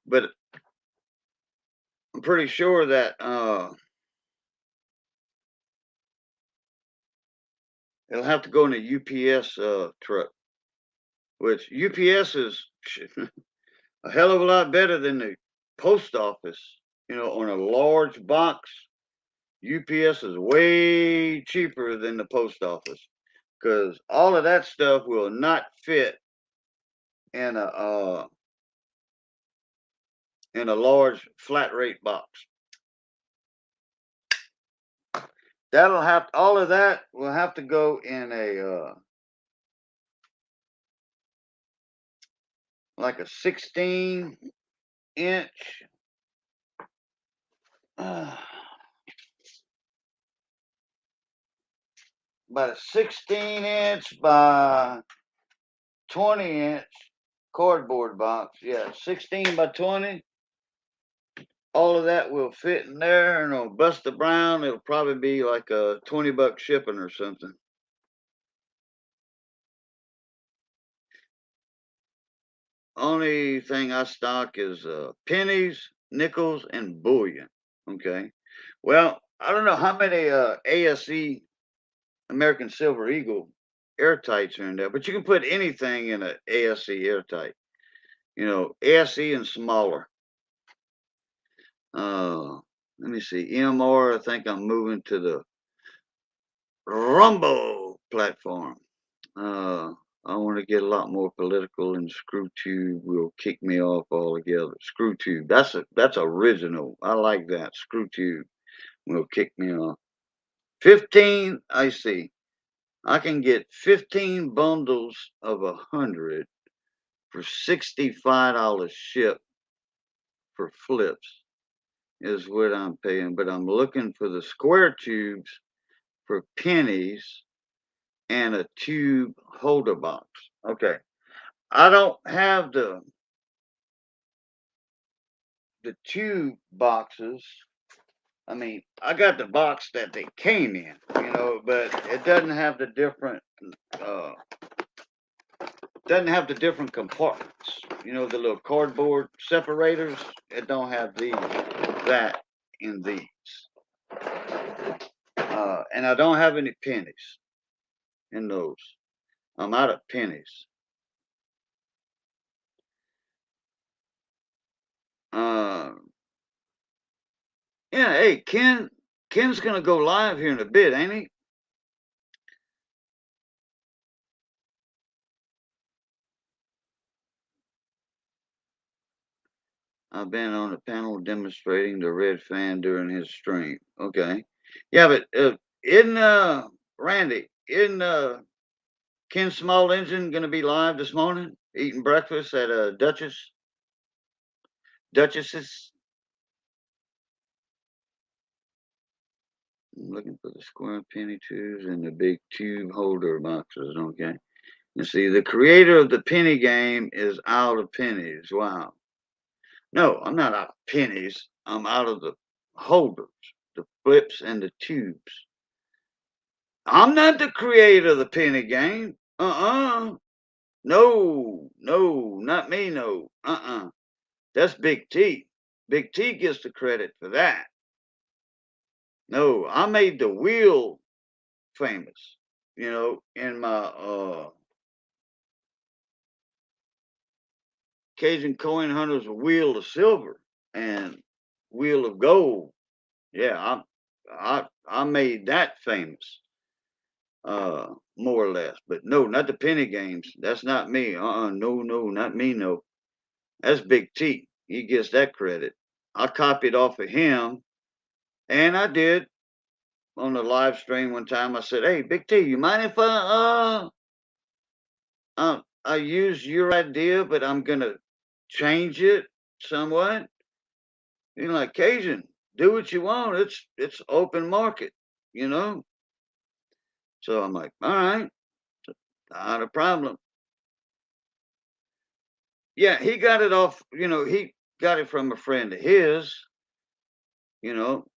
But I'm pretty sure that it'll have to go in a UPS truck, which UPS is a hell of a lot better than the post office. You know, on a large box, UPS is way cheaper than the post office because all of that stuff will not fit in a large flat rate box. That'll have all of that will have to go in a like a 16-inch about a 16-inch by 20-inch cardboard box. Yeah, 16 by 20. All of that will fit in there, and on Buster Brown, it'll probably be like a $20 shipping or something. Only thing I stock is pennies, nickels, and bullion. Okay. Well, I don't know how many ASE American Silver Eagle airtights are in there, but you can put anything in an ASE airtight. You know, ASE and smaller. Let me see. MR, I think I'm moving to the Rumble platform. I want to get a lot more political, and Screw Tube will kick me off altogether. Screw Tube, that's original. I like that. Screw Tube will kick me off. 15, I see. I can get 15 bundles of 100 for $65 ship for flips is what I'm paying. But I'm looking for the square tubes for pennies and a tube holder box. Okay. I don't have the tube boxes. I mean, I got the box that they came in, but it doesn't have the different compartments. The little cardboard separators. It don't have that in these. And I don't have any pennies in those. I'm out of pennies. Yeah, hey, Ken's gonna go live here in a bit, ain't he? I've been on the panel demonstrating the red fan during his stream. Okay. Yeah, but Randy, isn't Ken Small Engine gonna be live this morning eating breakfast at Duchess's? I'm looking for the square penny tubes and the big tube holder boxes. Okay. You see, the creator of the penny game is out of pennies. Wow. No, I'm not out of pennies. I'm out of the holders, the flips, and the tubes. I'm not the creator of the penny game. No, not me, no. That's Big T. Big T gets the credit for that. No, I made the wheel famous, in my Cajun Coin Hunter's Wheel of Silver and Wheel of Gold. Yeah, I made that famous, more or less. But no, not the penny games. That's not me. No, not me. No, that's Big T. He gets that credit. I copied off of him, and I did on the live stream one time. I said, "Hey, Big T, you mind if I use your idea, but I'm gonna change it somewhat?" Like, Cajun, do what you want. It's open market, you know. So I'm like, all right, not a problem. Yeah, he got it off. He got it from a friend of his.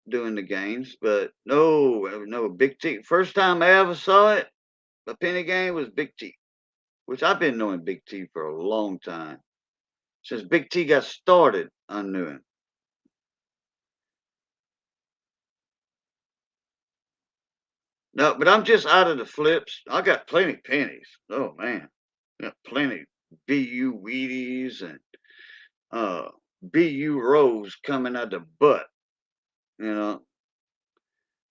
Doing the games, but no, Big T. First time I ever saw it, a penny game was Big T, which I've been knowing Big T for a long time. Since Big T got started, I knew him. No, but I'm just out of the flips. I got plenty pennies. Oh man, got plenty BU Wheaties and BU Rose coming out the butt. And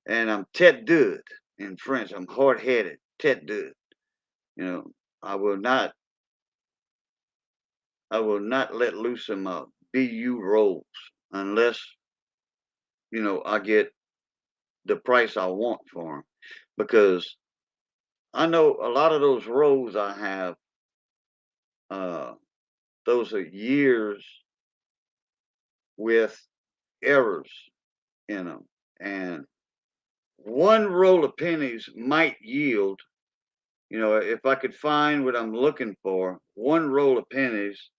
I'm tête deux in French. I'm hard headed, tête deux. I will not let loose of my BU rolls unless I get the price I want for them, because I know a lot of those rolls I have. Those are years with errors in them, and one roll of pennies might yield. If I could find what I'm looking for, one roll of pennies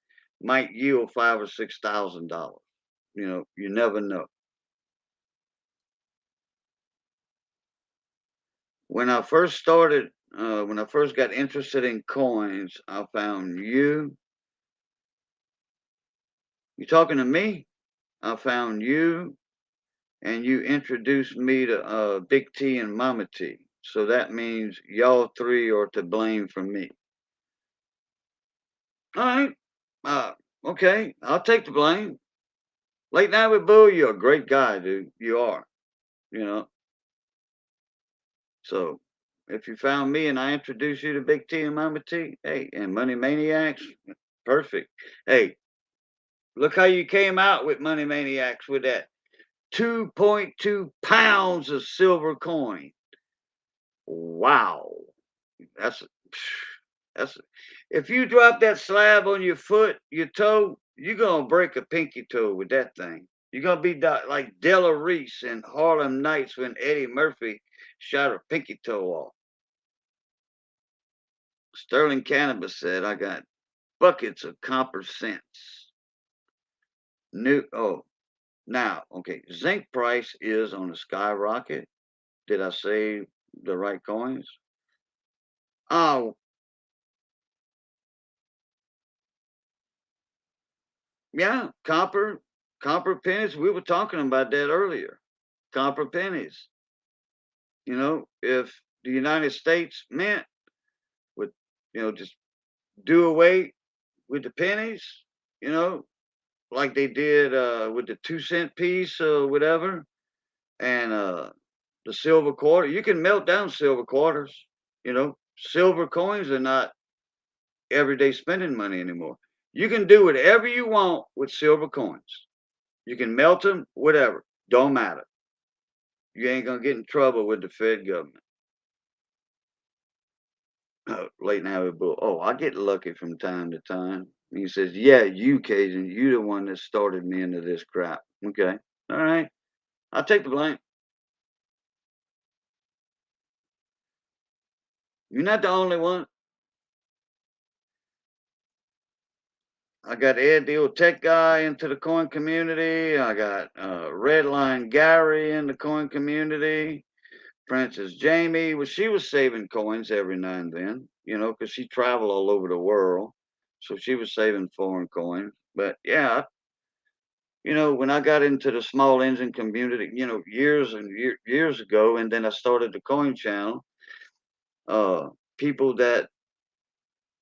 might yield $5,000 or $6,000. You never know. When I first started, when I first got interested in coins, I found you. You talking to me? I found you, and you introduced me to Big T and Mama T. So that means y'all three are to blame for me. All right. Okay. I'll take the blame. Late Night with Boo, you're a great guy, dude. You are. So if you found me and I introduced you to Big T and Mama T, hey, and Money Maniacs, perfect. Hey, look how you came out with Money Maniacs with that 2.2 pounds of silver coin. Wow. That's that's if you drop that slab on your foot, your toe, you're gonna break a pinky toe with that thing. You're gonna be like Della Reese in Harlem Nights when Eddie Murphy shot her pinky toe off. Sterling Cannabis said, I got buckets of copper cents. Now, okay, zinc price is on a skyrocket. Did I say the right coins? Oh, yeah, copper pennies. We were talking about that earlier. Copper pennies. If the United States Mint would, just do away with the pennies, you know, like they did with the 2 cent piece or whatever, and the silver quarter. You can melt down silver quarters. Silver coins are not everyday spending money anymore. You can do whatever you want with silver coins. You can melt them, whatever. Don't matter. You ain't gonna get in trouble with the Fed government. Late now, bull. Oh, I get lucky from time to time. And he says, "Yeah, you, Cajun, you the one that started me into this crap." Okay, all right. I'll take the blame. You're not the only one. I got Ed, the old tech guy, into the coin community. I got Redline Gary in the coin community. Princess Jamie, well, she was saving coins every now and then, because she traveled all over the world. So she was saving foreign coins. But yeah, when I got into the small engine community, years and years ago, and then I started the coin channel, people that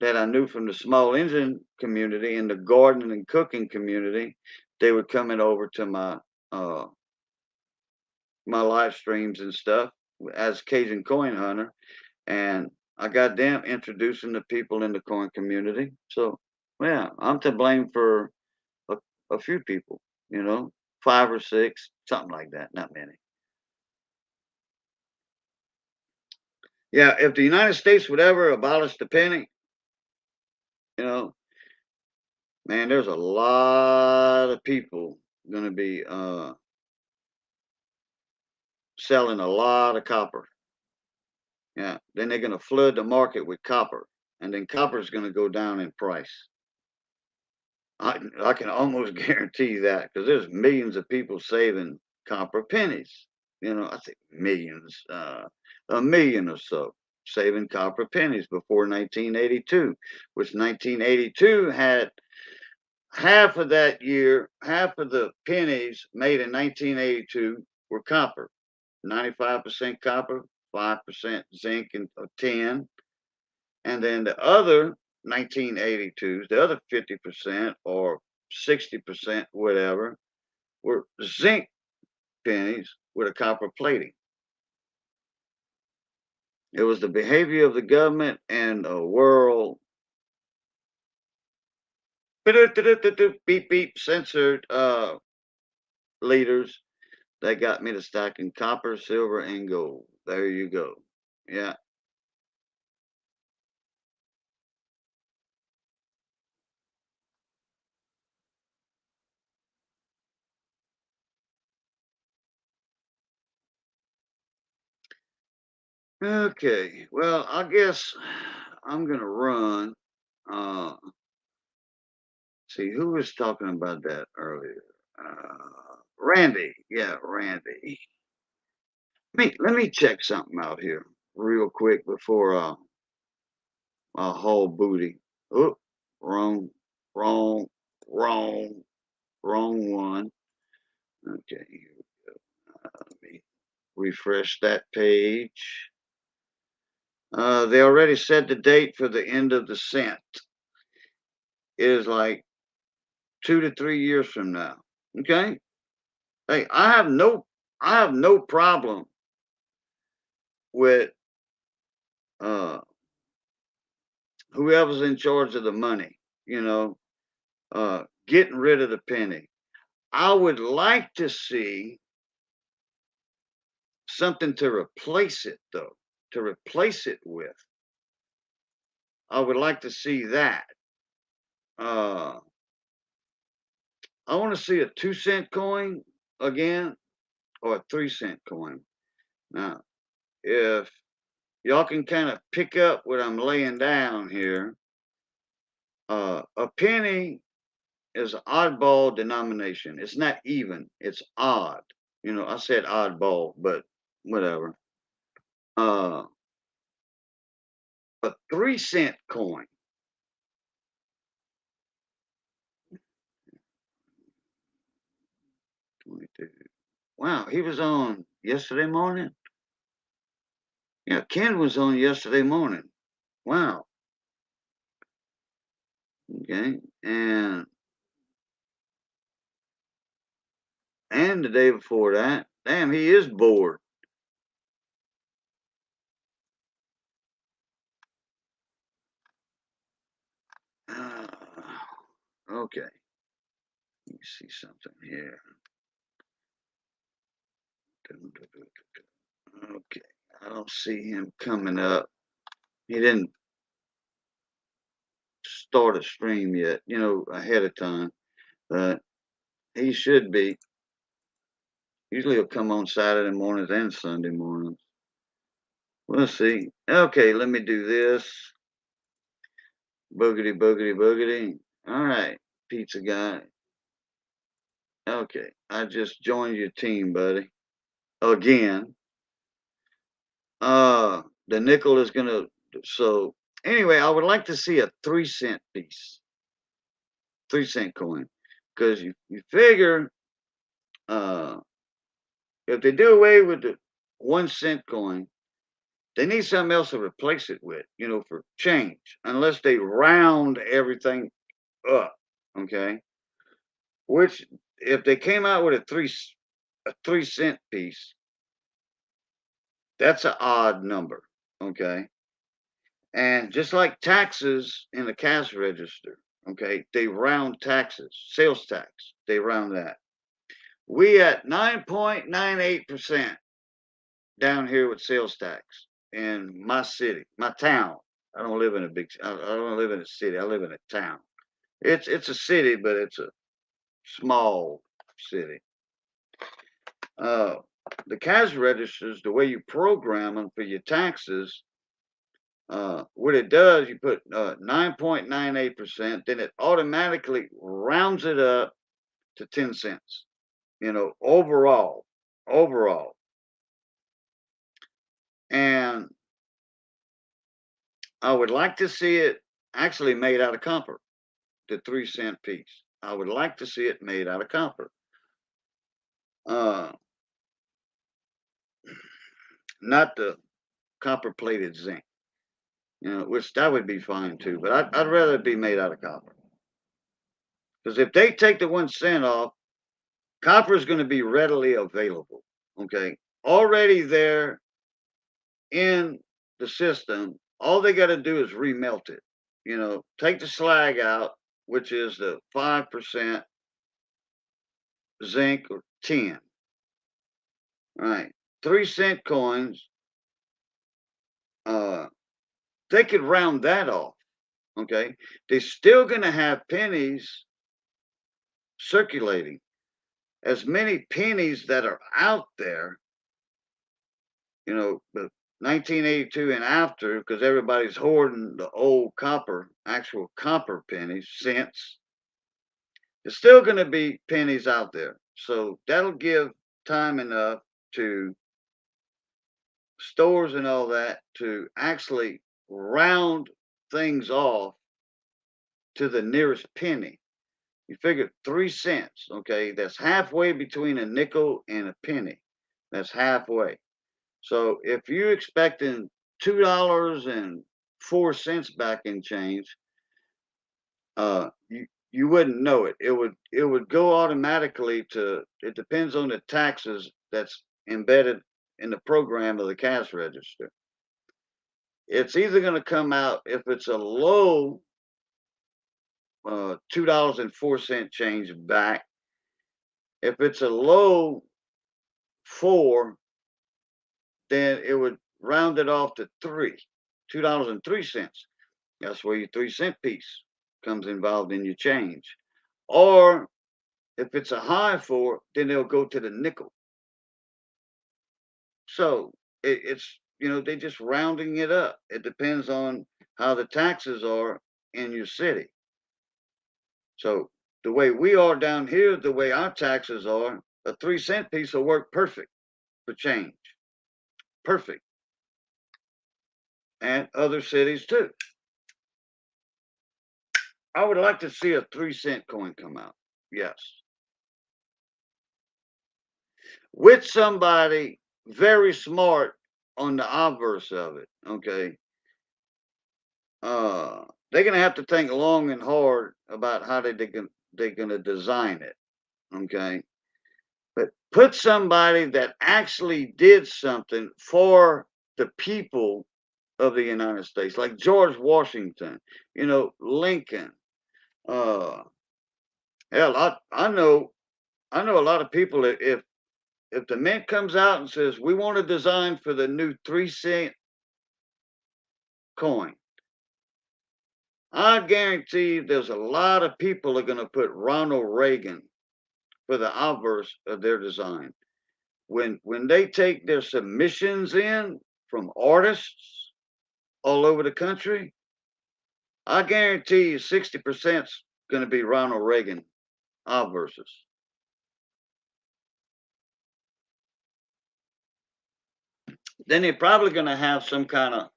I knew from the small engine community and the gardening and cooking community, they were coming over to uh, my live streams and stuff as Cajun Coin Hunter, and I got them introducing the people in the coin community. So, yeah, I'm to blame for a few people, 5 or 6, something like that, not many. Yeah, if the United States would ever abolish the penny, man, there's a lot of people going to be selling a lot of copper. Yeah, then they're going to flood the market with copper, and then copper is going to go down in price. I can almost guarantee that because there's millions of people saving copper pennies. I think millions, a million or so saving copper pennies before 1982, which 1982 had half of that year, half of the pennies made in 1982 were copper, 95% copper, 5% zinc, and 10. And then the other 1982s, the other 50% or 60%, whatever, were zinc pennies with a copper plating. It was the behavior of the government and the world beep beep censored leaders that got me to stacking copper, silver, and gold. There you go. Yeah. Okay. Well, I guess I'm gonna run. See who was talking about that earlier. Randy. Yeah, Randy. Let me check something out here real quick before I haul booty. Oh, wrong, wrong, wrong, wrong one. Okay, here we go. Let me refresh that page. They already set the date for the end of the cent. It is like 2 to 3 years from now. Okay. Hey, I have no problem with whoever's in charge of the money, getting rid of the penny. I would like to see something to replace it, though, to replace it with. I would like to see that. I want to see a 2-cent coin again or a 3-cent coin. Now, if y'all can kind of pick up what I'm laying down here, a penny is an oddball denomination. It's not even, it's odd. I said oddball, but whatever. A 3-cent coin. Wow, he was on yesterday morning. Yeah, Ken was on yesterday morning. Wow. Okay, and the day before that. Damn, he is bored. Okay. Let me see something here. Okay, I don't see him coming up. He didn't start a stream yet, ahead of time. But he should be. Usually he'll come on Saturday mornings and Sunday mornings. We'll see. Okay, let me do this. Boogity, boogity, boogity. All right, pizza guy. Okay, I just joined your team, buddy. Again. The nickel is gonna. So anyway, I would like to see a 3-cent piece, 3-cent coin, because you figure, if they do away with the 1-cent coin, they need something else to replace it with, for change, unless they round everything up. Okay, which if they came out with a 3-cent piece, that's an odd number. Okay. And just like taxes in the cash register, okay, they round taxes, sales tax, they round that. We at 9.98% down here with sales tax in my city, my town. I don't live in I don't live in a city. I live in a town. It's a city, but it's a small city. The cash registers, the way you program them for your taxes, what it does, you put 9.98%, then it automatically rounds it up to 10 cents, overall. And I would like to see it actually made out of copper, the 3-cent piece. I would like to see it made out of copper. Not the copper plated zinc, which that would be fine too, but I'd rather it be made out of copper. Because if they take the 1 cent off, copper is going to be readily available. Okay. Already there in the system, all they got to do is remelt it. Take the slag out, which is the 5% zinc or tin. All right. 3-cent coins, they could round that off. Okay. They're still going to have pennies circulating. As many pennies that are out there, the 1982 and after, because everybody's hoarding the old copper, actual copper pennies, cents. There's still going to be pennies out there. So that'll give time enough to stores and all that to actually round things off to the nearest penny. You figure 3 cents, okay? That's halfway between a nickel and a penny. That's halfway. So if you're expecting $2.04 back in change, you wouldn't know it. It would go automatically to. It depends on the taxes that's embedded in the program of the cash register. it's either going to come out if it's a low $2.04 change back. If it's a low 4, then it would round it off to $2.03. That's where your 3-cent piece comes involved in your change. Or if it's a high 4, then they'll go to the nickel. So it's, they're just rounding it up. It depends on how the taxes are in your city. So the way we are down here, the way our taxes are, a 3-cent piece will work perfect for change. Perfect. And other cities too. I would like to see a 3-cent coin come out. Yes. With somebody very smart on the obverse of it. Okay. They're gonna have to think long and hard about how they're gonna design it. Okay. But put somebody that actually did something for the people of the United States, like George Washington, Lincoln. Hell, I know a lot of people. If the mint comes out and says we want a design for the new 3-cent coin, I guarantee there's a lot of people are going to put Ronald Reagan for the obverse of their design. When they take their submissions in from artists all over the country, I guarantee you 60% is going to be Ronald Reagan obverses. Then they're probably going to have some kind of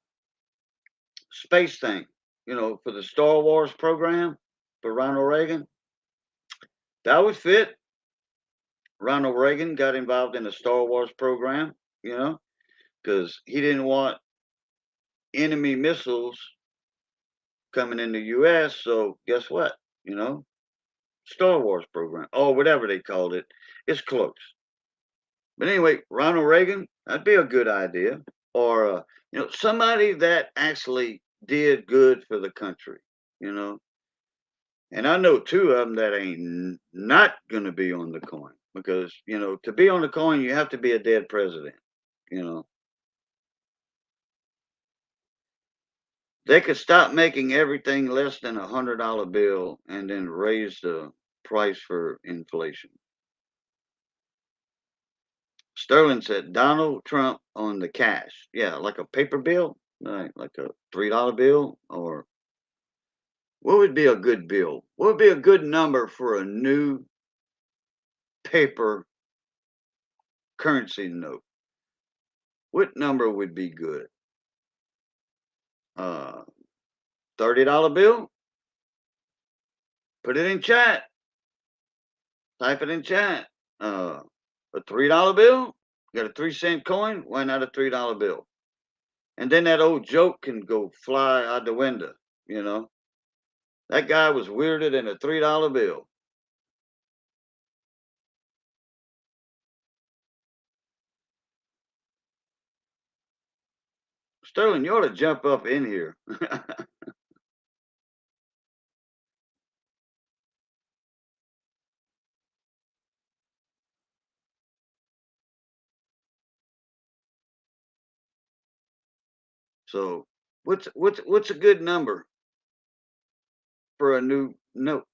space thing, for the Star Wars program for Ronald Reagan. That would fit. Ronald Reagan got involved in the Star Wars program, because he didn't want enemy missiles coming in the U.S. So guess what? Star Wars program or whatever they called it. It's close. But anyway, Ronald Reagan, that'd be a good idea. Or, somebody that actually did good for the country, And I know 2 of them that ain't not going to be on the coin because, to be on the coin, you have to be a dead president, They could stop making everything less than $100 bill and then raise the price for inflation. Sterling said Donald Trump on the cash. Yeah, like a paper bill, right? Like a $3 bill, or what would be a good bill? What would be a good number for a new paper currency note? What number would be good? $30 bill? Put it in chat. Type it in chat. A $3 bill? You got a 3-cent coin? Why not a $3 bill? And then that old joke can go fly out the window, That guy was weirder than a $3 bill. Sterling, you ought to jump up in here. So, what's a good number for a new note?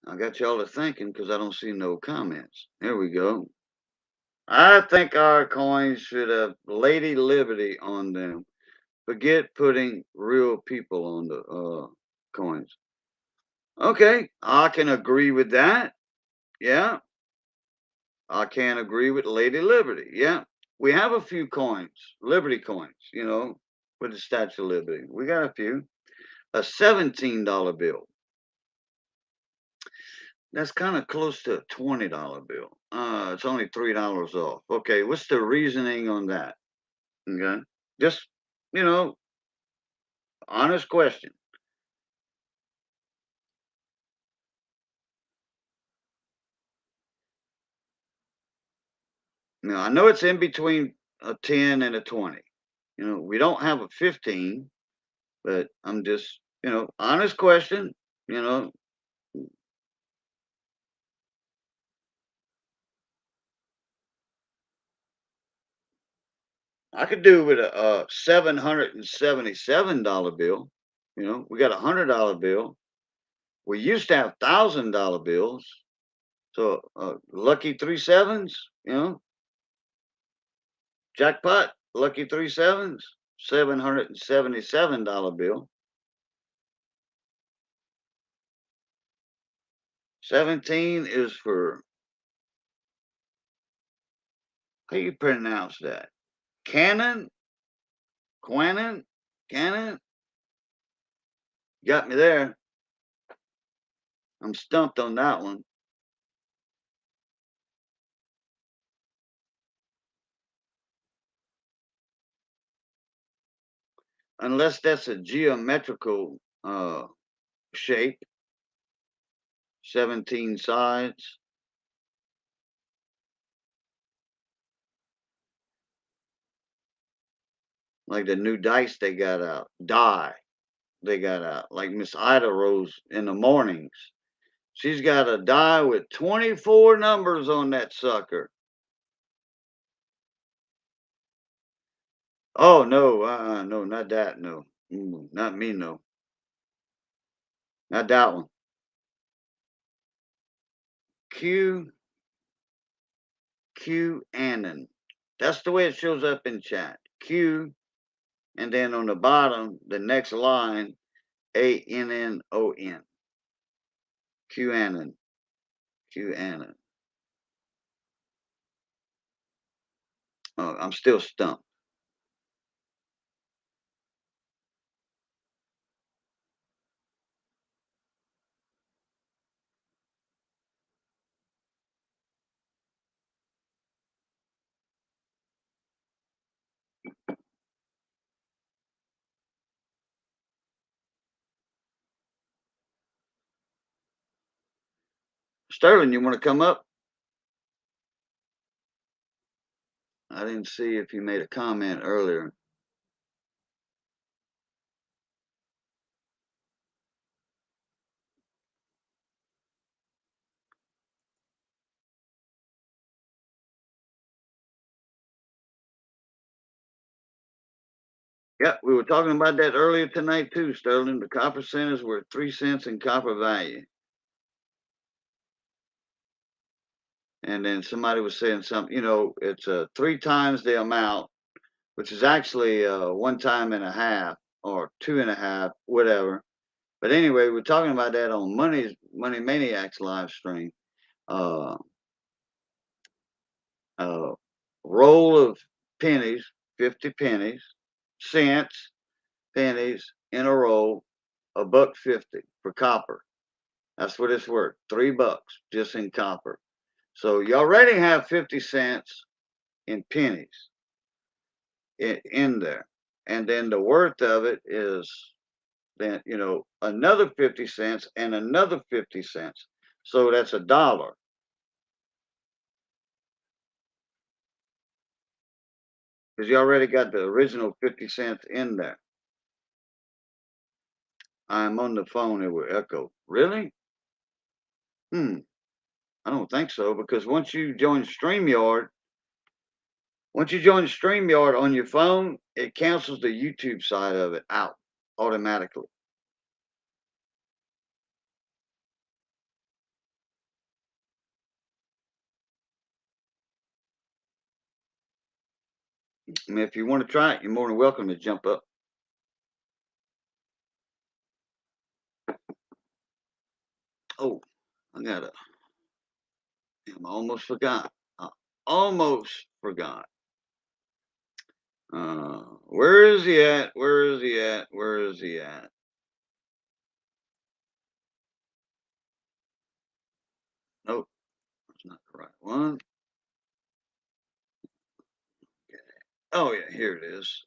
I got y'all to thinking because I don't see no comments. There we go. I think our coins should have Lady Liberty on them. Forget putting real people on the coins. Okay, I can agree with that. Yeah. I can agree with Lady Liberty. Yeah. We have a few coins, Liberty coins, with the Statue of Liberty. We got a few. A $17 bill. That's kind of close to a $20 bill. It's only $3 off. Okay, what's the reasoning on that? Okay, just honest question. Now I know it's in between a 10 and a 20. You know, we don't have a 15, but I'm just, honest question. You know, I could do with a $777 bill. You know, we got $100 bill. We used to have $1,000 bills. So lucky 3 7s. You know, jackpot, lucky 3 7s, $777 bill. 17 is for, how you pronounce that? Cannon? Quannon? Cannon? Got me there. I'm stumped on that one. Unless that's a geometrical shape, 17 sides. Like the new dice they got out, die they got out. Like Miss Ida Rose in the mornings. She's got a die with 24 numbers on that sucker. Oh no, no, not that. No, not me. No, not that one. Q Annon. That's the way it shows up in chat. Q, and then on the bottom, the next line, ANNON. Q Annon. Q Annon. Oh, I'm still stumped. Sterling, you want to come up? I didn't see if you made a comment earlier. Yeah, we were talking about that earlier tonight too, Sterling. The copper centers were 3 cents in copper value. And then somebody was saying something, it's 3 times the amount, which is actually 1 time and a half or 2.5, whatever. But anyway, we're talking about that on Money Maniacs live stream. Roll of pennies, 50 pennies, cents, pennies in a roll, $1.50 for copper. That's what it's worth. $3 just in copper. So you already have 50 cents in pennies in there. And then the worth of it is then, another 50 cents and another 50 cents. So that's $1. Because you already got the original 50 cents in there. I'm on the phone, it will echo. Really? I don't think so, because once you join StreamYard on your phone, it cancels the YouTube side of it out automatically. I mean, if you want to try it, you're more than welcome to jump up. Oh, I almost forgot. Almost forgot. Where is he at? Where is he at? Where is he at? Nope, that's not the right one. Oh yeah, here it is.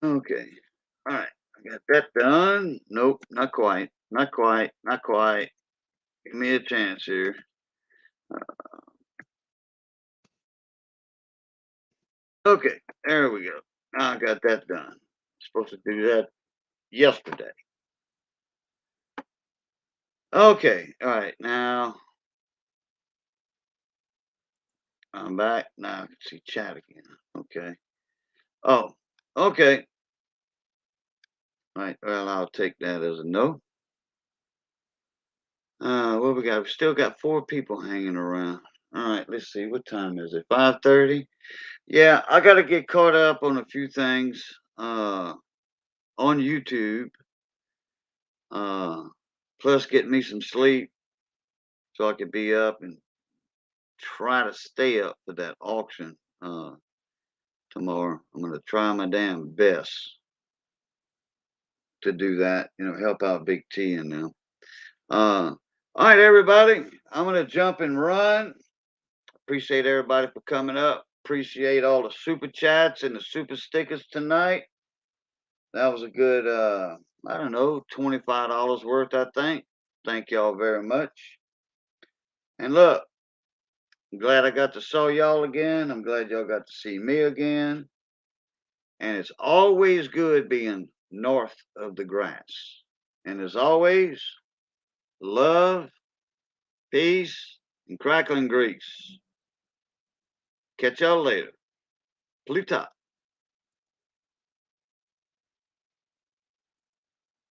Okay. All right. I got that done. Nope, not quite. Not quite. Not quite. Give me a chance here. Okay, there we go. Now I got that done. Supposed to do that yesterday. Okay, all right. Now I'm back. Now I can see chat again. Okay. Oh, okay. All right. Well, I'll take that as a no. What we got? We still got 4 people hanging around. All right. Let's see. What time is it? 5:30. Yeah, I got to get caught up on a few things on YouTube. Plus, get me some sleep so I could be up and try to stay up for that auction tomorrow. I'm going to try my damn best to do that. Help out Big T and them. All right, everybody. I'm going to jump and run. Appreciate everybody for coming up. Appreciate all the super chats and the super stickers tonight. That was a good, I don't know, $25 worth, I think. Thank y'all very much. And look, I'm glad I got to saw y'all again. I'm glad y'all got to see me again. And it's always good being north of the grass. And as always, love, peace, and crackling grease. Catch y'all later. Pluta.